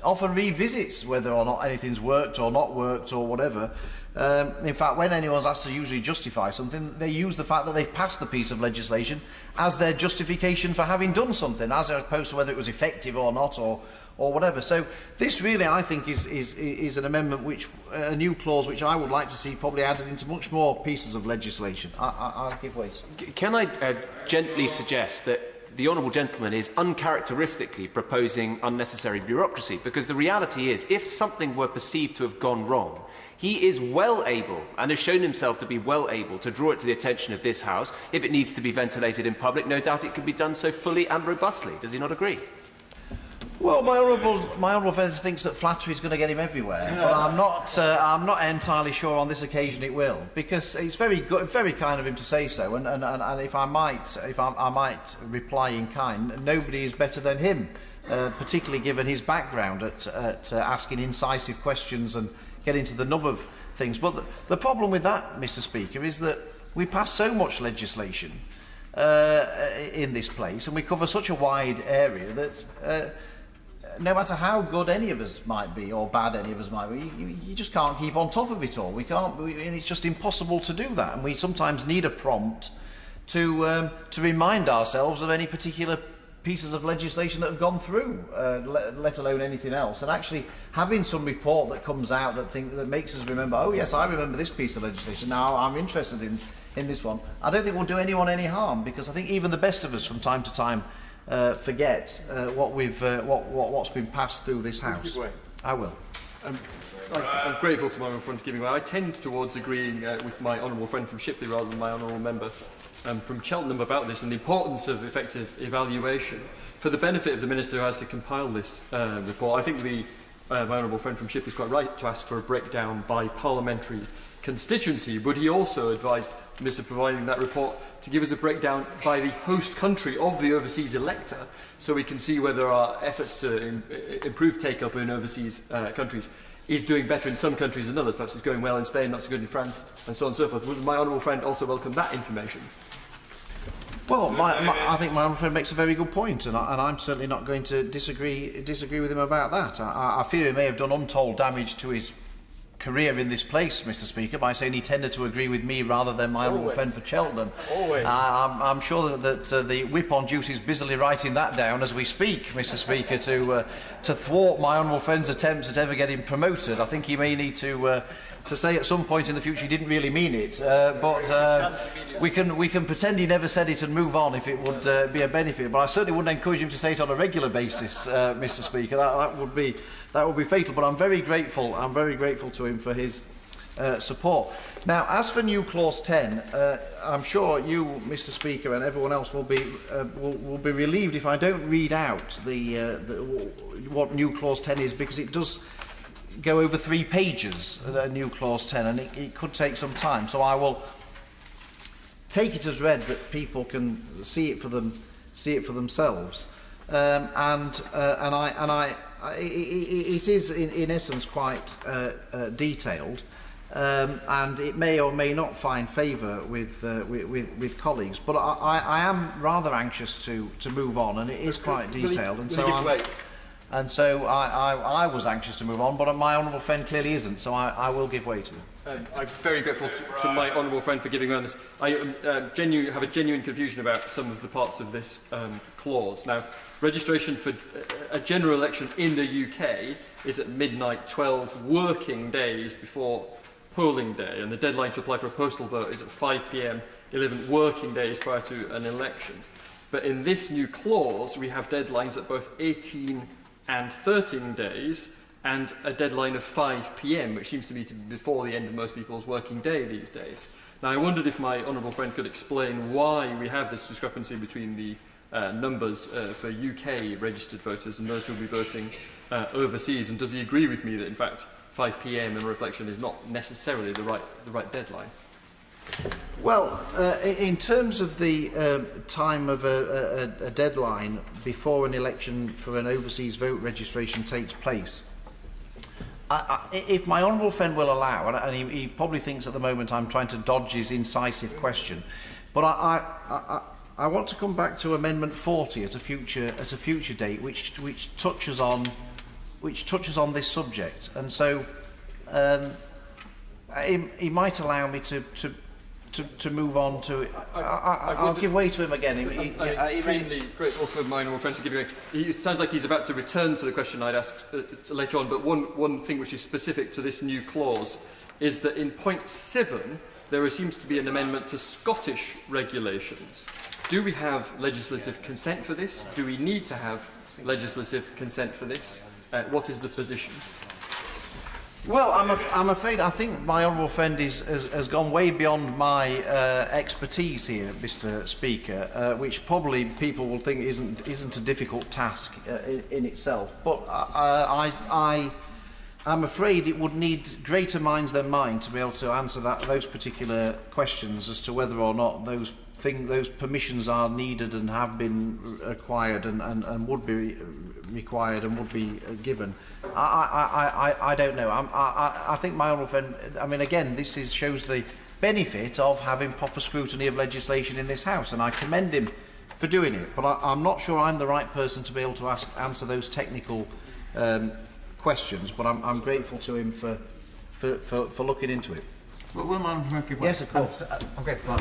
often revisits whether or not anything's worked or not worked or whatever. In fact, when anyone's asked to usually justify something, they use the fact that they've passed the piece of legislation as their justification for having done something, as opposed to whether it was effective or not, or whatever. So this really, I think, is an amendment, which a new clause, which I would like to see probably added into much more pieces of legislation. I'll give way. Can I gently suggest that the honourable gentleman is uncharacteristically proposing unnecessary bureaucracy, because the reality is, if something were perceived to have gone wrong, he is well able, and has shown himself to be well able, to draw it to the attention of this House. If it needs to be ventilated in public, no doubt it can be done so fully and robustly. Does he not agree? Well, my honourable friend thinks that flattery is going to get him everywhere, but I'm not entirely sure on this occasion it will, because it's very good, very kind of him to say so. And if I might reply in kind, nobody is better than him, particularly given his background at asking incisive questions and getting to the nub of things. But the problem with that, Mr. Speaker, is that we pass so much legislation in this place, and we cover such a wide area that no matter how good any of us might be or bad any of us might be, you just can't keep on top of it all. And it's just impossible to do that. And we sometimes need a prompt to remind ourselves of any particular pieces of legislation that have gone through, let alone anything else. And actually having some report that comes out that makes us remember, oh yes, I remember this piece of legislation, now I'm interested in this one, I don't think will do anyone any harm, because I think even the best of us from time to time forget what's been passed through this House. I will. I'm grateful to my honourable friend for giving way. I tend towards agreeing with my honourable friend from Shipley rather than my honourable member from Cheltenham about this and the importance of effective evaluation. For the benefit of the Minister who has to compile this report, I think my honourable friend from Shipley is quite right to ask for a breakdown by parliamentary constituency, but he also advised the Minister providing that report to give us a breakdown by the host country of the overseas elector, so we can see whether our efforts to improve take-up in overseas countries is doing better in some countries than others. Perhaps it's going well in Spain, not so good in France, and so on and so forth. Would my honourable friend also welcome that information? Well, I think my honourable friend makes a very good point, and I'm certainly not going to disagree with him about that. I fear he may have done untold damage to his career in this place, Mr. Speaker, by saying he tended to agree with me rather than my honourable friend for Cheltenham. Always. I'm sure that the whip on duty is busily writing that down as we speak, Mr. Speaker, to thwart my honourable friend's attempts at ever getting promoted. I think he may need to say at some point in the future he didn't really mean it, but we can pretend he never said it and move on if it would be a benefit. But I certainly wouldn't encourage him to say it on a regular basis, Mr. Speaker. That would be fatal. But I'm very grateful. I'm very grateful to him for his support. Now, as for new clause 10, I'm sure you, Mr. Speaker, and everyone else will be relieved if I don't read out what new clause 10 is, because it does go over 3 pages, new clause 10, and it could take some time. So I will take it as read that people can see it for themselves. It is in essence quite detailed, and it may or may not find favour with colleagues. But I am rather anxious to move on, and it is quite detailed, and so I was anxious to move on, but my honourable friend clearly isn't, so I will give way to him. I'm very grateful to my honourable friend for giving way on this. I have a genuine confusion about some of the parts of this clause. Now, registration for a general election in the UK is at midnight 12 working days before polling day, and the deadline to apply for a postal vote is at 5 p.m. 11 working days prior to an election. But in this new clause, we have deadlines at both 18 and 13 days, and a deadline of 5 p.m, which seems to me to be before the end of most people's working day these days. Now, I wondered if my honourable friend could explain why we have this discrepancy between the numbers for UK registered voters and those who will be voting overseas, and does he agree with me that, in fact, 5 p.m. in reflection is not necessarily the right deadline? Well, in terms of the time of a deadline before an election for an overseas vote registration takes place, if my honourable friend will allow, and he probably thinks at the moment I'm trying to dodge his incisive question, but I want to come back to Amendment 40 at a future date, which touches on this subject, and so he might allow me to move on to it. I'll give way to him again. I'm extremely grateful for my honourable friend to give way. It sounds like he's about to return to the question I'd asked later on, but one thing which is specific to this new clause is that in point 7 there seems to be an amendment to Scottish regulations. Do we have legislative consent for this? Do we need to have legislative consent for this? What is the position? Well, I'm afraid I think my honourable friend has gone way beyond my expertise here, Mr. Speaker, which probably people will think isn't a difficult task in itself. But I'm afraid it would need greater minds than mine to be able to answer those particular questions as to whether or not those permissions are needed and have been acquired and would be required and would be given. I don't know. I think my honourable friend, I mean, again, this shows the benefit of having proper scrutiny of legislation in this House, and I commend him for doing it, but I'm not sure I'm the right person to be able to answer those technical questions, but I'm grateful to him for looking into it. Yes, of course. I'm grateful.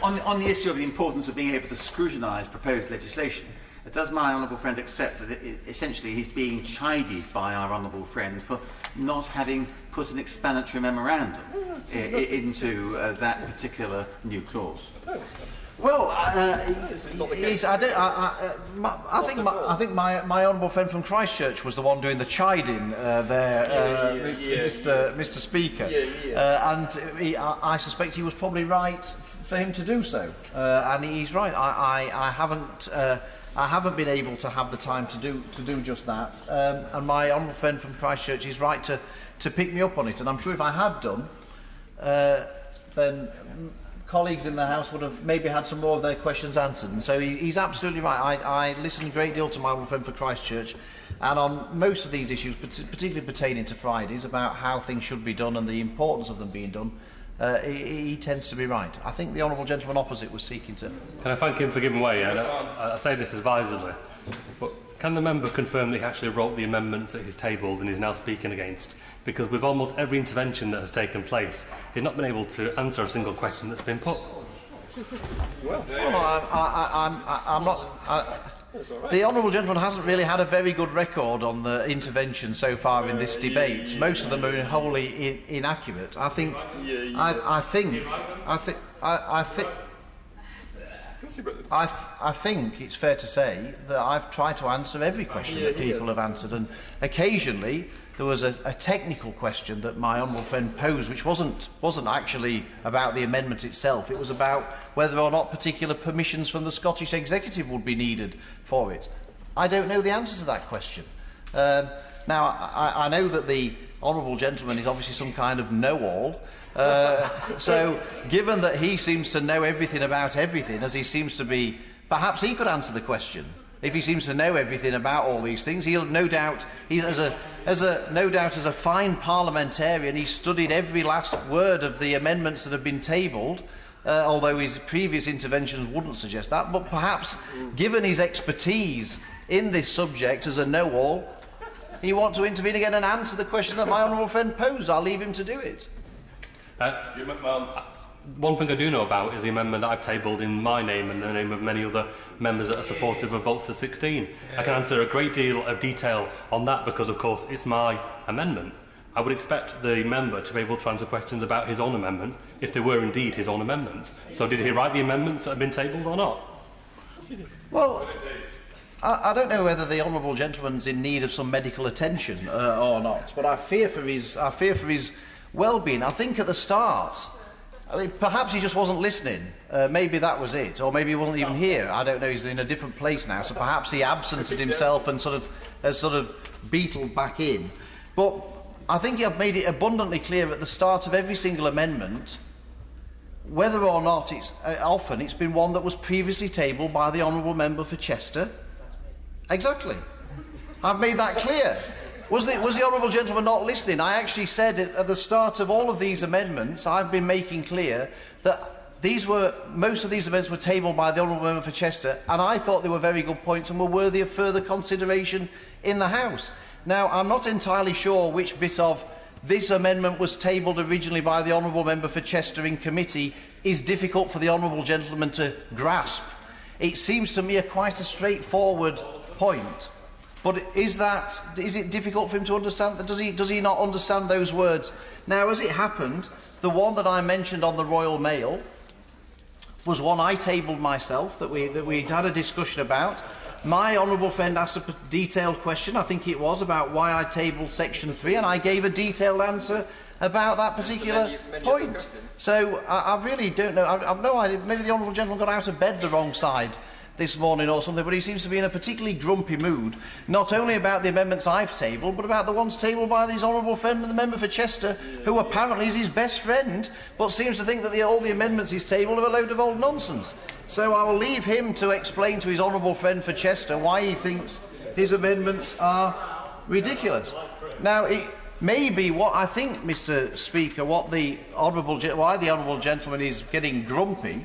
On the issue of the importance of being able to scrutinise proposed legislation, does my honourable friend accept that essentially he's being chided by our honourable friend for not having put an explanatory memorandum into that particular new clause? Well, I think my honourable friend from Christchurch was the one doing the chiding Mr. Speaker, and I suspect he was probably right for him to do so, and he's right. I haven't been able to have the time to do just that, and my honourable friend from Christchurch is right to pick me up on it, and I'm sure if I had done, then colleagues in the House would have maybe had some more of their questions answered. And so he's absolutely right. I listened a great deal to my honourable friend for Christchurch, and on most of these issues, particularly pertaining to Fridays, about how things should be done and the importance of them being done, he tends to be right. I think the honourable gentleman opposite was seeking to... Can I thank him for giving way? And I say this advisedly, but can the member confirm that he actually wrote the amendments that he's tabled and is now speaking against? Because with almost every intervention that has taken place, he's not been able to answer a single question that's been put. I'm not... The honourable gentleman hasn't really had a very good record on the intervention so far in this debate. Most of them are wholly inaccurate. I think it's fair to say that I've tried to answer every question that people have answered, and occasionally there was a technical question that my honourable friend posed, which wasn't actually about the amendment itself. It was about whether or not particular permissions from the Scottish Executive would be needed for it. I don't know the answer to that question. Now, I know that the honourable gentleman is obviously some kind of know-all, so given that he seems to know everything about everything, as he seems to be, perhaps he could answer the question. If he seems to know everything about all these things, he'll no doubt, as a fine parliamentarian, he's studied every last word of the amendments that have been tabled, although his previous interventions wouldn't suggest that. But perhaps, given his expertise in this subject as a know-all, he wants to intervene again and answer the question that my honourable friend posed. I'll leave him to do it. One thing I do know about is the amendment that I've tabled in my name and the name of many other members that are supportive of votes to 16. I can answer a great deal of detail on that because, of course, it's my amendment. I would expect the member to be able to answer questions about his own amendment if they were indeed his own amendments. So did he write the amendments that have been tabled or not? Well, I don't know whether the honourable gentleman's in need of some medical attention or not, but I fear for his well-being. I think at the start... I mean, perhaps he just wasn't listening. Maybe that was it, or maybe he wasn't even here. I don't know. He's in a different place now, so perhaps he absented himself and has beetled back in. But I think I've made it abundantly clear at the start of every single amendment, whether or not it's been one that was previously tabled by the honourable member for Chester. Exactly. I've made that clear. Was the honourable gentleman not listening? I actually said at the start of all of these amendments, I've been making clear that most of these amendments were tabled by the honourable member for Chester, and I thought they were very good points and were worthy of further consideration in the House. Now, I'm not entirely sure which bit of this amendment was tabled originally by the honourable member for Chester in committee is difficult for the honourable gentleman to grasp. It seems to me quite a straightforward point. But is it difficult for him to understand? Does he not understand those words? Now, as it happened, the one that I mentioned on the Royal Mail was one I tabled myself, that we had a discussion about. My honourable friend asked a detailed question, I think it was, about why I tabled Section 3, and I gave a detailed answer about that particular point. So I really don't know. I've no idea. Maybe the honourable gentleman got out of bed the wrong side this morning or something, but he seems to be in a particularly grumpy mood, not only about the amendments I've tabled, but about the ones tabled by his honourable friend, the member for Chester, who apparently is his best friend, but seems to think that all the amendments he's tabled are a load of old nonsense. So I will leave him to explain to his honourable friend for Chester why he thinks his amendments are ridiculous. Now, it may be what I think, Mr. Speaker, why the honourable gentleman is getting grumpy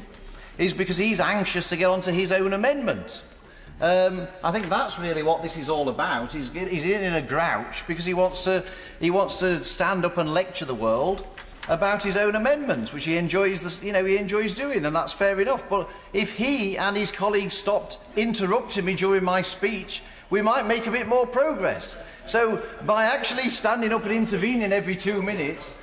is because he's anxious to get onto his own amendment. I think that's really what this is all about. He's in a grouch because he wants to stand up and lecture the world about his own amendments, which he enjoys doing, and that's fair enough. But if he and his colleagues stopped interrupting me during my speech, we might make a bit more progress. So by actually standing up and intervening every 2 minutes,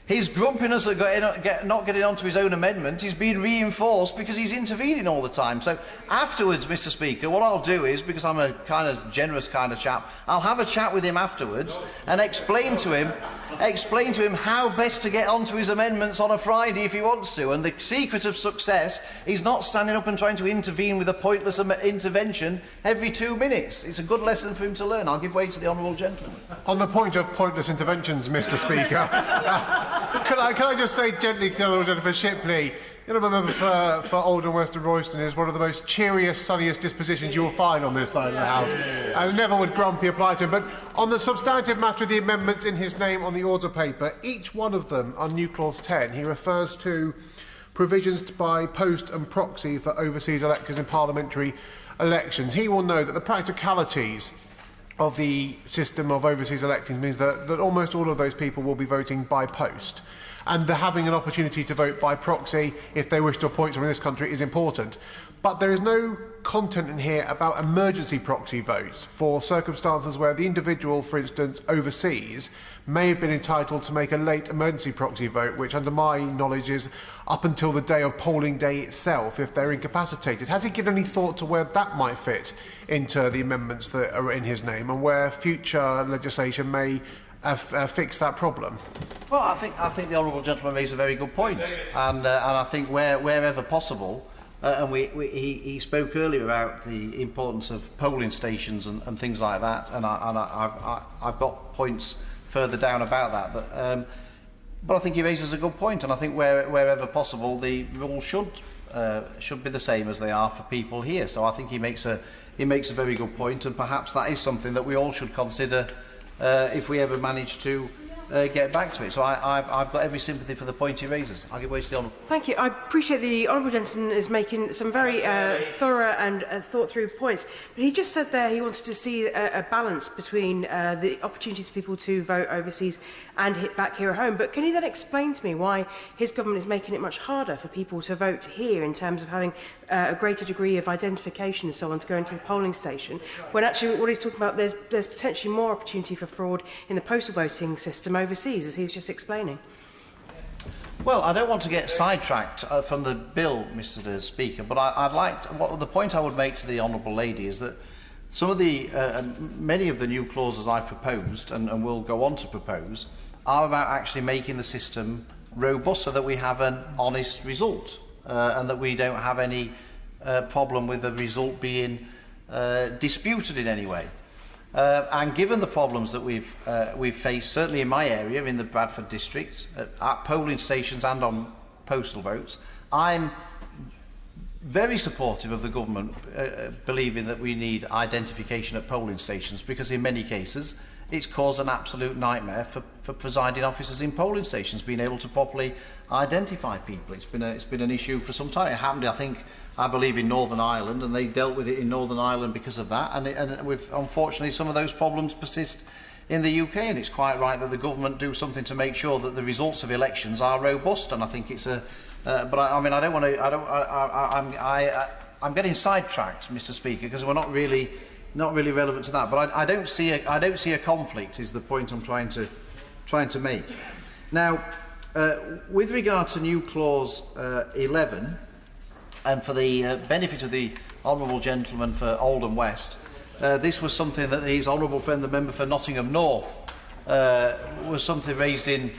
his grumpiness at not getting onto his own amendment is being reinforced because he's intervening all the time. So afterwards, Mr. Speaker, what I'll do is, because I'm a kind of generous kind of chap, I'll have a chat with him afterwards and explain to him how best to get onto his amendments on a Friday if he wants to. And the secret of success is not standing up and trying to intervene with a pointless intervention every 2 minutes. It's a good lesson for him to learn. I'll give way to the honourable gentleman. On the point of pointless interventions, Mr. Speaker, can I just say gently to the honourable gentleman Shipley, the honourable member for Oldham West and Royston is one of the most cheeriest, sunniest dispositions you will find on this side of the House, and never would grumpy apply to him. But on the substantive matter of the amendments in his name on the order paper, each one of them on New Clause 10, he refers to provisions by post and proxy for overseas electors in parliamentary elections. He will know that the practicalities of the system of overseas elections means that almost all of those people will be voting by post. And having an opportunity to vote by proxy, if they wish to appoint someone in this country, is important. But there is no content in here about emergency proxy votes for circumstances where the individual, for instance, overseas, may have been entitled to make a late emergency proxy vote, which under my knowledge is up until the day of polling day itself, if they're incapacitated. Has he given any thought to where that might fit into the amendments that are in his name, and where future legislation may fix that problem? Well, I think the honourable gentleman makes a very good point, and I think wherever possible, and he spoke earlier about the importance of polling stations and things like that, and I've got points further down about that, but I think he raises a good point, and I think wherever possible the rules should be the same as they are for people here. So I think he makes a very good point, and perhaps that is something that we all should consider if we ever manage to get back to it. So I've got every sympathy for the point he raises. I'll give way to the honourable. Thank you. I appreciate the honourable gentleman is making some very thorough and thought-through points. But he just said there he wanted to see a balance between the opportunities for people to vote overseas and hit back here at home. But can he then explain to me why his government is making it much harder for people to vote here in terms of having a greater degree of identification and so on to go into the polling station, when actually what he's talking about, there's potentially more opportunity for fraud in the postal voting system overseas, as he's just explaining? Well, I don't want to get sidetracked from the bill, Mr. Speaker, but the point I would make to the honourable lady is that some of the many of the new clauses I've proposed and will go on to propose are about actually making the system robust so that we have an honest result and that we don't have any problem with the result being disputed in any way. And given the problems that we've faced, certainly in my area, in the Bradford district, at polling stations and on postal votes, I'm very supportive of the government believing that we need identification at polling stations, because in many cases it's caused an absolute nightmare for presiding officers in polling stations being able to properly identify people. It's been an issue for some time. It happened, I believe, in Northern Ireland, and they dealt with it in Northern Ireland because of that. And unfortunately, some of those problems persist in the UK, and it's quite right that the government do something to make sure that the results of elections are robust. And I think it's a. But I mean, I don't want to. I'm getting sidetracked, Mr. Speaker, because we're not really relevant to that. But I don't see a conflict. Is the point I'm trying to make. Now, with regard to new clause 11. And for the benefit of the honourable gentleman for Oldham West, this was something that his honourable friend, the member for Nottingham North, was something raised in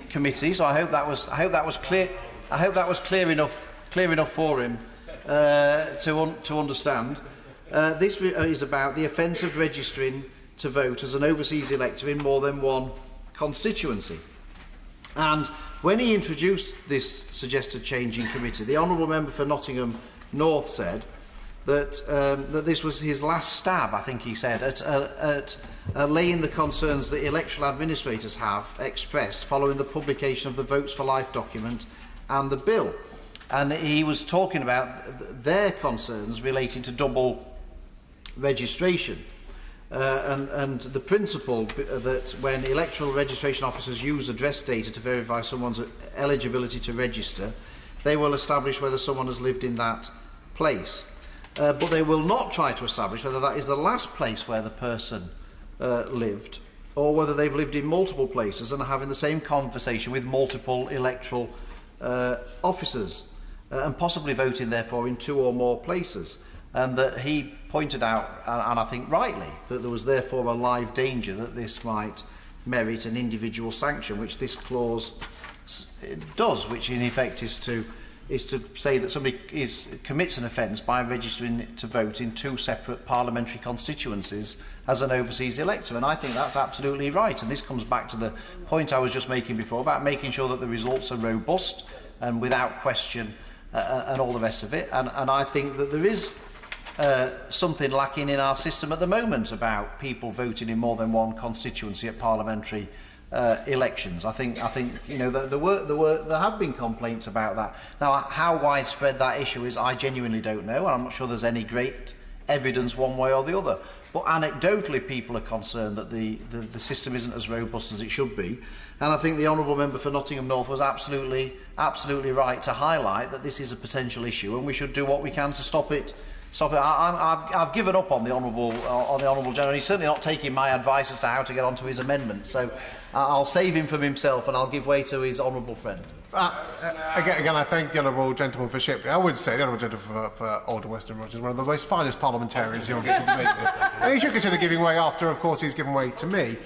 committee. So I hope that was clear. I hope that was clear enough for him to understand. This is about the offence of registering to vote as an overseas elector in more than one constituency. And when he introduced this suggested change in committee, the honourable member for Nottingham North said that this was his last stab, I think he said, at laying the concerns that electoral administrators have expressed following the publication of the Votes for Life document and the bill. And he was talking about their concerns relating to double registration. And the principle that when electoral registration officers use address data to verify someone's eligibility to register, they will establish whether someone has lived in that place. But they will not try to establish whether that is the last place where the person lived, or whether they've lived in multiple places and are having the same conversation with multiple electoral officers, and possibly voting, therefore, in 2 or more places. And that he pointed out, and I think rightly, that there was therefore a live danger that this might merit an individual sanction, which this clause does, which in effect is to say that somebody commits an offence by registering to vote in 2 separate parliamentary constituencies as an overseas elector. And I think that's absolutely right. And this comes back to the point I was just making before about making sure that the results are robust and without question and all the rest of it. And I think that there is something lacking in our system at the moment about people voting in more than one constituency at parliamentary elections. I think you know there have been complaints about that. Now, how widespread that issue is, I genuinely don't know, and I'm not sure there's any great evidence one way or the other. But anecdotally, people are concerned that the system isn't as robust as it should be. And I think the honourable member for Nottingham North was absolutely right to highlight that this is a potential issue, and we should do what we can to stop it. I've given up on the honourable gentleman. He's certainly not taking my advice as to how to get onto his amendment. So I'll save him from himself, and I'll give way to his honourable friend. Again, I thank the honourable gentleman for Shipley. I would say the honourable gentleman for Alder Western Rogers is one of the most finest parliamentarians you'll get to debate with. And he should consider giving way after, of course, he's given way to me.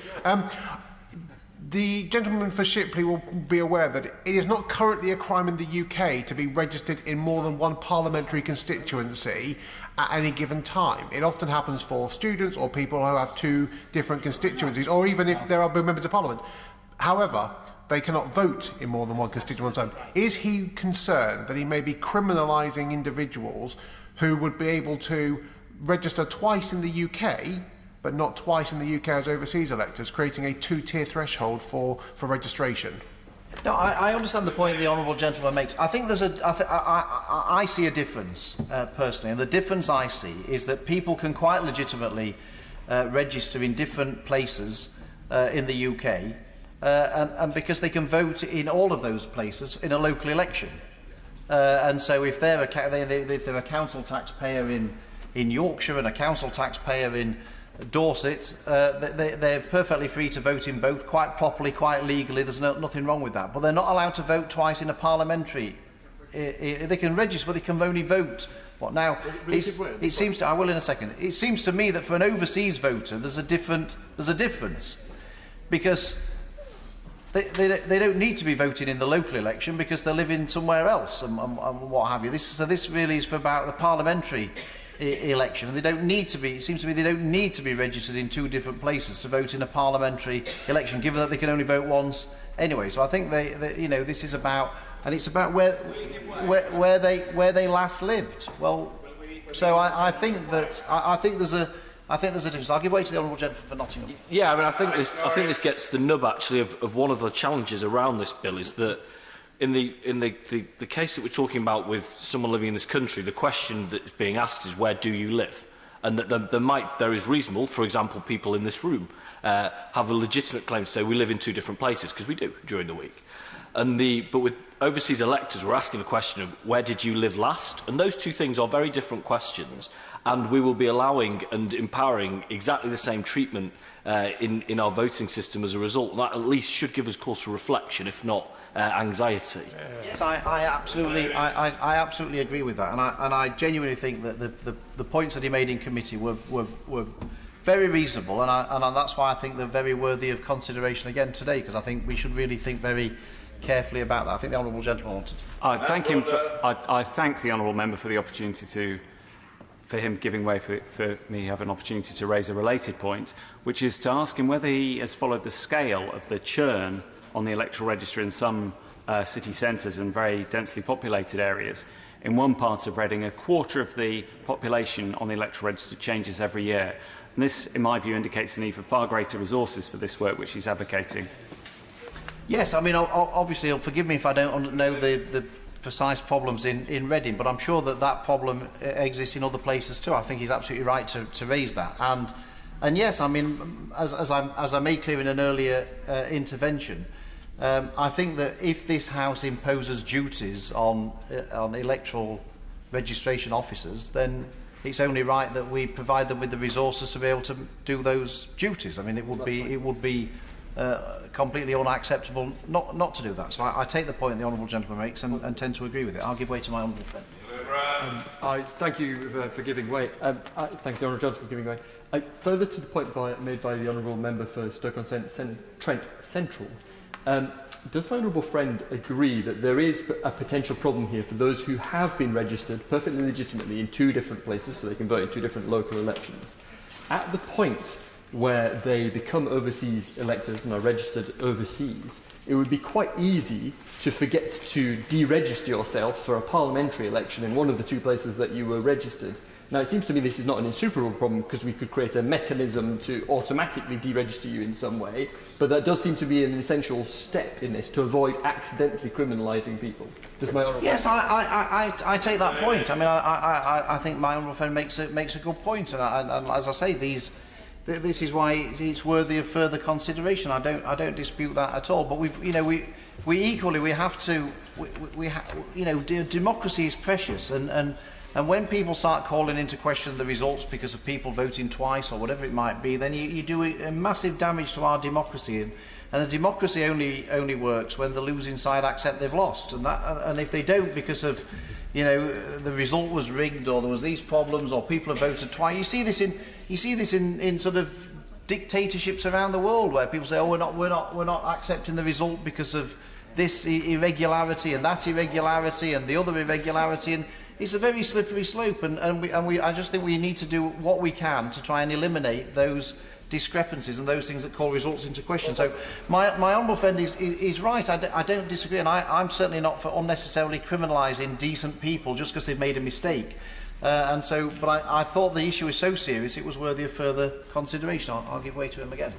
The gentleman for Shipley will be aware that it is not currently a crime in the UK to be registered in more than one parliamentary constituency at any given time. It often happens for students or people who have 2 different constituencies, or even if there are members of Parliament. However, they cannot vote in more than one constituency at a time. Is he concerned that he may be criminalising individuals who would be able to register twice in the UK but not twice in the UK as overseas electors, creating a 2-tier threshold for registration? No, I understand the point the honourable gentleman makes. I think there's I see a difference personally, and the difference I see is that people can quite legitimately register in different places in the UK, and because they can vote in all of those places in a local election. And so if they're a council taxpayer in Yorkshire and a council taxpayer in Dorset, they're perfectly free to vote in both, quite properly, quite legally. There's nothing wrong with that. But they're not allowed to vote twice in a parliamentary. They can register, but they can only vote. What now? It seems to. I will in a second. It seems to me that for an overseas voter, there's a difference, because they don't need to be voting in the local election because they're living somewhere else and what have you. So this really is for about the parliamentary election, and they don't need to be. It seems to me they don't need to be registered in 2 different places to vote in a parliamentary election, given that they can only vote once anyway. So I think this is about, and it's about where they last lived. Well, so I think there's a difference. I'll give way to the honourable gentleman for Nottingham. Yeah, I mean, I think this gets the nub actually of one of the challenges around this bill is that. In the case that we're talking about with someone living in this country, the question that is being asked is, where do you live? And that there is reasonable, for example, people in this room have a legitimate claim to say we live in 2 different places, because we do during the week. But with overseas electors, we're asking the question of where did you live last? And those 2 things are very different questions. And we will be allowing and empowering exactly the same treatment in our voting system as a result. That at least should give us cause for reflection, if not anxiety. Yes, I absolutely agree with that, and I genuinely think that the points that he made in committee were very reasonable, and that's why I think they're very worthy of consideration again today, because I think we should really think very carefully about that. I think the honourable gentleman wanted. I thank the honourable member for the opportunity for him giving way for me have an opportunity to raise a related point, which is to ask him whether he has followed the scale of the churn on the electoral register in some city centres and very densely populated areas. In one part of Reading, 1/4 of the population on the electoral register changes every year. And this, in my view, indicates the need for far greater resources for this work, which he's advocating. Yes, I mean, obviously, he'll forgive me if I don't know the precise problems in Reading, but I'm sure that problem exists in other places too. I think he's absolutely right to raise that. And yes, I mean, as I made clear in an earlier intervention, I think that if this House imposes duties on electoral registration officers, then it's only right that we provide them with the resources to be able to do those duties. I mean, it would be completely unacceptable not to do that. So I take the point the honourable gentleman makes and tend to agree with it. I'll give way to my honourable friend. I thank you for giving way. I thank the honourable gentleman for giving way. Further to the point made by the honourable member for Stoke-on-Trent Central, does the honourable friend agree that there is a potential problem here for those who have been registered perfectly legitimately in 2 different places, so they can vote in 2 different local elections? At the point where they become overseas electors and are registered overseas, it would be quite easy to forget to deregister yourself for a parliamentary election in one of the 2 places that you were registered. Now, it seems to me this is not an insuperable problem because we could create a mechanism to automatically deregister you in some way, but that does seem to be an essential step in this to avoid accidentally criminalising people. Yes, I take that point. I mean, I think my honourable friend makes a good point, and as I say, this is why it's worthy of further consideration. I don't dispute that at all. But we equally have to. Democracy is precious, and when people start calling into question the results because of people voting twice or whatever it might be, then you do a massive damage to our democracy. And a democracy only works when the losing side accept they've lost. And if they don't because of, the result was rigged or there was these problems or people have voted twice, you see this in sort of dictatorships around the world where people say, oh, we're not accepting the result because of this irregularity and that irregularity and the other irregularity, and it's a very slippery slope, and I just think we need to do what we can to try and eliminate those discrepancies and those things that call results into question. So my honourable friend is right. I don't disagree, and I'm certainly not for unnecessarily criminalising decent people just because they've made a mistake. But I thought the issue was so serious it was worthy of further consideration. I'll give way to him again.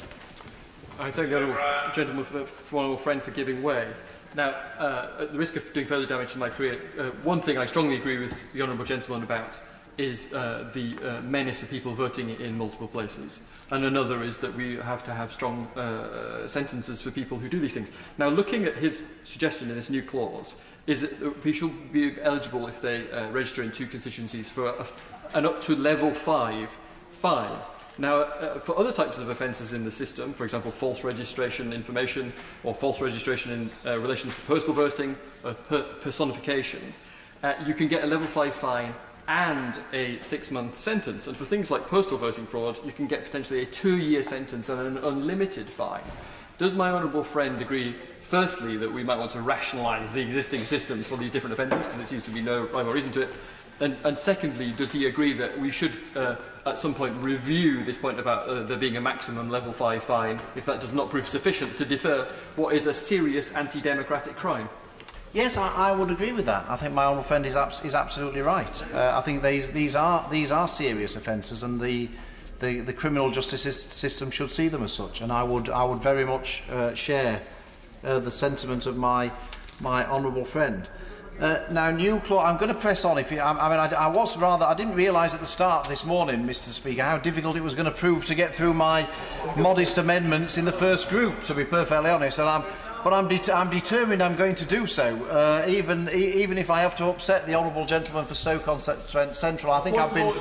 I thank the honourable gentleman honourable friend for giving way. Now, at the risk of doing further damage to my career, one thing I strongly agree with the honourable gentleman about is the menace of people voting in multiple places. And another is that we have to have strong sentences for people who do these things. Now, looking at his suggestion in this new clause, is that people should be eligible if they register in 2 constituencies for an up to level 5 fine. Now, for other types of offences in the system, for example, false registration information or false registration in relation to postal voting, personification, you can get a level 5 fine and a 6-month sentence. And for things like postal voting fraud, you can get potentially a 2-year sentence and an unlimited fine. Does my honourable friend agree, firstly, that we might want to rationalise the existing system for these different offences, because there seems to be no rhyme or reason to it? And secondly, does he agree that we should, at some point, review this point about there being a maximum level 5 fine, if that does not prove sufficient to defer what is a serious anti-democratic crime? Yes, I would agree with that. I think my honourable friend is absolutely right. I think these are serious offences, and the criminal justice system should see them as such. And I would very much share the sentiment of my honourable friend. Now, new clause. I'm going to press on. I didn't realise at the start this morning, Mr. Speaker, how difficult it was going to prove to get through my modest amendments in the first group. To be perfectly honest, but I'm determined I'm going to do so, even if I have to upset the honourable gentleman for Stoke-on-Trent Central. I think I've been.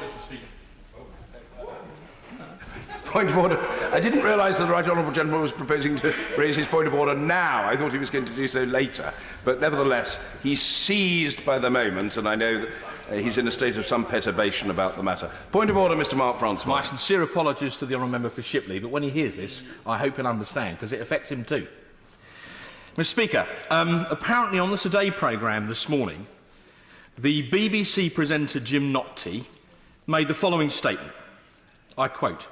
Point of order. I didn't realise that the right honourable gentleman was proposing to raise his point of order now. I thought he was going to do so later. But nevertheless, he's seized by the moment, and I know that he's in a state of some perturbation about the matter. Point of order, Mr Mark Francois. My sincere apologies to the honourable member for Shipley, but when he hears this, I hope he'll understand, because it affects him too. Mr Speaker, apparently on the Today programme this morning, the BBC presenter Jim Nocti made the following statement. I quote,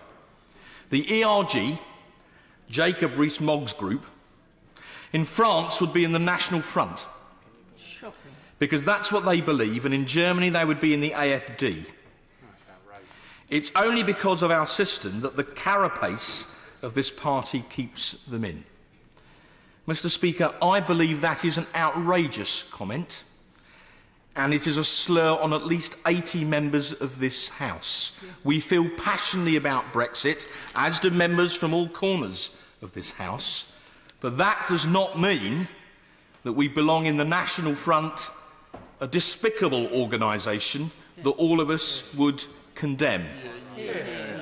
"The ERG, Jacob Rees-Moggs group, in France would be in the National Front. Shocking. Because that's what they believe, and in Germany they would be in the AfD. It's only because of our system that the carapace of this party keeps them in." Mr Speaker, I believe that is an outrageous comment, and it is a slur on at least 80 members of this House. We feel passionately about Brexit, as do members from all corners of this House, but that does not mean that we belong in the National Front, a despicable organisation that all of us would condemn.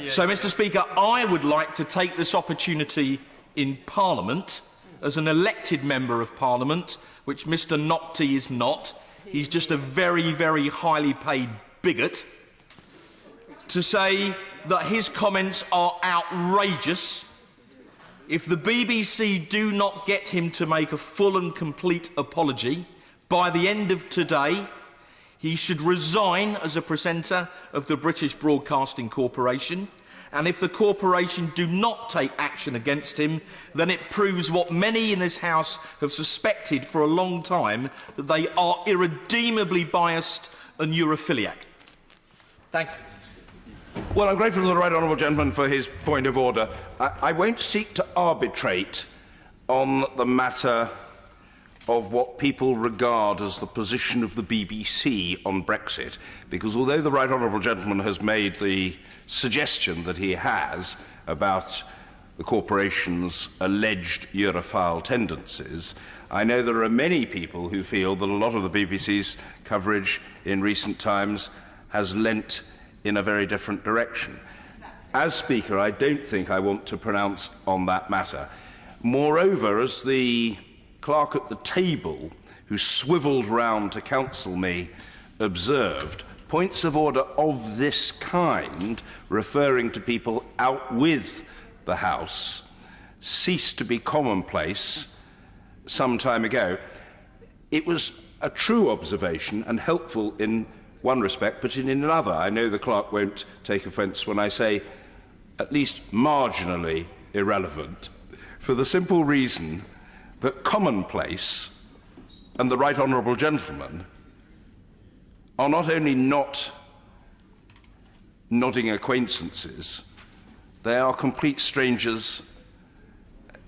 So, Mr. Speaker, I would like to take this opportunity in Parliament, as an elected Member of Parliament, which Mr. Nocti is not. He's just a very, very highly paid bigot, to say that his comments are outrageous. If the BBC do not get him to make a full and complete apology by the end of today, he should resign as a presenter of the British Broadcasting Corporation, and if the corporation do not take action against him, then it proves what many in this House have suspected for a long time, that they are irredeemably biased and Europhiliac. Thank you. Well, I'm grateful to the right honourable gentleman for his point of order. I won't seek to arbitrate on the matter of what people regard as the position of the BBC on Brexit, because although the right honourable gentleman has made the suggestion that he has about the corporation's alleged Europhile tendencies, I know there are many people who feel that a lot of the BBC's coverage in recent times has lent in a very different direction. As Speaker, I don't think I want to pronounce on that matter. Moreover, as the clerk at the table, who swivelled round to counsel me, observed, points of order of this kind, referring to people out with the House, ceased to be commonplace some time ago. It was a true observation and helpful in one respect, but in another, I know the clerk won't take offence when I say at least marginally irrelevant, for the simple reason that commonplace and the right honourable gentleman are not only not nodding acquaintances, they are complete strangers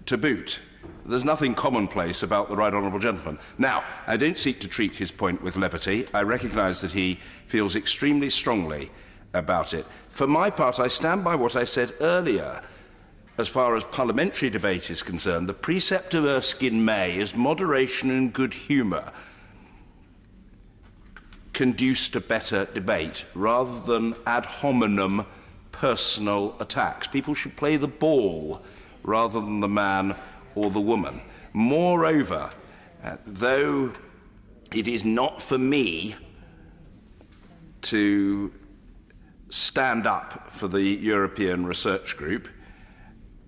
to boot. There's nothing commonplace about the right honourable gentleman. Now, I don't seek to treat his point with levity. I recognise that he feels extremely strongly about it. For my part, I stand by what I said earlier. As far as parliamentary debate is concerned, the precept of Erskine May is moderation and good humour conduce to better debate, rather than ad hominem personal attacks. People should play the ball rather than the man or the woman. Moreover, though it is not for me to stand up for the European Research Group,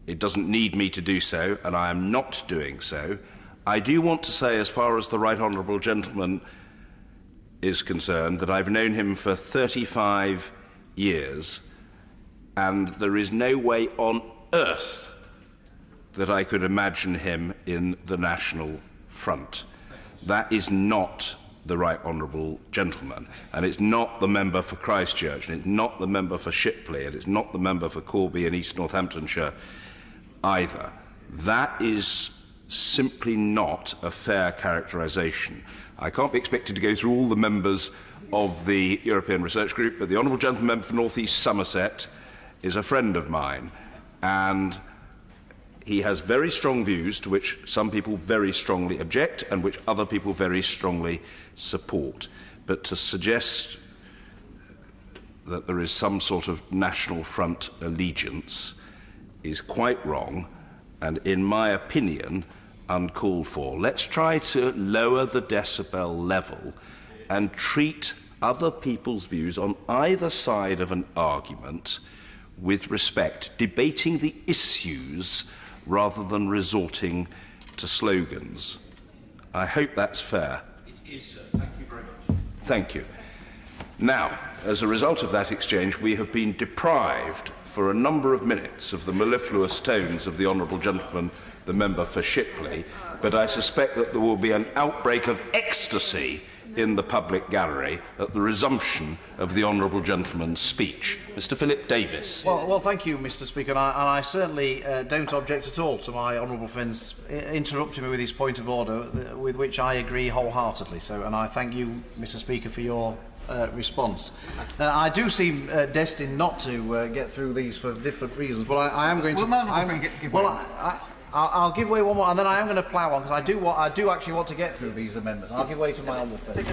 it doesn't need me to do so, and I am not doing so. I do want to say, as far as the right honourable gentleman is concerned, that I've known him for 35 years, and there is no way on earth that I could imagine him in the National Front. That is not the right honourable gentleman, and it's not the member for Christchurch, and it's not the member for Shipley, and it's not the member for Corby and East Northamptonshire either. That is simply not a fair characterisation. I can't be expected to go through all the members of the European Research Group, but the honourable gentleman member for North East Somerset is a friend of mine, and he has very strong views to which some people very strongly object and which other people very strongly support. But to suggest that there is some sort of National Front allegiance is quite wrong and, in my opinion, uncalled for. Let's try to lower the decibel level and treat other people's views on either side of an argument with respect, debating the issues rather than resorting to slogans. I hope that's fair. It is, sir. Thank you very much. Thank you. Now, as a result of that exchange, we have been deprived for a number of minutes of the mellifluous tones of the honourable gentleman, the member for Shipley, but I suspect that there will be an outbreak of ecstasy in the public gallery at the resumption of the honourable gentleman's speech. Mr. Philip Davis. Well, thank you, Mr. Speaker, and I certainly don't object at all to my honourable friend's interrupting me with his point of order, with which I agree wholeheartedly. And I thank you, Mr. Speaker, for your response. I do seem destined not to get through these for different reasons, but I am going to. I'll give way one more, and then I am going to plough on, because I do actually want to get through these amendments. I'll give way to my honourable friend.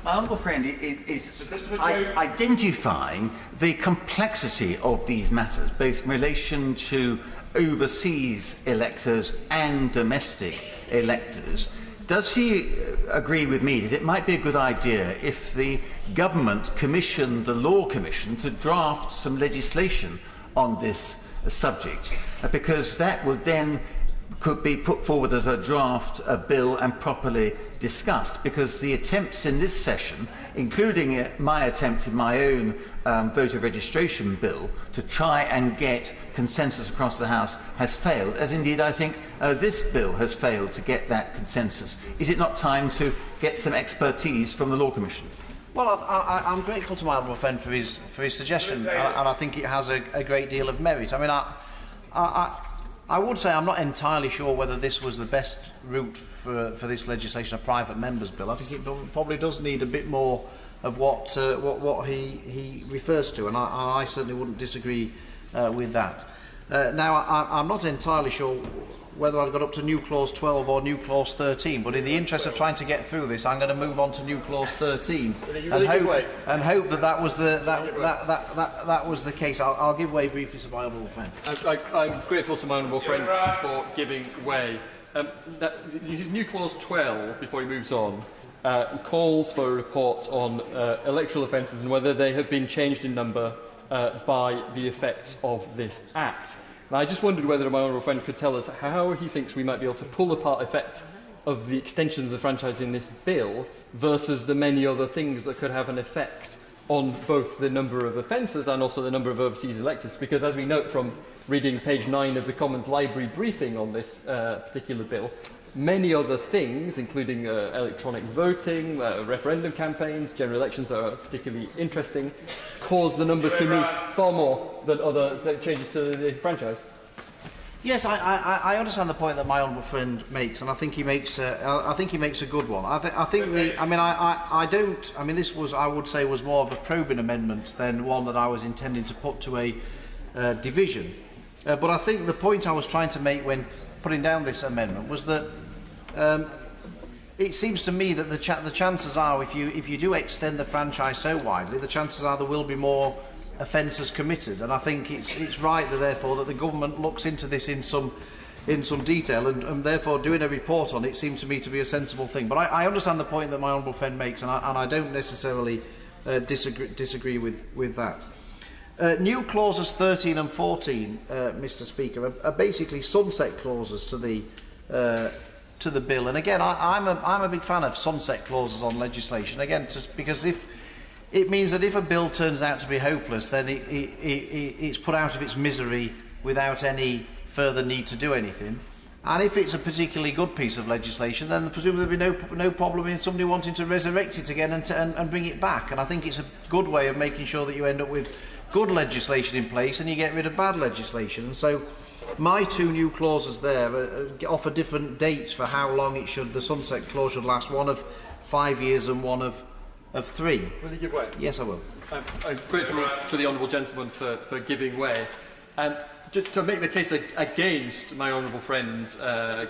My honourable friend is identifying the complexity of these matters, both in relation to overseas electors and domestic electors. Does he agree with me that it might be a good idea if the government commissioned the Law Commission to draft some legislation on this subject? Because that would then could be put forward as a draft bill and properly discussed, because the attempts in this session, including my attempt in my own voter registration bill to try and get consensus across the House, has failed, as indeed I think this bill has failed to get that consensus. Is it not time to get some expertise from the Law Commission? Well, I'm grateful to my honourable friend for his suggestion, and I think it has a great deal of merit. I mean, I would say I'm not entirely sure whether this was the best route for this legislation, a private member's bill. I think it probably does need a bit more of what he refers to, and I certainly wouldn't disagree with that. Now, I'm not entirely sure whether I've got up to new clause 12 or new clause 13, but in the interest of trying to get through this, I'm going to move on to new clause 13 and hope that was the case. I'll give way briefly to my honourable friend. I'm grateful to my honourable friend for giving way. New clause 12, before he moves on, calls for a report on electoral offences and whether they have been changed in number by the effects of this Act. Now, I just wondered whether my honourable friend could tell us how he thinks we might be able to pull apart effect of the extension of the franchise in this bill versus the many other things that could have an effect on both the number of offences and also the number of overseas electors. Because as we note from reading page 9 of the Commons Library briefing on this particular bill, many other things, including electronic voting, referendum campaigns, general elections that are particularly interesting, cause the numbers to move far more than other changes to the franchise. Yes, I understand the point that my honourable friend makes, and I think he makes a good one. This was, I would say, was more of a probing amendment than one that I was intending to put to a division. But I think the point I was trying to make when putting down this amendment was that it seems to me that the chances are, if you do extend the franchise so widely, the chances are there will be more offences committed, and I think it's right that therefore that the government looks into this in some detail, and therefore doing a report on it seems to me to be a sensible thing. But I understand the point that my honourable friend makes, and I don't necessarily disagree with that. New clauses 13 and 14, Mr. Speaker, are basically sunset clauses to the bill. And again, I'm a big fan of sunset clauses on legislation. Again, because if it means that if a bill turns out to be hopeless, then it's put out of its misery without any further need to do anything. And if it's a particularly good piece of legislation, then presumably there'll be no problem in somebody wanting to resurrect it again and bring it back. And I think it's a good way of making sure that you end up with good legislation in place and you get rid of bad legislation. And so my two new clauses there offer different dates for how long the sunset clause should last, one of 5 years and one of 3. Will you give way? Yes, I will. I'm grateful to the honourable gentleman for giving way. Just to make the case against my honourable friend's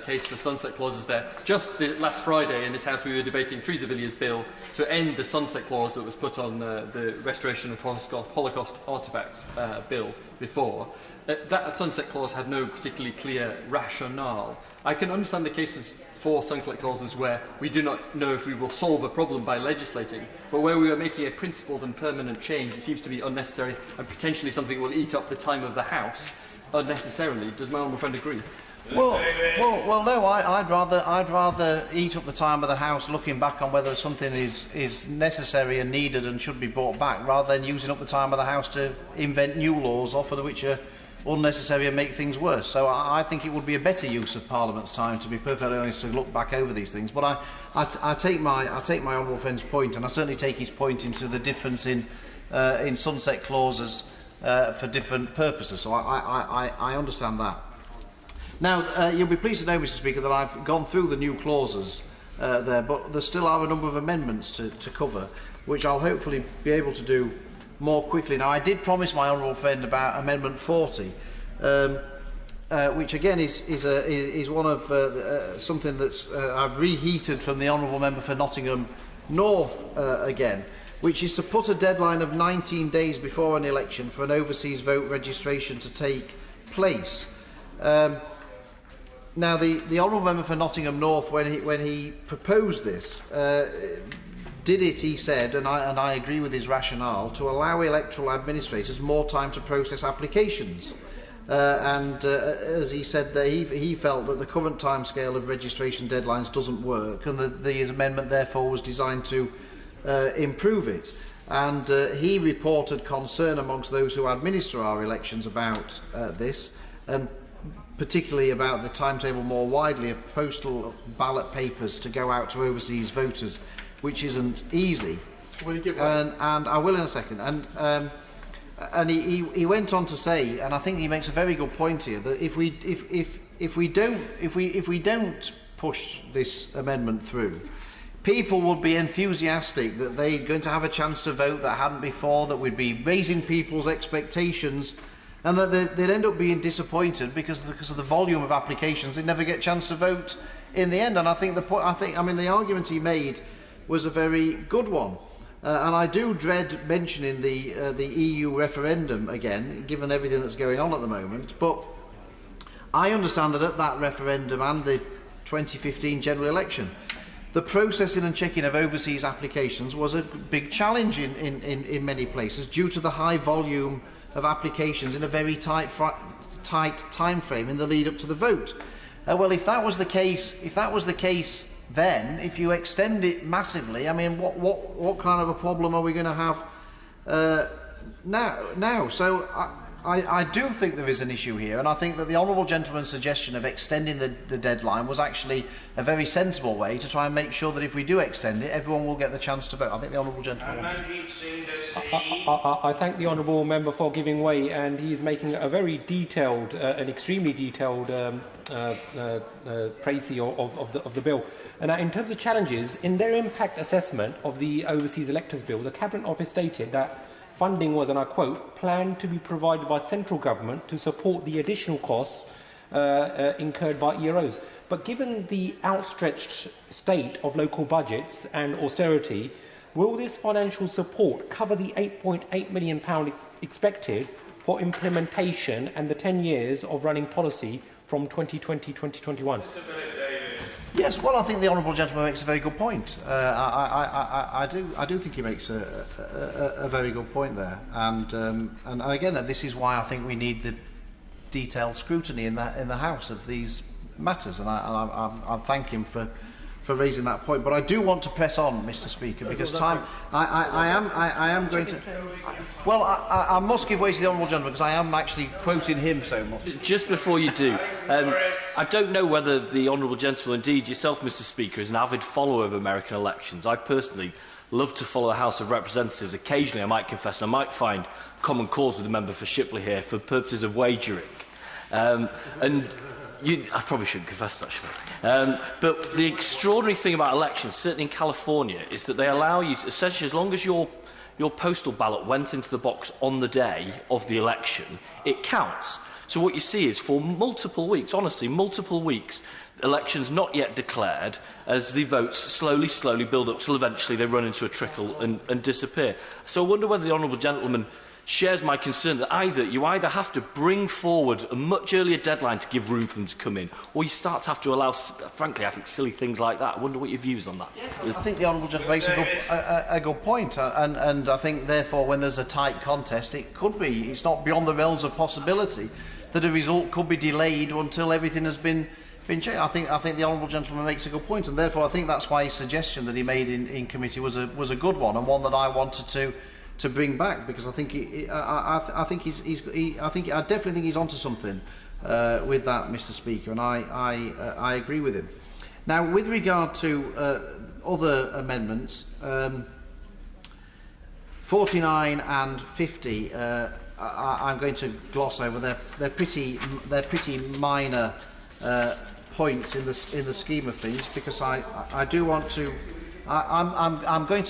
case for sunset clauses there, just last Friday in this House we were debating Theresa Villiers' bill to end the sunset clause that was put on the Restoration of Holocaust Artefacts bill before. That sunset clause had no particularly clear rationale. I can understand the cases for sunset clauses where we do not know if we will solve a problem by legislating, but where we are making a principled and permanent change, it seems to be unnecessary and potentially something that will eat up the time of the House unnecessarily. Does my honourable friend agree? Well, no. I'd rather eat up the time of the House looking back on whether something is necessary and needed and should be brought back, rather than using up the time of the House to invent new laws, often which are unnecessary and make things worse. So I think it would be a better use of Parliament's time, to be perfectly honest, to look back over these things. But I take my honourable friend's point, and I certainly take his point into the difference in sunset clauses for different purposes. So I understand that. Now, you'll be pleased to know, Mr Speaker, that I've gone through the new clauses there, but there still are a number of amendments to cover, which I'll hopefully be able to do more quickly. Now, I did promise my honourable friend about Amendment 40, which again is one of something that's I've reheated from the honourable member for Nottingham North again, which is to put a deadline of 19 days before an election for an overseas vote registration to take place. Now, the honourable member for Nottingham North, when he proposed this, did it, he said, and I agree with his rationale, to allow electoral administrators more time to process applications. As he said, that he felt that the current timescale of registration deadlines doesn't work, and that the amendment therefore was designed to improve it. And he reported concern amongst those who administer our elections about this, and particularly about the timetable more widely of postal ballot papers to go out to overseas voters, which isn't easy. And I will in a second. And he went on to say, and I think he makes a very good point here, that if we don't push this amendment through, people would be enthusiastic that they're going to have a chance to vote that hadn't before, that we'd be raising people's expectations, and that they'd end up being disappointed because of the volume of applications. They'd never get a chance to vote in the end. And I think the argument he made was a very good one. And I do dread mentioning the EU referendum again, given everything that's going on at the moment. But I understand that at that referendum and the 2015 general election, the processing and checking of overseas applications was a big challenge in many places due to the high volume of applications in a very tight time frame in the lead up to the vote. Well, if that was the case then, if you extend it massively, I mean, what kind of a problem are we going to have now? So I do think there is an issue here, and I think that the honourable gentleman's suggestion of extending the deadline was actually a very sensible way to try and make sure that if we do extend it, everyone will get the chance to vote. I think the honourable gentleman... I thank the honourable member for giving way, and he is making a very detailed, an extremely detailed précis of the bill. And in terms of challenges, in their impact assessment of the Overseas Electors Bill, the Cabinet Office stated that funding was, and I quote, planned to be provided by central government to support the additional costs incurred by EROs. But given the outstretched state of local budgets and austerity, will this financial support cover the £8.8 million expected for implementation and the 10 years of running policy from 2020-2021? Yes, well, I think the honourable gentleman makes a very good point. I do think he makes a very good point there, and again, this is why I think we need the detailed scrutiny in the House of these matters, and I thank him for raising that point. But I do want to press on, Mr. Speaker, because time. I am going to. Well, I must give way to the honourable gentleman because I am actually quoting him so much. Just before you do, I don't know whether the honourable gentleman, indeed yourself, Mr. Speaker, is an avid follower of American elections. I personally love to follow the House of Representatives. Occasionally, I might confess, and I might find common cause with the member for Shipley here for purposes of wagering. I probably shouldn't confess that, should I? But the extraordinary thing about elections, certainly in California, is that they allow you to, essentially, as long as your postal ballot went into the box on the day of the election, it counts. So what you see is for multiple weeks, honestly, multiple weeks, elections not yet declared, as the votes slowly build up till eventually they run into a trickle and disappear. So I wonder whether the honourable gentleman shares my concern that you either have to bring forward a much earlier deadline to give room for them to come in, or you start to have to allow, frankly, I think, silly things like that. I wonder what your views on that. I think the honourable gentleman makes a good point, and I think, therefore, when there's a tight contest, it could be, it's not beyond the realms of possibility that a result could be delayed until everything has been changed. I think the honourable gentleman makes a good point, and therefore I think that's why his suggestion that he made in committee was a good one, and one that I wanted to bring back, because I think I definitely think he's onto something with that, Mr. Speaker, and I agree with him. Now, with regard to other amendments, 49 and 50, I'm going to gloss over. They're pretty minor points in the scheme of things, because I do want to. I'm going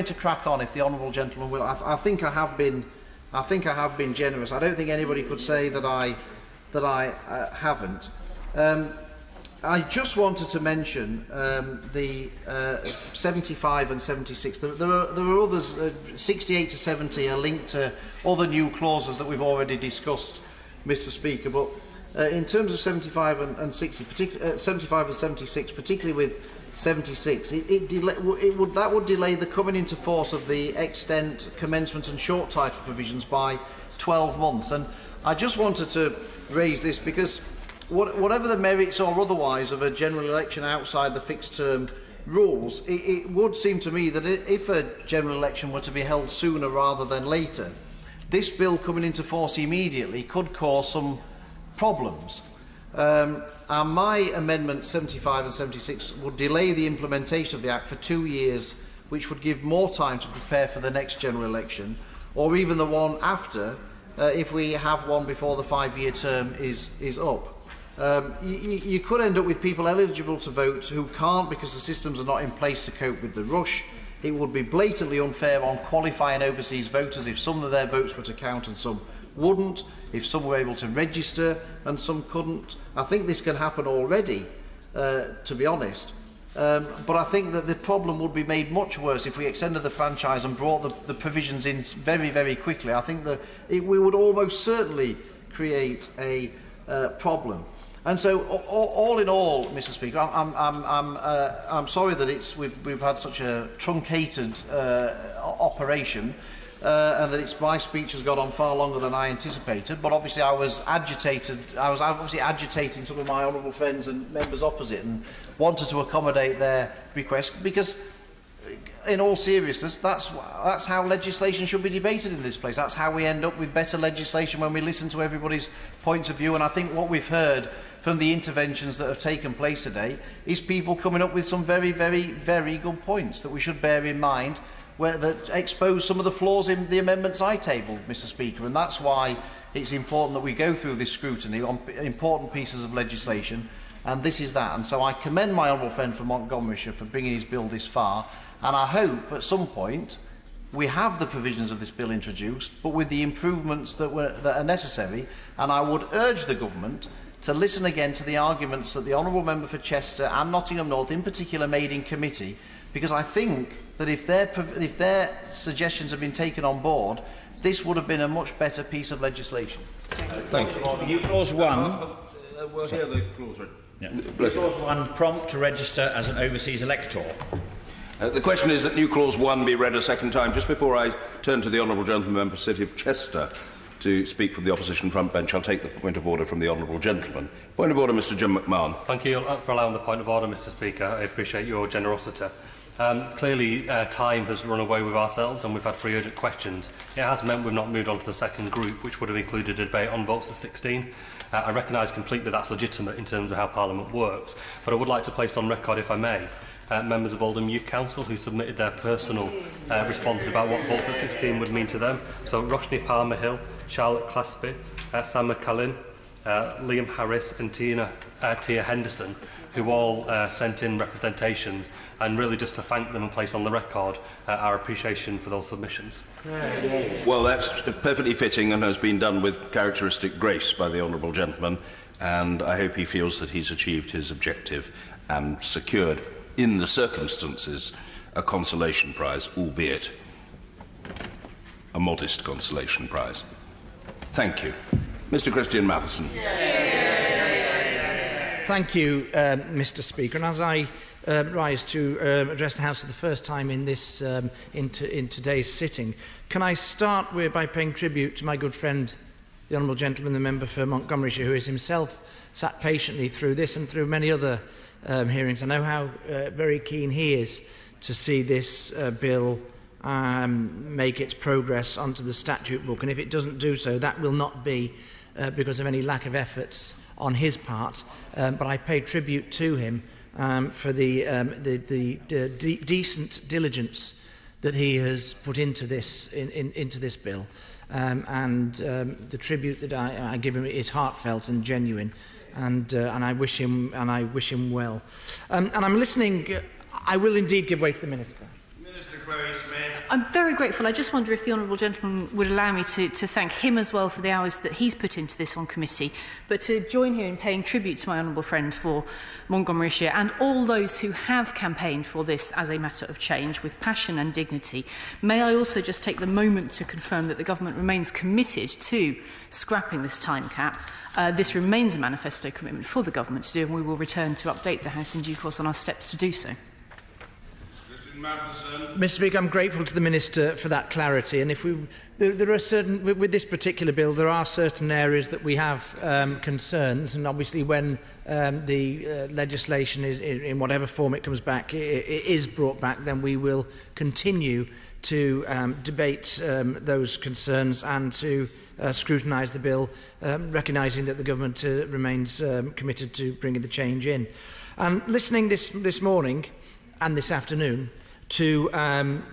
to crack on if the honourable gentleman will. I think I have been generous. I don't think anybody could say that I haven't. I just wanted to mention the 75 and 76. There are others. 68 to 70 are linked to other new clauses that we've already discussed, Mr. Speaker. But in terms of 75 and 60, 75 and 76, particularly with 76, that would delay the coming into force of the extent, commencement and short title provisions by 12 months. And I just wanted to raise this because whatever the merits or otherwise of a general election outside the fixed term rules, it would seem to me that if a general election were to be held sooner rather than later, this bill coming into force immediately could cause some problems. And my amendment 75 and 76 would delay the implementation of the Act for 2 years, which would give more time to prepare for the next general election, or even the one after, if we have one before the 5-year term is up. You could end up with people eligible to vote who can't because the systems are not in place to cope with the rush. It would be blatantly unfair on qualifying overseas voters if some of their votes were to count and some wouldn't, if some were able to register and some couldn't. I think this can happen already, to be honest. But I think that the problem would be made much worse if we extended the franchise and brought the provisions in very, very quickly. I think that we would almost certainly create a problem. And so, all in all, Mr. Speaker, I'm sorry that we've had such a truncated operation, and that my speech has gone on far longer than I anticipated. But obviously, I was agitated. I was obviously agitating some of my honourable friends and members opposite, and wanted to accommodate their request because, in all seriousness, that's how legislation should be debated in this place. That's how we end up with better legislation, when we listen to everybody's points of view. And I think what we've heard from the interventions that have taken place today is people coming up with some very, very, very good points that we should bear in mind, that expose some of the flaws in the amendments I tabled, Mr. Speaker. And that's why it's important that we go through this scrutiny on important pieces of legislation, and this is that. And so I commend my honourable friend from Montgomeryshire for bringing his bill this far, and I hope at some point we have the provisions of this bill introduced, but with the improvements that are necessary. And I would urge the government to listen again to the arguments that the honourable member for Chester and Nottingham North in particular made in committee, because I think that if their suggestions have been taken on board, this would have been a much better piece of legislation. Thank you. New clause 1. We'll hear the clause. Yeah. New clause 1, prompt to register as an overseas elector. The question is that new clause 1 be read a second time. Just before I turn to the honourable gentleman for the City of Chester to speak from the opposition front bench, I'll take the point of order from the honourable gentleman. Point of order, Mr. Jim McMahon. Thank you for allowing the point of order, Mr. Speaker. I appreciate your generosity. Clearly, time has run away with ourselves, and we've had 3 urgent questions. It has meant we've not moved on to the second group, which would have included a debate on votes to 16. I recognise completely that's legitimate in terms of how Parliament works, but I would like to place on record, if I may, members of Oldham Youth Council who submitted their personal responses about what votes at 16 would mean to them. So Roshni Palmer-Hill, Charlotte Claspy, Sam McCullin, Liam Harris and Tia Henderson, who all sent in representations, and really just to thank them and place on the record our appreciation for those submissions. Well, that's perfectly fitting and has been done with characteristic grace by the honourable gentleman, and I hope he feels that he's achieved his objective and secured, in the circumstances, a consolation prize, albeit a modest consolation prize. Thank you. Mr. Christian Matheson. Thank you, Mr. Speaker. And as I rise to address the House for the first time in this in today's sitting, can I start by paying tribute to my good friend the honourable gentleman, the member for Montgomeryshire, who has himself sat patiently through this and through many other hearings. I know how very keen he is to see this bill make its progress onto the statute book, and if it doesn't do so, that will not be because of any lack of efforts on his part, but I pay tribute to him for the decent diligence that he has put into this into this bill, and the tribute that I give him is heartfelt and genuine, and I wish him well. And I'm listening. I will indeed give way to the Minister. I'm very grateful. I just wonder if the honourable gentleman would allow me to thank him as well for the hours that he's put into this on committee, but to join here in paying tribute to my honourable friend for Montgomeryshire and all those who have campaigned for this as a matter of change with passion and dignity. May I also just take the moment to confirm that the government remains committed to scrapping this time cap. This remains a manifesto commitment for the government to do, and we will return to update the House in due course on our steps to do so. Mr. Speaker, I'm grateful to the Minister for that clarity. And if there are certain, with this particular bill, there are certain areas that we have concerns. And obviously, when the legislation is in whatever form it comes back, it is brought back, then we will continue to debate those concerns and to scrutinise the bill, recognising that the government remains committed to bringing the change in. Listening this morning and this afternoon to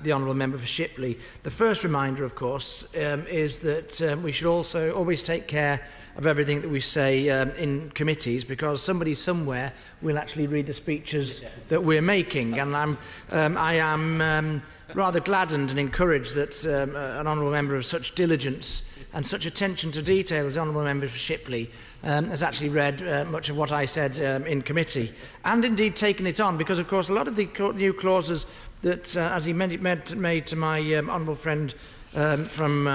the honourable member for Shipley, the first reminder, of course, is that we should also always take care of everything that we say in committees, because somebody somewhere will actually read the speeches that we're making. And I am rather gladdened and encouraged that an honourable member of such diligence and such attention to detail as the honourable member for Shipley has actually read much of what I said in committee, and indeed taken it on, because of course a lot of the new clauses that, as he made to my honourable friend from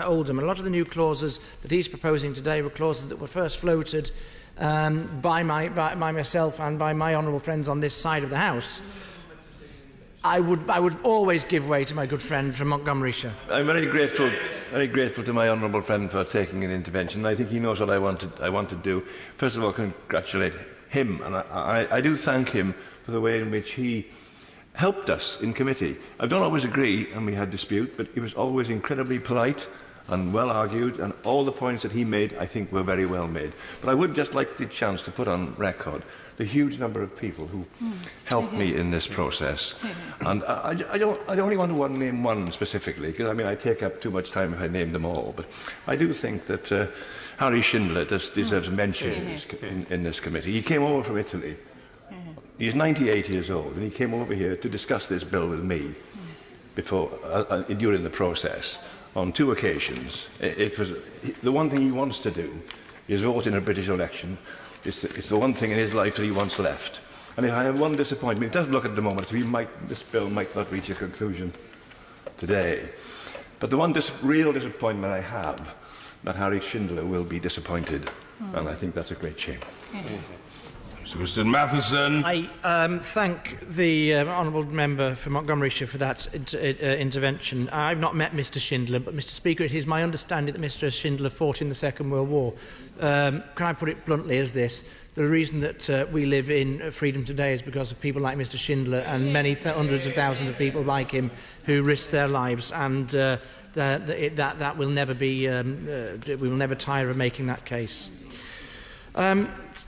Oldham, a lot of the new clauses that he's proposing today were clauses that were first floated by myself and by my honourable friends on this side of the House. I would always give way to my good friend from Montgomeryshire. I'm very grateful to my honourable friend for taking an intervention. I think he knows what I want to do. First of all, congratulate him, and I do thank him for the way in which he helped us in committee. I don't always agree, and we had dispute, but he was always incredibly polite and well argued, and all the points that he made, I think, were very well made. But I would just like the chance to put on record the huge number of people who helped me in this process. And I only want to name one specifically, because I take up too much time if I name them all. But I do think that Harry Schindler deserves a mention in this committee. He came over from Italy. He's 98 years old, and he came over here to discuss this bill with me before, during the process, on 2 occasions. It was the one thing he wants to do is vote in a British election. It's the one thing in his life that he wants left. And if I have one disappointment, it doesn't look at the moment, this bill might not reach a conclusion today. But the one real disappointment I have, that Harry Schindler will be disappointed. And I think that's a great shame. So, Mr. Matheson. I thank the honourable member for Montgomeryshire for that intervention. I've not met Mr. Schindler, but Mr. Speaker, it is my understanding that Mr. Schindler fought in the Second World War. Can I put it bluntly as this? The reason that we live in freedom today is because of people like Mr. Schindler and many hundreds of thousands of people like him who risked their lives, and that will never be. We will never tire of making that case.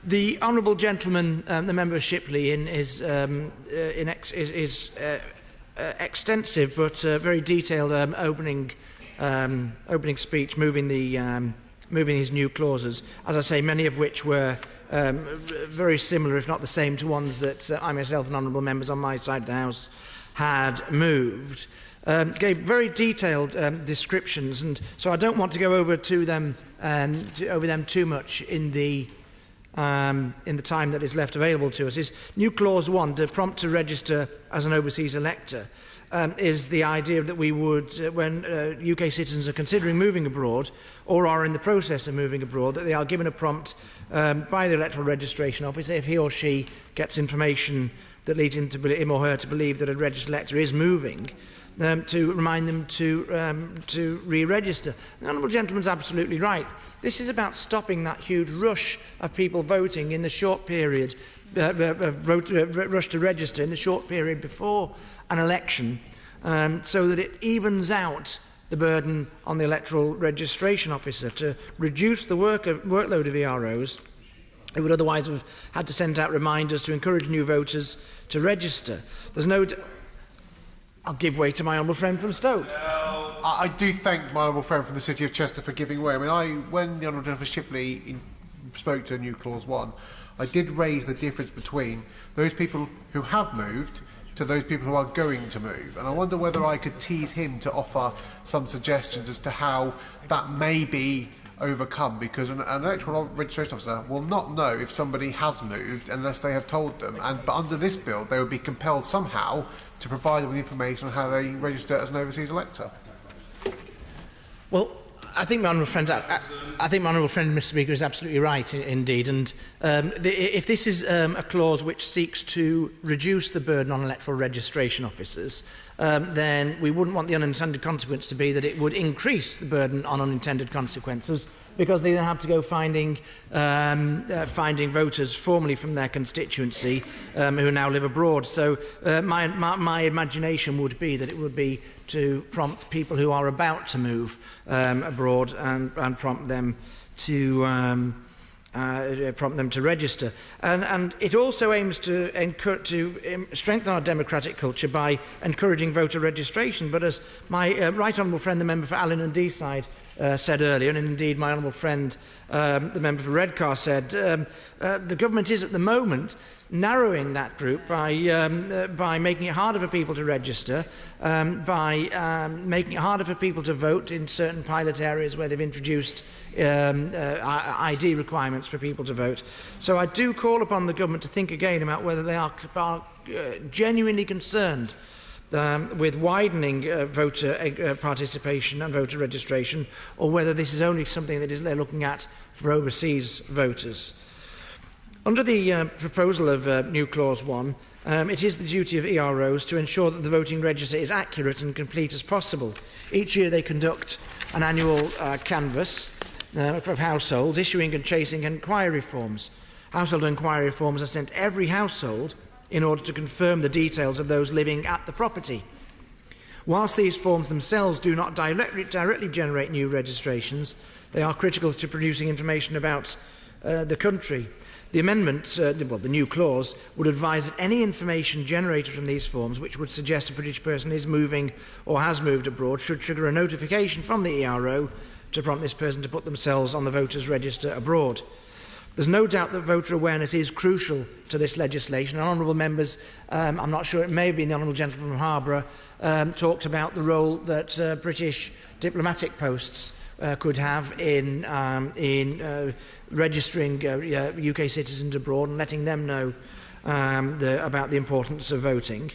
The honourable gentleman, the member of Shipley, in his extensive but very detailed opening speech, moving his new clauses, as I say, many of which were very similar, if not the same, to ones that I myself and honourable members on my side of the House had moved. Gave very detailed descriptions, and so I don't want to go over them too much in the time that is left available to us. Is new clause 1, to prompt to register as an overseas elector, is the idea that we would, when UK citizens are considering moving abroad or are in the process of moving abroad, that they are given a prompt by the electoral registration officer if he or she gets information that leads him or her to believe that a registered elector is moving, to remind them to re-register. The honourable gentleman's absolutely right. This is about stopping that huge rush of people voting in the short period, rush to register in the short period before an election, so that it evens out the burden on the electoral registration officer to reduce the workload of EROs who would otherwise have had to send out reminders to encourage new voters to register. There's no... I'll give way to my honourable friend from Stoke. I do thank my honourable friend from the City of Chester for giving way. When the honourable gentleman for Shipley spoke to New Clause 1, I did raise the difference between those people who have moved to those people who are going to move. And I wonder whether I could tease him to offer some suggestions as to how that may be overcome, because an electoral registration officer will not know if somebody has moved unless they have told them. But under this bill, they would be compelled somehow to provide them with information on how they register as an overseas elector. Well, I think my honourable friend, Mr. Speaker, is absolutely right, indeed. And if this is a clause which seeks to reduce the burden on electoral registration officers, then we wouldn't want the unintended consequence to be that it would increase the burden on unintended consequences, because they then have to go finding voters formerly from their constituency who now live abroad. So my imagination would be that it would be to prompt people who are about to move abroad and prompt them to register. And it also aims to strengthen our democratic culture by encouraging voter registration. But as my right honourable friend, the member for Allen and Deeside, said earlier, and indeed my honourable friend, the member for Redcar, said, the government is at the moment narrowing that group by making it harder for people to register, by making it harder for people to vote in certain pilot areas where they've introduced ID requirements for people to vote. So I do call upon the government to think again about whether they are genuinely concerned with widening voter participation and voter registration, or whether this is only something that they're looking at for overseas voters. Under the proposal of New Clause 1, it is the duty of EROs to ensure that the voting register is accurate and complete as possible. Each year they conduct an annual canvass of households, issuing and chasing inquiry forms. Household inquiry forms are sent to every household in order to confirm the details of those living at the property. Whilst these forms themselves do not directly generate new registrations, they are critical to producing information about the country. The amendment, the new clause, would advise that any information generated from these forms which would suggest a British person is moving or has moved abroad should trigger a notification from the ERO to prompt this person to put themselves on the voters' register abroad. There's no doubt that voter awareness is crucial to this legislation. Honourable members, I'm not sure, it may have been the Honourable Gentleman from Harborough, talked about the role that British diplomatic posts could have in registering UK citizens abroad and letting them know about the importance of voting.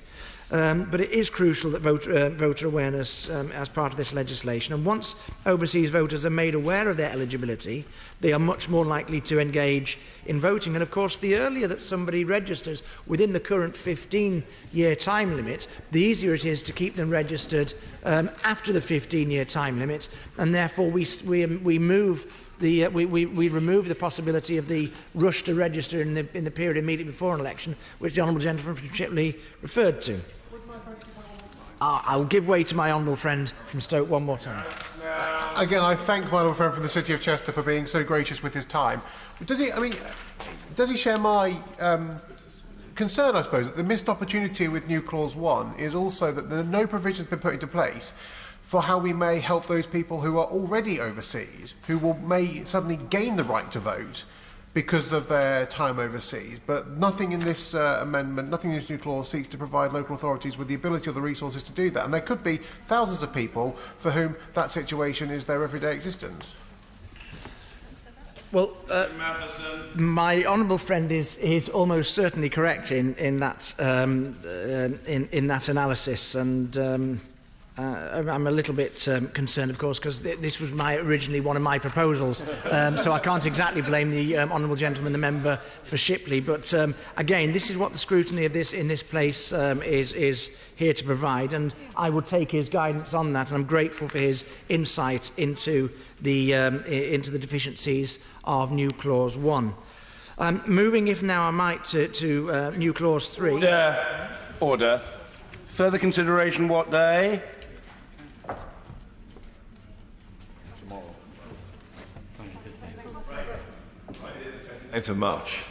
But it is crucial that voter awareness as part of this legislation. And once overseas voters are made aware of their eligibility, they are much more likely to engage in voting. And of course, the earlier that somebody registers within the current 15-year time limit, the easier it is to keep them registered after the 15-year time limit. And therefore, we remove the possibility of the rush to register in the period immediately before an election, which the honourable gentleman from Shipley referred to. I'll give way to my honourable friend from Stoke one more time. Again, I thank my honourable friend from the City of Chester for being so gracious with his time. Does he share my concern, I suppose, that the missed opportunity with New Clause 1 is also that there are no provisions been put into place for how we may help those people who are already overseas, who may suddenly gain the right to vote because of their time overseas. But nothing in this amendment, nothing in this new clause seeks to provide local authorities with the ability or the resources to do that. And there could be thousands of people for whom that situation is their everyday existence. Well, my honourable friend is almost certainly correct in that analysis, and I'm a little bit concerned, of course, because this was originally one of my proposals, so I can't exactly blame the honourable gentleman, the member for Shipley. But again, this is what the scrutiny of this in this place is here to provide, and I would take his guidance on that. And I'm grateful for his insight into the deficiencies of new clause 1. Moving, if now I might, to new clause 3. Order. Further consideration what day? 8th of March.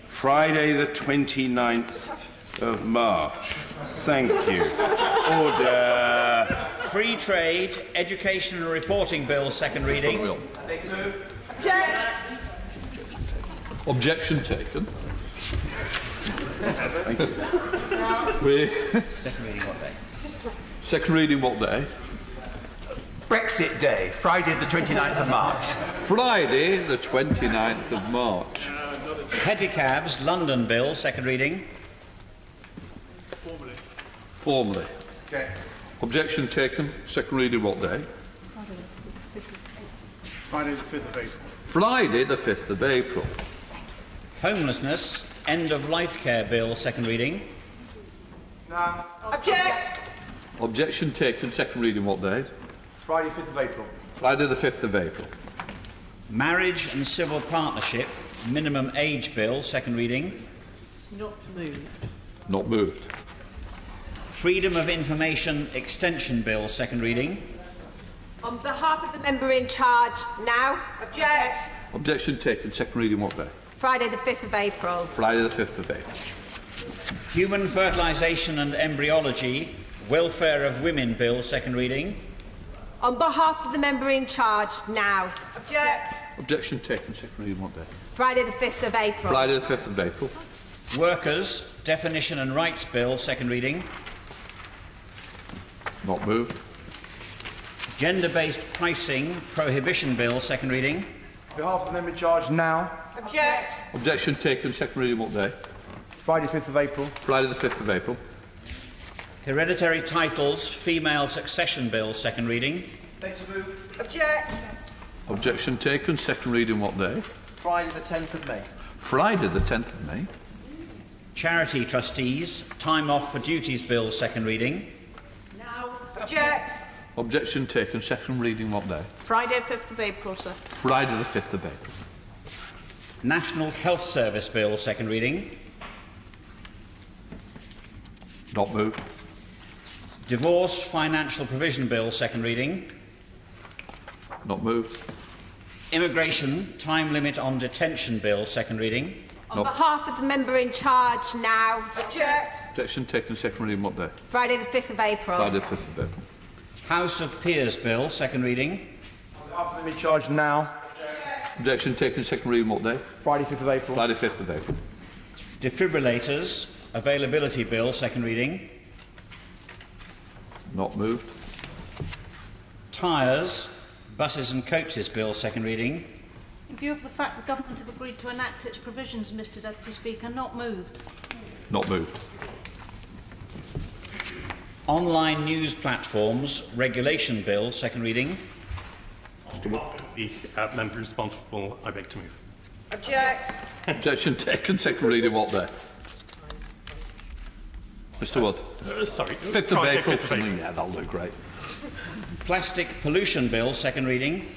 Friday the 29th of March. Thank you. Order. Free Trade, Education and Reporting Bill, second reading. Objection taken. Thank you. Second reading what day? Second reading what day? Brexit Day, Friday the 29th of March. Friday the 29th of March. Pedicabs, London Bill, second reading. Formally. Okay. Objection taken. Second reading what day? Friday the 5th of April. Friday the 5th of April. Homelessness, End of Life Care Bill, second reading. No. Object! Objection taken. Second reading what day? Friday 5th of April. Friday the 5th of April. Marriage and Civil Partnership, Minimum Age Bill, second reading. Not moved. Not moved. Freedom of Information Extension Bill, second reading. On behalf of the member in charge, now. Object! Objection taken. Second reading what day? Friday the 5th of April. Friday the 5th of April. Human Fertilisation and Embryology, Welfare of Women Bill, second reading. On behalf of the member in charge, now. Object! Objection taken. Second reading what day? Friday the 5th of April. Friday the 5th of April. Workers, Definition and Rights Bill, second reading. Not moved. Gender-Based Pricing Prohibition Bill, second reading. On behalf of the member in charge, now. Object! Objection taken. Second reading what day? Friday 5th of April. Friday the 5th of April. Hereditary Titles Female Succession Bill, second reading. Object! Objection taken. Second reading what day? Friday the 10th of May. Friday the 10th of May. Charity Trustees Time Off for Duties Bill, second reading. Now. Object! Objection taken. Second reading what day? Friday 5th of April, sir. Friday the 5th of April. National Health Service Bill, second reading. Not moved. Divorce Financial Provision Bill, second reading. Not moved. Immigration Time Limit on Detention Bill, second reading. On behalf of the member in charge, now. Object! Objection taken. Second reading what day? Friday the 5th of April. Friday the 5th of April. House of Peers Bill, second reading. On behalf of the member in charge, now. Objection taken. Second reading what day? Friday 5th of April. Friday 5th of April. Defibrillators Availability Bill, second reading. Not moved. Tyres Buses and Coaches Bill, second reading. In view of the fact the Government have agreed to enact its provisions, Mr Deputy Speaker, not moved. Not moved. Online News Platforms Regulation Bill, second reading. The member responsible, I beg to move. Object! Objection taken. Second reading what day? Mr Wood. Sorry. 5th of April. Something. Yeah, that'll do great. Plastic Pollution Bill, second reading.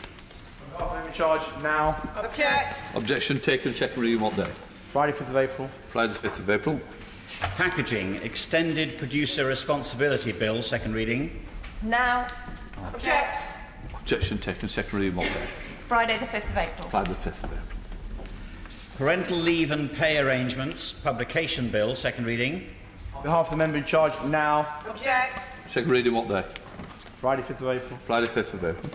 On behalf of the member in charge, now. Object! Objection taken. Second reading what day? Friday 5th of April. Friday the 5th of April. Packaging Extended Producer Responsibility Bill, second reading. Now. Object! Objection taken. Second reading what day? Friday the 5th of April. Friday the 5th of April. Parental Leave and Pay Arrangements Publication Bill, second reading. On behalf of the member in charge, now. Object! Second reading what day? Friday 5th of April. Friday 5th of April.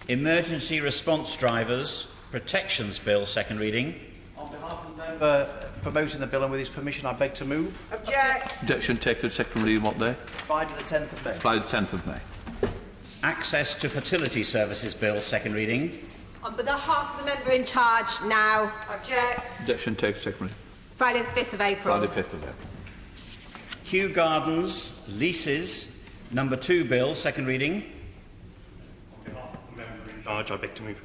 Emergency Response Drivers Protections Bill, second reading. On behalf of the member promoting the bill and with his permission, I beg to move. Object! Objection taken. Second reading what day? Friday the 10th of May. Friday the 10th of May. Access to Fertility Services Bill, second reading. On behalf of the member in charge, now. Object! Objection taken. Second reading. Friday the 5th of April. Friday the 5th of April. Kew Gardens Leases Number 2 Bill, second reading. On behalf of the member in charge, I beg to move.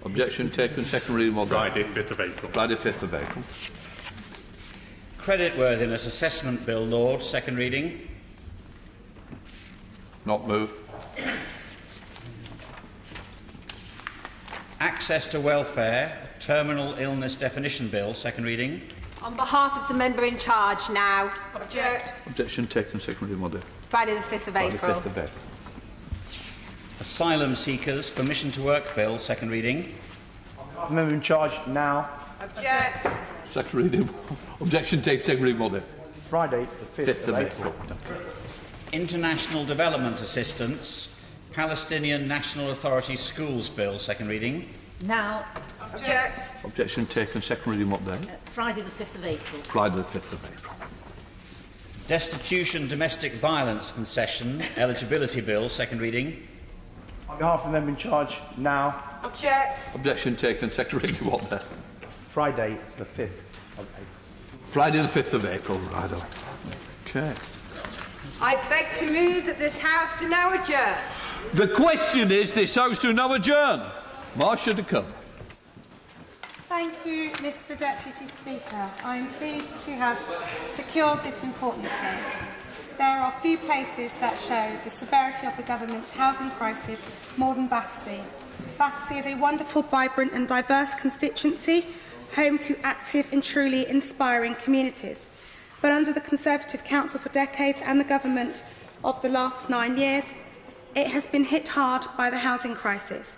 Objection taken. Second reading. Friday, 5th of April. Friday, 5th of April. Creditworthiness Assessment Bill, Lord, second reading. Not moved. Access to Welfare Terminal Illness Definition Bill, second reading. On behalf of the member in charge, now. Object. Objection taken. Second reading. Order. Friday the 5th of April. Friday, 5th of April. Asylum Seekers Permission to Work Bill, second reading. The member in charge, now. Object. Second reading. Objection taken. Second reading. Order. Friday the 5th of April. International Development Assistance Palestinian National Authority Schools Bill, second reading. Now. Object. Objection taken. Second reading. What day? Friday the 5th of April. Friday, the 5th of April. Destitution Domestic Violence Concession Eligibility Bill, second reading. On behalf of the member in charge, now. Object. Objection taken. Second reading. What day? Friday the 5th of April. Friday, the 5th of April. Right. Okay. I beg to move that this House do now adjourn. The question is, this House do now adjourn. Marcia to come. Thank you, Mr Deputy Speaker. I am pleased to have secured this important vote. There are few places that show the severity of the government's housing crisis more than Battersea. Battersea is a wonderful, vibrant and diverse constituency, home to active and truly inspiring communities. But under the Conservative Council for decades and the government of the last 9 years, it has been hit hard by the housing crisis.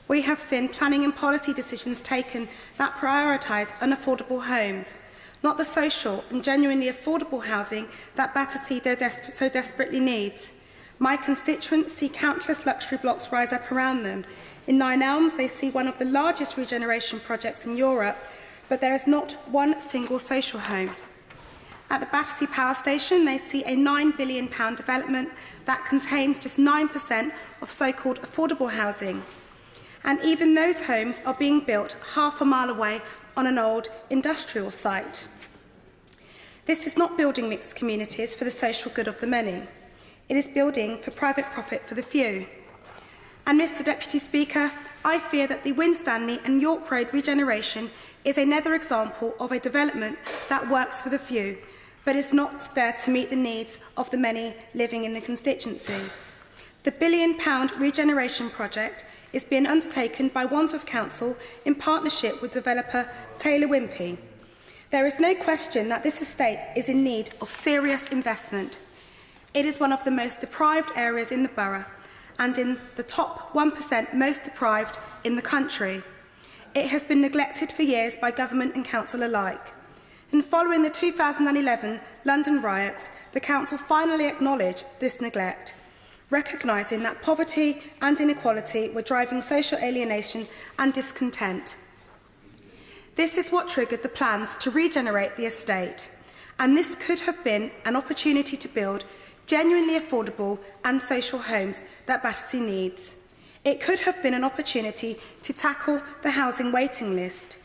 We have seen planning and policy decisions taken that prioritise unaffordable homes, not the social and genuinely affordable housing that Battersea so desperately needs. My constituents see countless luxury blocks rise up around them. In Nine Elms, they see one of the largest regeneration projects in Europe, but there is not one single social home. At the Battersea Power Station, they see a £9 billion development that contains just 9% of so-called affordable housing. And even those homes are being built half a mile away on an old industrial site. This is not building mixed communities for the social good of the many. It is building for private profit for the few. And, Mr Deputy Speaker, I fear that the Winstanley and York Road regeneration is another example of a development that works for the few, but is not there to meet the needs of the many living in the constituency. The £1 billion regeneration project is being undertaken by Wandsworth Council in partnership with developer Taylor Wimpey. There is no question that this estate is in need of serious investment. It is one of the most deprived areas in the borough and in the top 1% most deprived in the country. It has been neglected for years by government and council alike. And following the 2011 London riots, the council finally acknowledged this neglect, recognising that poverty and inequality were driving social alienation and discontent. This is what triggered the plans to regenerate the estate, and this could have been an opportunity to build genuinely affordable and social homes that Battersea needs. It could have been an opportunity to tackle the housing waiting list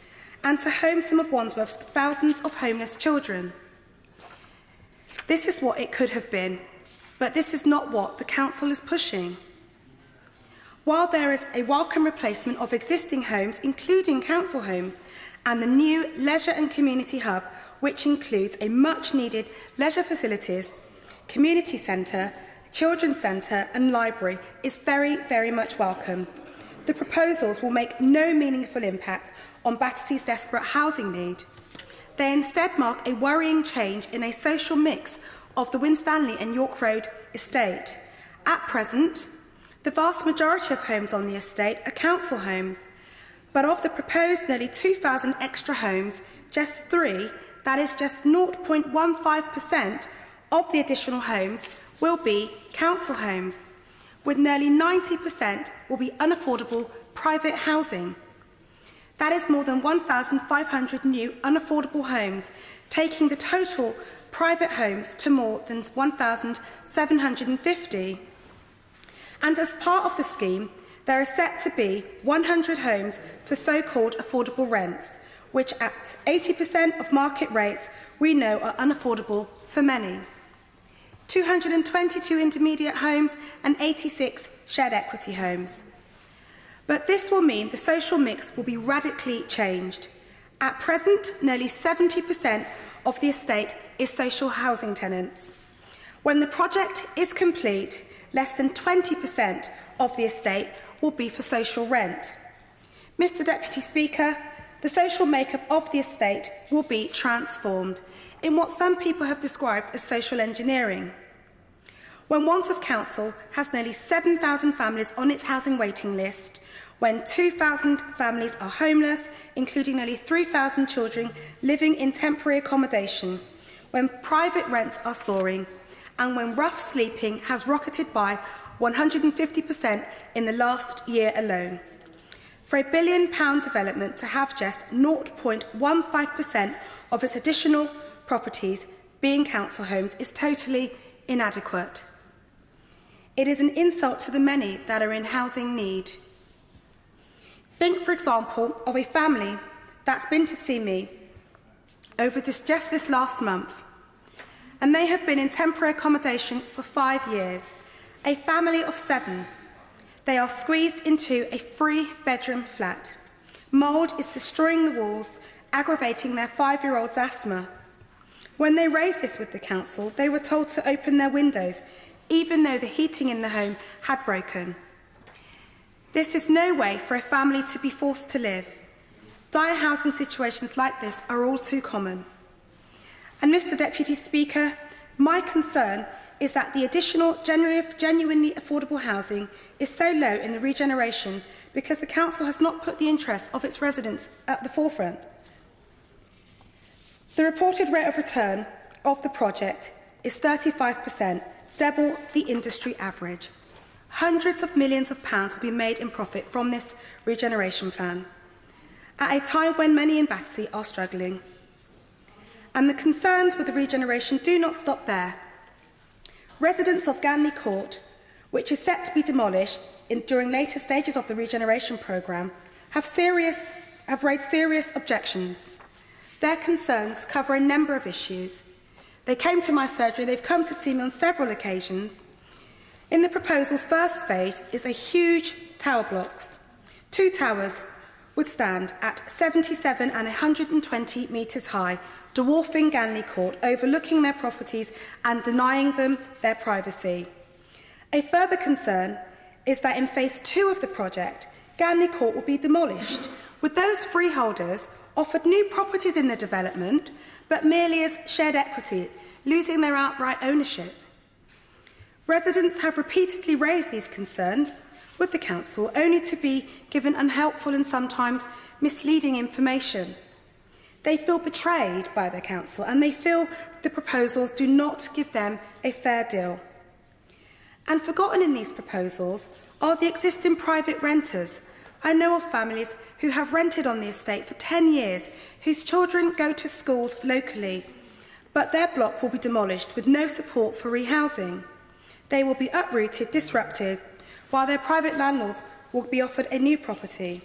and to home some of Wandsworth's thousands of homeless children. This is what it could have been, but this is not what the council is pushing. While there is a welcome replacement of existing homes, including council homes, and the new leisure and community hub, which includes a much-needed leisure facilities, community centre, children's centre and library, is very, very much welcome. The proposals will make no meaningful impact on Battersea's desperate housing need. They instead mark a worrying change in a social mix of the Winstanley and York Road estate. At present, the vast majority of homes on the estate are council homes, but of the proposed nearly 2,000 extra homes, just 3, that is just 0.15% of the additional homes, will be council homes, with nearly 90% will be unaffordable private housing. That is more than 1,500 new unaffordable homes, taking the total private homes to more than 1,750. And as part of the scheme, there are set to be 100 homes for so-called affordable rents, which at 80% of market rates we know are unaffordable for many. 222 intermediate homes and 86 shared equity homes. But this will mean the social mix will be radically changed. At present, nearly 70% of the estate is social housing tenants. When the project is complete, less than 20% of the estate will be for social rent. Mr Deputy Speaker, the social makeup of the estate will be transformed in what some people have described as social engineering. When Wandsworth Council has nearly 7,000 families on its housing waiting list, when 2,000 families are homeless, including nearly 3,000 children living in temporary accommodation, when private rents are soaring, and when rough sleeping has rocketed by 150% in the last year alone. For a £1 billion development to have just 0.15% of its additional properties being council homes is totally inadequate. It is an insult to the many that are in housing need. Think, for example, of a family that's been to see me over just this last month, and they have been in temporary accommodation for 5 years, a family of 7. They are squeezed into a 3-bedroom flat. Mould is destroying the walls, aggravating their 5-year-old's asthma. When they raised this with the council, they were told to open their windows, even though the heating in the home had broken. This is no way for a family to be forced to live. Dire housing situations like this are all too common. And Mr Deputy Speaker, my concern is that the additional genuinely affordable housing is so low in the regeneration because the council has not put the interests of its residents at the forefront. The reported rate of return of the project is 35%, double the industry average. Hundreds of millions of pounds will be made in profit from this regeneration plan, at a time when many in Battersea are struggling. And the concerns with the regeneration do not stop there. Residents of Ganley Court, which is set to be demolished during later stages of the regeneration programme, have raised serious objections. Their concerns cover a number of issues. They came to my surgery, they've come to see me on several occasions. In the proposal's first phase is a huge tower blocks. 2 towers would stand at 77 and 120 metres high, dwarfing Ganley Court, overlooking their properties and denying them their privacy. A further concern is that in phase 2 of the project, Ganley Court will be demolished, with those freeholders offered new properties in the development, but merely as shared equity, losing their outright ownership. Residents have repeatedly raised these concerns with the council, only to be given unhelpful and sometimes misleading information. They feel betrayed by the council and they feel the proposals do not give them a fair deal. And forgotten in these proposals are the existing private renters. I know of families who have rented on the estate for 10 years, whose children go to schools locally, but their block will be demolished with no support for rehousing. They will be uprooted, disrupted, while their private landlords will be offered a new property.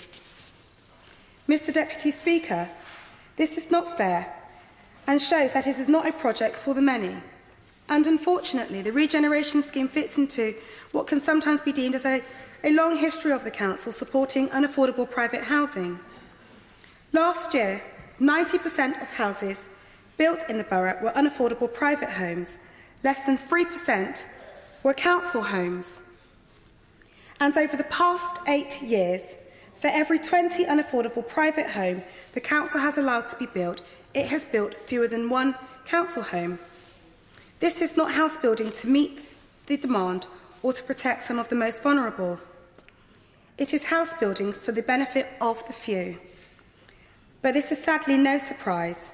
Mr Deputy Speaker, this is not fair and shows that it is not a project for the many. And unfortunately, the regeneration scheme fits into what can sometimes be deemed as a long history of the council supporting unaffordable private housing. Last year, 90% of houses built in the borough were unaffordable private homes. Less than 3% were council homes. And over the past 8 years, for every 20 unaffordable private home the council has allowed to be built, it has built fewer than 1 council home. This is not house building to meet the demand or to protect some of the most vulnerable. It is house building for the benefit of the few. But this is sadly no surprise,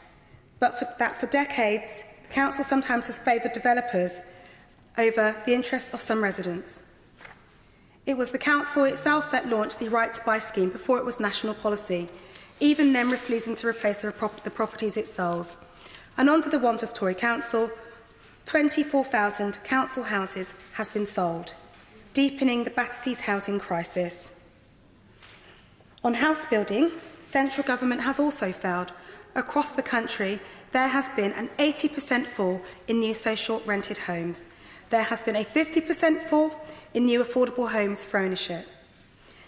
that for decades the council sometimes has favoured developers over the interests of some residents. It was the council itself that launched the Right to Buy scheme before it was national policy, even then refusing to replace the properties it sells. And under the Wandsworth Tory Council, 24,000 council houses has been sold, deepening the Battersea's housing crisis. On house building, central government has also failed. Across the country, there has been an 80% fall in new social rented homes. there has been a 50% fall in new affordable homes for ownership.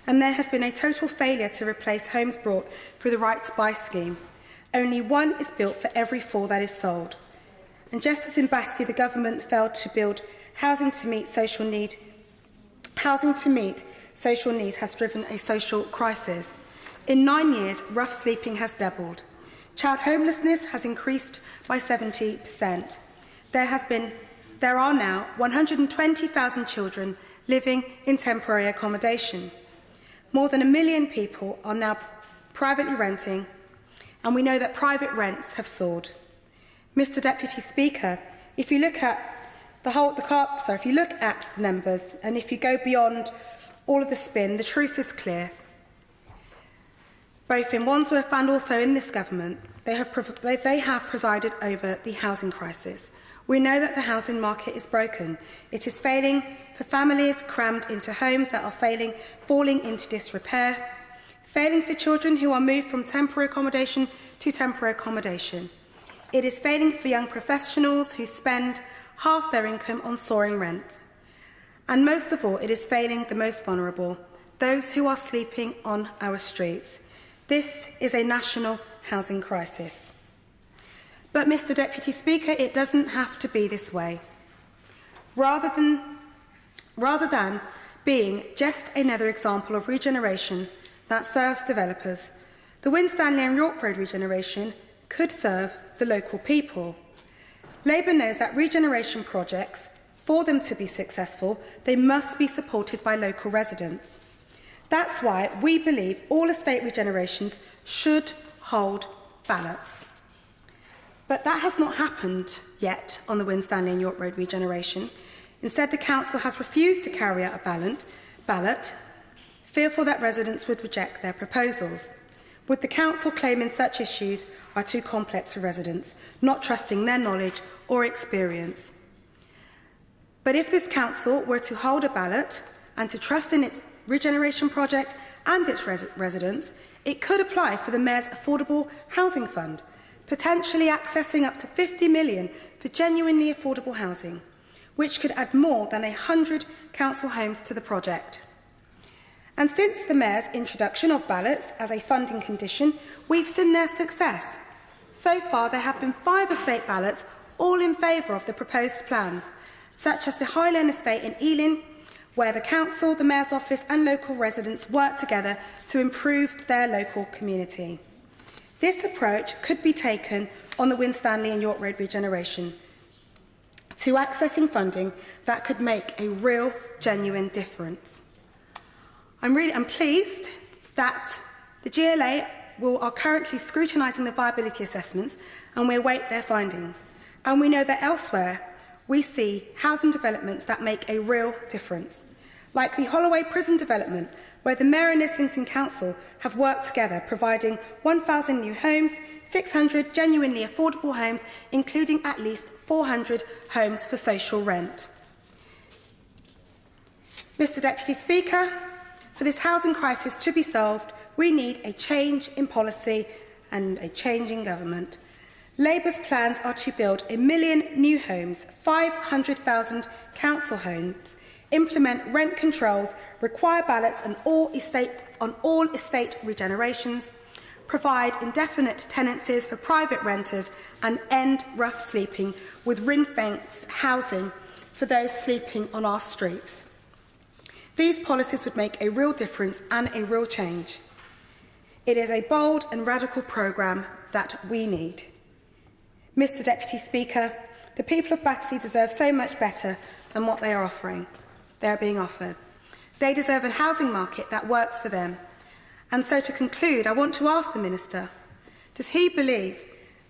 And there has been a total failure to replace homes brought through the Right to Buy scheme. Only one is built for every 4 that is sold. And just as in Battersea the government failed to build housing to meet social needs has driven a social crisis. In 9 years, rough sleeping has doubled. Child homelessness has increased by 70%. There are now 120,000 children living in temporary accommodation. More than 1 million people are now privately renting, and we know that private rents have soared. Mr. Deputy Speaker, if you look at if you look at the numbers, and if you go beyond all of the spin, the truth is clear. Both in Wandsworth and also in this government, they have presided over the housing crisis. We know that the housing market is broken. It is failing for families crammed into homes that are falling into disrepair, failing for children who are moved from temporary accommodation to temporary accommodation. It is failing for young professionals who spend half their income on soaring rents. And most of all, it is failing the most vulnerable, those who are sleeping on our streets. This is a national housing crisis. But, Mr. Deputy Speaker, it doesn't have to be this way. Rather than being just another example of regeneration that serves developers, the Winstanley and York Road regeneration could serve the local people. Labour knows that regeneration projects, for them to be successful, they must be supported by local residents. That's why we believe all estate regenerations should hold ballots. But that has not happened yet on the Winstanley and York Road regeneration. Instead, the Council has refused to carry out a ballot, fearful that residents would reject their proposals, with the Council claiming such issues are too complex for residents, not trusting their knowledge or experience. But if this Council were to hold a ballot and to trust in its regeneration project and its residents, it could apply for the Mayor's Affordable Housing Fund, potentially accessing up to 50 million for genuinely affordable housing, which could add more than 100 council homes to the project. And since the Mayor's introduction of ballots as a funding condition, we've seen their success. So far, there have been 5 estate ballots, all in favour of the proposed plans, such as the Highland Estate in Ealing, where the Council, the Mayor's Office and local residents work together to improve their local community. This approach could be taken on the Winstanley and York Road regeneration to accessing funding that could make a real, genuine difference. I'm pleased that the GLA are currently scrutinising the viability assessments and we await their findings. And we know that elsewhere we see housing developments that make a real difference, like the Holloway Prison development, where the Mayor and Islington Council have worked together, providing 1,000 new homes, 600 genuinely affordable homes, including at least 400 homes for social rent. Mr. Deputy Speaker, for this housing crisis to be solved, we need a change in policy and a change in government. Labour's plans are to build 1 million new homes, 500,000 council homes, implement rent controls, require ballots on all estate regenerations, provide indefinite tenancies for private renters and end rough sleeping with ring-fenced housing for those sleeping on our streets. These policies would make a real difference and a real change. It is a bold and radical programme that we need. Mr. Deputy Speaker, the people of Battersea deserve so much better than what they are being offered. They deserve a housing market that works for them. And so to conclude, I want to ask the Minister, does he believe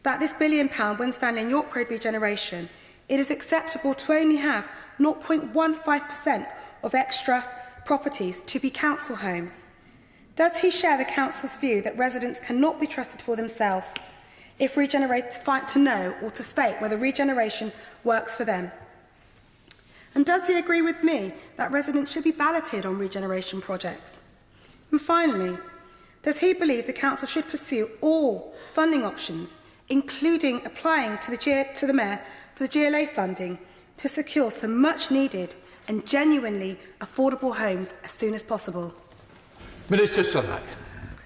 that this £1 billion Winstanley and York Road regeneration, it is acceptable to only have 0.15% of extra properties to be council homes? Does he share the Council's view that residents cannot be trusted for themselves if to know or to state whether regeneration works for them? And does he agree with me that residents should be balloted on regeneration projects? And finally, does he believe the Council should pursue all funding options, including applying to the Mayor for the GLA funding, to secure some much-needed and genuinely affordable homes as soon as possible? Minister Sunak.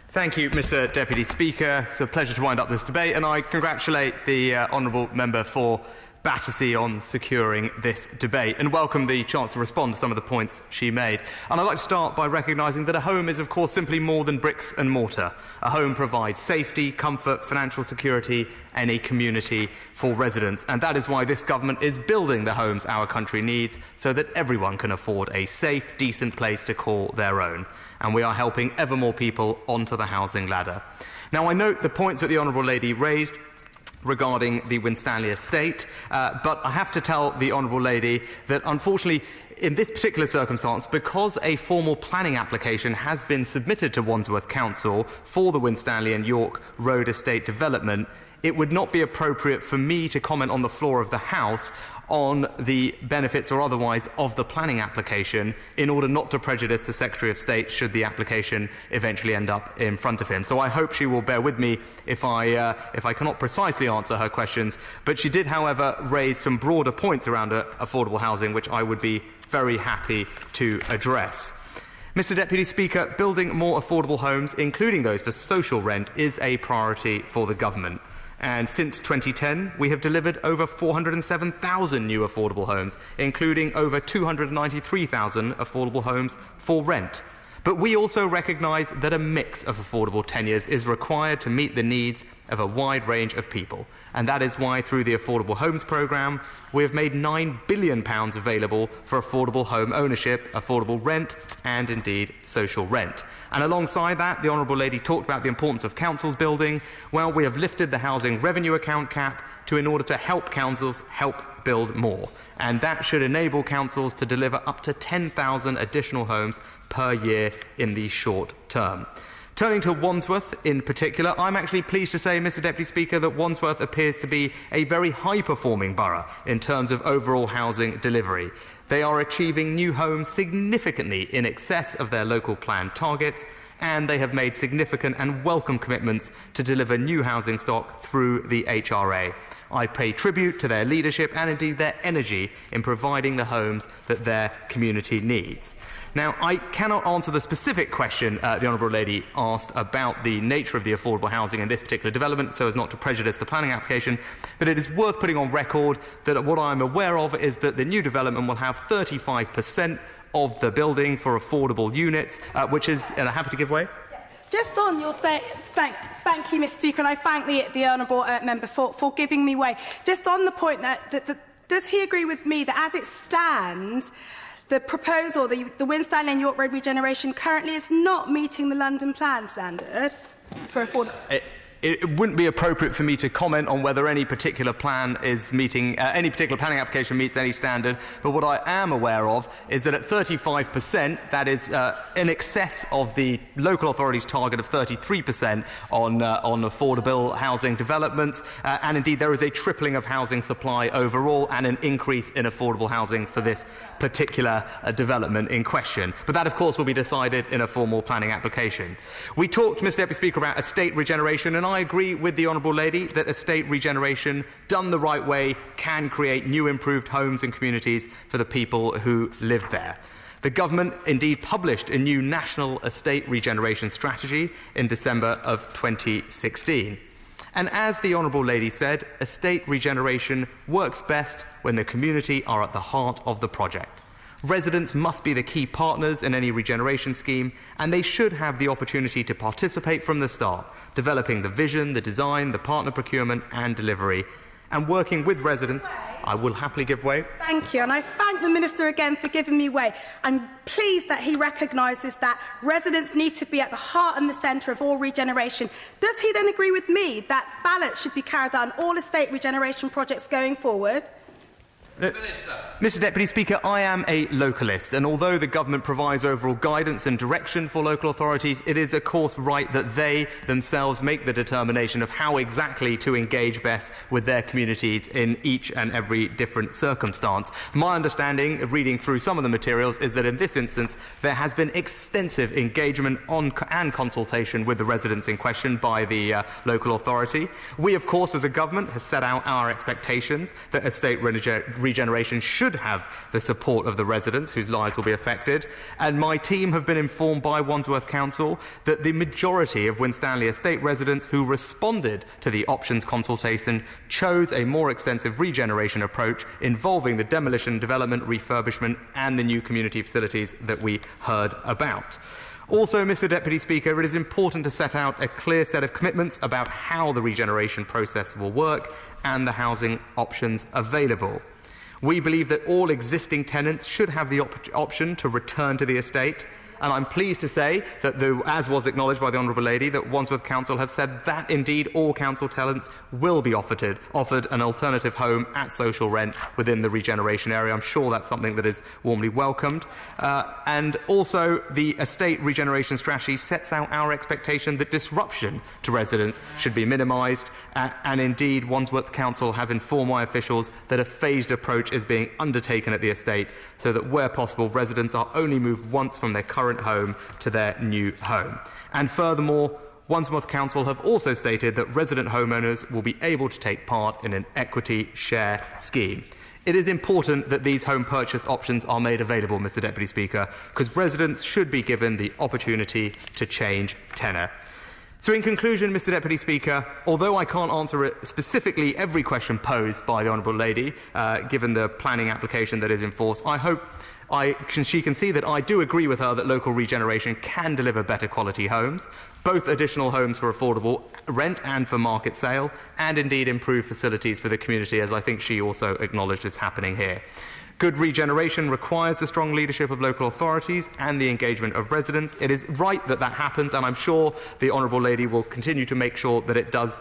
Thank you, Mr Deputy Speaker. It's a pleasure to wind up this debate, and I congratulate the Honourable Member for Battersea on securing this debate and welcome the chance to respond to some of the points she made. And I'd like to start by recognising that a home is, of course, simply more than bricks and mortar. A home provides safety, comfort, financial security and a community for residents. And that is why this government is building the homes our country needs so that everyone can afford a safe, decent place to call their own. And we are helping ever more people onto the housing ladder. Now, I note the points that the Honourable Lady raised regarding the Winstanley estate, but I have to tell the Honourable Lady that unfortunately in this particular circumstance, because a formal planning application has been submitted to Wandsworth Council for the Winstanley and York Road estate development, it would not be appropriate for me to comment on the floor of the House on the benefits or otherwise of the planning application in order not to prejudice the Secretary of State should the application eventually end up in front of him. So I hope she will bear with me if I cannot precisely answer her questions. But she did, however, raise some broader points around affordable housing, which I would be very happy to address. Mr Deputy Speaker, building more affordable homes, including those for social rent, is a priority for the government. And since 2010, we have delivered over 407,000 new affordable homes, including over 293,000 affordable homes for rent. But we also recognise that a mix of affordable tenures is required to meet the needs of a wide range of people. And that is why, through the Affordable Homes Programme, we have made £9 billion available for affordable home ownership, affordable rent and, indeed, social rent. And alongside that, the Honourable Lady talked about the importance of councils building. Well, we have lifted the housing revenue account cap in order to help councils help build more. And that should enable councils to deliver up to 10,000 additional homes per year in the short term. Turning to Wandsworth in particular, I'm actually pleased to say, Mr Deputy Speaker, that Wandsworth appears to be a very high-performing borough in terms of overall housing delivery. They are achieving new homes significantly in excess of their local plan targets, and they have made significant and welcome commitments to deliver new housing stock through the HRA. I pay tribute to their leadership and indeed their energy in providing the homes that their community needs. Now, I cannot answer the specific question the Honourable Lady asked about the nature of the affordable housing in this particular development, so as not to prejudice the planning application, but it is worth putting on record that what I'm aware of is that the new development will have 35% of the building for affordable units, which is, and I'm happy to give way. Just on your thank you, Mr Speaker, and I thank the honourable member for giving me way. Just on the point that does he agree with me that as it stands, the proposal, the Winstanley and York Road regeneration currently is not meeting the London Plan standard for affordable? It wouldn't be appropriate for me to comment on whether any particular plan is meeting, any particular planning application meets any standard, but what I am aware of is that at 35%, that is in excess of the local authority's target of 33% on affordable housing developments, and indeed there is a tripling of housing supply overall and an increase in affordable housing for this particular development in question. But that, of course, will be decided in a formal planning application. We talked, Mr Deputy Speaker, about estate regeneration, and I agree with the Honourable Lady that estate regeneration, done the right way, can create new improved homes and communities for the people who live there. The government indeed published a new national estate regeneration strategy in December of 2016. And as the Honourable Lady said, estate regeneration works best when the community are at the heart of the project. Residents must be the key partners in any regeneration scheme, and they should have the opportunity to participate from the start, developing the vision, the design, the partner procurement and delivery. And working with residents, I will happily give way. Thank you, and I thank the Minister again for giving me way. I'm pleased that he recognises that residents need to be at the heart and the centre of all regeneration. Does he then agree with me that ballots should be carried out on all estate regeneration projects going forward? Mr Deputy Speaker, I am a localist, and although the government provides overall guidance and direction for local authorities, it is of course right that they themselves make the determination of how exactly to engage best with their communities in each and every different circumstance. My understanding of reading through some of the materials is that in this instance there has been extensive engagement and consultation with the residents in question by the local authority. We, of course, as a government, have set out our expectations that estate regeneration should have the support of the residents whose lives will be affected. And my team have been informed by Wandsworth Council that the majority of Winstanley Estate residents who responded to the options consultation chose a more extensive regeneration approach involving the demolition, development, refurbishment and the new community facilities that we heard about. Also, Mr Deputy Speaker, it is important to set out a clear set of commitments about how the regeneration process will work and the housing options available. We believe that all existing tenants should have the option to return to the estate, and I'm pleased to say that, as was acknowledged by the Honourable Lady, that Wandsworth Council have said that indeed all council tenants will be offered an alternative home at social rent within the regeneration area. I'm sure that's something that is warmly welcomed. And also, the estate regeneration strategy sets out our expectation that disruption to residents should be minimised, and indeed Wandsworth Council have informed my officials that a phased approach is being undertaken at the estate so that where possible residents are only moved once from their current home to their new home. And furthermore, Wandsworth Council have also stated that resident homeowners will be able to take part in an equity share scheme. It is important that these home purchase options are made available, Mr Deputy Speaker, because residents should be given the opportunity to change tenure. So in conclusion, Mr Deputy Speaker, although I can't answer specifically every question posed by the Honourable Lady, given the planning application that is in force, I hope she can see that I do agree with her that local regeneration can deliver better quality homes, both additional homes for affordable rent and for market sale, and indeed improve facilities for the community, as I think she also acknowledged is happening here. Good regeneration requires the strong leadership of local authorities and the engagement of residents. It is right that that happens, and I'm sure the Honourable Lady will continue to make sure that it does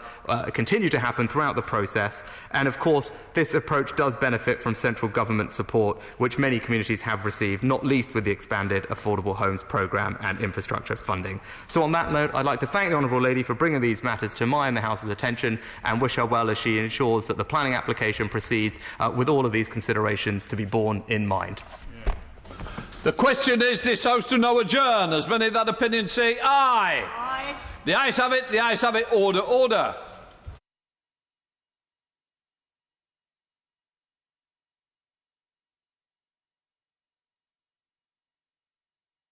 continue to happen throughout the process. And of course, this approach does benefit from central government support, which many communities have received, not least with the expanded Affordable Homes Programme and infrastructure funding. So on that note, I'd like to thank the Honourable Lady for bringing these matters to my and the House's attention, and wish her well as she ensures that the planning application proceeds with all of these considerations to be borne in mind. The question is, this House to now adjourn. As many of that opinion say aye. Aye. The ayes have it, the ayes have it. Order, order.